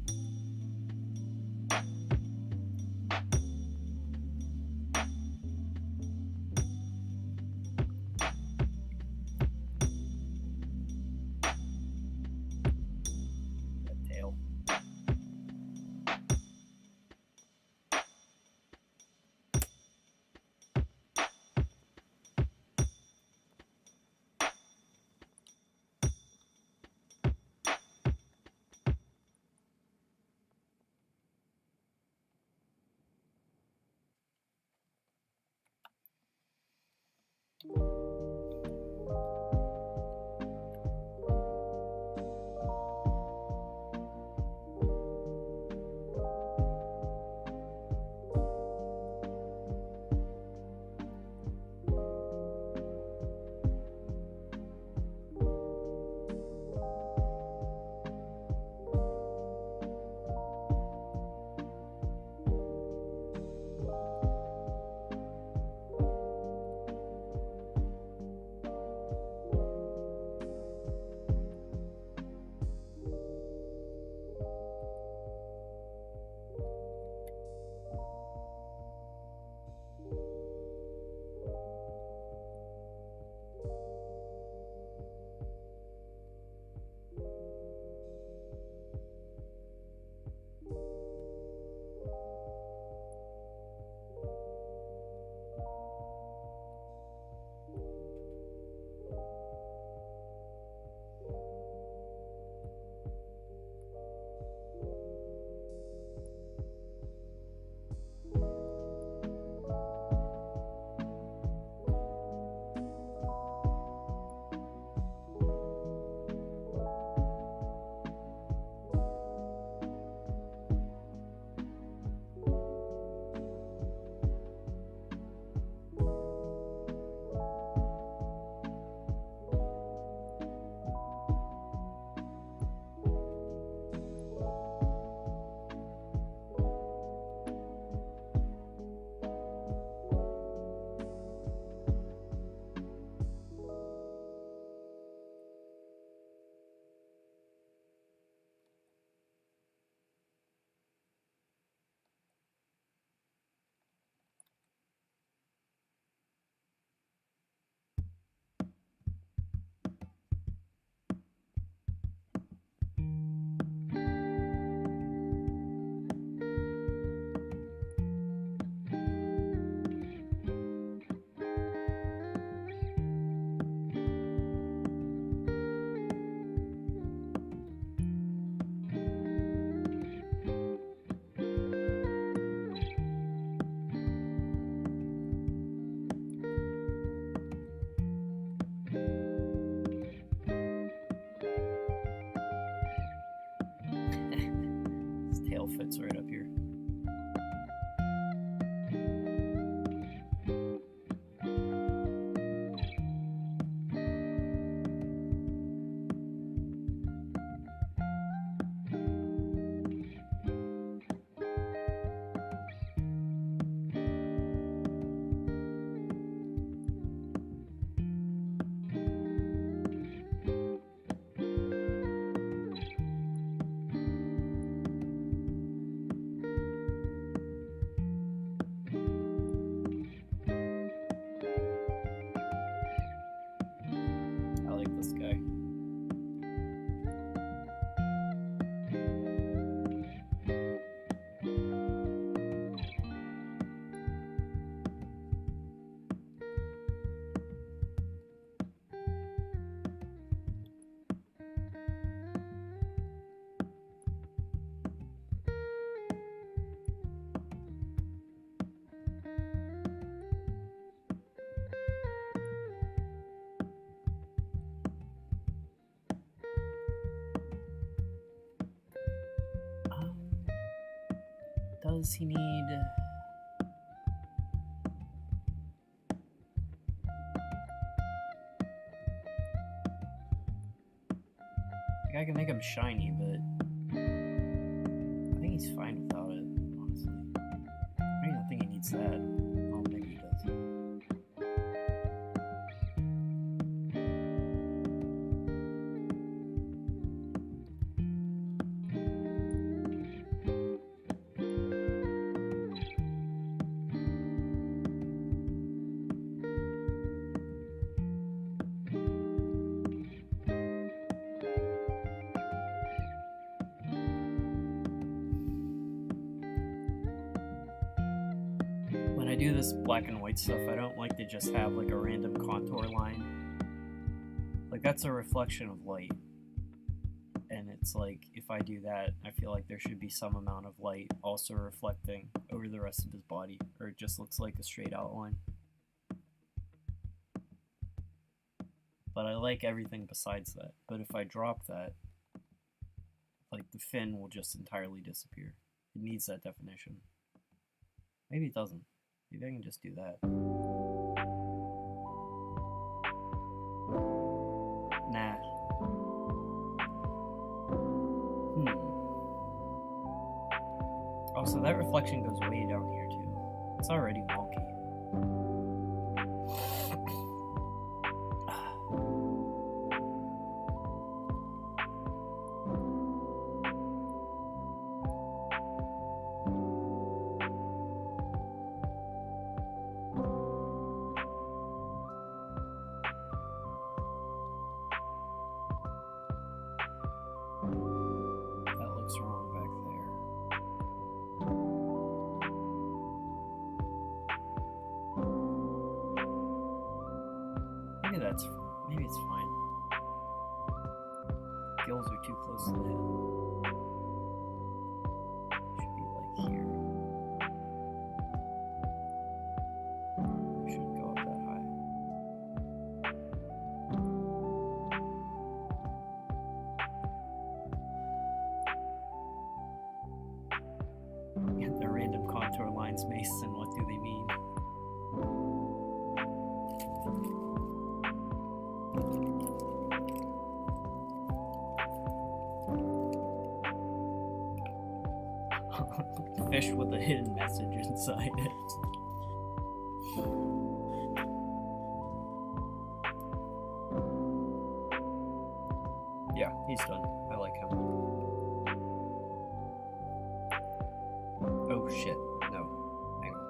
it's right up here. This guy. Does he need... I can make him shiny, but I think he's fine without it, honestly. I don't think he needs that. Oh, maybe he does. When I do this black and white stuff, I don't like to just have like a random contour line. Like that's a reflection of light. And it's like, if I do that, I feel like there should be some amount of light also reflecting over the rest of his body, or it just looks like a straight outline. But I like everything besides that. But if I drop that, like the fin will just entirely disappear. It needs that definition. Maybe it doesn't. Maybe I can just do that. Nah. Oh, so that reflection goes way down here too. It's already wonky. Wrong back there. Maybe it's fine. Gills are too close to the head. Should be like here. Shouldn't go up that high. The random contour lines, Mason, what do they mean? Fish with a hidden message inside it. Yeah, he's done. I like him. Oh shit, no. Hang on.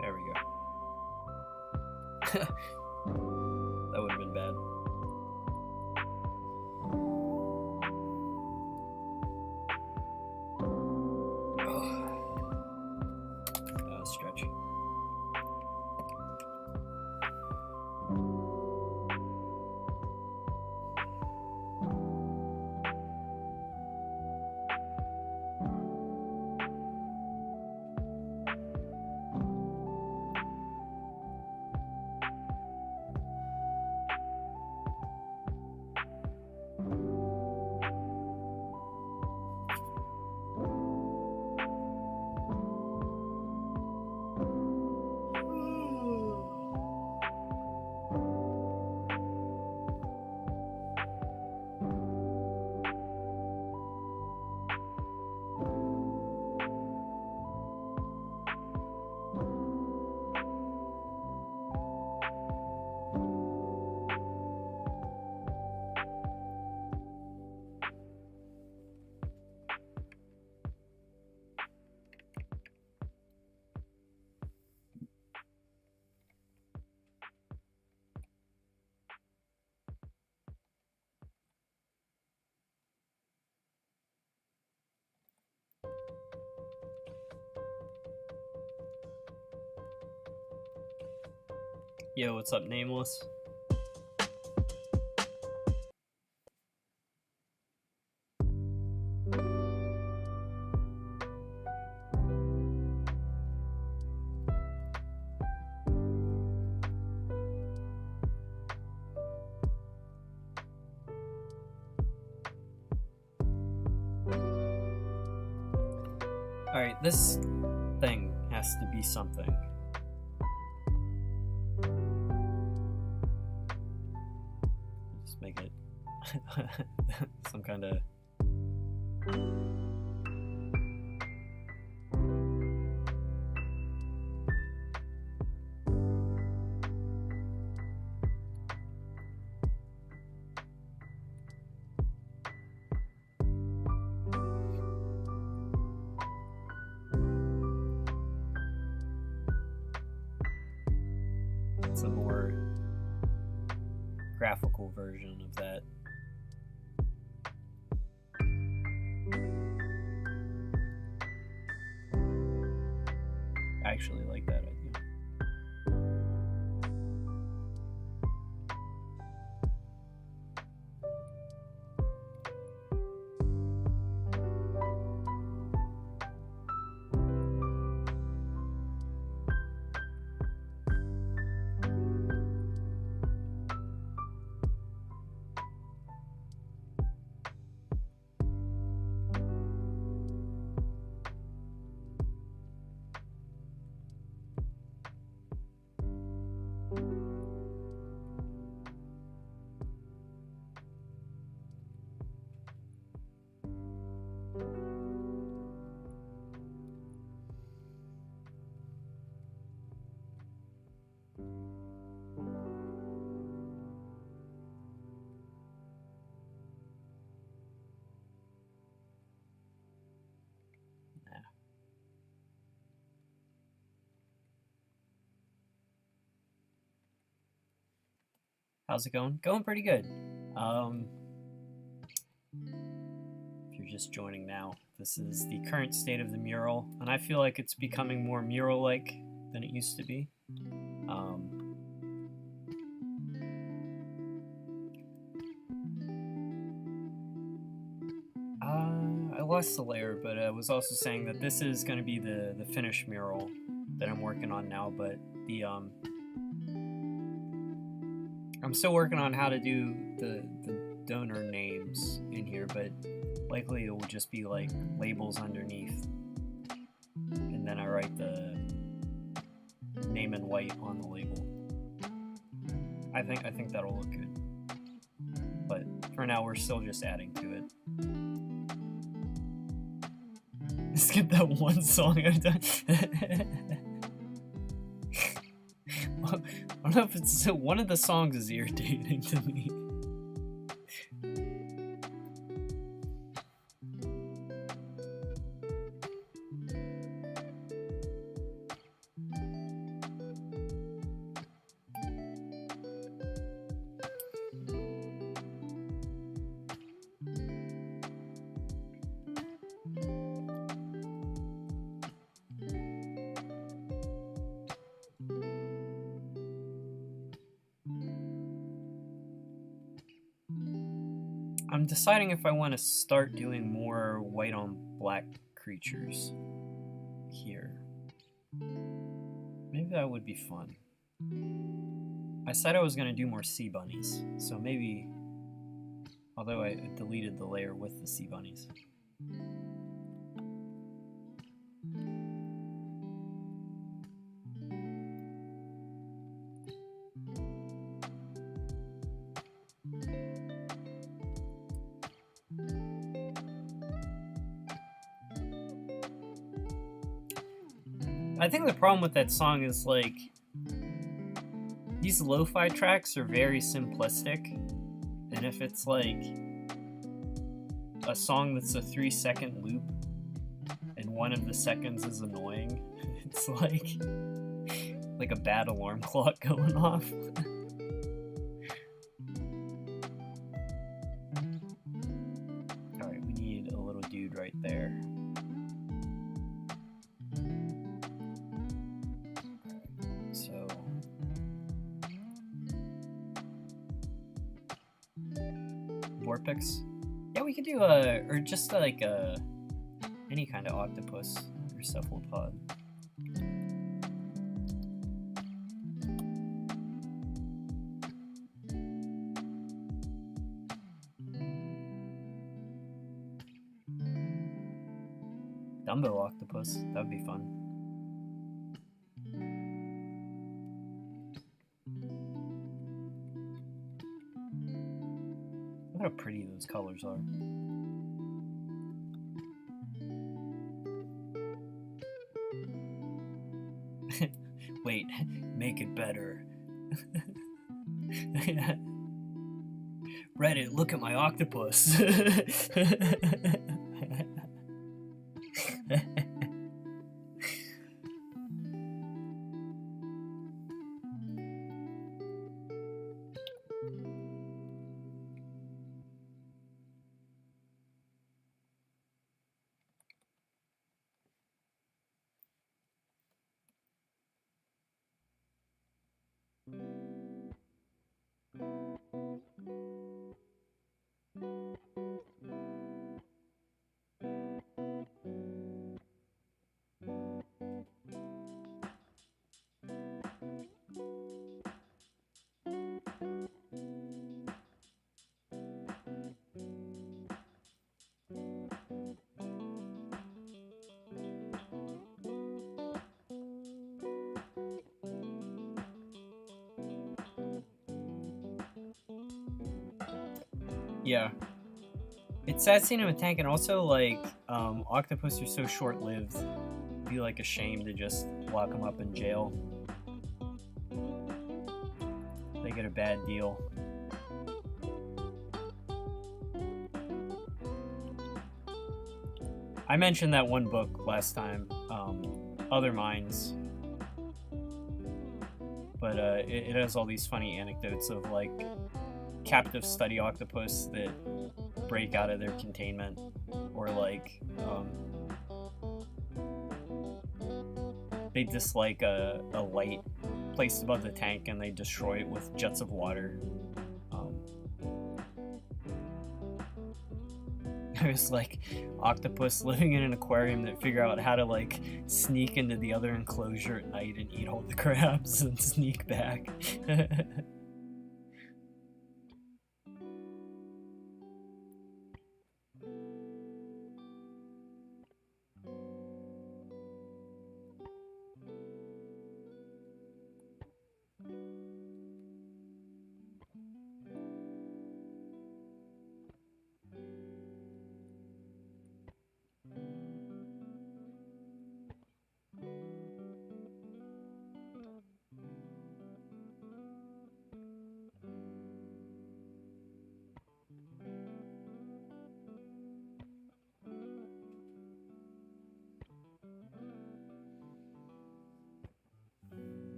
There we go. That would have been bad. Stretch. Yo, what's up, Nameless? Alright, this thing has to be something. Just make it some kind of... It's a more graphical version of that. I actually like that idea. How's it going? Going pretty good. If you're just joining now, this is the current state of the mural, and I feel like it's becoming more mural-like than it used to be. I lost the layer, but I was also saying that this is going to be the finished mural that I'm working on now, but the I'm still working on how to do the donor names in here, but likely it will just be like labels underneath, and then I write the name in white on the label. I think that'll look good, but for now we're still just adding to it. Skip that one song I've done. I don't know if it's one of the songs is irritating to me. I'm deciding if I want to start doing more white on black creatures here. Maybe that would be fun. I said I was going to do more sea bunnies, so maybe, although I deleted the layer with the sea bunnies. I think the problem with that song is, like, these lo-fi tracks are very simplistic, and if it's like a song that's a 3-second loop and one of the seconds is annoying, it's like a bad alarm clock going off. Alright, we need a little dude right there. Torpix. Yeah, we could do or just like any kind of octopus or cephalopod. Dumbo octopus, that'd be fun. Look how pretty those colors are. Wait, make it better. Reddit, look at my octopus. Yeah. It's sad seeing him in a tank, and also, like, octopus are so short-lived. It'd be, like, a shame to just lock them up in jail. They get a bad deal. I mentioned that one book last time, Other Minds. But, it has all these funny anecdotes of, like, captive study octopus that break out of their containment, or like they dislike a light placed above the tank and they destroy it with jets of water. There's like octopus living in an aquarium that figure out how to like sneak into the other enclosure at night and eat all the crabs and sneak back.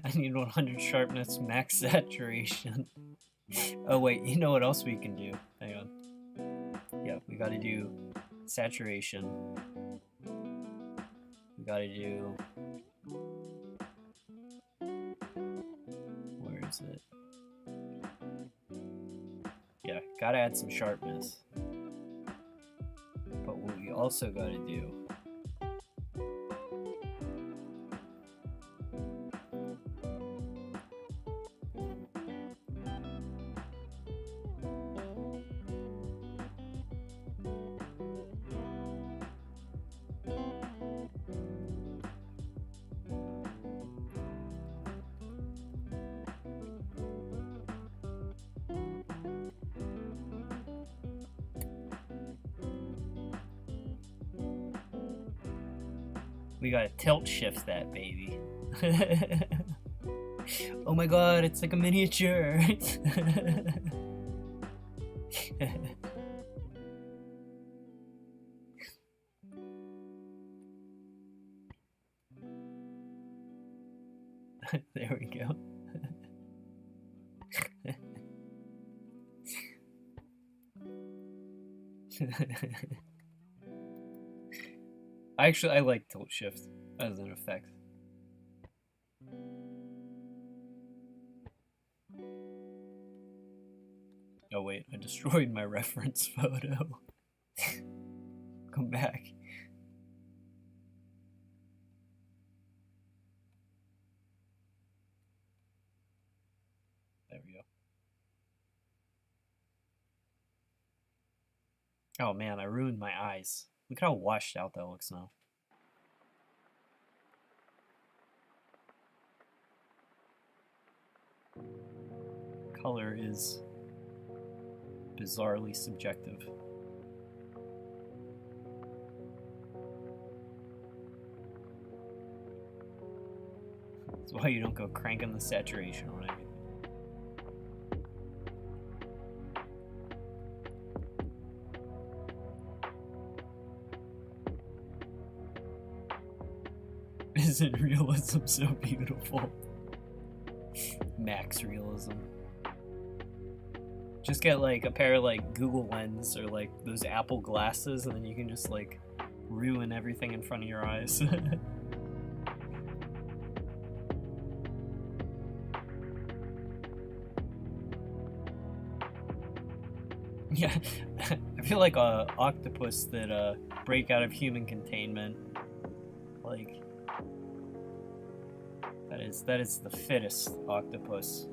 I need 100 sharpness, max saturation. Oh wait, you know what else we can do? Hang on. Yeah, we gotta do saturation. We gotta do... Where is it? Yeah, gotta add some sharpness. But what we also gotta do... We gotta tilt shift that baby. Oh my god, it's like a miniature. There we go. I like tilt shift as an effect. Oh wait, I destroyed my reference photo. Come back. There we go. Oh man, I ruined my eyes. Look how washed out that looks now. Color is bizarrely subjective. That's why you don't go cranking the saturation on everything. Isn't realism so beautiful? Max realism. Just get like a pair of like Google Lens or like those Apple glasses, and then you can just like ruin everything in front of your eyes. Yeah, I feel like a octopus that break out of human containment. Like that is the fittest octopus.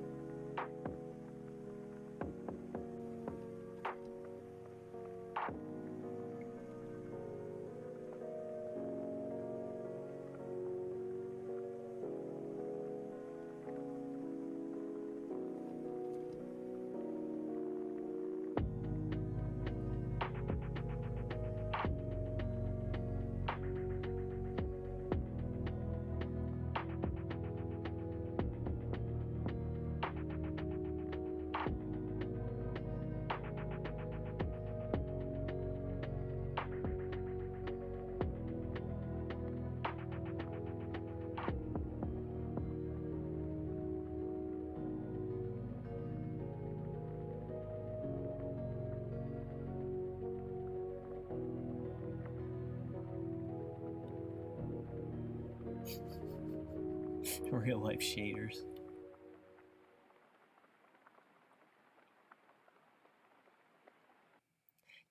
Real life shaders.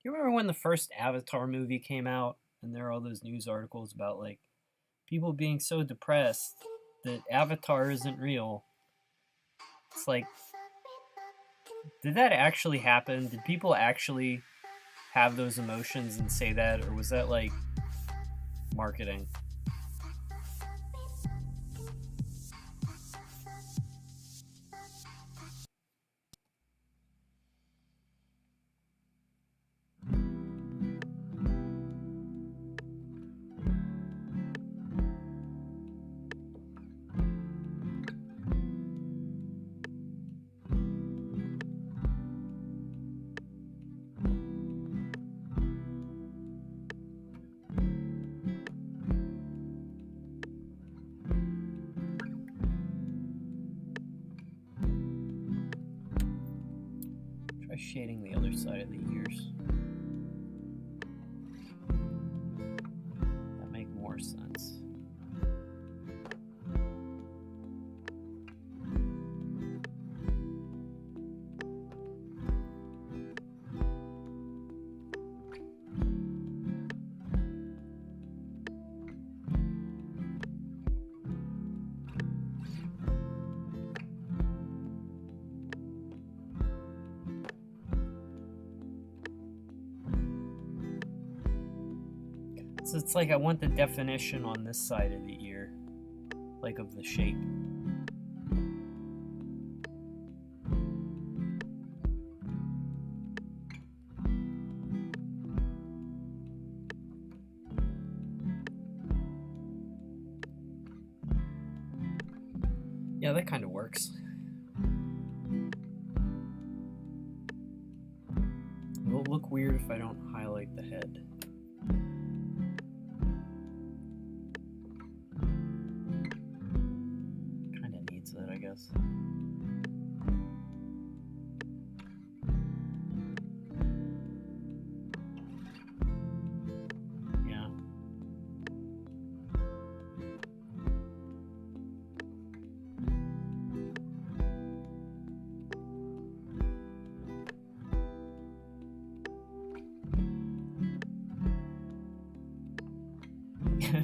You remember when the first Avatar movie came out and there are all those news articles about like people being so depressed that Avatar isn't real? It's like, did that actually happen? Did people actually have those emotions and say that, or was that like marketing? Try shading the other side of the ears. That make more sense. So it's like I want the definition on this side of the ear, like of the shape. Yeah, that kind of works. It'll look weird if I don't highlight the head. Kinda needs it, I guess. Yeah.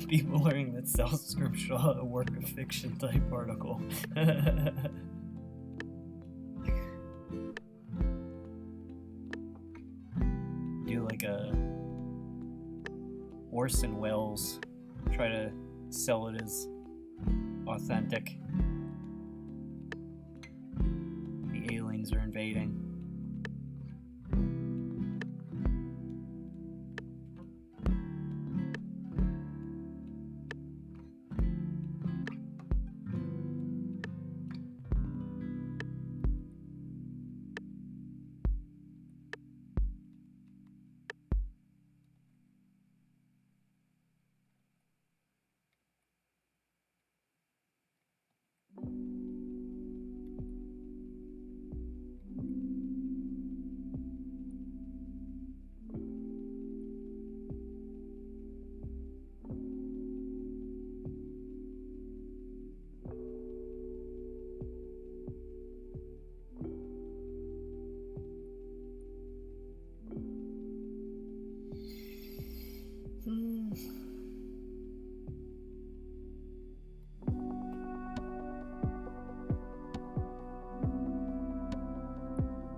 People learning that sells Scrimshaw a work of fiction type article. Do like a Orson Welles, try to sell it as authentic. The aliens are invading.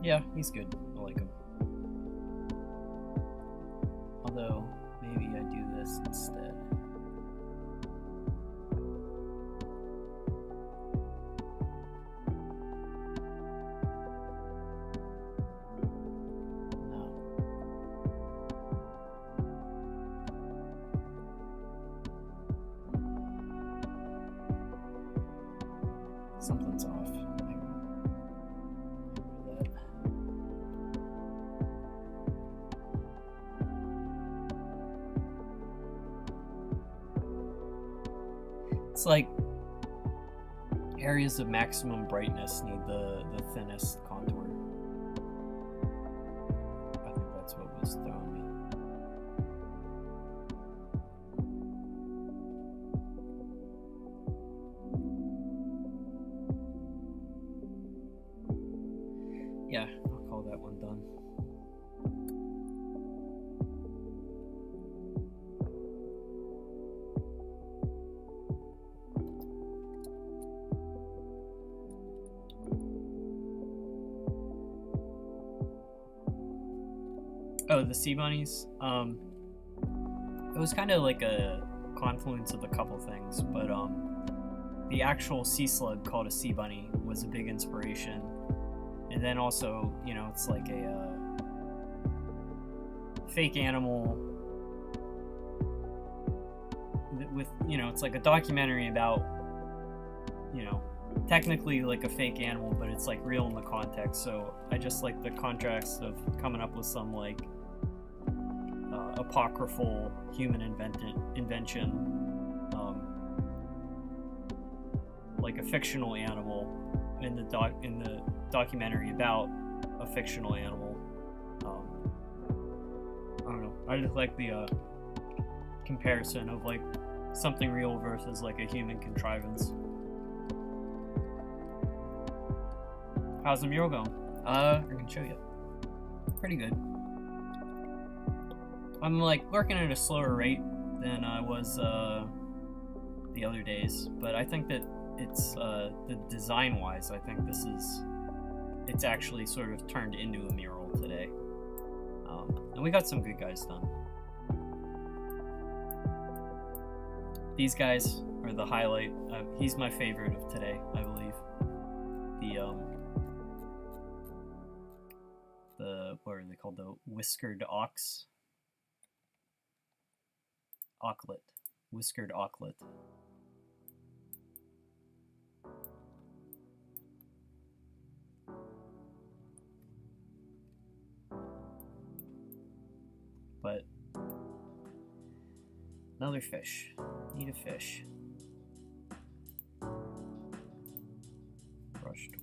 Yeah, he's good. I like him. Although, maybe I do this instead. No. Something's off. It's like areas of maximum brightness need the thinnest contour. I think that's what was throwing me. Yeah, I'll call that one done. Oh, the sea bunnies. It was kind of like a confluence of a couple things, but the actual sea slug called a sea bunny was a big inspiration, and then also, you know, it's like a fake animal with, you know, it's like a documentary about, you know, technically like a fake animal, but it's like real in the context. So I just like the contrast of coming up with some like apocryphal human invention, like a fictional animal in the documentary about a fictional animal. I don't know. I just like the comparison of like something real versus like a human contrivance. How's the mural going? I can show you. Pretty good. I'm like working at a slower rate than I was the other days, but I think that it's the design wise, I think it's actually sort of turned into a mural today. And we got some good guys done. These guys are the highlight. He's my favorite of today, I believe. The what are they called? The whiskered ox. Auklet. Whiskered auklet. But another fish. Need a fish. Brush tool.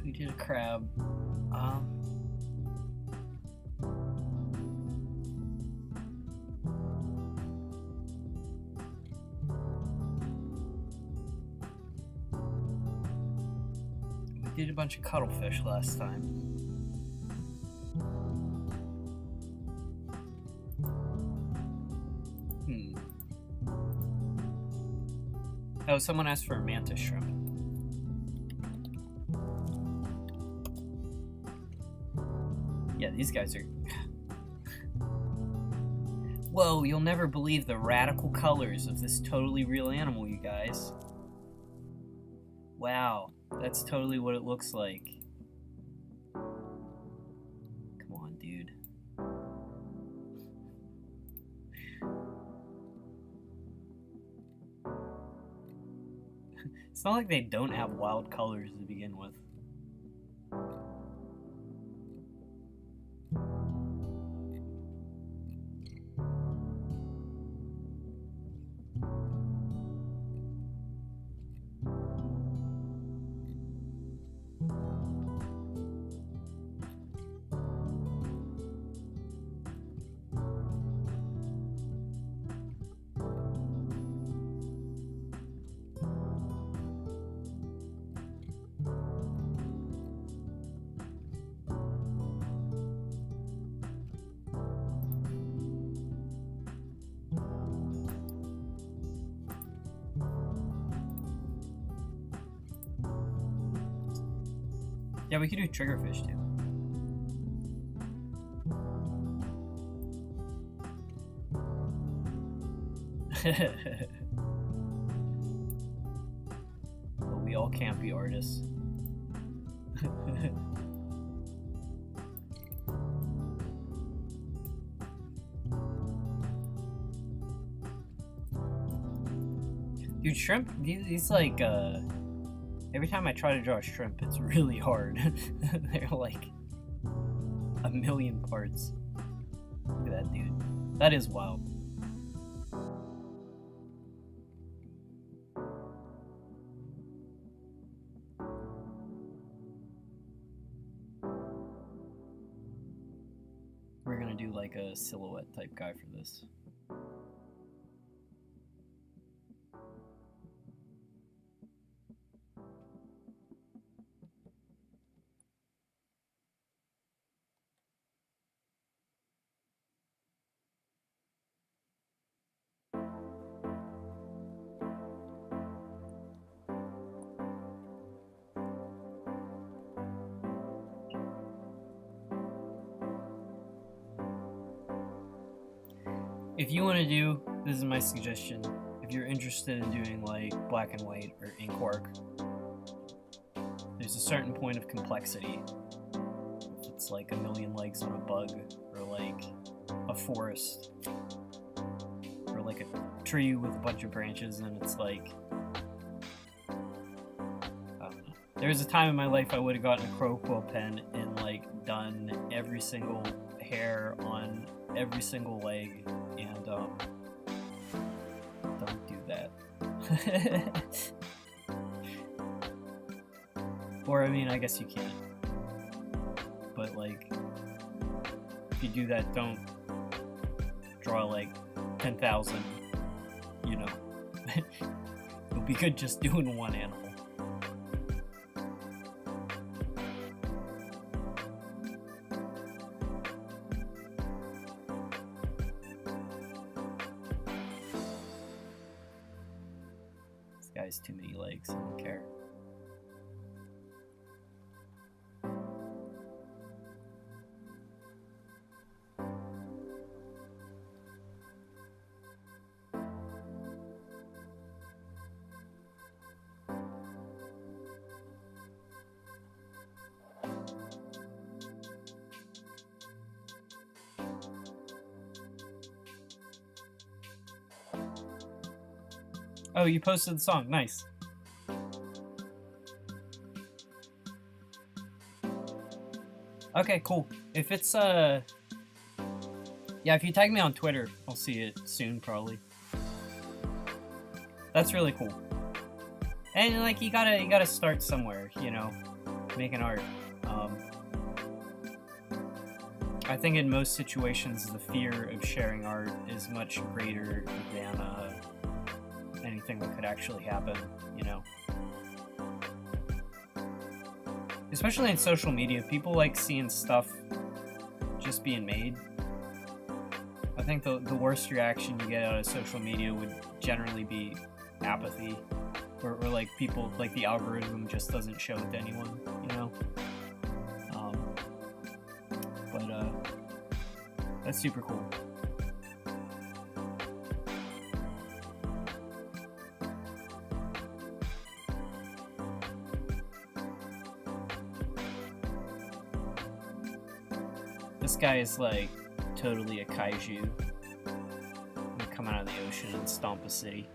We did a crab. Did a bunch of cuttlefish last time. Oh, someone asked for a mantis shrimp. Yeah, these guys are... Whoa, you'll never believe the radical colors of this totally real animal, you guys. Wow, that's totally what it looks like. Come on, dude. It's not like they don't have wild colors to begin with. Yeah, we could do triggerfish too. But we all can't be artists. Dude, shrimp, these like, every time I try to draw a shrimp, it's really hard. They're like a million parts. Look at that, dude. That is wild. We're gonna do like a silhouette type guy for this. If you want to do, this is my suggestion, if you're interested in doing like black and white or ink work, there's a certain point of complexity. If it's like a million legs on a bug, or like a forest, or like a tree with a bunch of branches, and it's like, I don't know. There was a time in my life I would have gotten a crow quill pen and like done every single hair on every single leg, and don't do that. Or I mean, I guess you can, but like, if you do that, don't draw like 10,000, you know. It'll be good just doing one animal. Guy's too many legs, I don't care. Oh, you posted the song. Nice. Okay, cool. If it's, yeah, if you tag me on Twitter, I'll see it soon, probably. That's really cool. And, like, you gotta start somewhere, you know, making art. I think in most situations, the fear of sharing art is much greater than, anything that could actually happen, you know. especially in social media, people like seeing stuff just being made. I think the worst reaction you get out of social media would generally be apathy, or like people, like the algorithm just doesn't show it to anyone, you know? But that's super cool. This guy is like totally a kaiju. He'll come out of the ocean and stomp a city.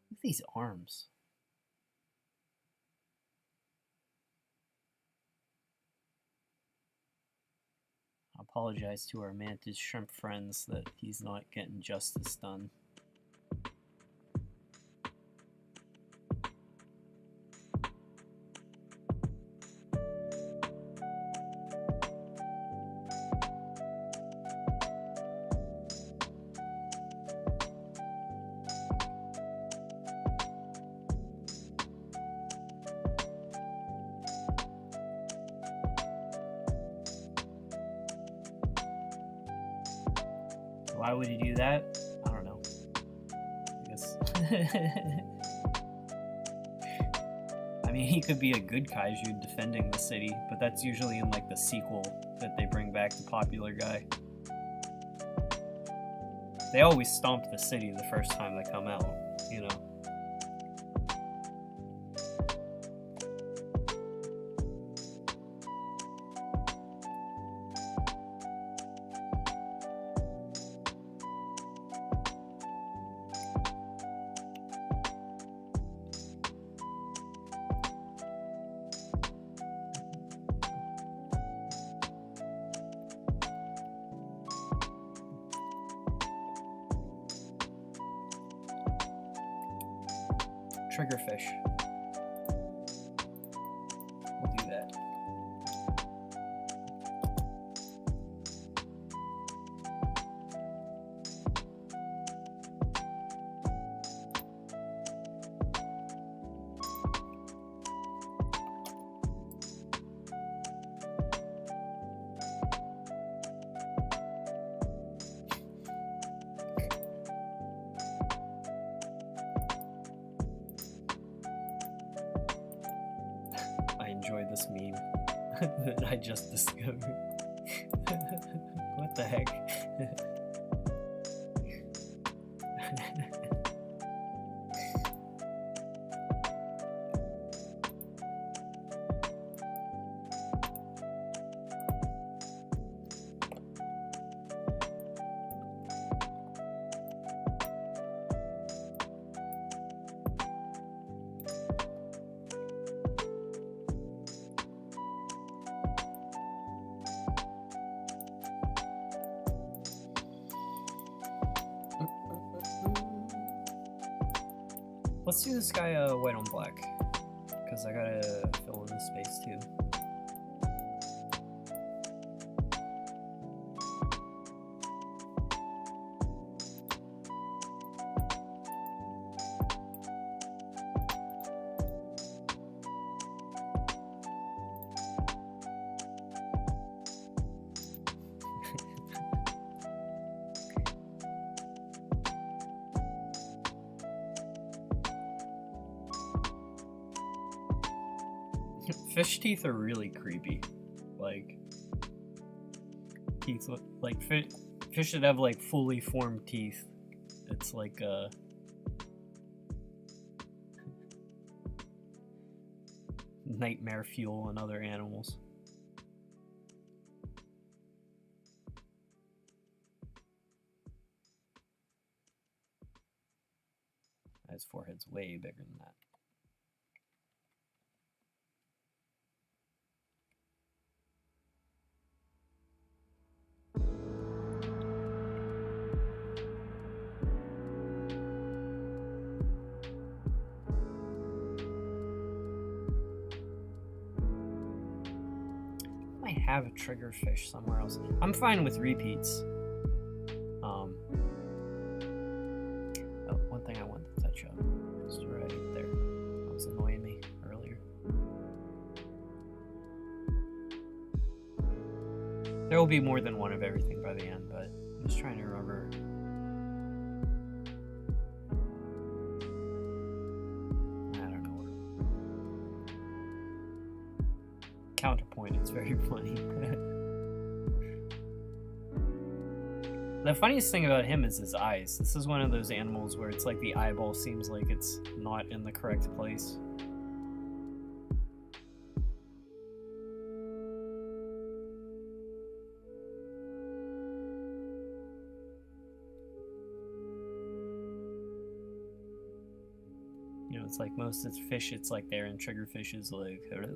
Look at these arms. I apologize to our mantis shrimp friends that he's not getting justice done. Why would he do that? I don't know. I guess. I mean, he could be a good kaiju defending the city, but that's usually in like the sequel that they bring back the popular guy. They always stomp the city the first time they come out, you know. Triggerfish. We'll do that. Enjoy this meme that I just discovered. What the heck? Let's do this guy white on black, because I gotta fill in the space too. Fish teeth are really creepy. Like, teeth look like fish should have like fully formed teeth. It's like nightmare fuel on other animals. His forehead's way bigger than that. have a triggerfish somewhere else. I'm fine with repeats. Oh, one thing I wanted to touch on is right there. That was annoying me earlier. There will be more than one of everything by the end, but I'm just trying to remember. I don't know. Counterpoint, it's very funny. The funniest thing about him is his eyes. This is one of those animals where it's like the eyeball seems like it's not in the correct place. You know, it's like most of the fish, it's like there, and triggerfish is like, hello.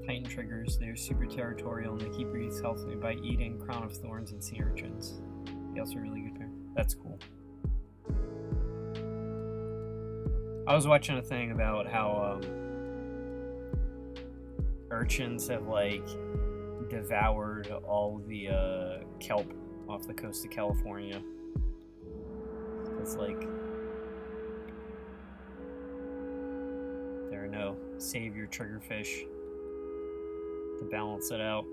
Titan triggers, they're super territorial and they keep breeds healthy by eating crown of thorns and sea urchins. They also really good pair. That's cool. I was watching a thing about how urchins have like devoured all the kelp off the coast of California. It's like there are no savior triggerfish to balance it out.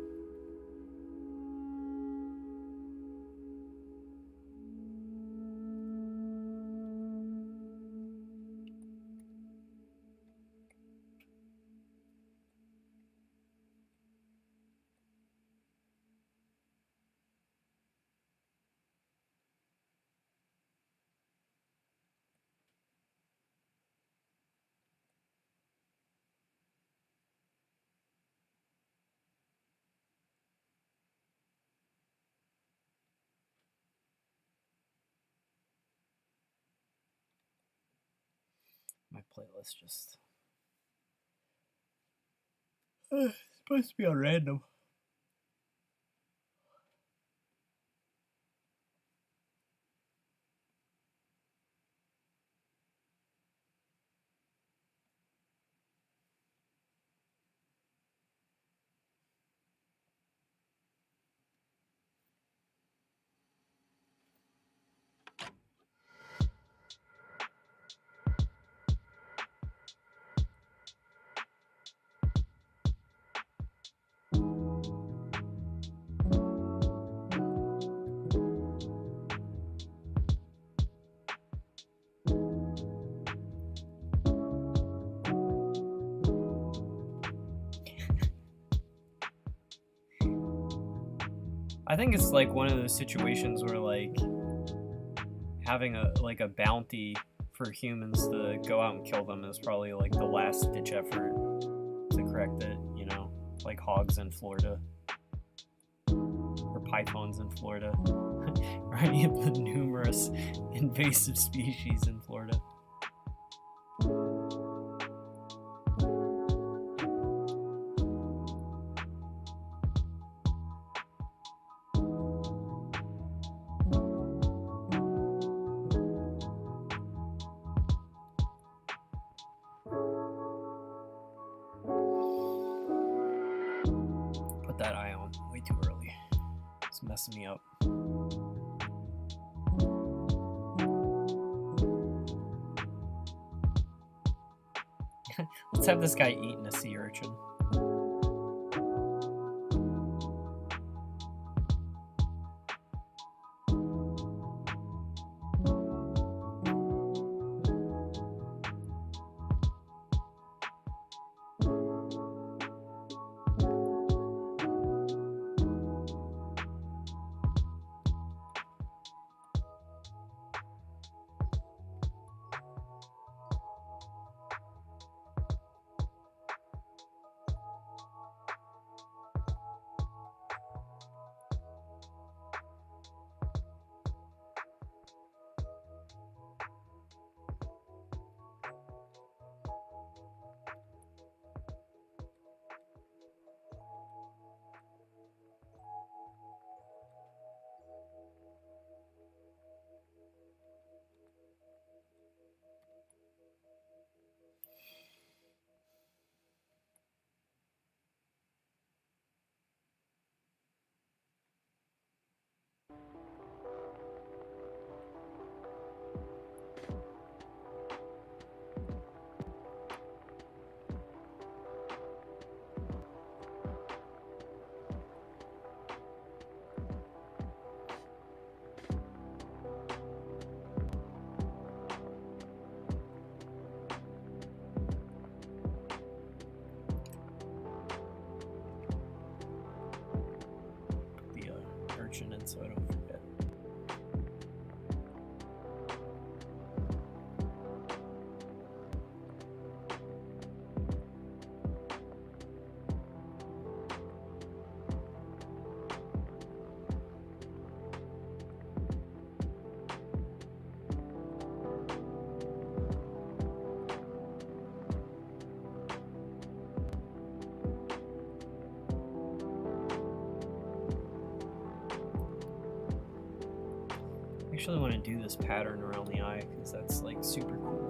My playlist just it's supposed to be on random. I think it's like one of those situations where like having a bounty for humans to go out and kill them is probably like the last ditch effort to correct it, you know, like hogs in Florida or pythons in Florida or any of the numerous invasive species in Florida. That eye on way too early. It's messing me up. Let's have this guy eating a sea urchin. actually want to do this pattern around the eye because that's like super cool.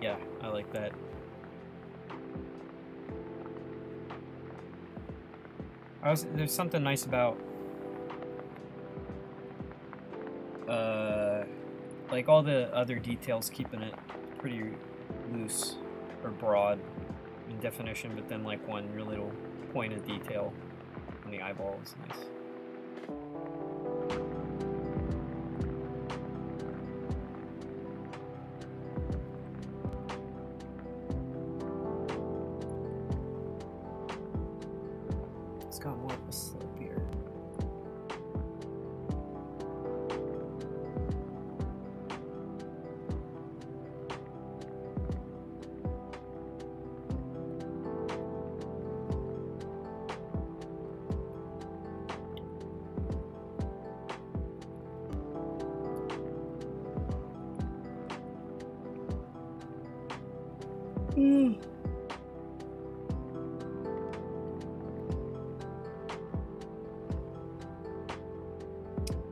Yeah, I like that. There's something nice about like all the other details, keeping it pretty loose or broad in definition, but then like one real little pointed detail in the eyeball is nice. It's got more of a slope here.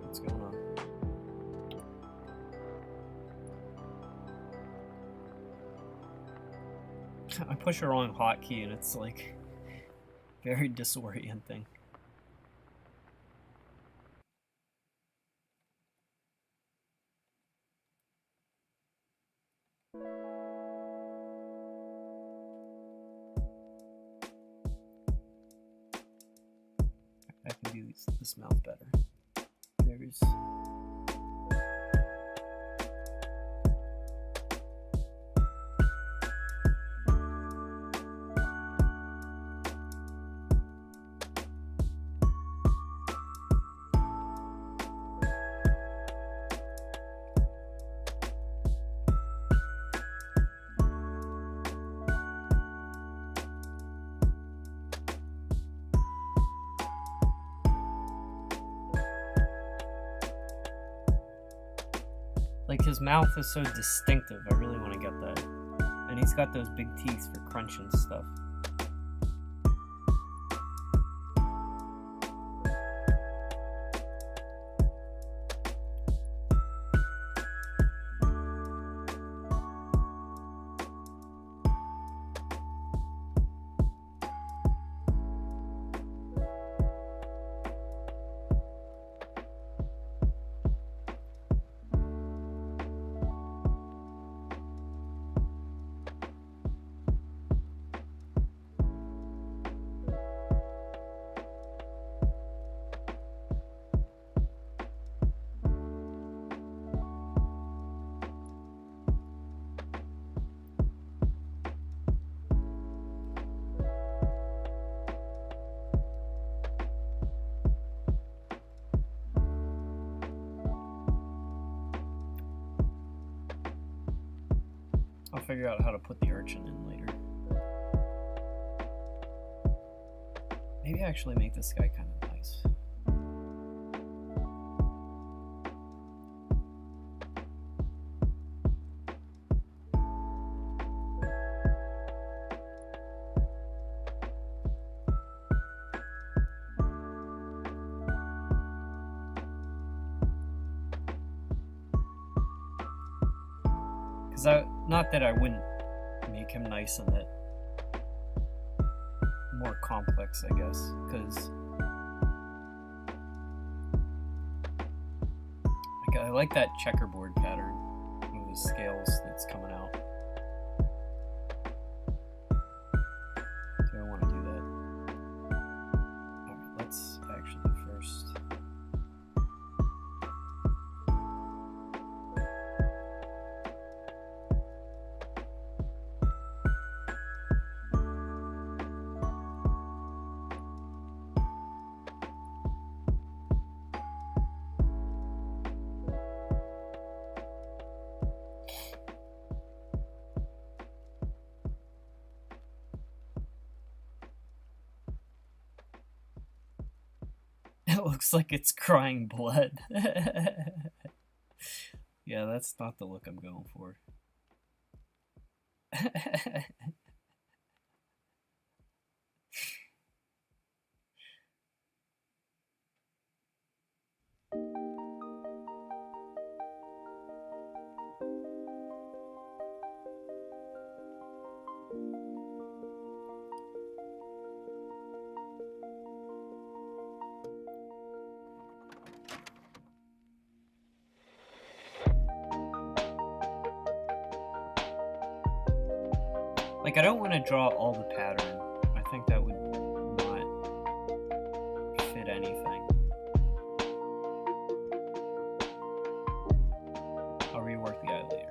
What's going on? I push the wrong hotkey and it's like very disorienting. I can do this mouth better. There's like his mouth is so distinctive. I really want to get that. And he's got those big teeth for crunching stuff. I'll figure out how to put the urchin in later. Maybe actually make this guy kind of nice. Not that I wouldn't make him nice and that more complex, I guess, because I like that checkerboard pattern with the scales that's coming out. Do I want to do that? Alright, let's actually first. It looks like it's crying blood. Yeah, that's not the look I'm going for. Like, I don't want to draw all the pattern. I think that would not fit anything. I'll rework the eye later.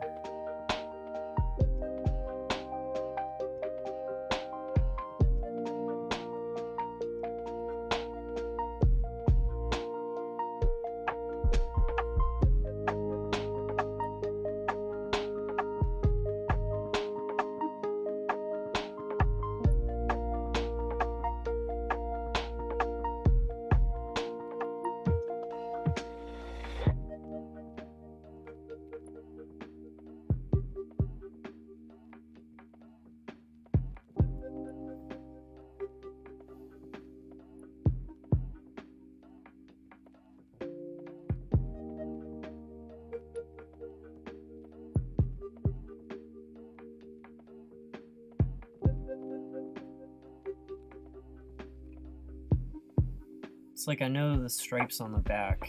It's like I know the stripes on the back.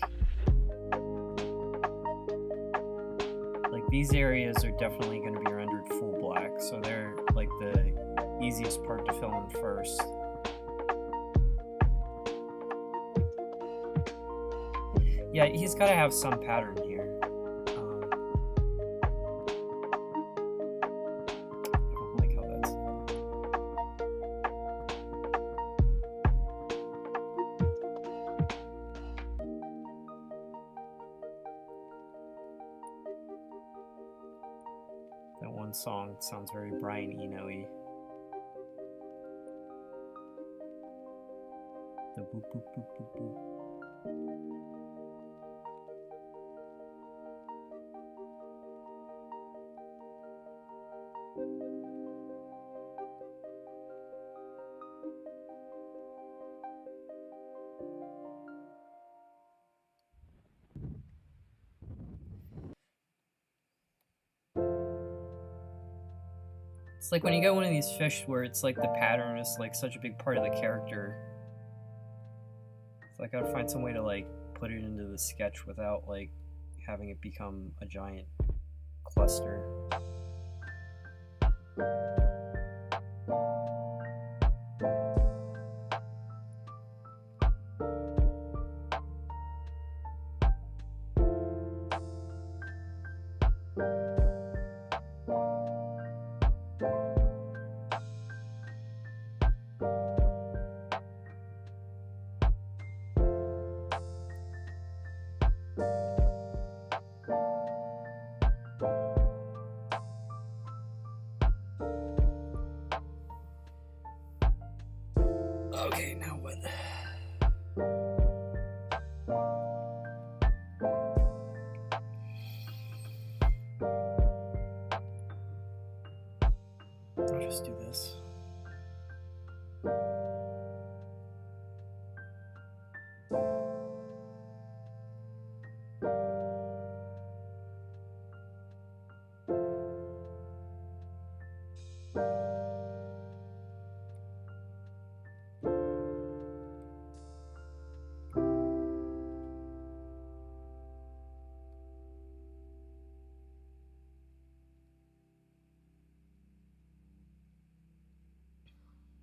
Like these areas are definitely going to be rendered full black, so they're like the easiest part to fill in first. Yeah, he's got to have some pattern here. I don't like how that's... That one song sounds very Brian Eno-y. The boop boop boop boop boop. It's like when you get one of these fish where it's like the pattern is like such a big part of the character. It's like I gotta find some way to like put it into the sketch without like having it become a giant cluster. Okay, now what? I'll just do this.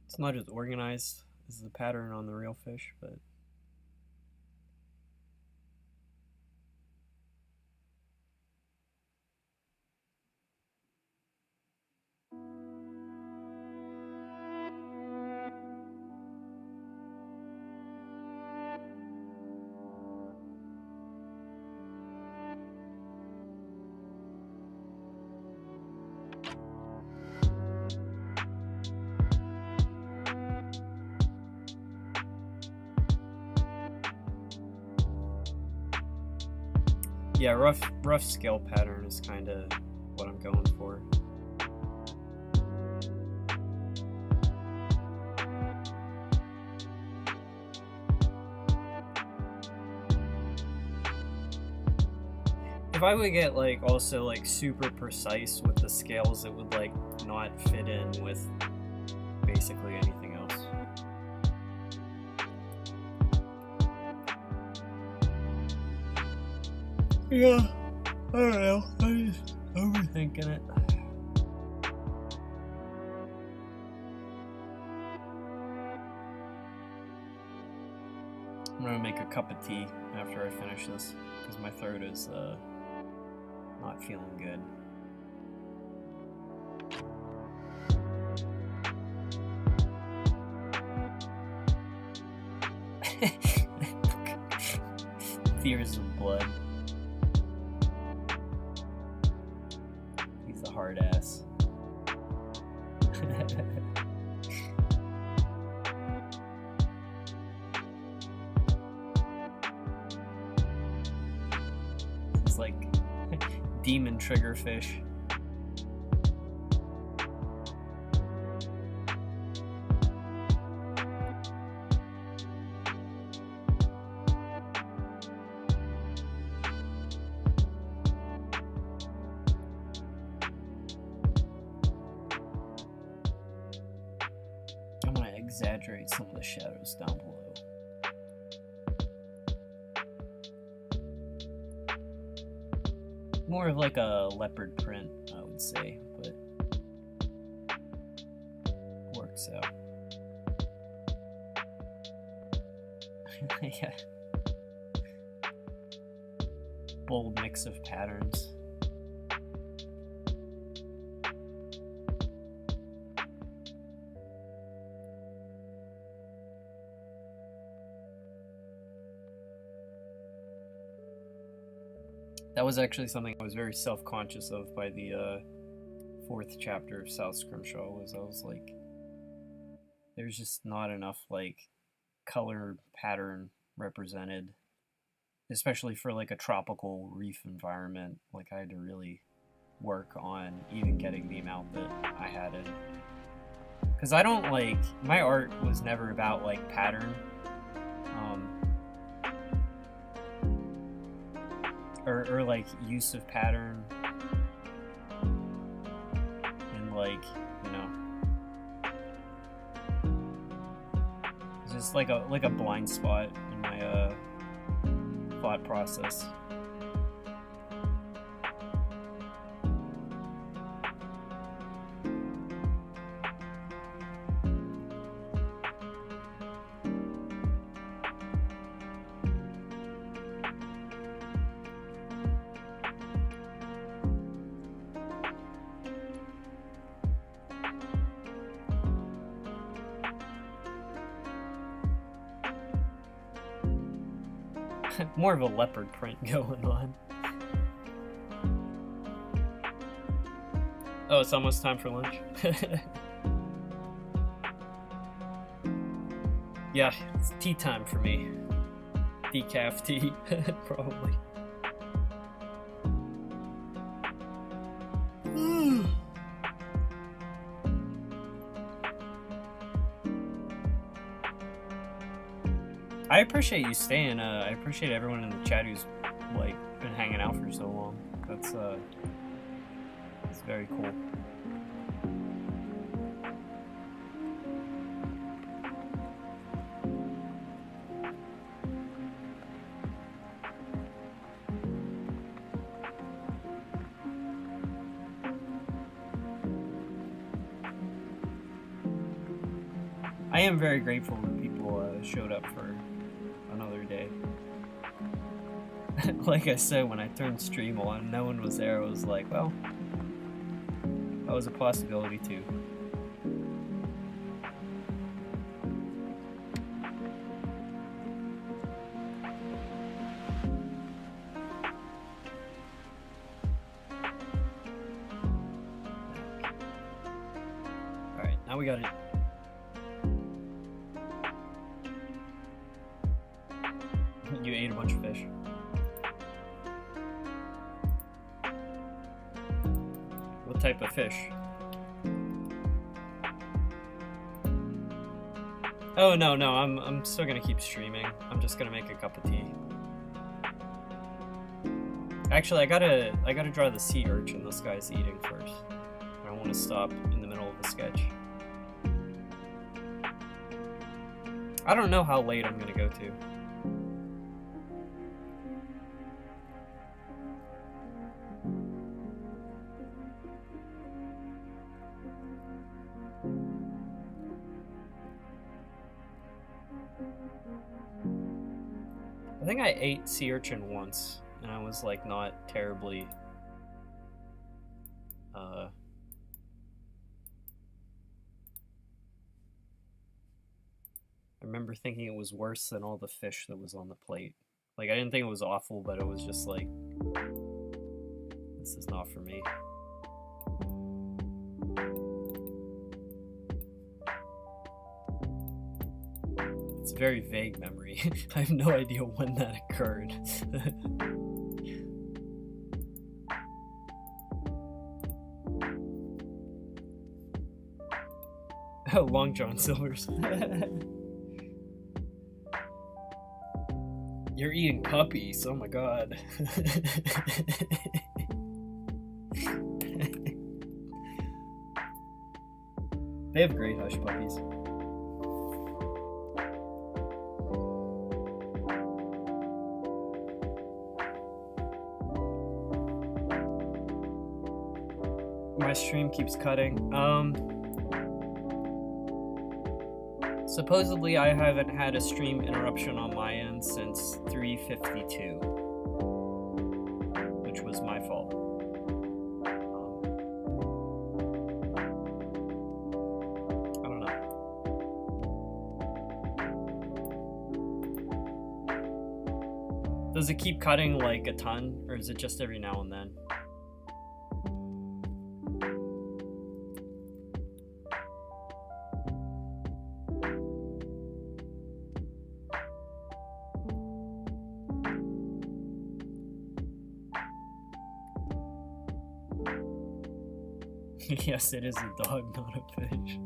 It's not as organized as the pattern on the real fish, but Yeah, rough scale pattern is kind of what I'm going for. If I would get like also like super precise with the scales, it would like not fit in with basically anything else. Yeah, I don't know. I'm just overthinking it. I'm gonna make a cup of tea after I finish this because my throat is not feeling good. Tears of blood. He's a hard ass. It's like demon triggerfish. I'm gonna exaggerate some of the shadows down below. More of like a leopard print, I would say, but works out. Yeah. Bold mix of patterns. That was actually something I was very self-conscious of by the 4th chapter of South Scrimshaw. I was like, there's just not enough like color pattern represented, especially for like a tropical reef environment. Like I had to really work on even getting the amount that I had in. Because I don't like, my art was never about like pattern. Or like use of pattern and like, you know, it's just like a blind spot in my thought process. More of a leopard print going on. Oh, it's almost time for lunch. Yeah, it's tea time for me. Decaf tea, probably. I appreciate you staying. I appreciate everyone in the chat who's like been hanging out for so long. That's very cool. I am very grateful that people showed up for another day. Like I said, when I turned stream on, no one was there. I was like, well, that was a possibility too. Alright, now we got it. You ate a bunch of fish. What type of fish? Oh no, I'm still gonna keep streaming. I'm just gonna make a cup of tea. Actually, I gotta draw the sea urchin this guy's eating first. I don't want to stop in the middle of the sketch. I don't know how late I'm gonna go to. I think I ate sea urchin once, and I was like not terribly I remember thinking it was worse than all the fish that was on the plate. Like, I didn't think it was awful, but it was just like, this is not for me. It's a very vague memory. I have no idea when that occurred. Oh, Long John Silver's. You're eating puppies, oh my god. They have great hush puppies. My stream keeps cutting. Supposedly I haven't had a stream interruption on my end since 3:52, which was my fault. I don't know. Does it keep cutting like a ton, or is it just every now and then? Yes, it is a dog, not a fish.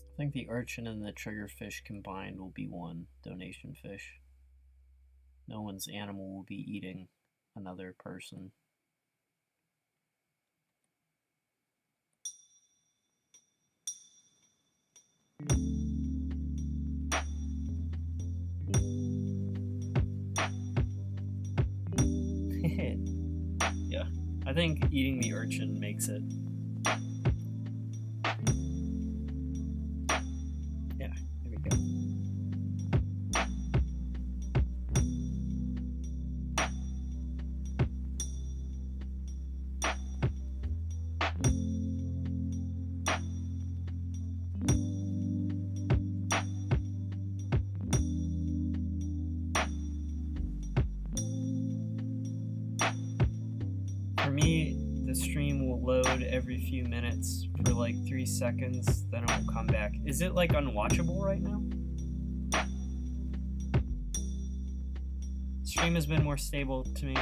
I think the urchin and the triggerfish combined will be one donation fish. No one's animal will be eating another person. Yeah, I think eating the urchin makes it. Yeah, there we go. For me, the stream will load every few minutes for like 3 seconds, then it will come back. Is it like unwatchable right now? Stream has been more stable to me.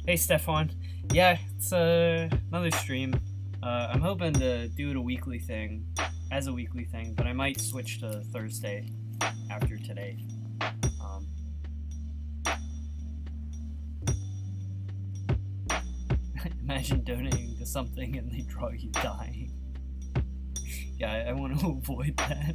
Hey Stefan. Yeah, it's another stream. I'm hoping to do it a weekly thing, but I might switch to Thursday after today. Imagine donating to something and they draw you dying. Yeah, I want to avoid that.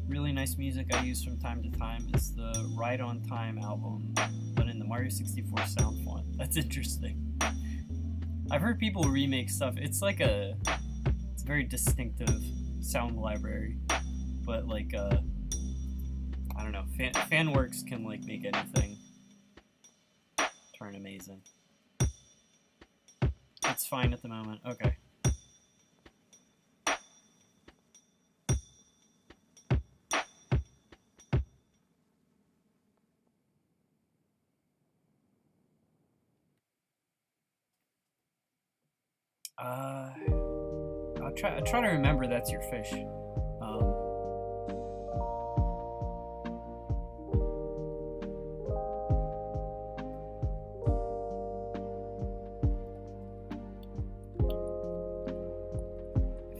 Really nice music I use from time to time is the Ride on Time album, but in the Mario 64 sound font. That's interesting. I've heard people remake stuff. It's like it's a very distinctive sound library, but like I don't know, Fanworks can like make anything turn amazing. It's fine at the moment. Okay. I'll try to remember that's your fish. I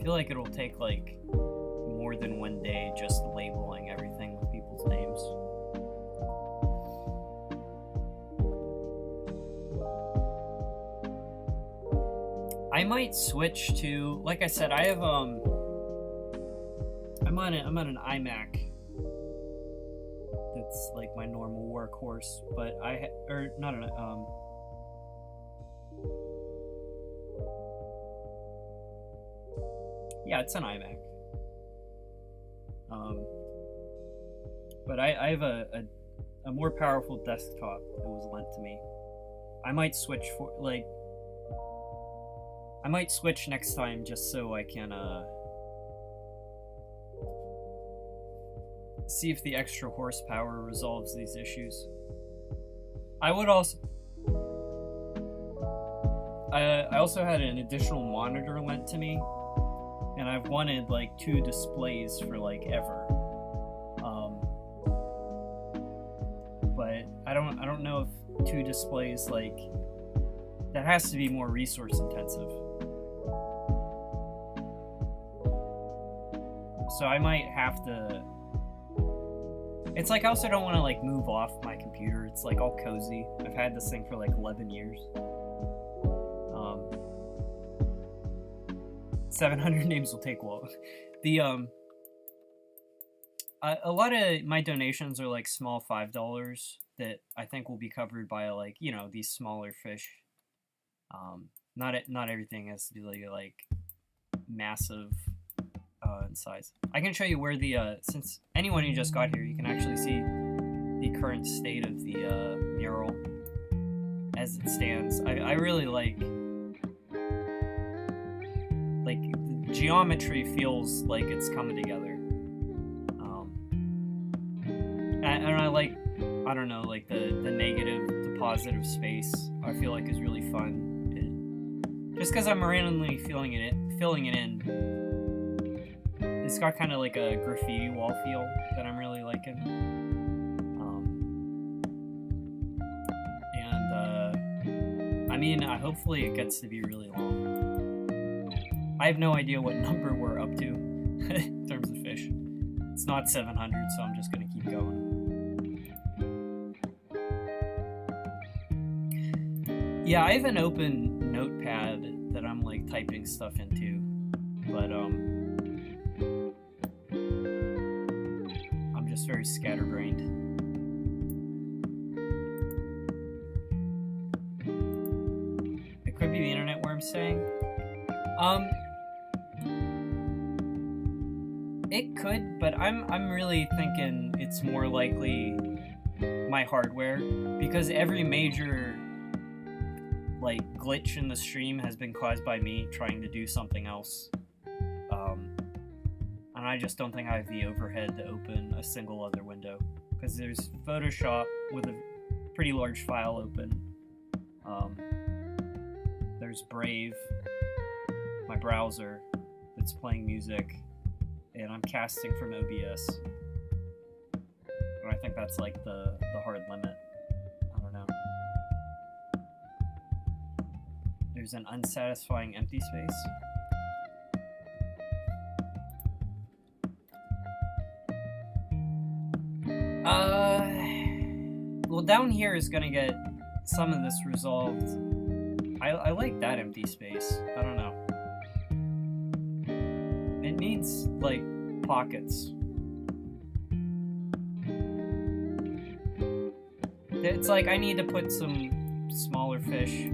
feel like it'll take like more than one day just labeling everything with people's names. I might switch to, like I said, I have I'm on an iMac. That's like my normal workhorse, but yeah, it's an iMac. But I have a more powerful desktop that was lent to me. I might switch I might switch next time just so I can see if the extra horsepower resolves these issues. I would also I also had an additional monitor lent to me, and I've wanted like 2 displays for like ever. But I don't know if 2 displays, like, that has to be more resource intensive. So I might have to. It's like I also don't want to like move off my computer. It's like all cozy. I've had this thing for like 11 years. 700 names will take long. A lot of my donations are like small $5 that I think will be covered by like, you know, these smaller fish. Not everything has to be like massive in size. I can show you where the since anyone who just got here, you can actually see the current state of the mural as it stands. I really like the geometry feels like it's coming together. And I like, I don't know, like the negative to positive space I feel like is really fun. Just because I'm randomly filling it in. It's got kind of like a graffiti wall feel that I'm really liking. I mean, hopefully it gets to be really long. I have no idea what number we're up to in terms of fish. It's not 700, so I'm just going to keep going. Yeah, I have an open notepad that I'm like typing stuff into, but I'm just very scatterbrained. It could be the internet where I'm staying. It could, but I'm really thinking it's more likely my hardware, because every major like glitch in the stream has been caused by me trying to do something else. And I just don't think I have the overhead to open a single other window. Because there's Photoshop with a pretty large file open. There's Brave, my browser, that's playing music, and I'm casting from OBS. And I think that's like the hard limit. I don't know. There's an unsatisfying empty space. Well, down here is gonna get some of this resolved. I like that empty space. I don't know. It needs, like, pockets. It's like I need to put some smaller fish.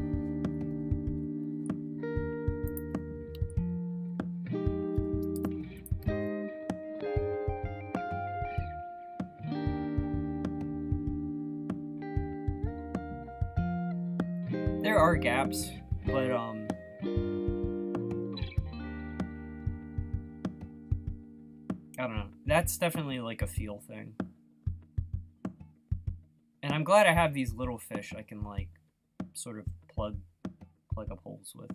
There are gaps, but I don't know. That's definitely like a feel thing. And I'm glad I have these little fish I can like sort of plug up holes with.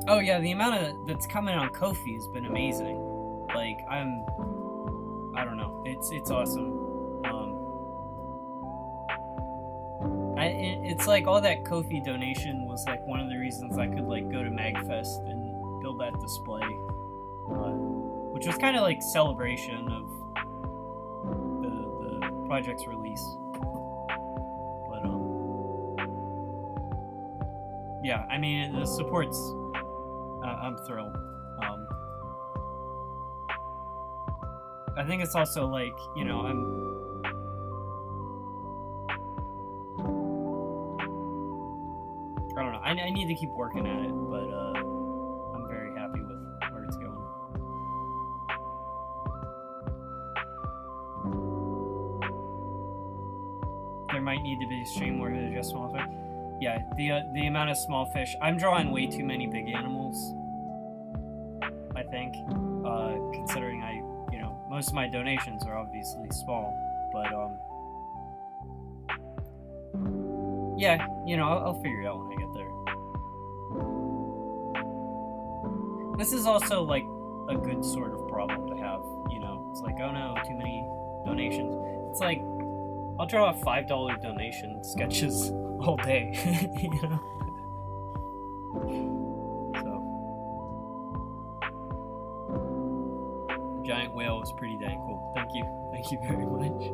Oh yeah, the amount that's coming on Ko-fi has been amazing. Like I don't know, it's awesome. It's like all that Ko-fi donation was like one of the reasons I could like go to MagFest and build that display, which was kind of like celebration of the project's release. But yeah, I mean the support's. I'm thrilled. I think it's also like, you know, I don't know. I need to keep working at it, but I'm very happy with where it's going. There might need to be a stream where there's just small fish. Yeah, the amount of small fish. I'm drawing way too many big animals, I think, considering most of my donations are obviously small, but yeah, I'll figure it out when I get there. This is also like a good sort of problem to have, it's like, oh no, too many donations. It's like, I'll draw a $5 donation sketches all day, So, giant whale was pretty dang cool. Thank you very much.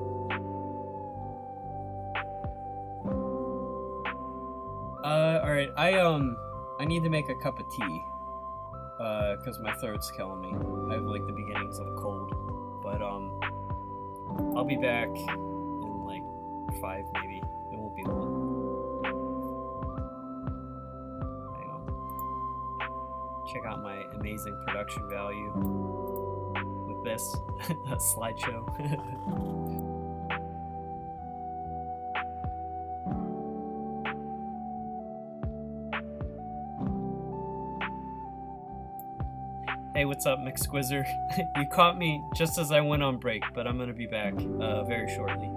All right, I need to make a cup of tea, cause my throat's killing me. I have like the beginnings of a cold, but I'll be back in like 5 maybe. It won't be long. Hang on. Check out my amazing production value with this slideshow. Hey, what's up, McSquizzer? You caught me just as I went on break, but I'm gonna be back very shortly.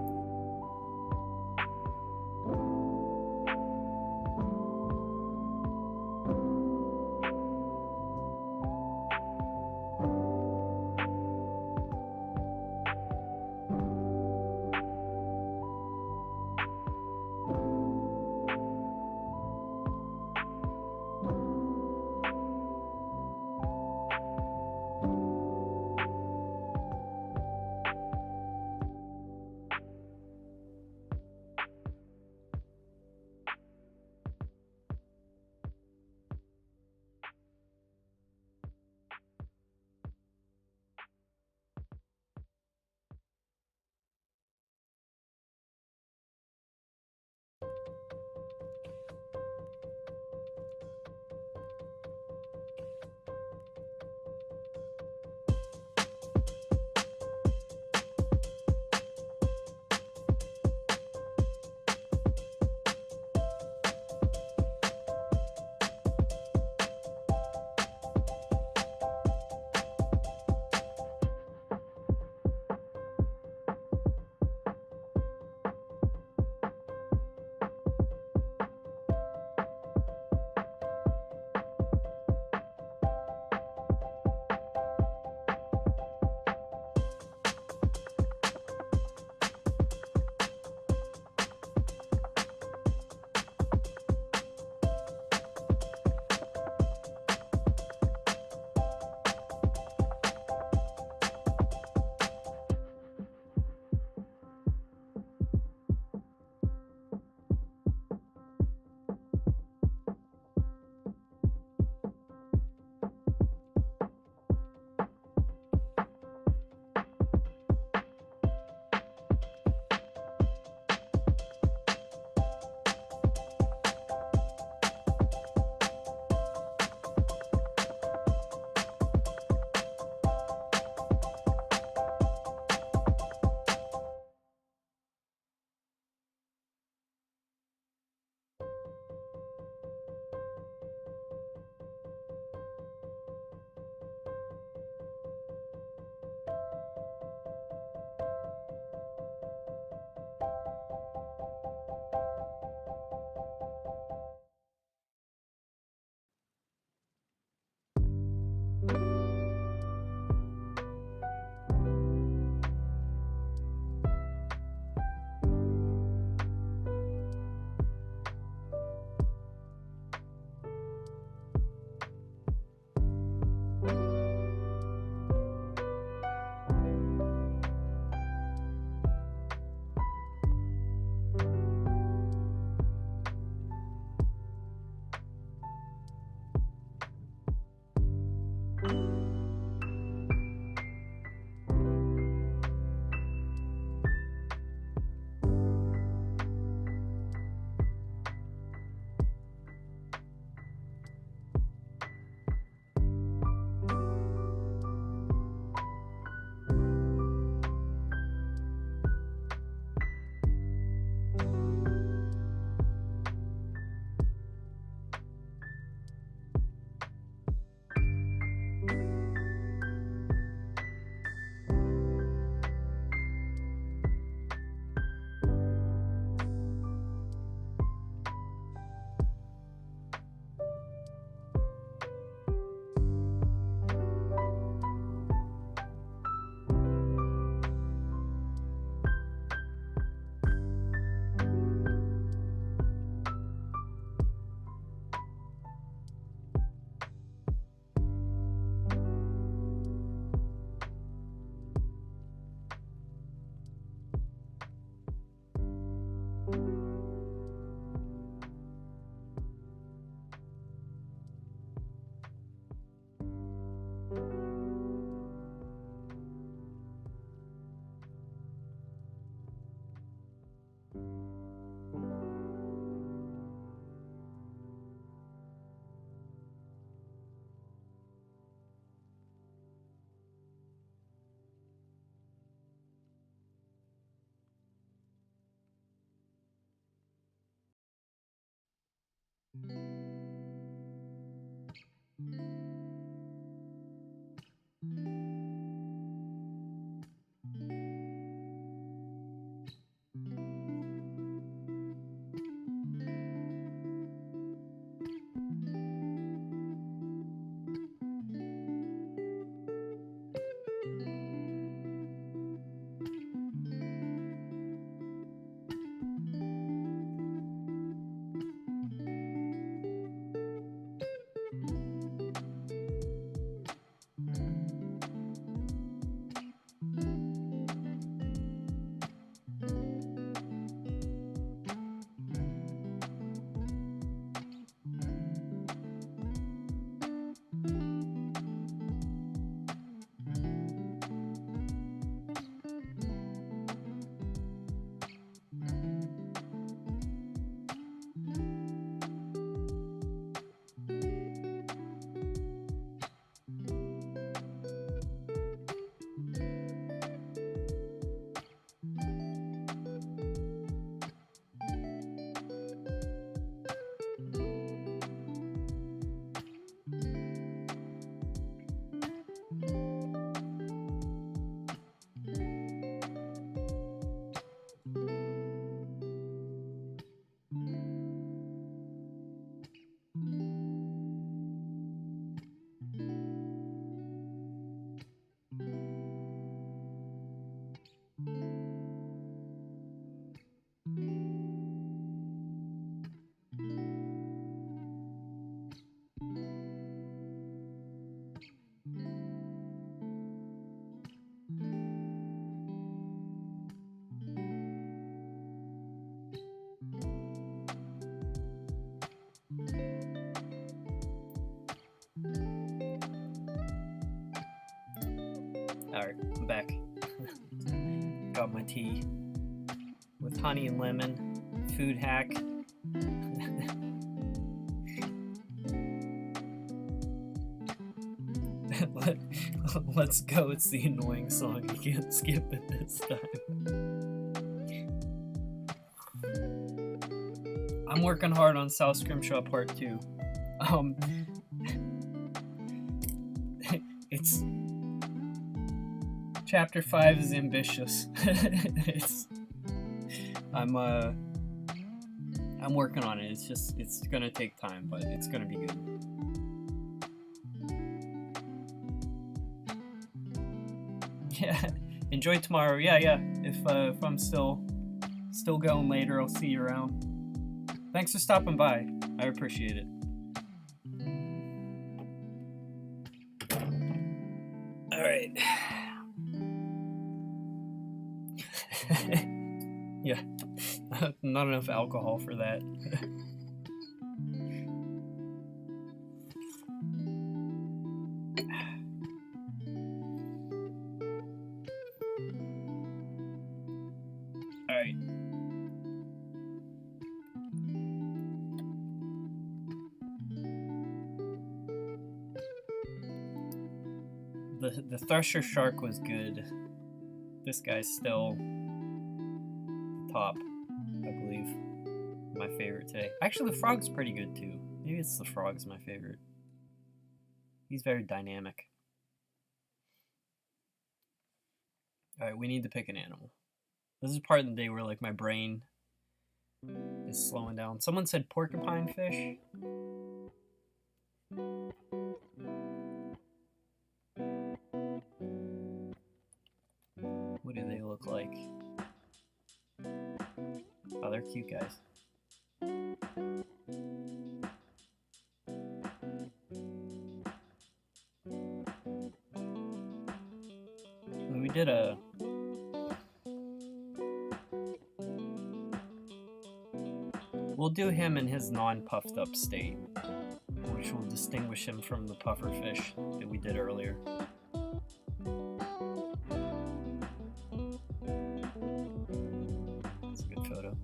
Alright, I'm back. Got my tea with honey and lemon. Food hack. Let's go. It's the annoying song. You can't skip it this time. I'm working hard on South Scrimshaw Part 2. It's Chapter 5 is ambitious. I'm working on it. It's gonna take time, but it's gonna be good. Yeah, enjoy tomorrow. Yeah. If I'm still going later, I'll see you around. Thanks for stopping by. I appreciate it. All right. Yeah, not enough alcohol for that. All right. The thresher shark was good. This guy's still top, I believe. My favorite today. Actually, the frog's pretty good too. Maybe it's the frog's my favorite. He's very dynamic. Alright, we need to pick an animal. This is part of the day where like my brain is slowing down. Someone said porcupine fish. What do they look like? Oh, they're cute guys. We did a... We'll do him in his non-puffed up state, which will distinguish him from the puffer fish that we did earlier. That's a good photo.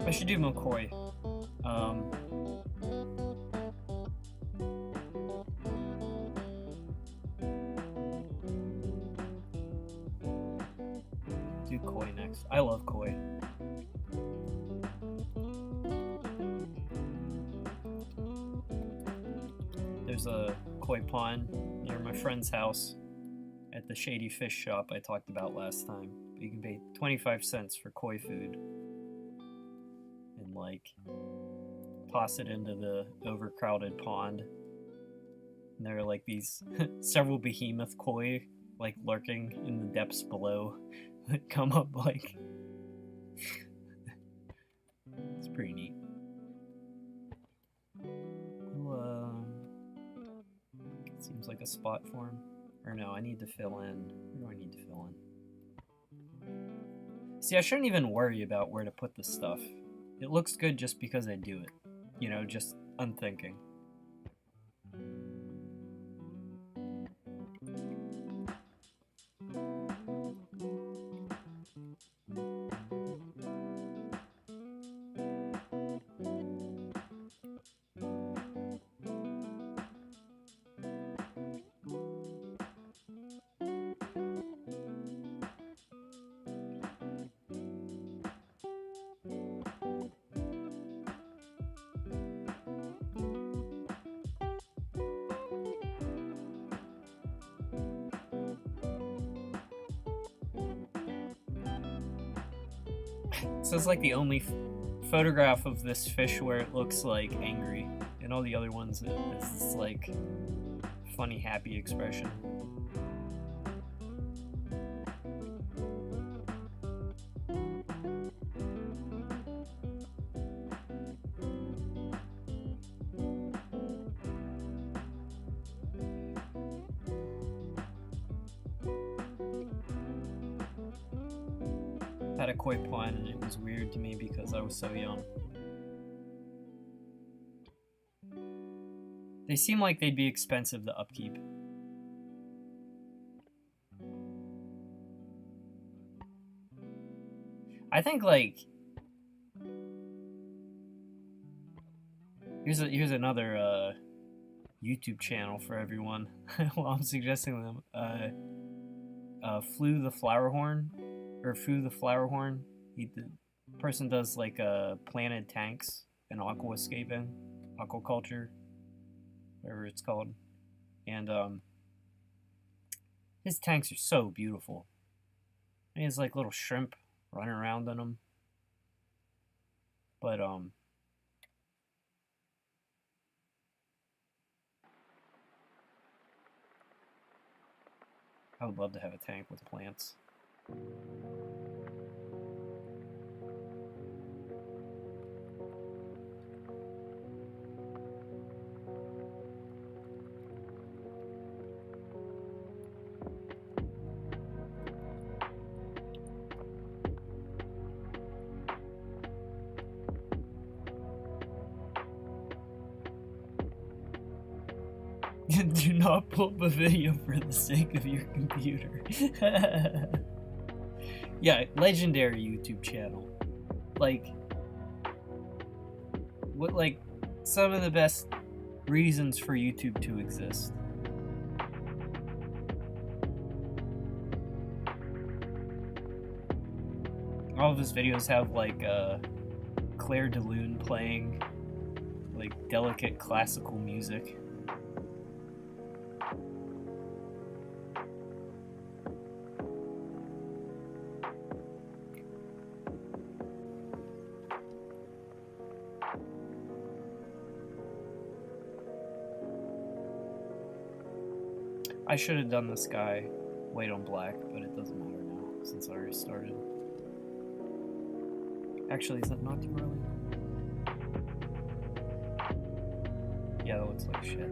I should do McCoy. Do koi next. I love koi. There's a koi pond near my friend's house at the Shady Fish Shop I talked about last time. You can pay 25 cents for koi food. And like toss it into the overcrowded pond. And there are like these several behemoth koi like lurking in the depths below that come up like it's pretty neat. Seems like a spot for him. Or no, I need to fill in. Where do I need to fill in? See, I shouldn't even worry about where to put the stuff. It looks good just because I do it. You know, just unthinking. So it's like the only photograph of this fish where it looks like angry, and all the other ones it's this like funny, happy expression. Had a koi pond and it was weird to me because I was so young. They seem like they'd be expensive to upkeep. I think like here's another YouTube channel for everyone. Well, I'm suggesting them. Flew the Flowerhorn. Or Foo the Flowerhorn. The person does like planted tanks and aquascaping, aquaculture, whatever it's called, and his tanks are so beautiful. He has like little shrimp running around in them, but I would love to have a tank with plants. Do not pull up a video for the sake of your computer. Yeah, legendary YouTube channel. Like, what, like, some of the best reasons for YouTube to exist. All of his videos have, like, Claire de Lune playing, like, delicate classical music. I should have done this guy white on black, but it doesn't matter now since I already started. Actually, is that not too early? Yeah, that looks like shit.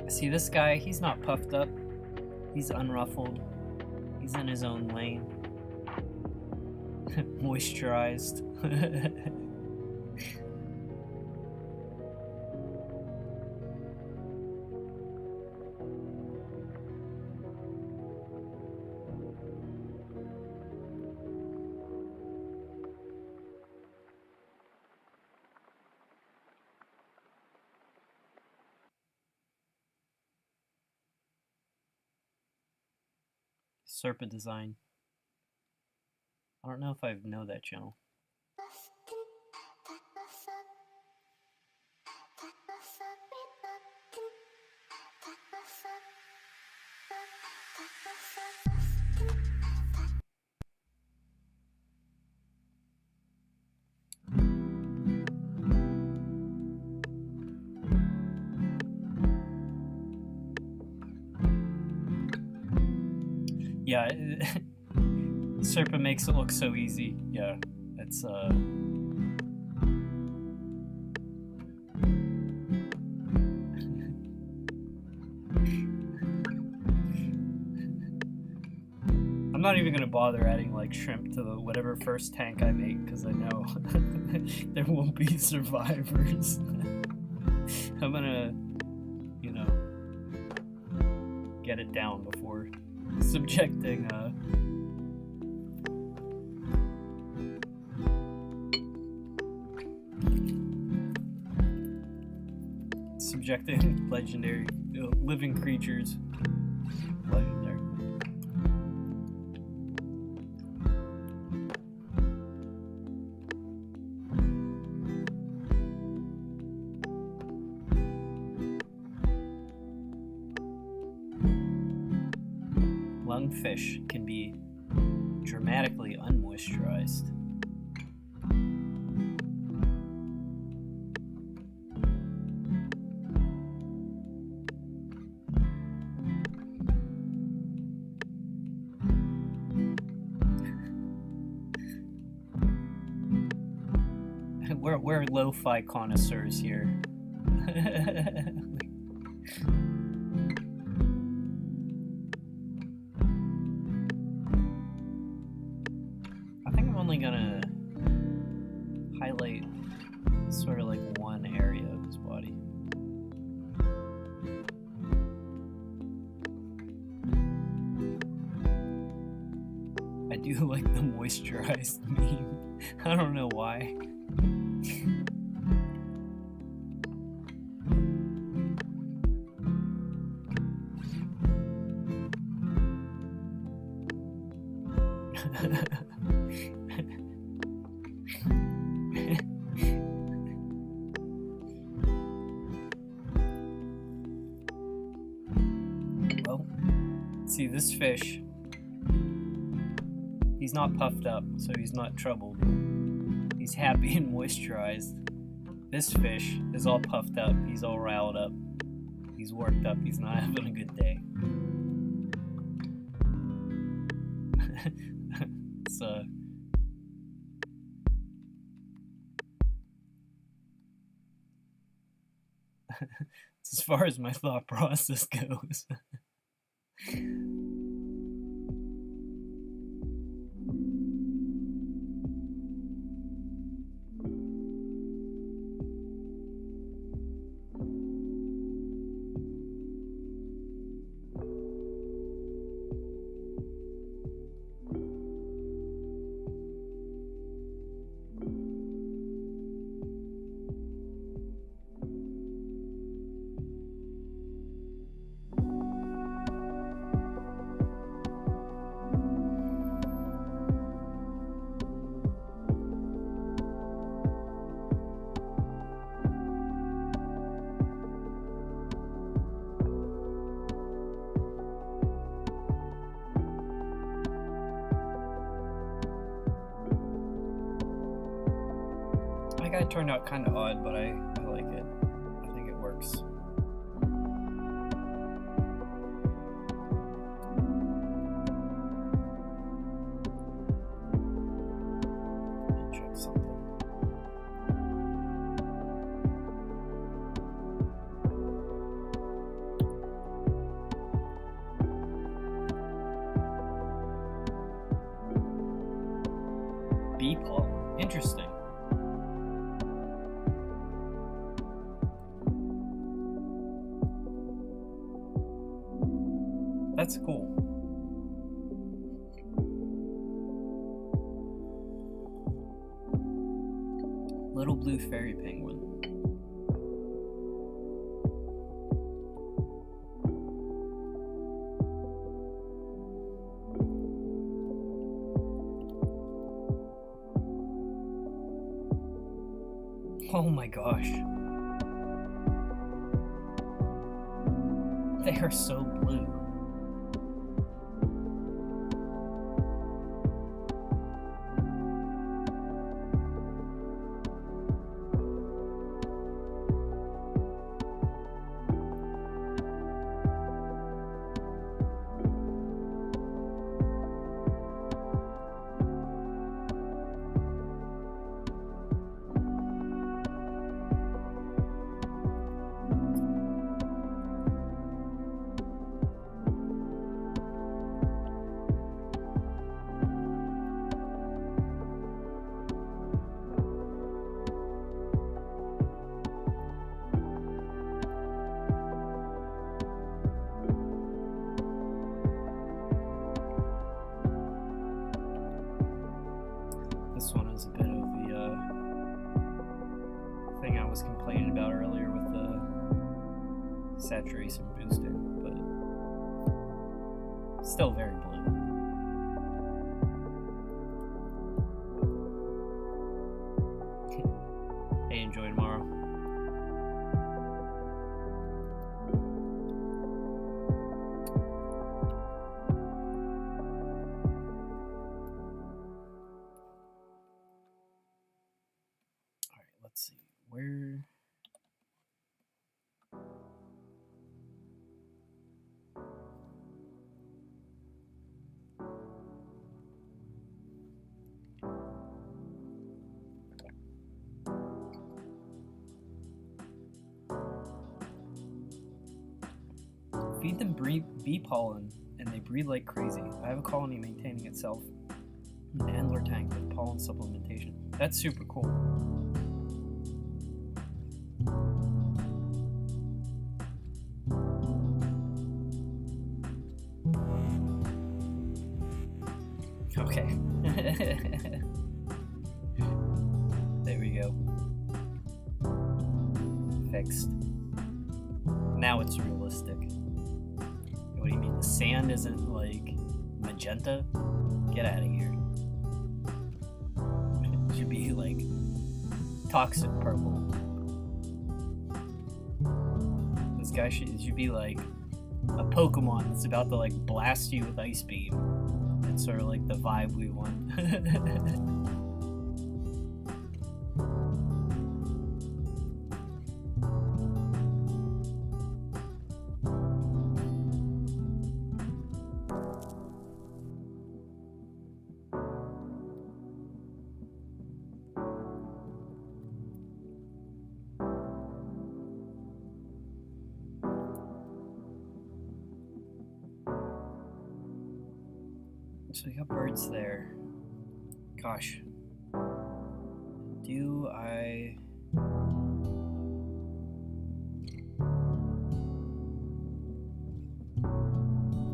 See, this guy, he's not puffed up. He's unruffled. He's in his own lane. Moisturized. Serpent design. I don't know if I know that channel. Yeah, Serpent makes it look so easy. Yeah, it's I'm not even gonna bother adding like shrimp to the whatever first tank I make because I know there won't be survivors. I'm gonna, you know, get it down before subjecting legendary living creatures. Legendary. Lungfish can be dramatically unmoisturized. We're lo-fi connoisseurs here. I think I'm only gonna highlight sort of like one area of his body. I do like the moisturized meme. I don't know why. Well, see this fish, he's not puffed up, so he's not troubled. He's happy and moisturized. This fish is all puffed up, he's all riled up, he's worked up, he's not having a good day. So as far as my thought process goes. That guy turned out kind of odd, but I like it. I think it works. Check something. B-Paul. Interesting. That's cool. Little blue fairy penguin. Oh my gosh. They are so blue. This one is a bit of the thing I was complaining about earlier with the saturation boosting, but still very blue. Hey, enjoy tomorrow. Feed them bee pollen, and they breed like crazy. I have a colony maintaining itself in an Endler tank with pollen supplementation. That's super cool. Okay. There we go. Fixed. Now it's realistic. What do you mean? The sand isn't like magenta? Get out of here. It should be like toxic purple. This guy should be like a Pokemon that's about to like blast you with Ice Beam. It's sort of like the vibe we want. So we got birds there. Gosh. Do I...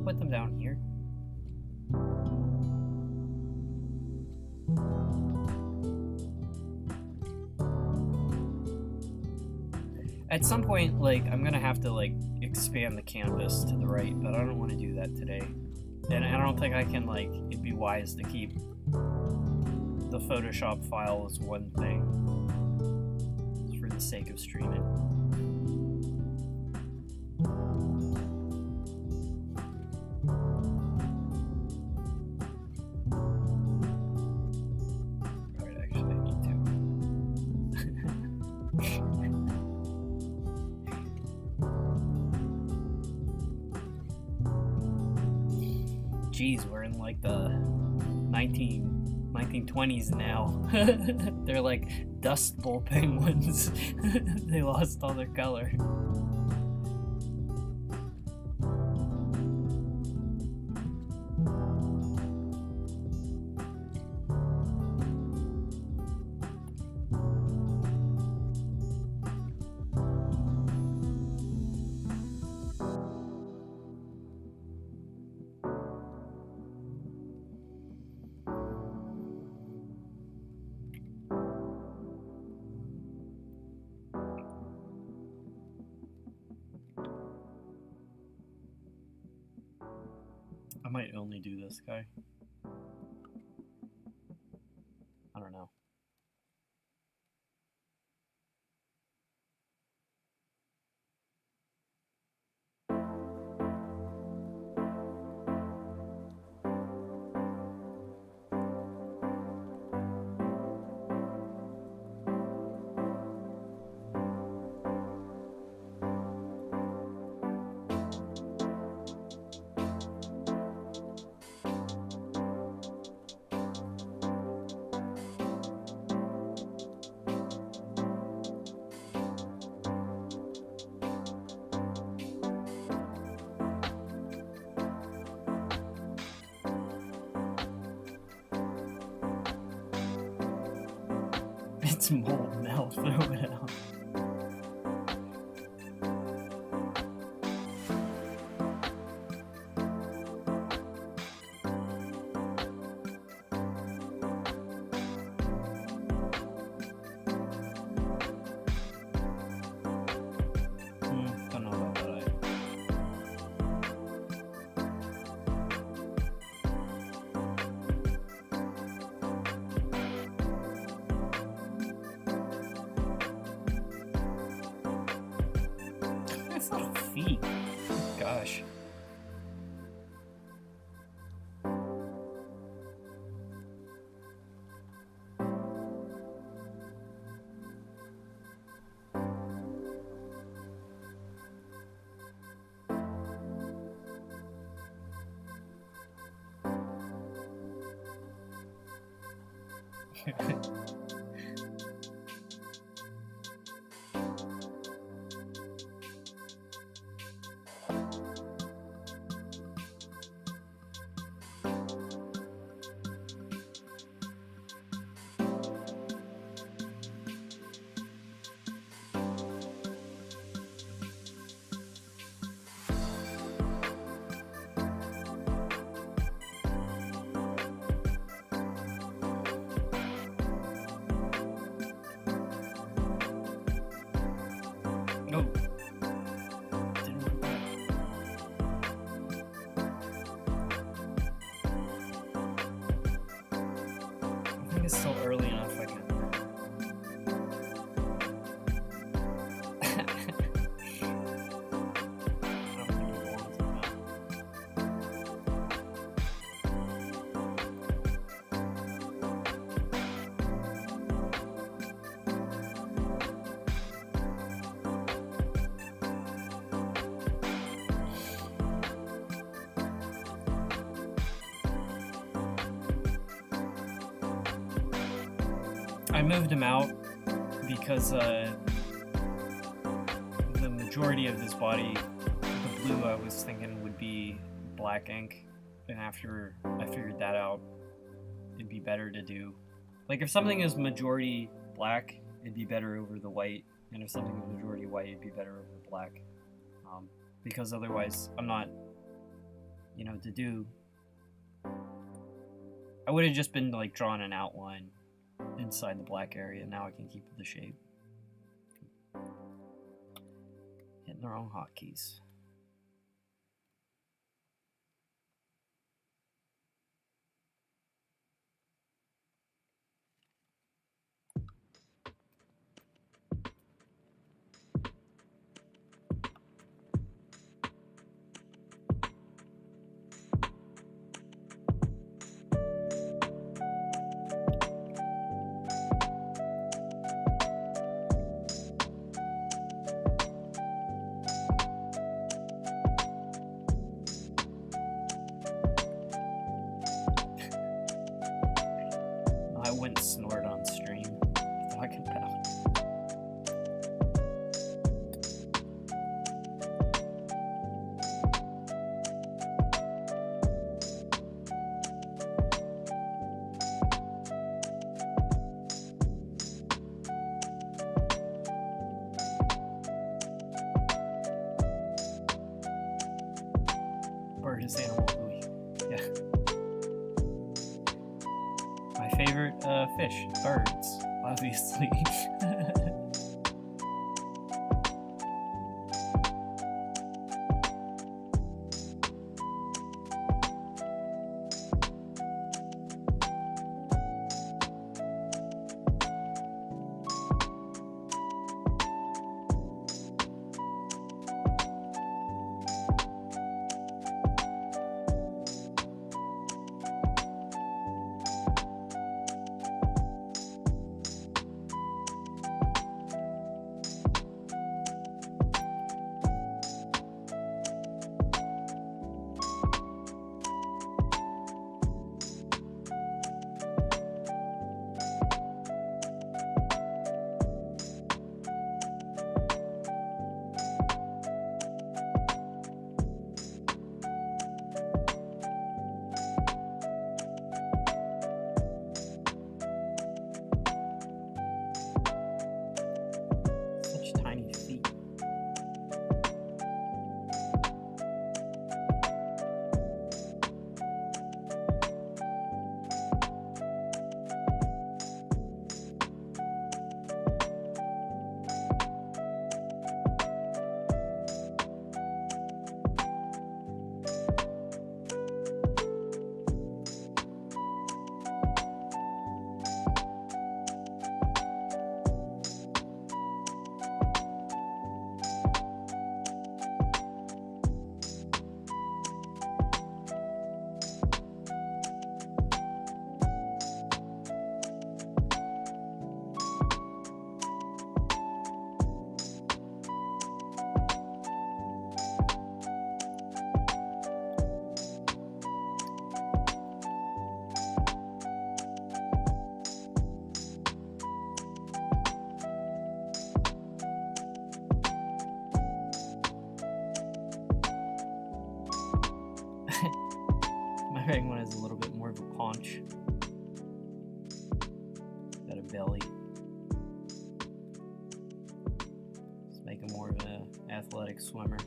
put them down here? At some point, like, I'm gonna have to, like, expand the canvas to the right, but I don't want to do that today. And I don't think I can, like, it'd be wise to keep the Photoshop file as one thing. Just for the sake of streaming. Alright, actually I need to. Geez, we're in like the 1920s now. They're like Dust Bowl penguins. They lost all their color. I might only do this guy. I don't know. It's mold now, throw it out. Don't know about that. That's not a feet. Gosh. Oh. Didn't want that. I think it's still early enough I can. I don't think he wants that. I moved him out because the majority of his body, the blue I was thinking would be black ink, and after I figured that out, it'd be better to do, like, if something is majority black, it'd be better over the white, and if something is majority white, it'd be better over the black, because otherwise I'm not, you know, to do, I would have just been like drawing an outline inside the black area. Now I can keep the shape. Hitting the wrong hotkeys. I wouldn't snort on stream. What are you talking about? Bird is animal buoy. Yeah. My favorite fish, birds, obviously. Such tiny feet. My ring one is a little bit more of a paunch. Got a belly. Let's make him more of an athletic swimmer.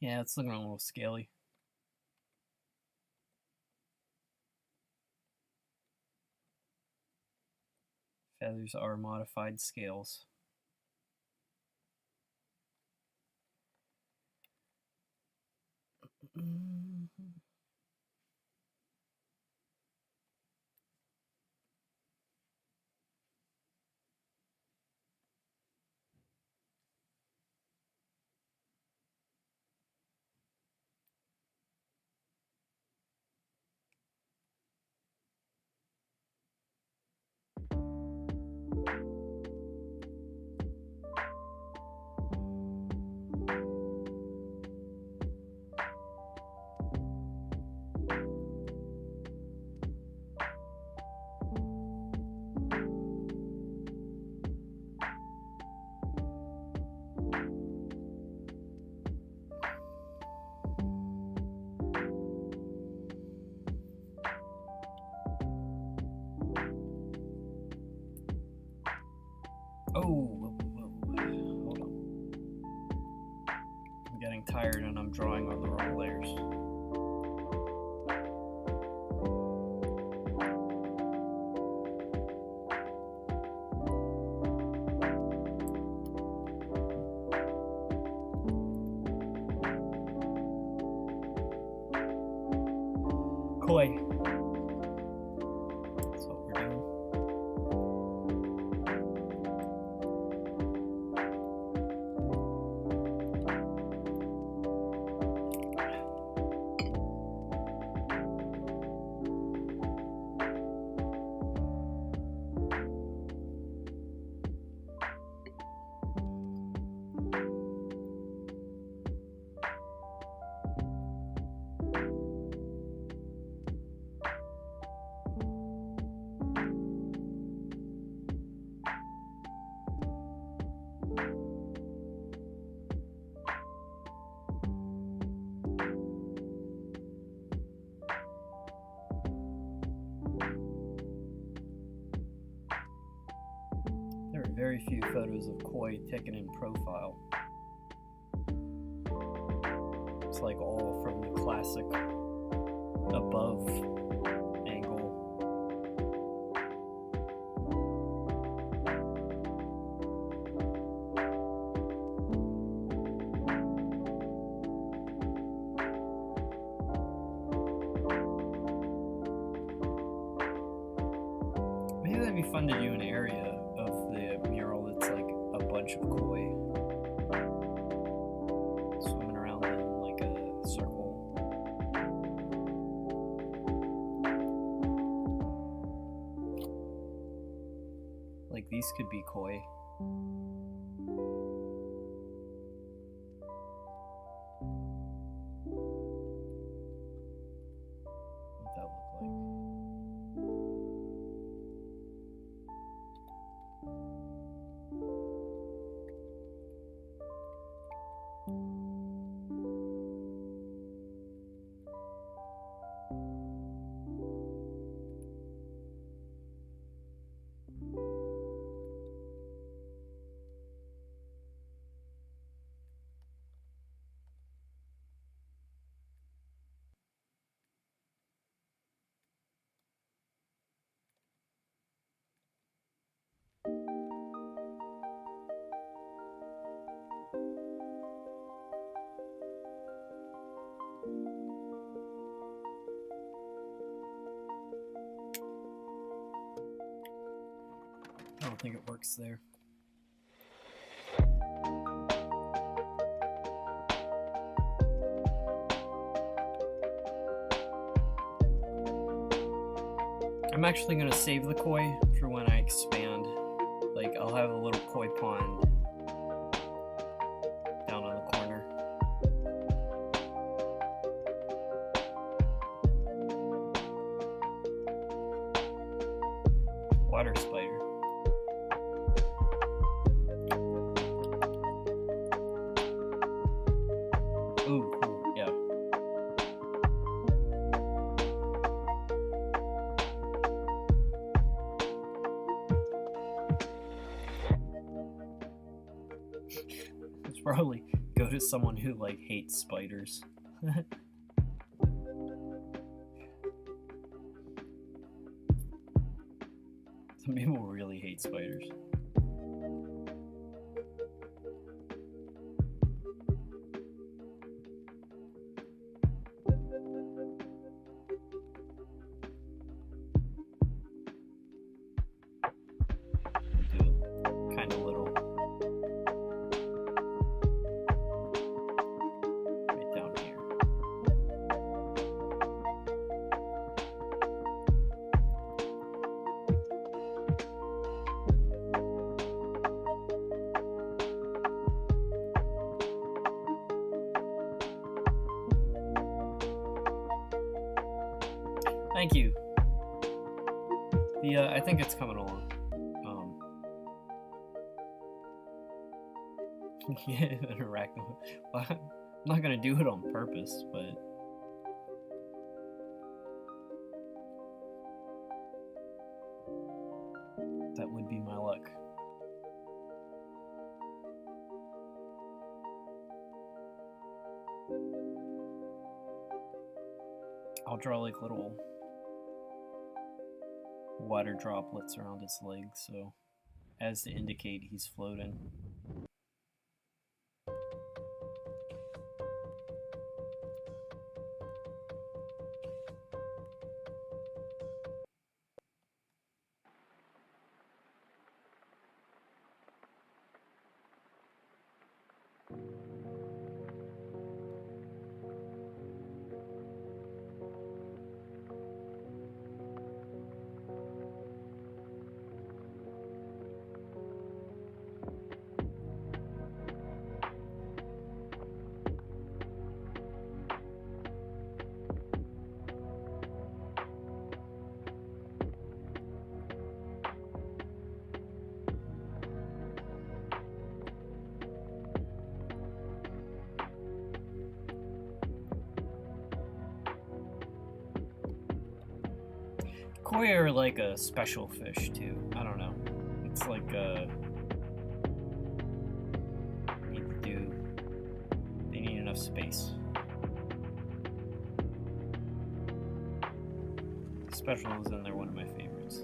Yeah, it's looking a little scaly. Feathers are modified scales. Oh, hold on. I'm getting tired and I'm drawing on the wrong layers. Koi. That's what we're doing. There are very few photos of koi taken in profile. It's like all from the classic above angle. Maybe that'd be fun to do an area of the mural that's like a bunch of koi swimming around in like a circle. Like these could be koi. What'd that look like? I don't think it works there. I'm actually gonna save the koi for when I expand. Like, I'll have a little koi pond down on the corner. Water spider. Ooh, cool, yeah. It's probably go to someone who like hates spiders. Some people really hate spiders. Kind of little. Right down here. Thank you. I think it's coming along. Yeah, an arachnid. Well, I'm not gonna do it on purpose, but that would be my luck. I'll draw like little water droplets around his legs, so as to indicate he's floating. Koi are like a special fish too. I don't know. It's like they need enough space. Special is in there one of my favorites.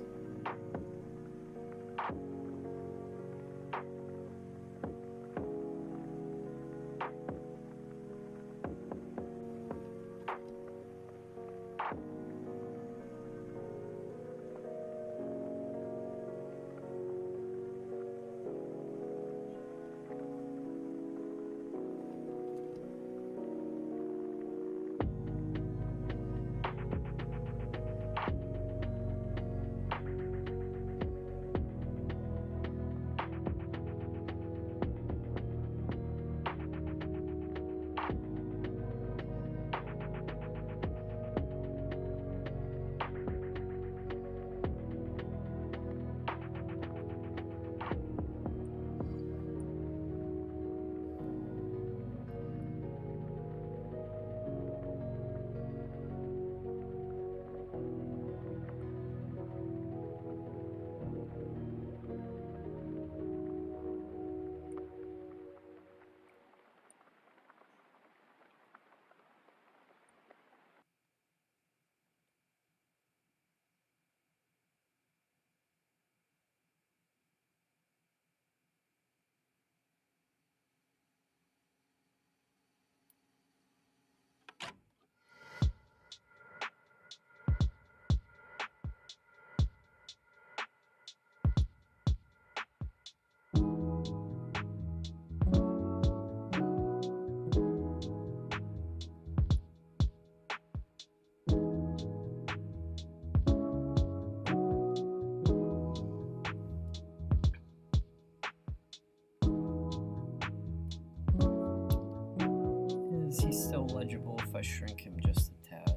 Is he still legible if I shrink him just a tad?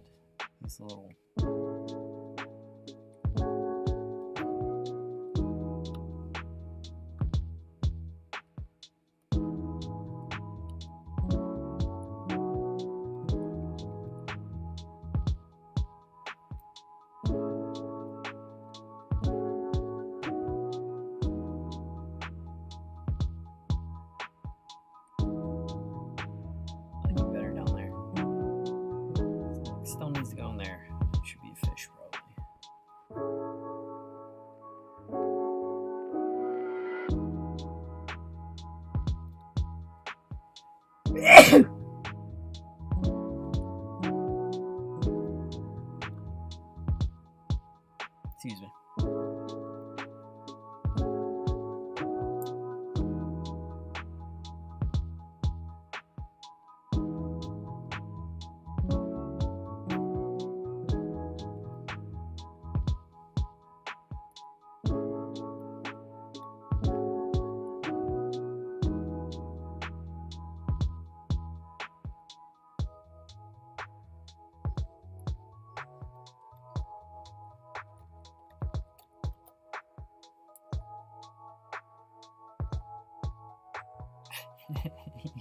He's a little... Excuse me.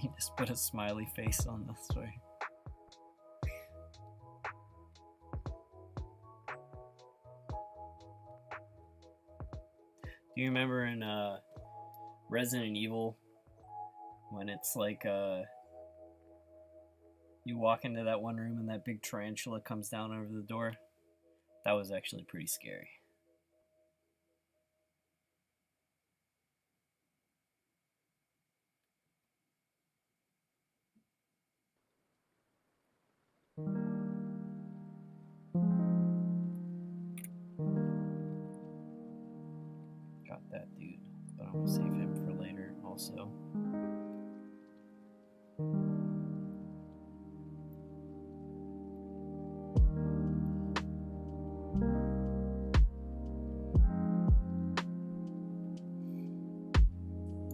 You just put a smiley face on this way. Do you remember in Resident Evil when it's like you walk into that one room and that big tarantula comes down over the door? That was actually pretty scary. Got that dude, but I'm gonna save him for later also.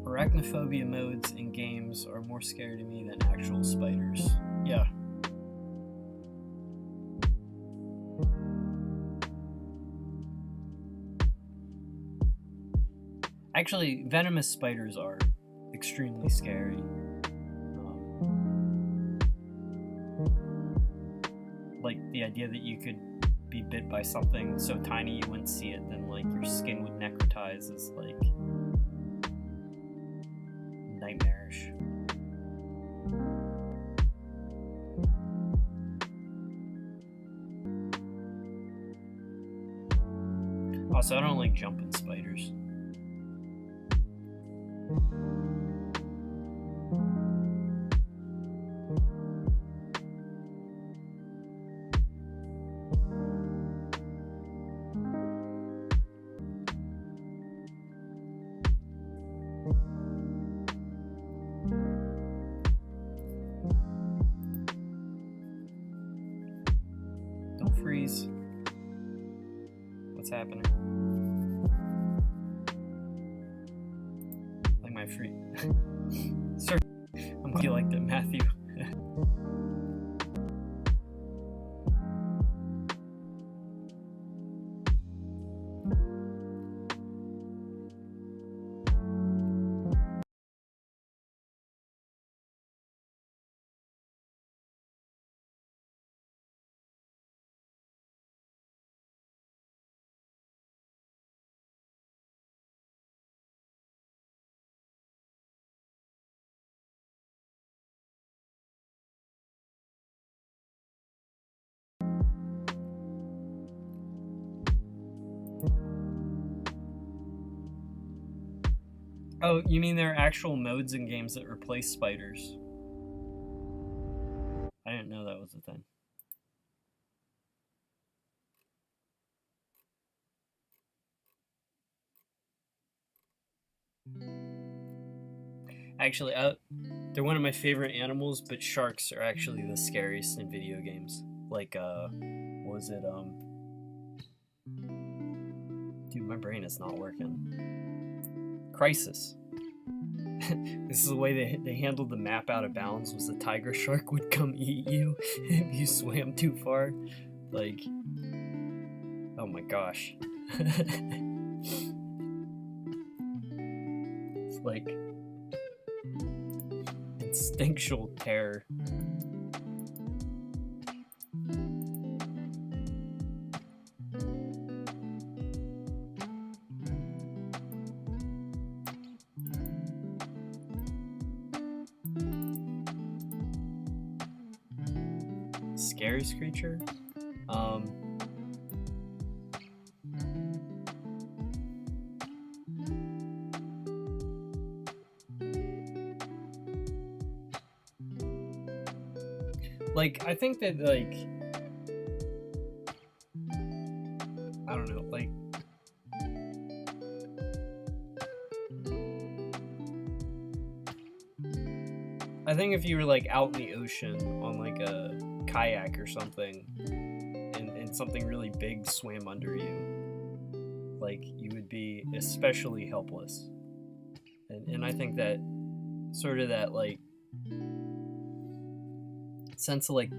Arachnophobia modes in games are more scary to me than actual spiders. Yeah. Actually, venomous spiders are extremely scary. Like the idea that you could be bit by something so tiny you wouldn't see it, then like your skin would necrotize is like nightmarish. Also, I don't like jumping spiders. Don't freeze. What's happening? Like my free. Sir, I'm glad you liked it, Matthew. Oh, you mean there are actual modes in games that replace spiders? I didn't know that was a thing. Actually, they're one of my favorite animals, but sharks are actually the scariest in video games. Like, what was it, Dude, my brain is not working. Crisis. This is the way they handled the map out of bounds, was the tiger shark would come eat you if you swam too far. Like, oh my gosh. It's like instinctual terror. Scariest creature? Like, I think that, like, I don't know, like, I think if you were, like, out in the ocean on, like, a kayak or something, and something really big swam under you, like, you would be especially helpless. And I think that sort of that, like, sense of, like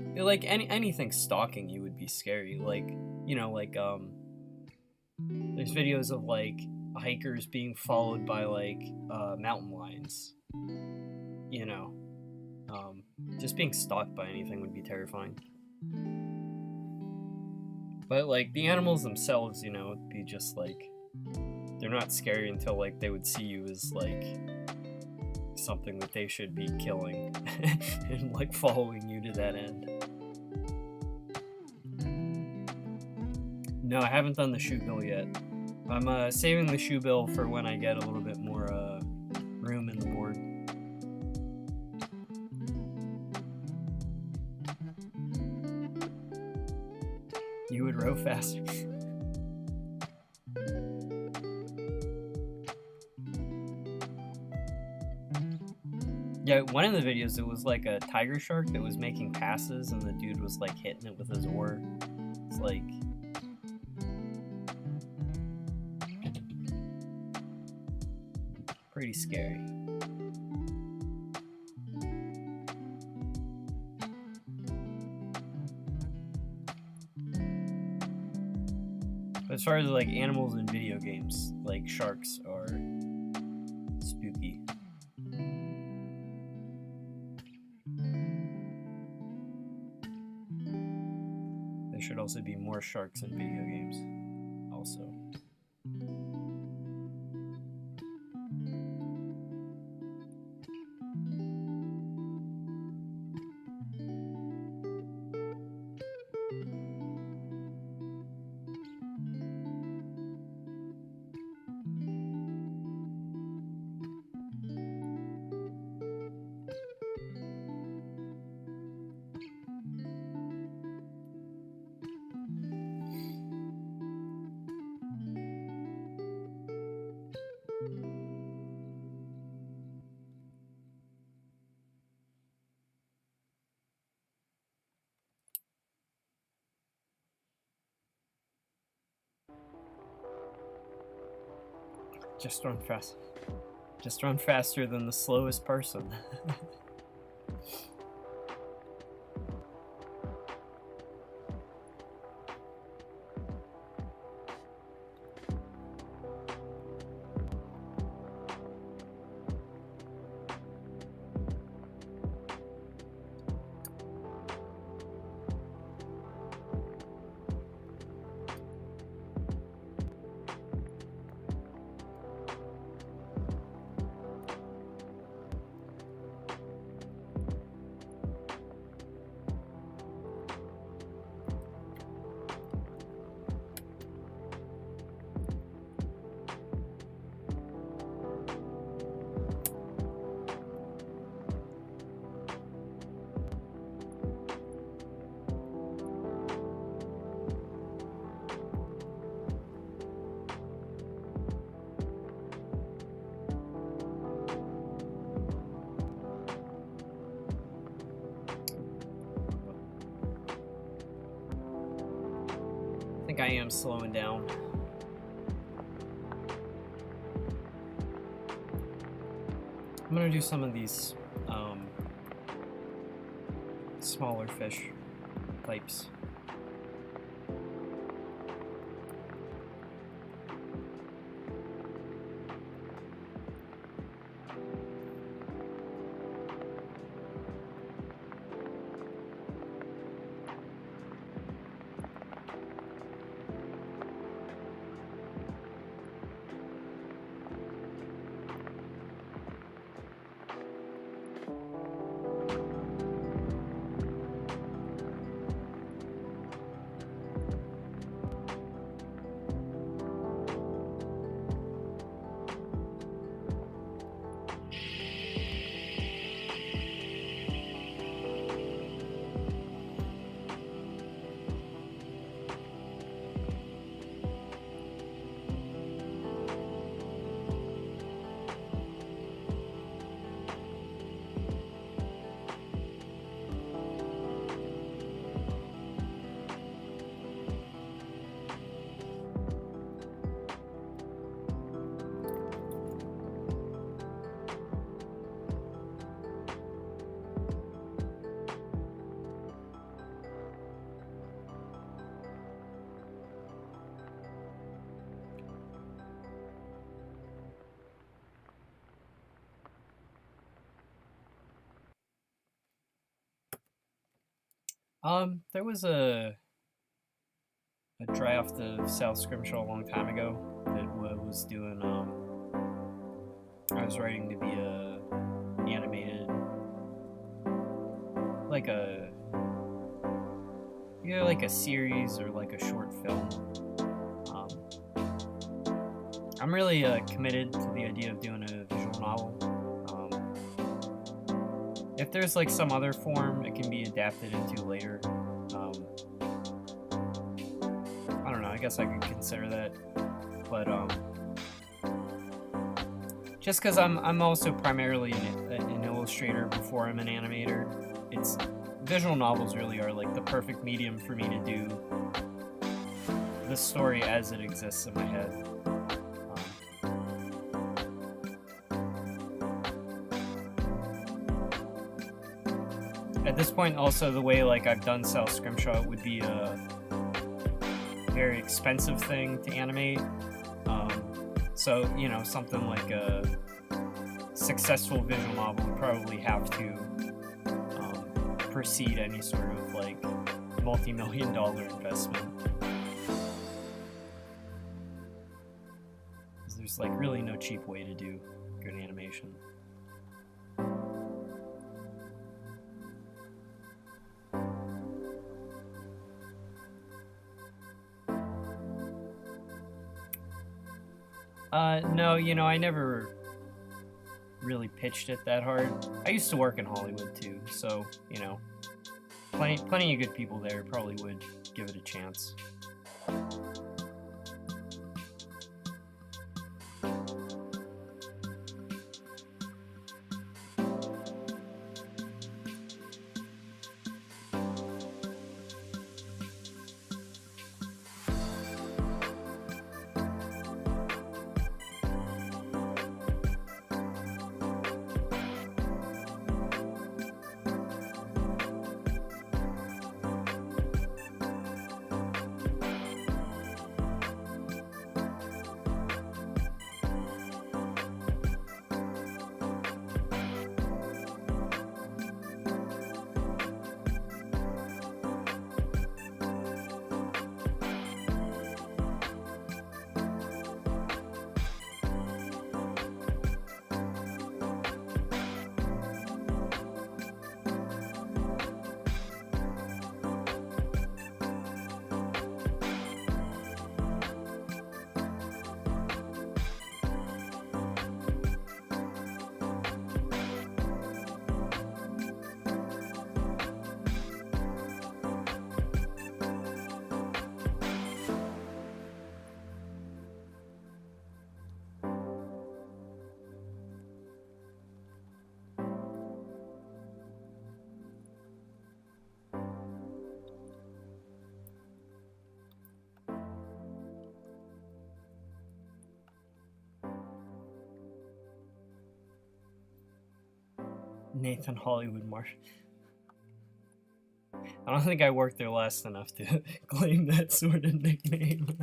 anything stalking you would be scary. Like, you know, like, there's videos of, like, hikers being followed by, like, mountain lions, you know. Just being stalked by anything would be terrifying. But, like, the animals themselves, you know, would be just, like, they're not scary until, like, they would see you as, like, something that they should be killing and, like, following you to that end. No, I haven't done the shoe bill yet. I'm saving the shoe bill for when I get a little bit more room in the board. You would row faster. Yeah, one of the videos, it was like a tiger shark that was making passes and the dude was, like, hitting it with his oar. It's like... pretty scary. But as far as, like, animals in video games, like, sharks are spooky. There should also be more sharks in video games, also. Just run fast. Just run faster than the slowest person. I think I am slowing down. I'm gonna do some of these smaller fish types. There was a draft of South Scrimshaw a long time ago that was doing. I was writing to be a animated, like a either like a series or like a short film. I'm really committed to the idea of doing a visual novel. If there's like some other form it can be adapted into later, I don't know. I guess I could consider that, but just because I'm also primarily an illustrator before I'm an animator, it's visual novels really are like the perfect medium for me to do the story as it exists in my head. At this point, also the way like I've done South Scrimshaw, it would be a very expensive thing to animate. So you know, something like a successful visual novel would probably have to precede any sort of like multi-million-dollar investment. Because there's like really no cheap way to do good animation. No, you know, I never really pitched it that hard. I used to work in Hollywood too, so, you know, plenty of good people there probably would give it a chance. Nathan Hollywood Marsh. I don't think I worked there last enough to claim that sort of nickname.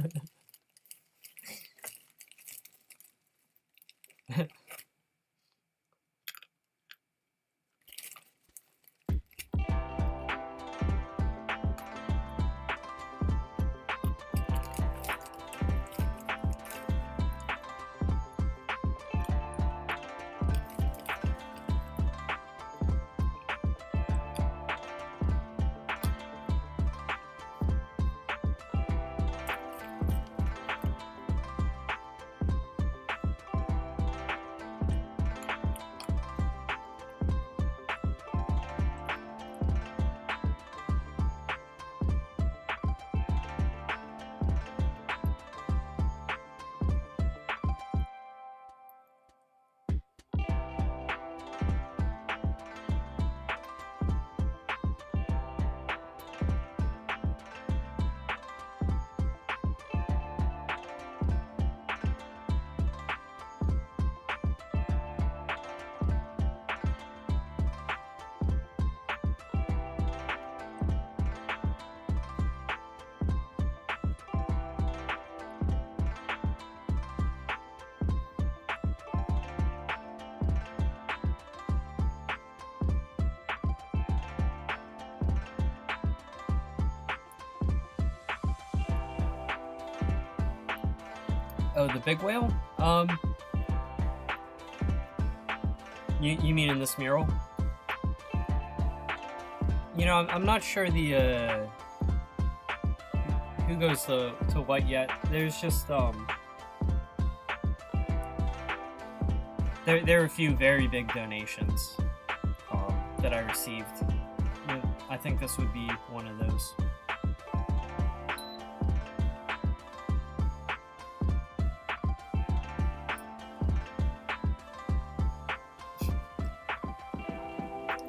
Oh, the big whale? You mean in this mural? You know, I'm not sure the, who goes to what yet. There's just, there are a few very big donations, that I received. I think this would be one of those.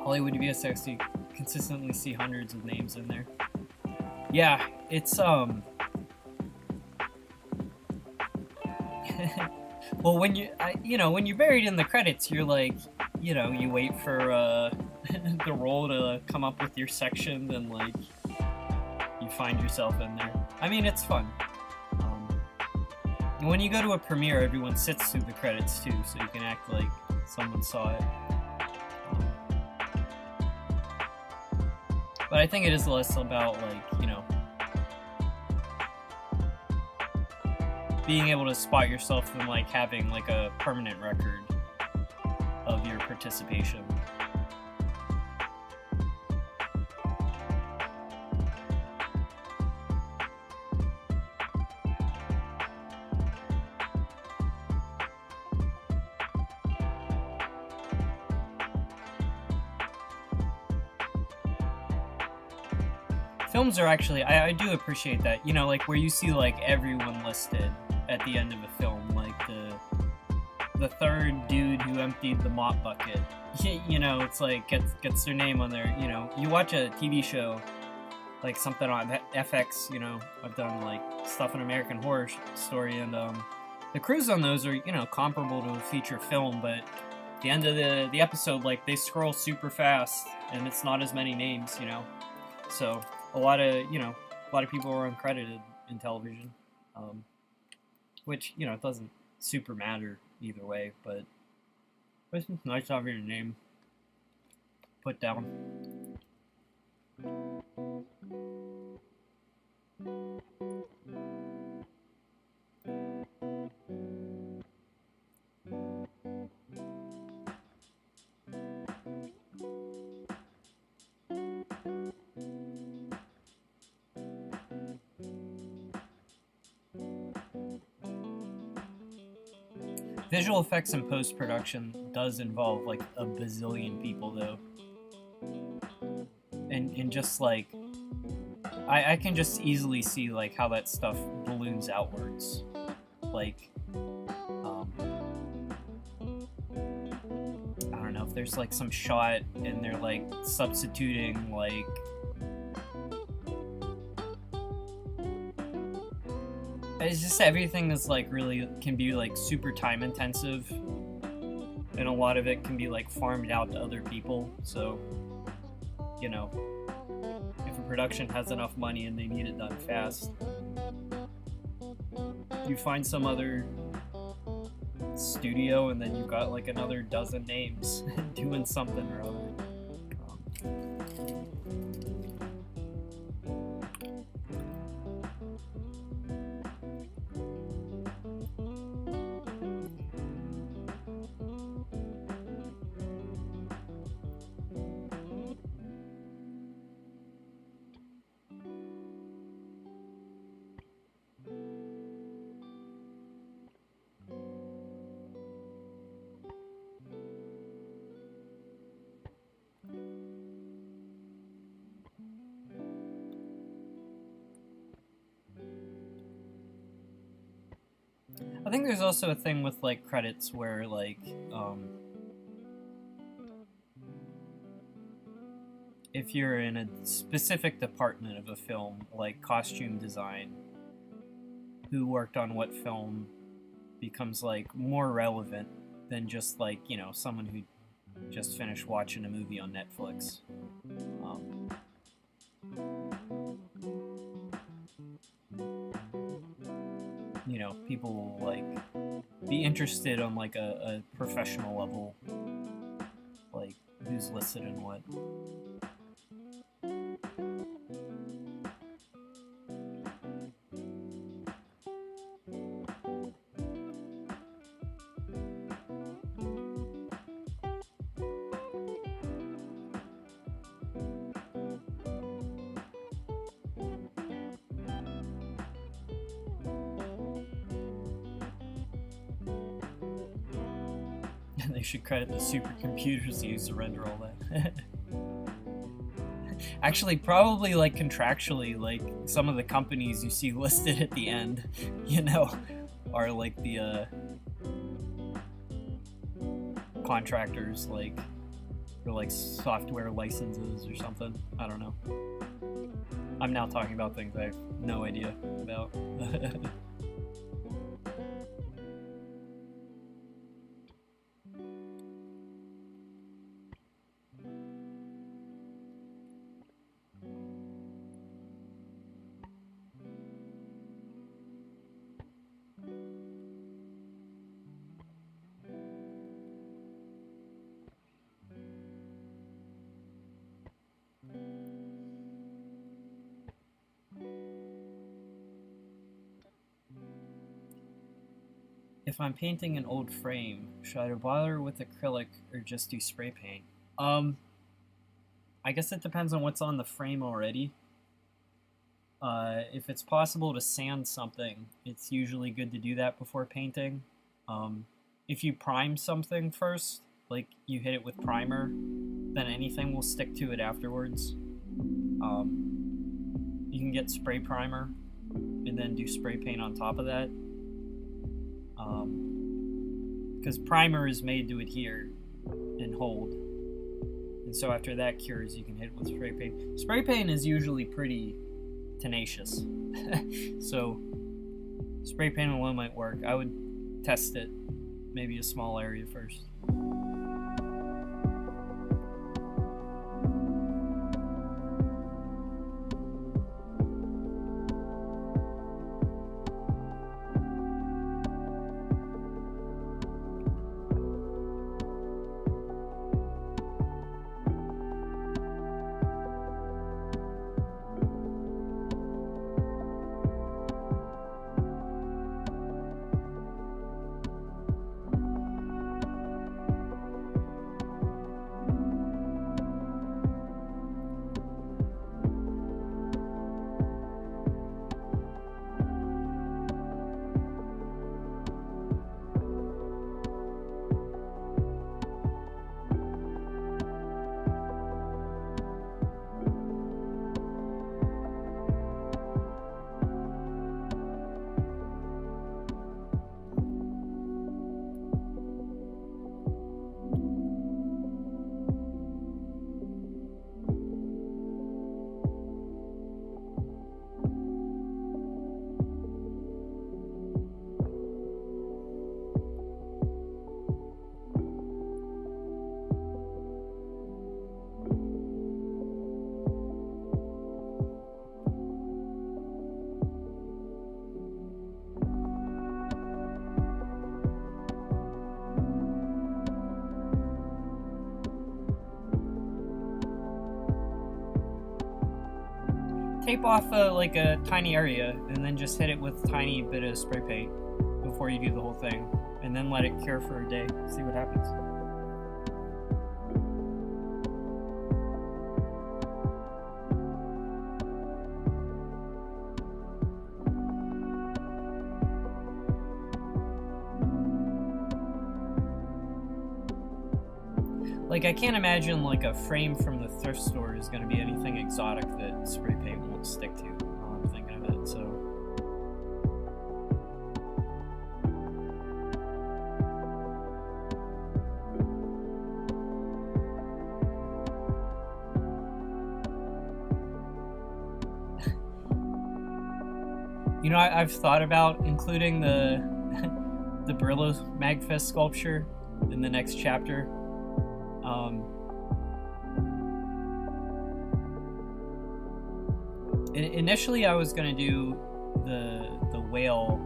Hollywood VSX, you consistently see hundreds of names in there. Yeah, it's well, when when you're buried in the credits, you're like, you wait for the roll to come up with your section, and like you find yourself in there. I mean, it's fun. And when you go to a premiere, everyone sits through the credits too, so you can act like someone saw it. But I think it is less about, like, being able to spot yourself than, like, having, like, a permanent record of your participation. Films are actually, I do appreciate that, like where you see like everyone listed at the end of a film, like the third dude who emptied the mop bucket, it's like gets their name on there. You watch a TV show, like something on FX, I've done like stuff in American Horror Story, and the crews on those are, comparable to a feature film, but at the end of the episode, like they scroll super fast and it's not as many names, so a lot of people are uncredited in television, which, it doesn't super matter either way, but it's nice to have your name put down. Visual effects and post-production does involve like a bazillion people though. And just like, I can just easily see like how that stuff balloons outwards. Like, I don't know if there's like some shot and they're like substituting like it's just everything is like really can be like super time intensive, and a lot of it can be like farmed out to other people. So, if a production has enough money and they need it done fast, you find some other studio and then you've got like another dozen names doing something or other. I think there's also a thing with like credits where like if you're in a specific department of a film, like costume design, who worked on what film becomes like more relevant than just like, someone who just finished watching a movie on Netflix. People will like be interested on like a professional level, like who's listed in what. They should credit the supercomputers used to render all that. Actually, probably like contractually, like some of the companies you see listed at the end, you know, are like the contractors, like for like software licenses or something. I don't know. I'm now talking about things I have no idea about. If I'm painting an old frame, should I bother with acrylic or just do spray paint? I guess it depends on what's on the frame already. If it's possible to sand something, it's usually good to do that before painting. If you prime something first, like you hit it with primer, then anything will stick to it afterwards. You can get spray primer and then do spray paint on top of that. Because primer is made to adhere and hold. And so after that cures, you can hit it with spray paint. Spray paint is usually pretty tenacious. So spray paint alone might work. I would test it, maybe a small area first. Tape off like a tiny area and then just hit it with a tiny bit of spray paint before you do the whole thing, and then let it cure for a day. See what happens. Like, I can't imagine like a frame from the thrift store is going to be anything exotic that spray paint won't stick to while I'm thinking of it, so. You know, I've thought about including the the Brillo Magfest sculpture in the next chapter. Initially, I was gonna do the whale,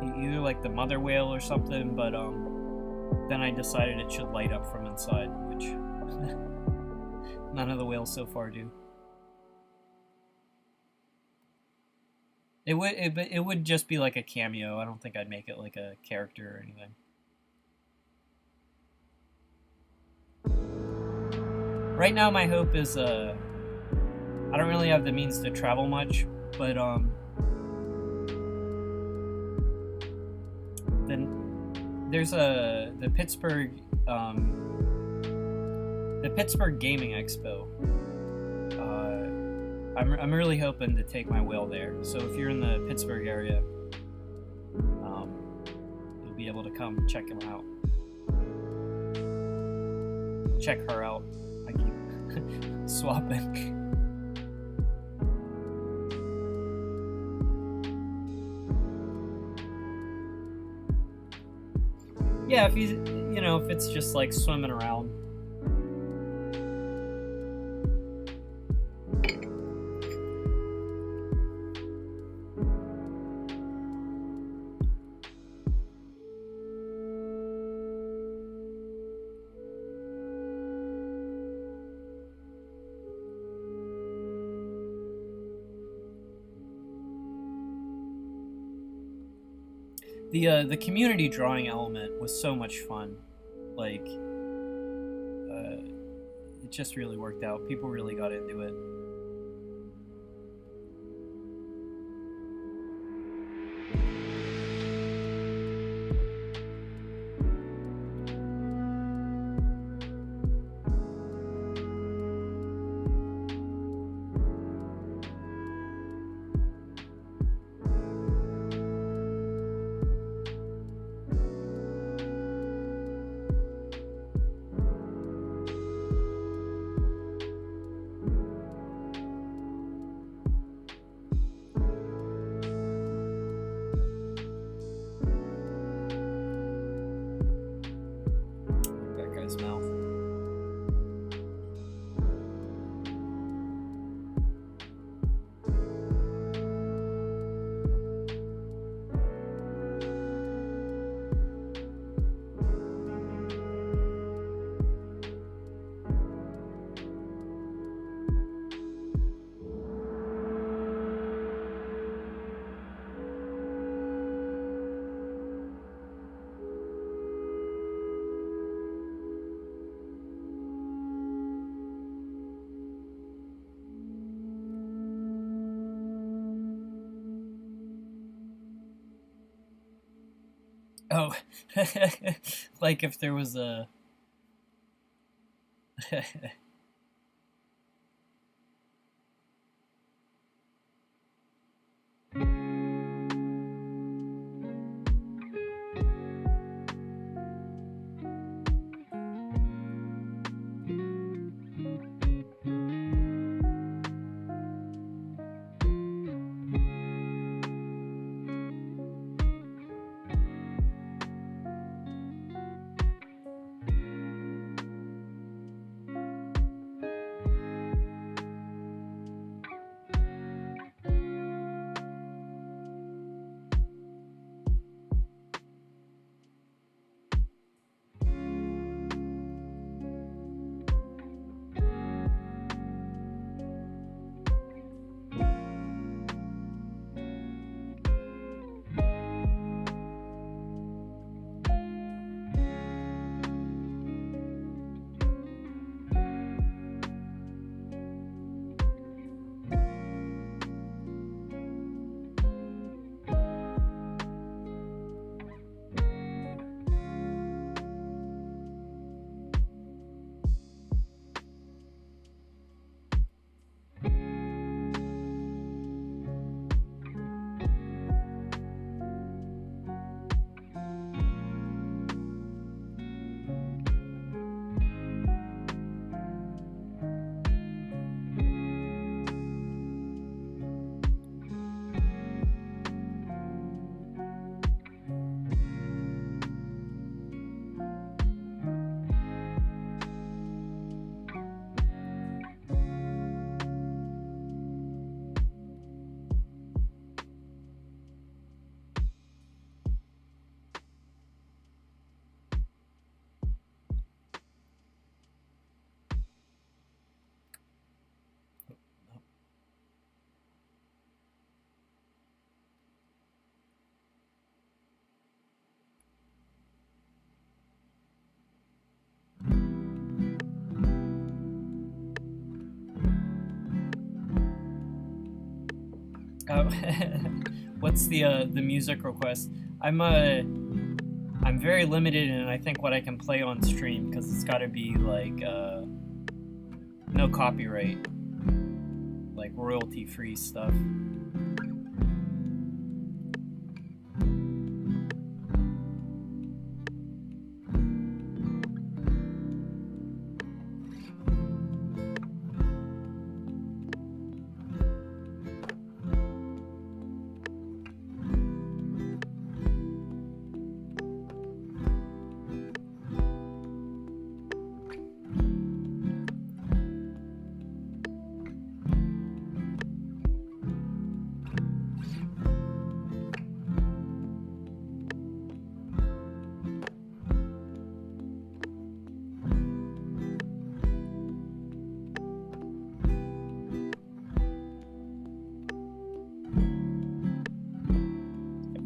either like the mother whale or something, but then I decided it should light up from inside, which none of the whales so far do. It would just be like a cameo. I don't think I'd make it like a character or anything. Right now, my hope is I don't really have the means to travel much, but then there's the Pittsburgh Gaming Expo. I'm really hoping to take my whale there. So if you're in the Pittsburgh area, you'll be able to come check him out. Check her out. I keep swapping. Yeah, if if it's just like swimming around. The community drawing element was so much fun. Like, it just really worked out. People really got into it. Mouth. Oh, like if there was a... Oh, what's the music request? I'm I'm very limited in I think what I can play on stream because it's got to be like no copyright, like royalty-free stuff.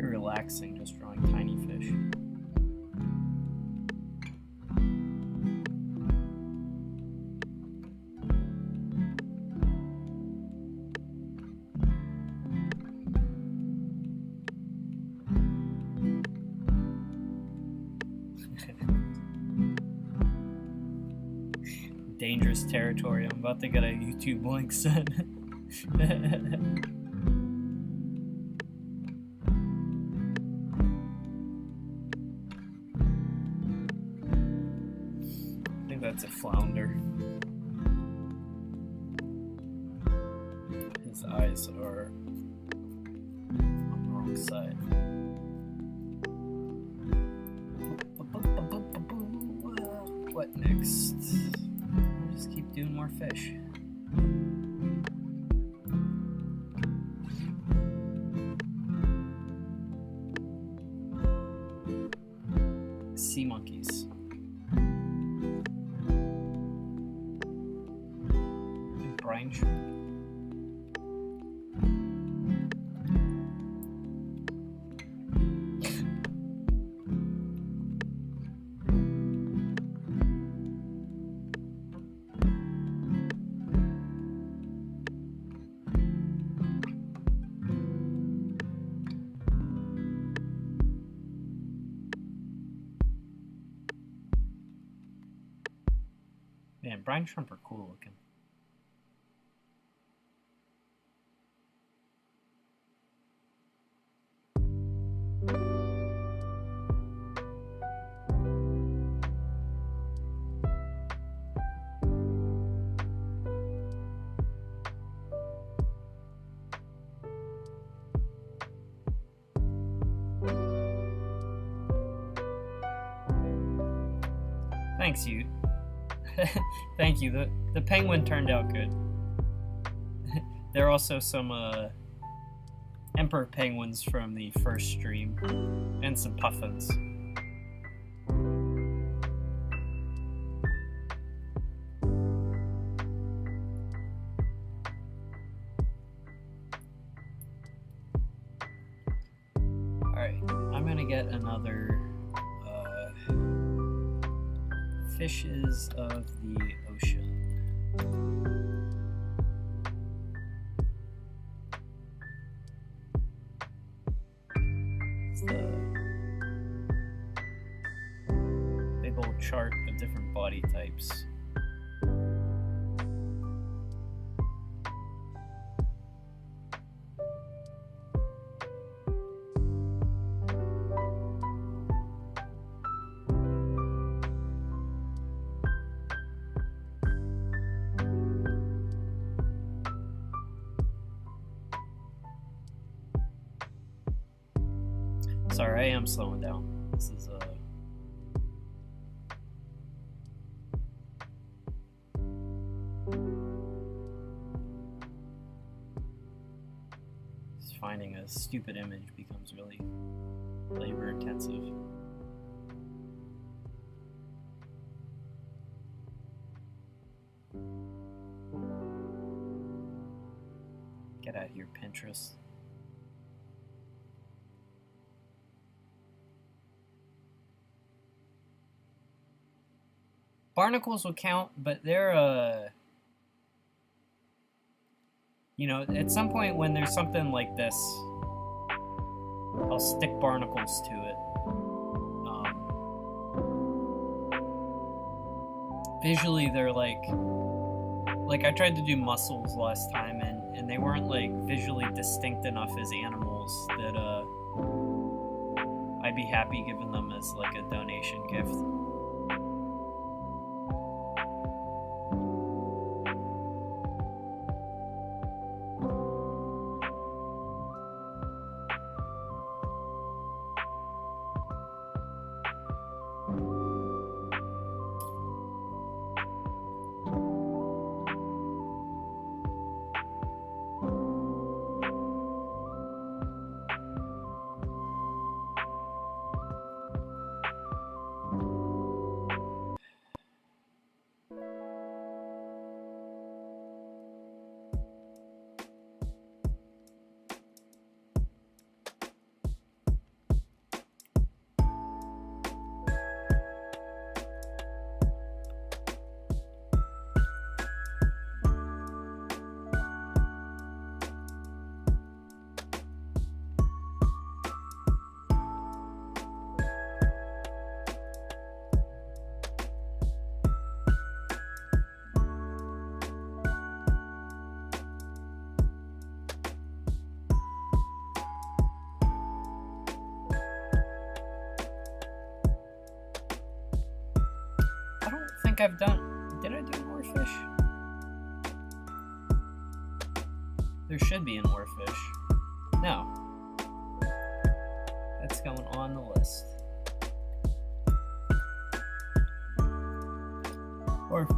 Relaxing just drawing tiny fish. Dangerous territory. I'm about to get a YouTube link sent. That's a flounder. His eyes are on the wrong side. What next? I'll just keep doing more fish. Sea monkeys. Brine shrimp. Man, brine shrimp are cool looking. Thanks, you. Thank you. The penguin turned out good. There are also some emperor penguins from the first stream, and some puffins. Alright, I'm gonna get another fishes of the ocean. It's the big old chart of different body types. Sorry, I am slowing down. This is just finding a stupid image becomes really labor intensive. Get out of here, Pinterest. Barnacles will count, but they're, you know, at some point when there's something like this, I'll stick barnacles to it. visually they're like I tried to do mussels last time, and they weren't like visually distinct enough as animals that I'd be happy giving them as like a donation gift. I've done. Did I do more fish? There should be an more fish. No. That's going on the list. More fish.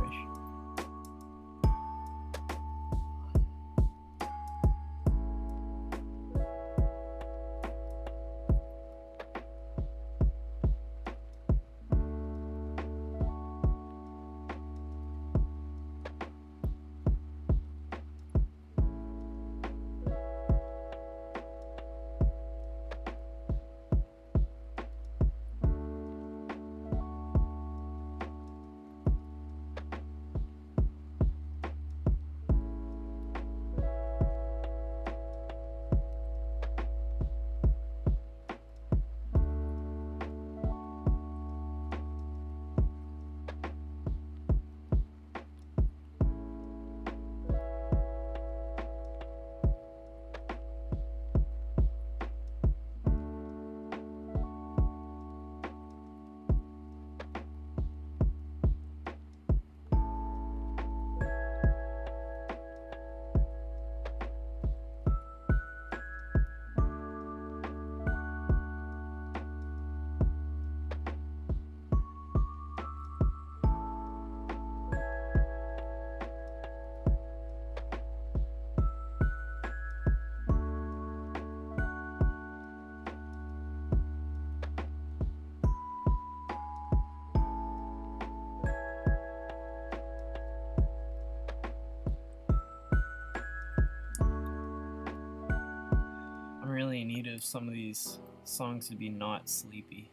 Really in need of some of these songs to be not sleepy.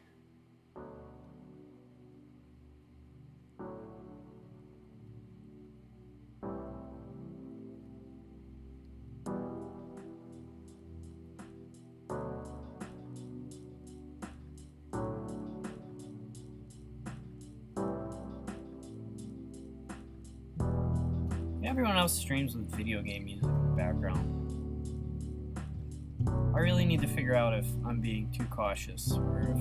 Everyone else streams with video game music in the background. I really need to figure out if I'm being too cautious or if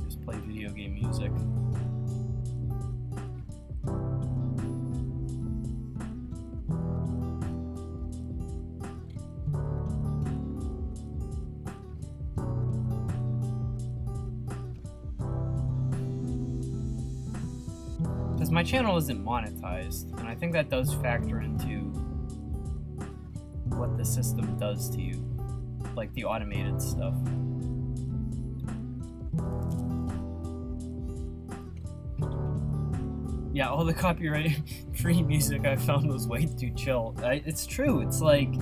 just play video game music. My channel isn't monetized, and I think that does factor into what the system does to you, like the automated stuff. Yeah, all the copyright-free music I found was way too chill. It's true, it's like,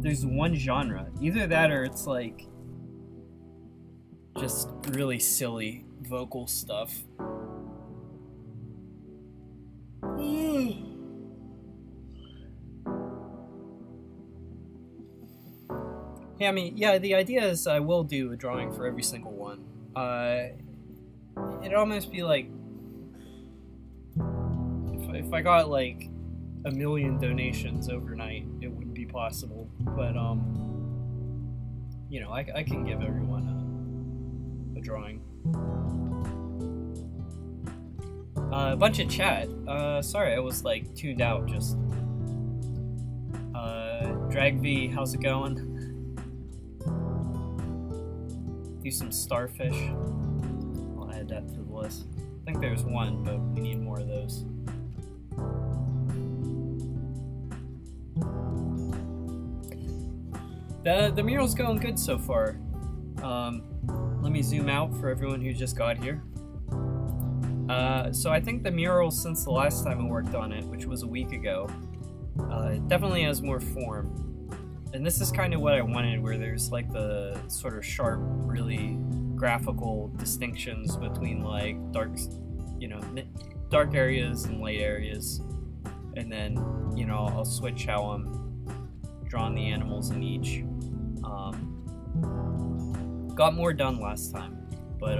there's one genre. Either that or it's like, just really silly vocal stuff. Yeah, I mean, yeah, the idea is I will do a drawing for every single one. It'd almost be like if I got like 1 million donations overnight, it wouldn't be possible. But you know, I can give everyone a drawing. A bunch of chat. Sorry, I was like tuned out. Just Drag V, how's it going? Do some starfish. I'll add that to the list. I think there's one, but we need more of those. The mural's going good so far. Let me zoom out for everyone who just got here. So I think the mural, since the last time I worked on it, which was a week ago, it definitely has more form. And this is kind of what I wanted, where there's like the sort of sharp, really graphical distinctions between like dark, you know, dark areas and light areas. And then, you know, I'll switch how I'm drawing the animals in each. Got more done last time, but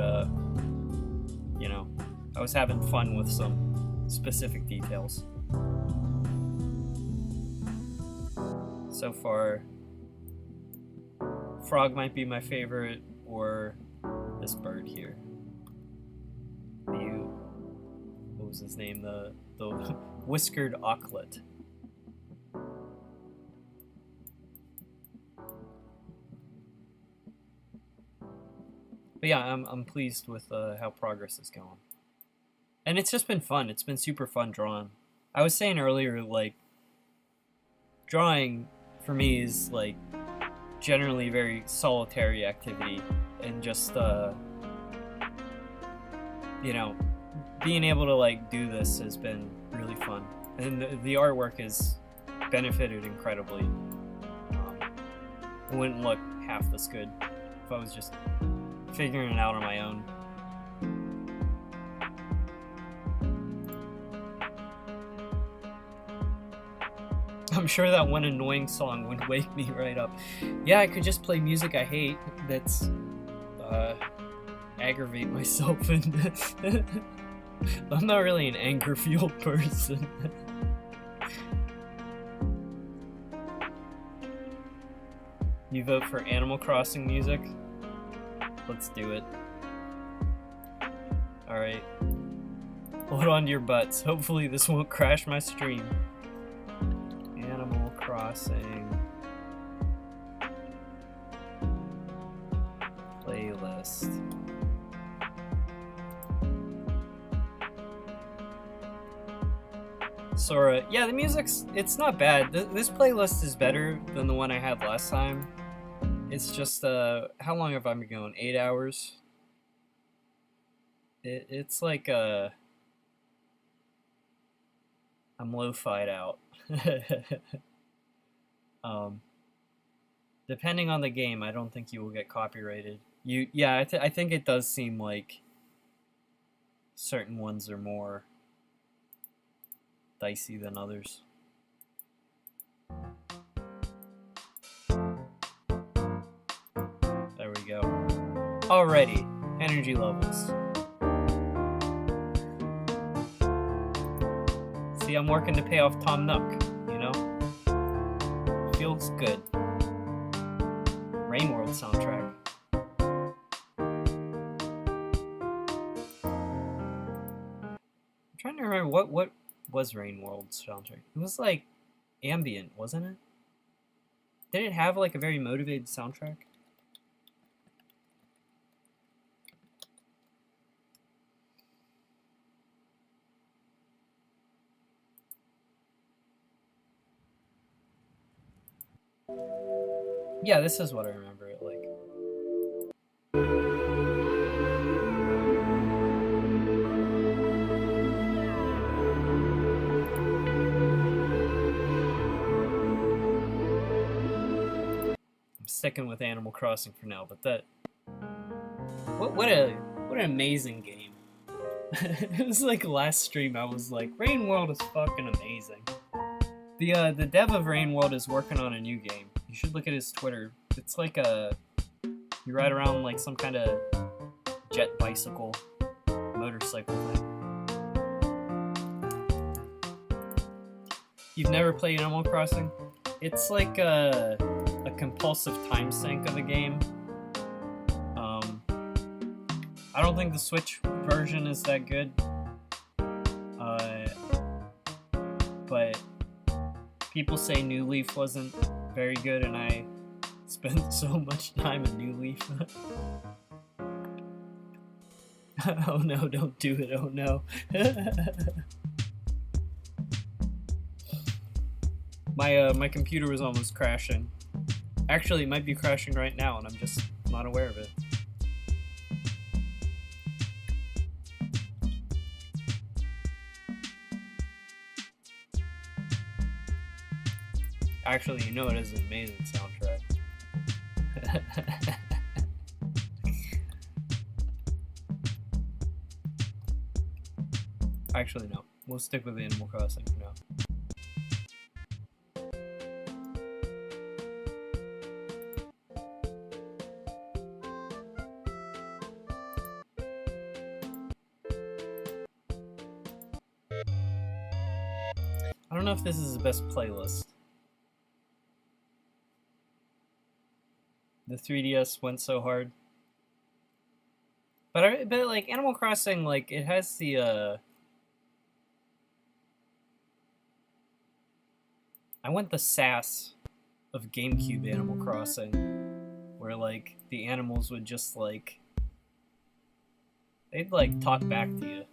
you know, I was having fun with some specific details. So far, frog might be my favorite, or this bird here. What was his name? The whiskered auklet. But yeah, I'm pleased with how progress is going. And it's just been fun. It's been super fun drawing. I was saying earlier, like, drawing for me is like generally very solitary activity, and just you know, being able to like do this has been really fun, and the artwork has benefited incredibly. It wouldn't look half this good if I was just figuring it out on my own. I'm sure that one annoying song would wake me right up. Yeah, I could just play music I hate that's aggravate myself, and I'm not really an anger-fueled person. You vote for Animal Crossing music? Let's do it. Alright. Hold on to your butts. Hopefully this won't crash my stream. Animal Crossing playlist. Sora, yeah, the music's, it's not bad. This playlist is better than the one I had last time. It's just, how long have I been going? 8 hours? It's like, I'm lo-fied out. Depending on the game, I don't think you will get copyrighted. Yeah, I think it does seem like certain ones are more dicey than others. There we go. Alrighty, energy levels. See, I'm working to pay off Tom Nook, you know? Feels good. Rain World soundtrack. I'm trying to remember what was Rain World's soundtrack. It was like ambient, wasn't it? Did it have like a very motivated soundtrack? Yeah, this is what I remember it like. I'm sticking with Animal Crossing for now, but that what an amazing game. It was like last stream I was like, Rain World is fucking amazing. The dev of Rain World is working on a new game. You should look at his Twitter. It's like a you ride around like some kind of jet bicycle, motorcycle thing. You've never played Animal Crossing? It's like a compulsive time sink of a game. I don't think the Switch version is that good. But people say New Leaf wasn't very good, and I spent so much time in New Leaf. Oh no, don't do it, oh no. My computer was almost crashing. Actually, it might be crashing right now, and I'm just not aware of it. Actually, you know it is an amazing soundtrack. Actually, no. We'll stick with Animal Crossing for now. I don't know if this is the best playlist. The 3DS went so hard. But like Animal Crossing, like it has the I want the sass of GameCube Animal Crossing, where like the animals would just like they'd like talk back to you.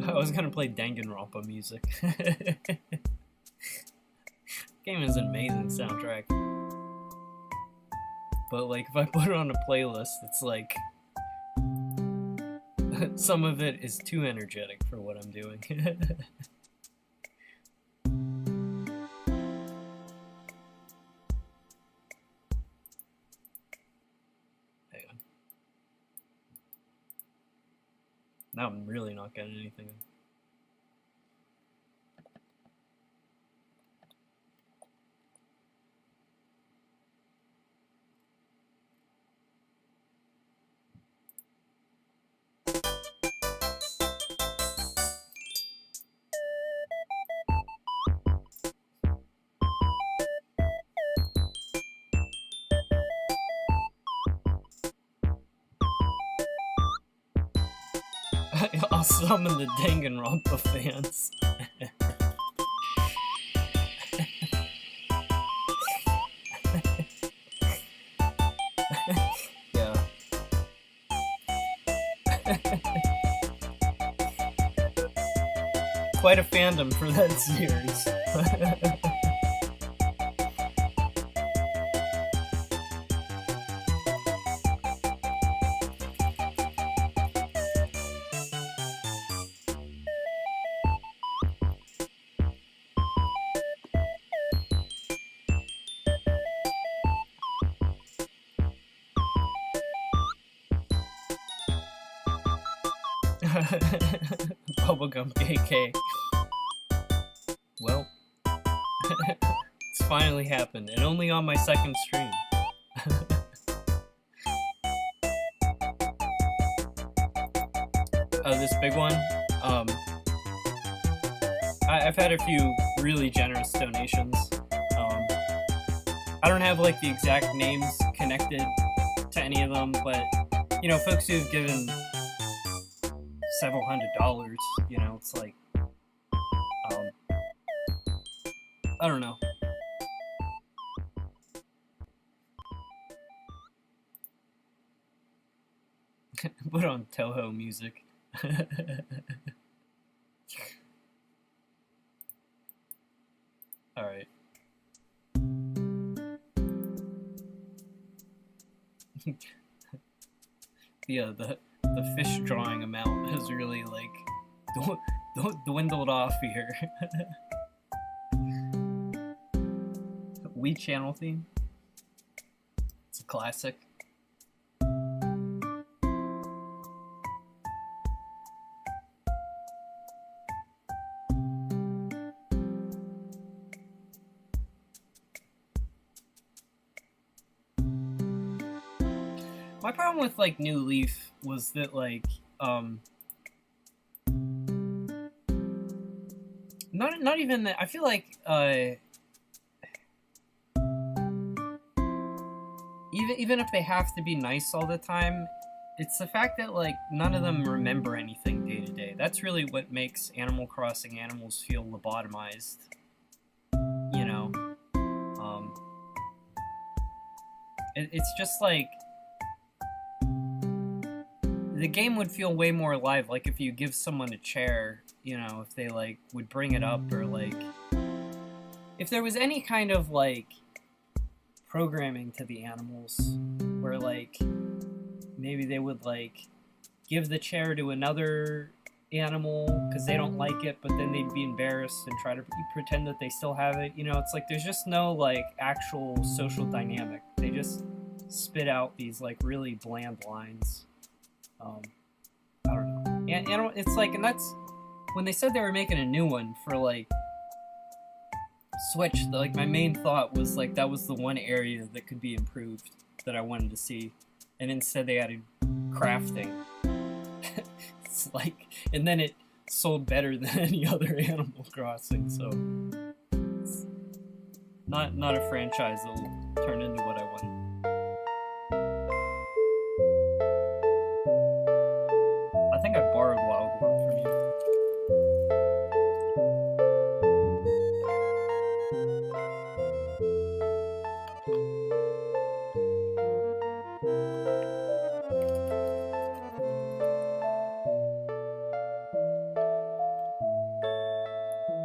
I was gonna play Danganronpa music. Game is an amazing soundtrack. But like if I put it on a playlist, it's like some of it is too energetic for what I'm doing. Hang on. Now I'm really not getting anything. I'll summon the Danganronpa fans. Yeah. Quite a fandom for that series. Bubblegum KK. Well, it's finally happened, and only on my second stream. Oh, this big one? I've had a few really generous donations. I don't have like the exact names connected to any of them, but you know, folks who've given several $100s, you know, it's like, I don't know. Put on Toho music. Alright. Yeah, the fish drawing amount has really like dwindled off here. Wii channel theme. It's a classic. My problem with like New Leaf was that like not even that. I feel like even if they have to be nice all the time, it's the fact that like none of them remember anything day to day. That's really what makes Animal Crossing animals feel lobotomized. You know, it's just like the game would feel way more alive. Like if you give someone a chair, you know, if they like would bring it up, or like if there was any kind of like programming to the animals where like maybe they would like give the chair to another animal because they don't like it, but then they'd be embarrassed and try to pretend that they still have it. You know, it's like there's just no like actual social dynamic. They just spit out these like really bland lines. I don't know. And it's like, and that's when they said they were making a new one for like Switch. Like my main thought was like that was the one area that could be improved that I wanted to see, and instead they added crafting. It's like, and then it sold better than any other Animal Crossing. So it's not a franchise that will turn into what I want. I think I borrowed Wild World from you.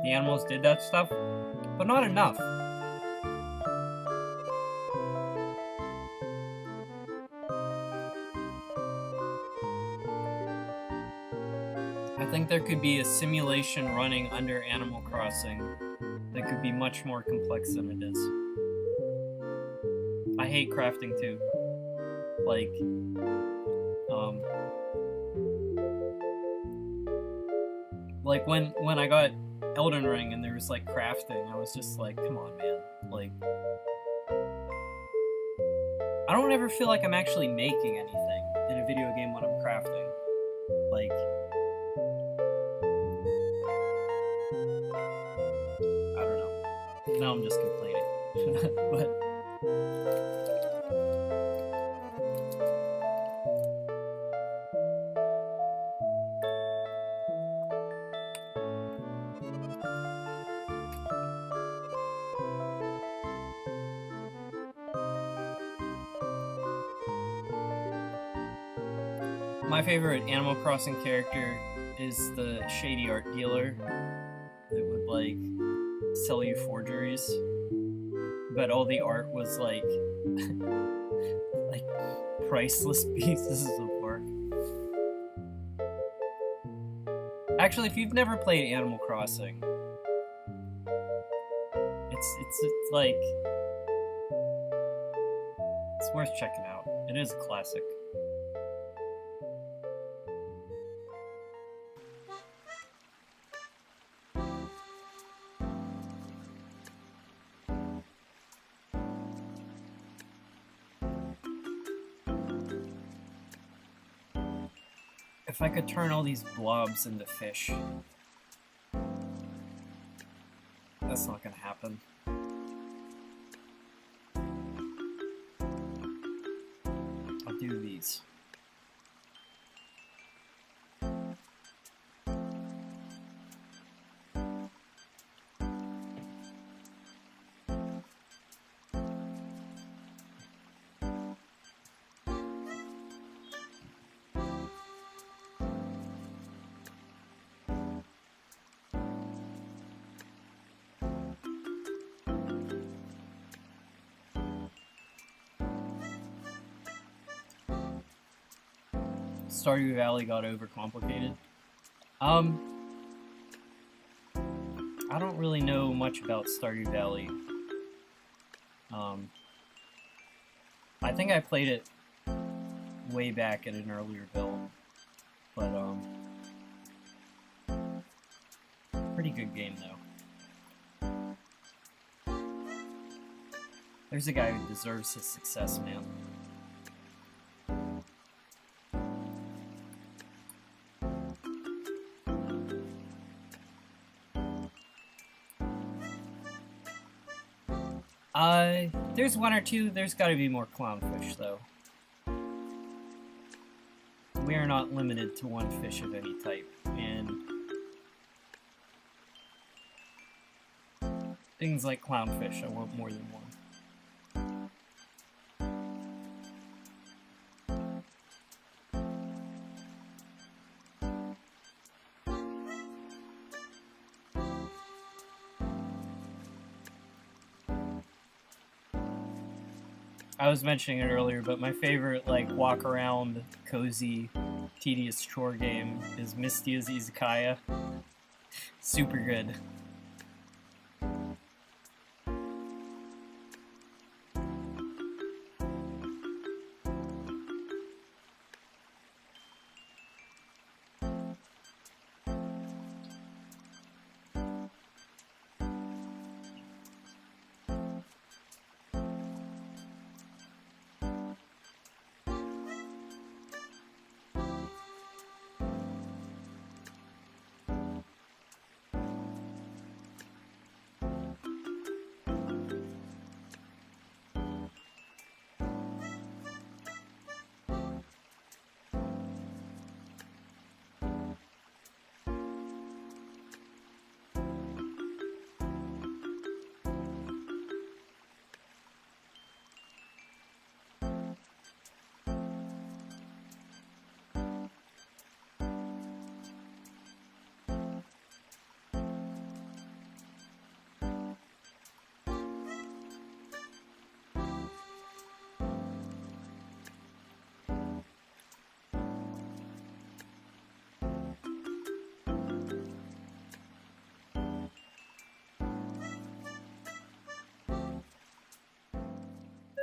The animals did that stuff, but not enough. I think there could be a simulation running under Animal Crossing that could be much more complex than it is. I hate crafting too. Like, like when I got Elden Ring and there was like crafting, I was just like, come on, man. Like, I don't ever feel like I'm actually making anything in a video game when I'm crafting. Like, I don't know. Now I'm just complaining. But my favorite Animal Crossing character is the shady art dealer that would like sell you forgeries, but all the art was like like priceless pieces of work. Actually, if you've never played Animal Crossing, it's like it's worth checking out. It is a classic. If I could turn all these blobs into fish. That's not gonna happen. I'll do these. Stardew Valley got overcomplicated. I don't really know much about Stardew Valley. I think I played it way back in an earlier build, but pretty good game though. There's a guy who deserves his success, man. There's one or two. There's gotta be more clownfish, though. We are not limited to one fish of any type, and things like clownfish, I want more than one. I was mentioning it earlier, but my favorite, like, walk-around, cozy, tedious chore game is Mistia's Izakaya. Super good.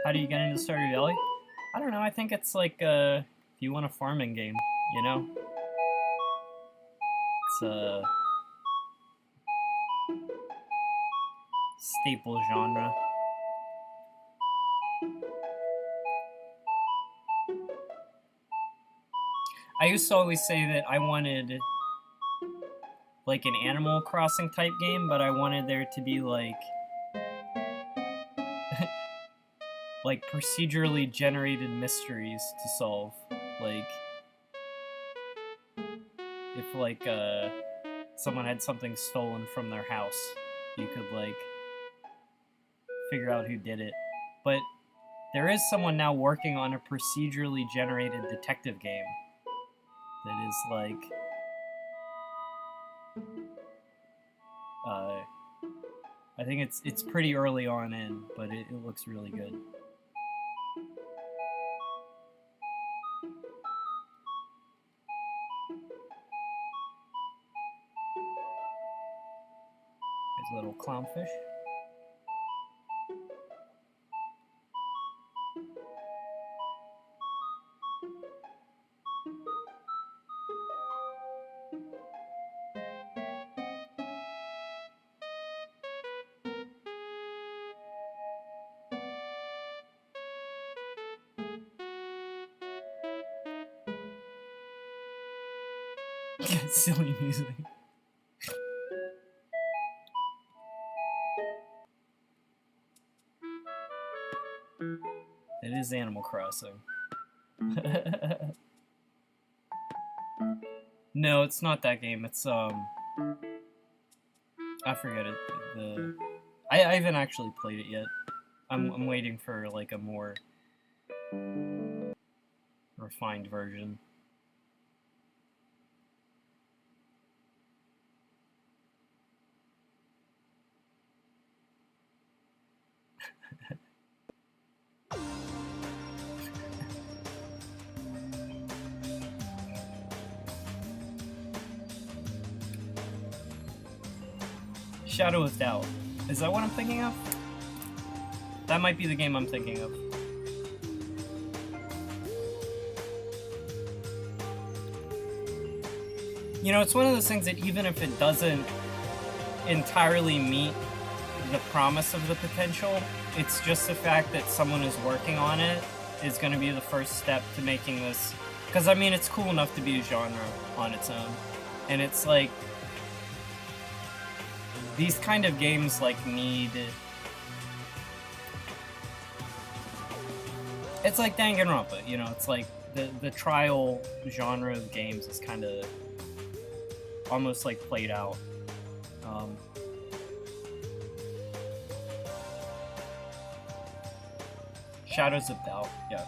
How do you get into Stardew Valley? I don't know, I think it's like, if you want a farming game, you know? It's a staple genre. I used to always say that I wanted, like, an Animal Crossing type game, but I wanted there to be, like procedurally generated mysteries to solve. Like, if, like, someone had something stolen from their house, you could, like, figure out who did it. But there is someone now working on a procedurally generated detective game that is, like, I think it's pretty early on in, but it looks really good. There's a little clownfish. Silly music. It is Animal Crossing. No, it's not that game. It's I forget it. I haven't actually played it yet. I'm waiting for, like, a more refined version. Shadow of Doubt. Is that what I'm thinking of? That might be the game I'm thinking of. You know, it's one of those things that even if it doesn't entirely meet the promise of the potential, it's just the fact that someone is working on it is going to be the first step to making this. Because, I mean, it's cool enough to be a genre on its own. And it's like, these kind of games, like, need It's like Danganronpa, you know, it's like the trial genre of games is kind of almost like played out. Shadows of Doubt, yeah.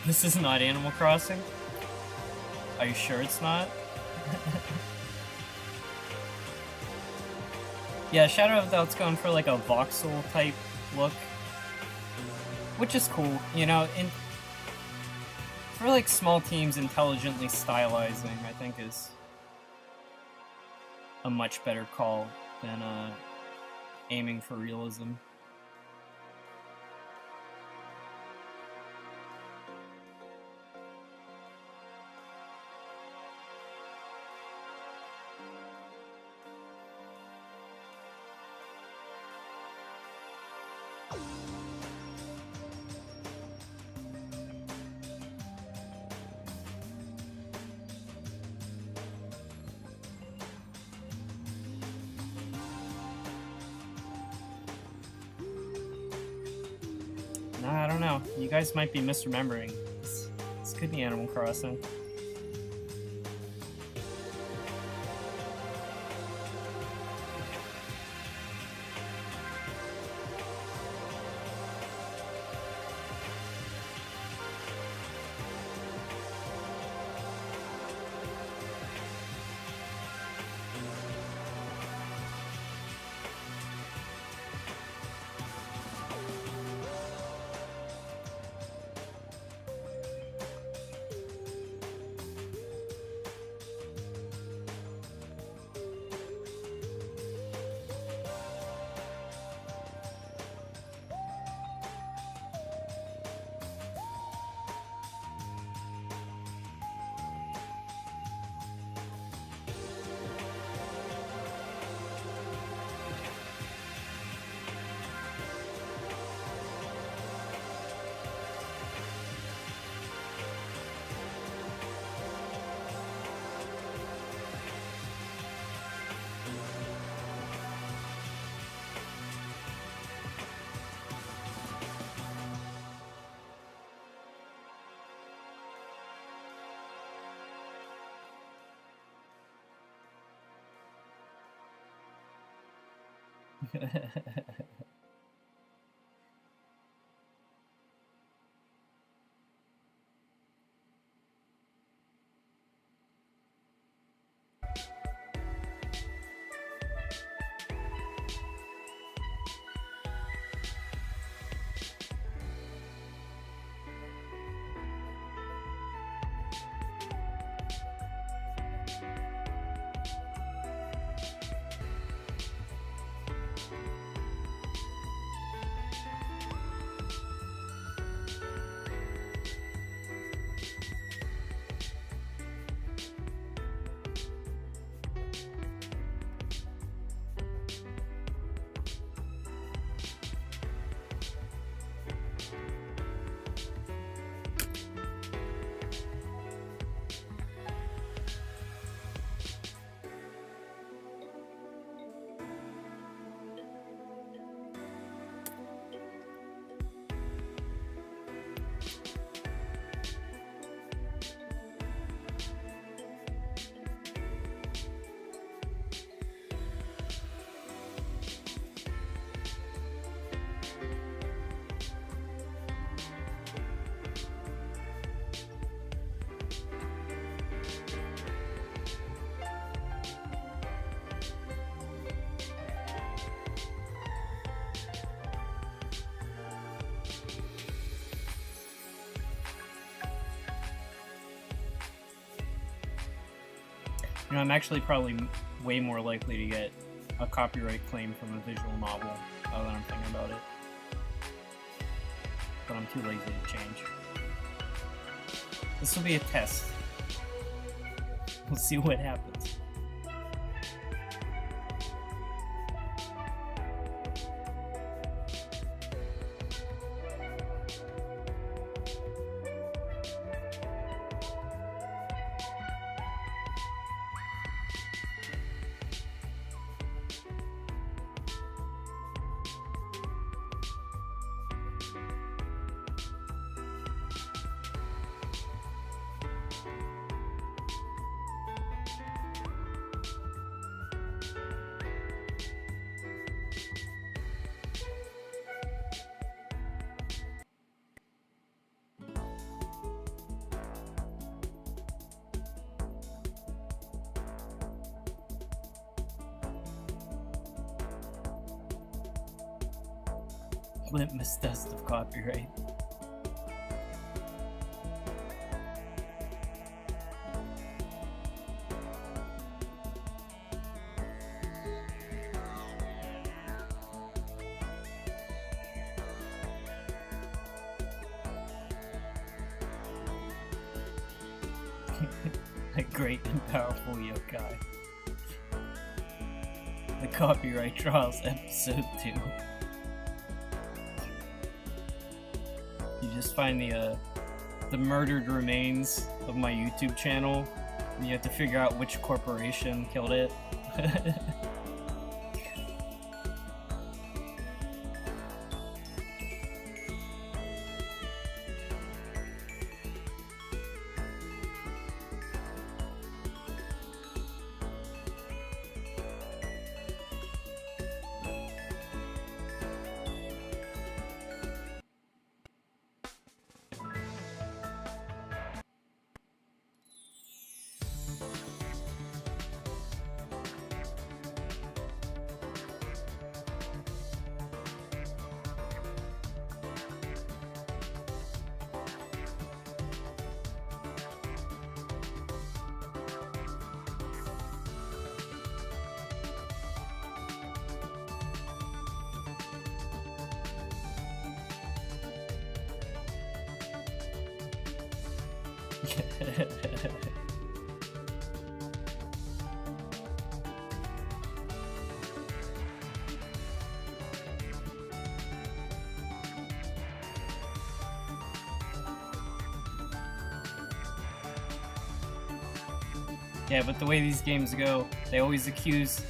This is not Animal Crossing? Are you sure it's not? Yeah, Shadow of Doubt's going for like a voxel type look, which is cool, you know. For like small teams, intelligently stylizing, I think, is a much better call than aiming for realism. Nah, I don't know. You guys might be misremembering. This could be Animal Crossing. You know, I'm actually probably way more likely to get a copyright claim from a visual novel now that I'm thinking about it. But I'm too lazy to change. This will be a test. We'll see what happens. Litmus test of copyright. A great and powerful yokai. The Copyright Trials Episode 2. You just find the murdered remains of my YouTube channel, and you have to figure out which corporation killed it. Yeah, but the way these games go, they always accuse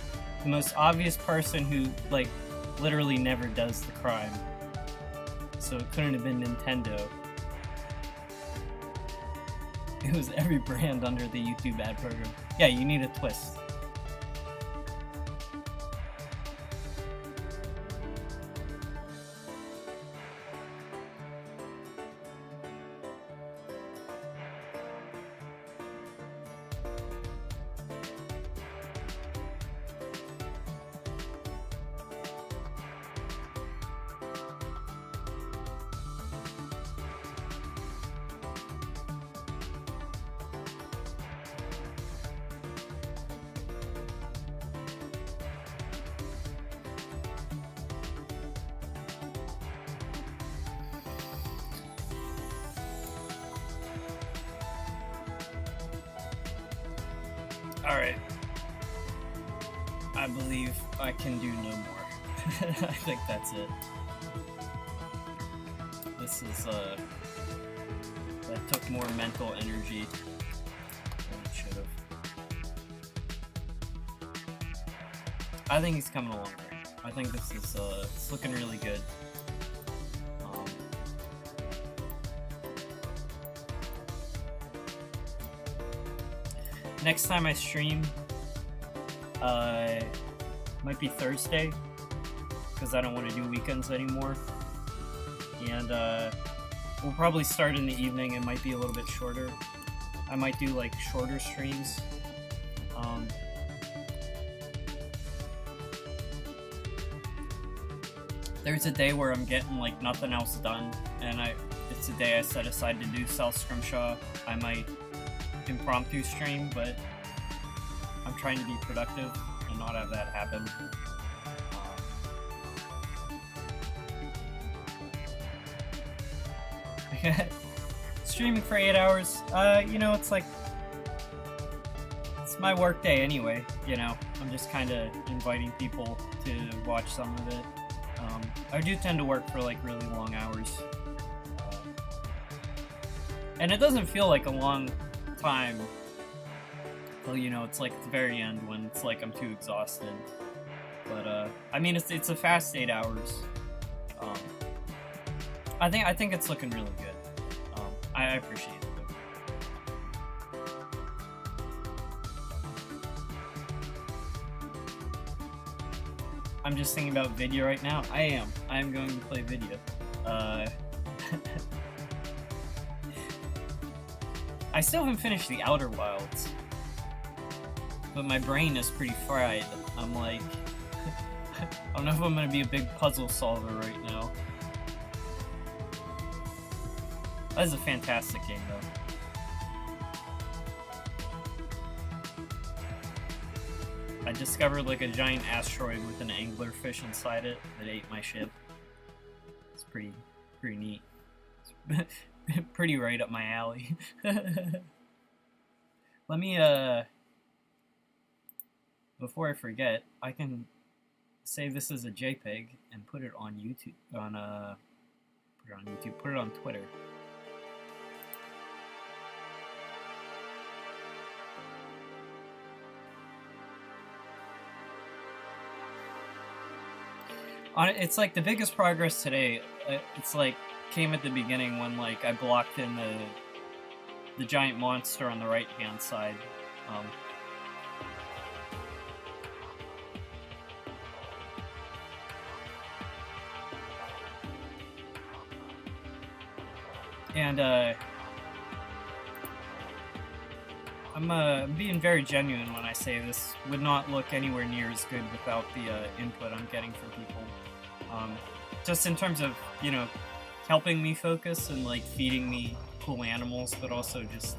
the most obvious person who, like, literally never does the crime. So it couldn't have been Nintendo. It was every brand under the YouTube ad program. Yeah, you need a twist. Alright. I believe I can do no more. I think that's it. This is, that took more mental energy than it should have. I think he's coming along great. I think this is, it's looking really good. Next time I stream, might be Thursday, because I don't want to do weekends anymore. And we'll probably start in the evening. It might be a little bit shorter. I might do like shorter streams. There's a day where I'm getting like nothing else done, and it's a day I set aside to do South Scrimshaw. I might impromptu stream, but I'm trying to be productive and not have that happen. Streaming for 8 hours, you know, it's like, it's my work day anyway, you know. I'm just kind of inviting people to watch some of it. I do tend to work for like really long hours, and it doesn't feel like a long time till, you know, it's like at the very end when it's like I'm too exhausted. But I mean, it's a fast 8 hours. I think it's looking really good. I appreciate it. I'm just thinking about video right now. I am going to play video. I still haven't finished the Outer Wilds, but my brain is pretty fried. I'm like, I don't know if I'm gonna be a big puzzle solver right now. That is a fantastic game, though. I discovered like a giant asteroid with an anglerfish inside it that ate my ship. It's pretty neat. It's pretty right up my alley. Let me before I forget, I can save this as a JPEG and put it on YouTube. Put it on Twitter. It's like the biggest progress today. It's like came at the beginning when like I blocked in the giant monster on the right hand side. And I'm being very genuine when I say this would not look anywhere near as good without the input I'm getting from people. Just in terms of, you know, helping me focus and like feeding me cool animals, but also just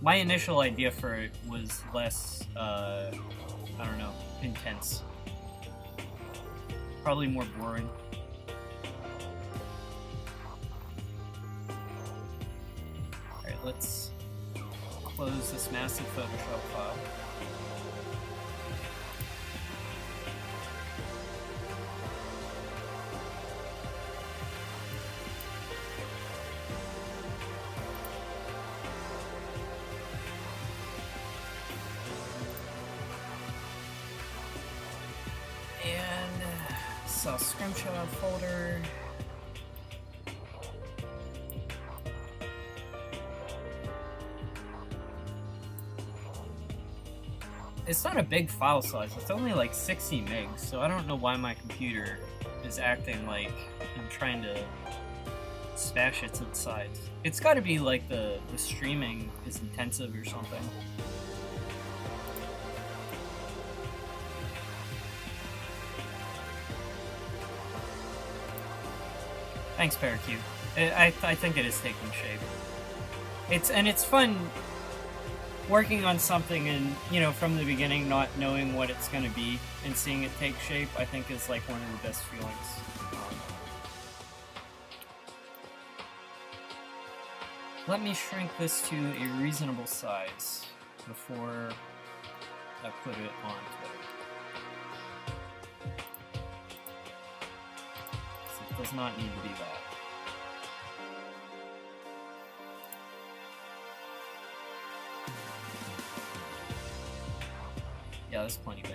my initial idea for it was less I don't know, intense. Probably more boring. Alright, let's close this massive Photoshop file. So Scrimshaw folder. It's not a big file size, it's only like 60 megs, so I don't know why my computer is acting like I'm trying to smash its insides. It's gotta be like the streaming is intensive or something. Thanks, Parakeet. I think it is taking shape. It's fun working on something and, you know, from the beginning not knowing what it's going to be and seeing it take shape. I think is like one of the best feelings. Let me shrink this to a reasonable size before I put it on Twitter. Does not need to be that. Yeah, that's plenty big.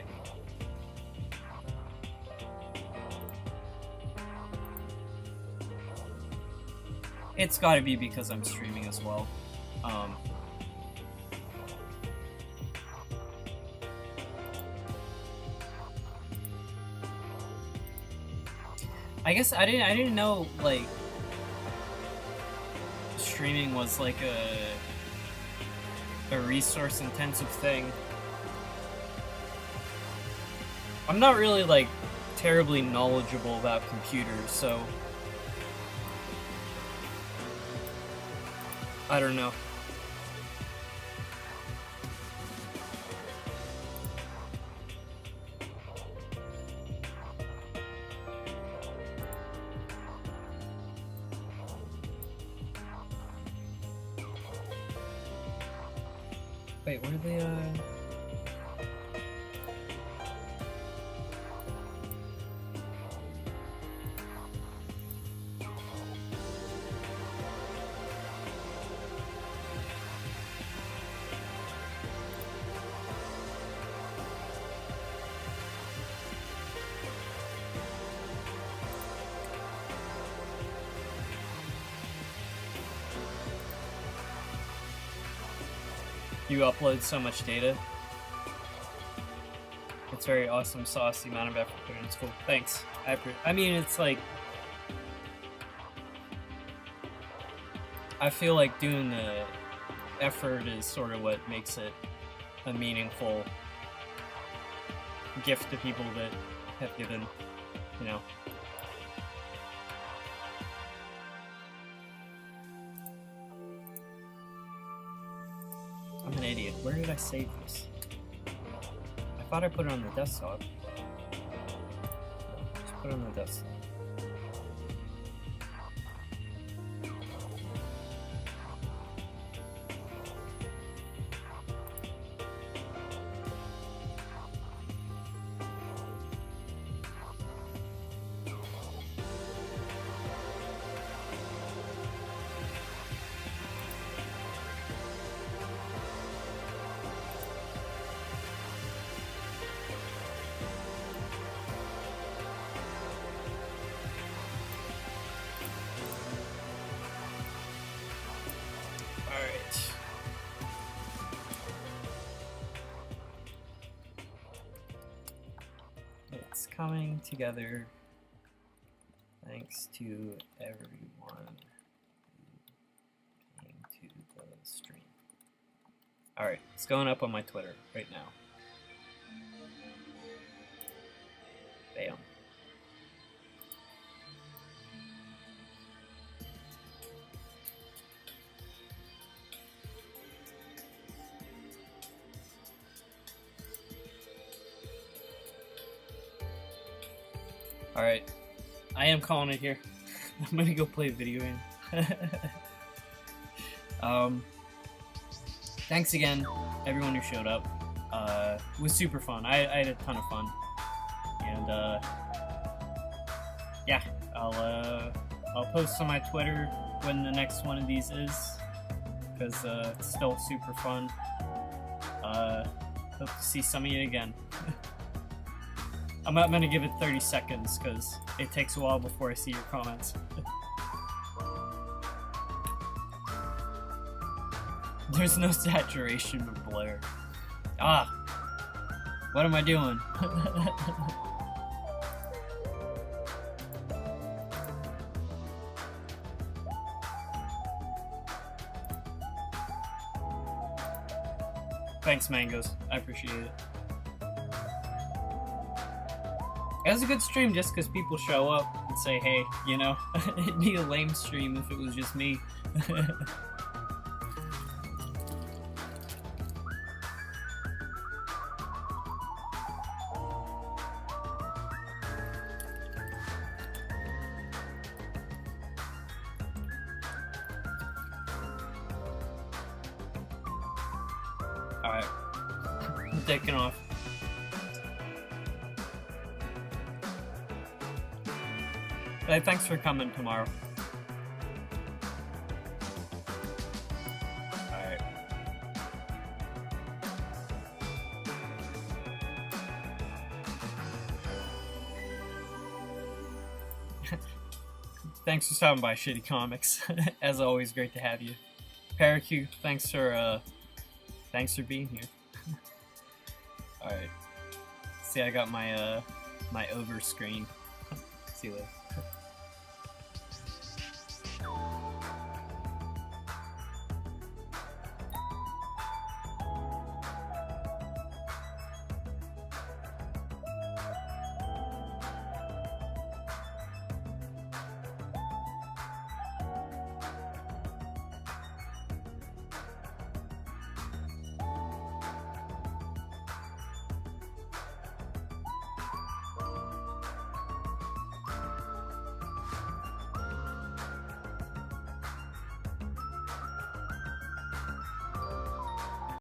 It's gotta be because I'm streaming as well. I guess I didn't know like streaming was like a resource intensive thing. I'm not really like terribly knowledgeable about computers, so I don't know. Wait, where are they, You upload so much data. It's very awesome sauce, the amount of effort put in. It's cool. Thanks. I mean, it's like... I feel like doing the effort is sort of what makes it a meaningful gift to people that have given, you know, Where did I save this? I thought I put it on the desktop. Just put it on the desktop. Alright. It's coming together thanks to everyone who came to the stream. Alright, it's going up on my Twitter right now. Bam. Alright, I am calling it here. I'm gonna go play a video game. Thanks again, everyone who showed up. It was super fun. I had a ton of fun. And, yeah, I'll post on my Twitter when the next one of these is, because it's still super fun. Hope to see some of you again. I'm not gonna give it 30 seconds because it takes a while before I see your comments. There's no saturation or blur. Ah! What am I doing? Thanks, Mangoes. I appreciate it. It was a good stream just because people show up and say, hey, you know, it'd be a lame stream if it was just me. Alright, I'm taking off. Hey, thanks for coming tomorrow. Alright. Thanks for stopping by, Shitty Comics. As always, great to have you. Parakew, thanks for being here. Alright. See, I got my my over screen. See you later.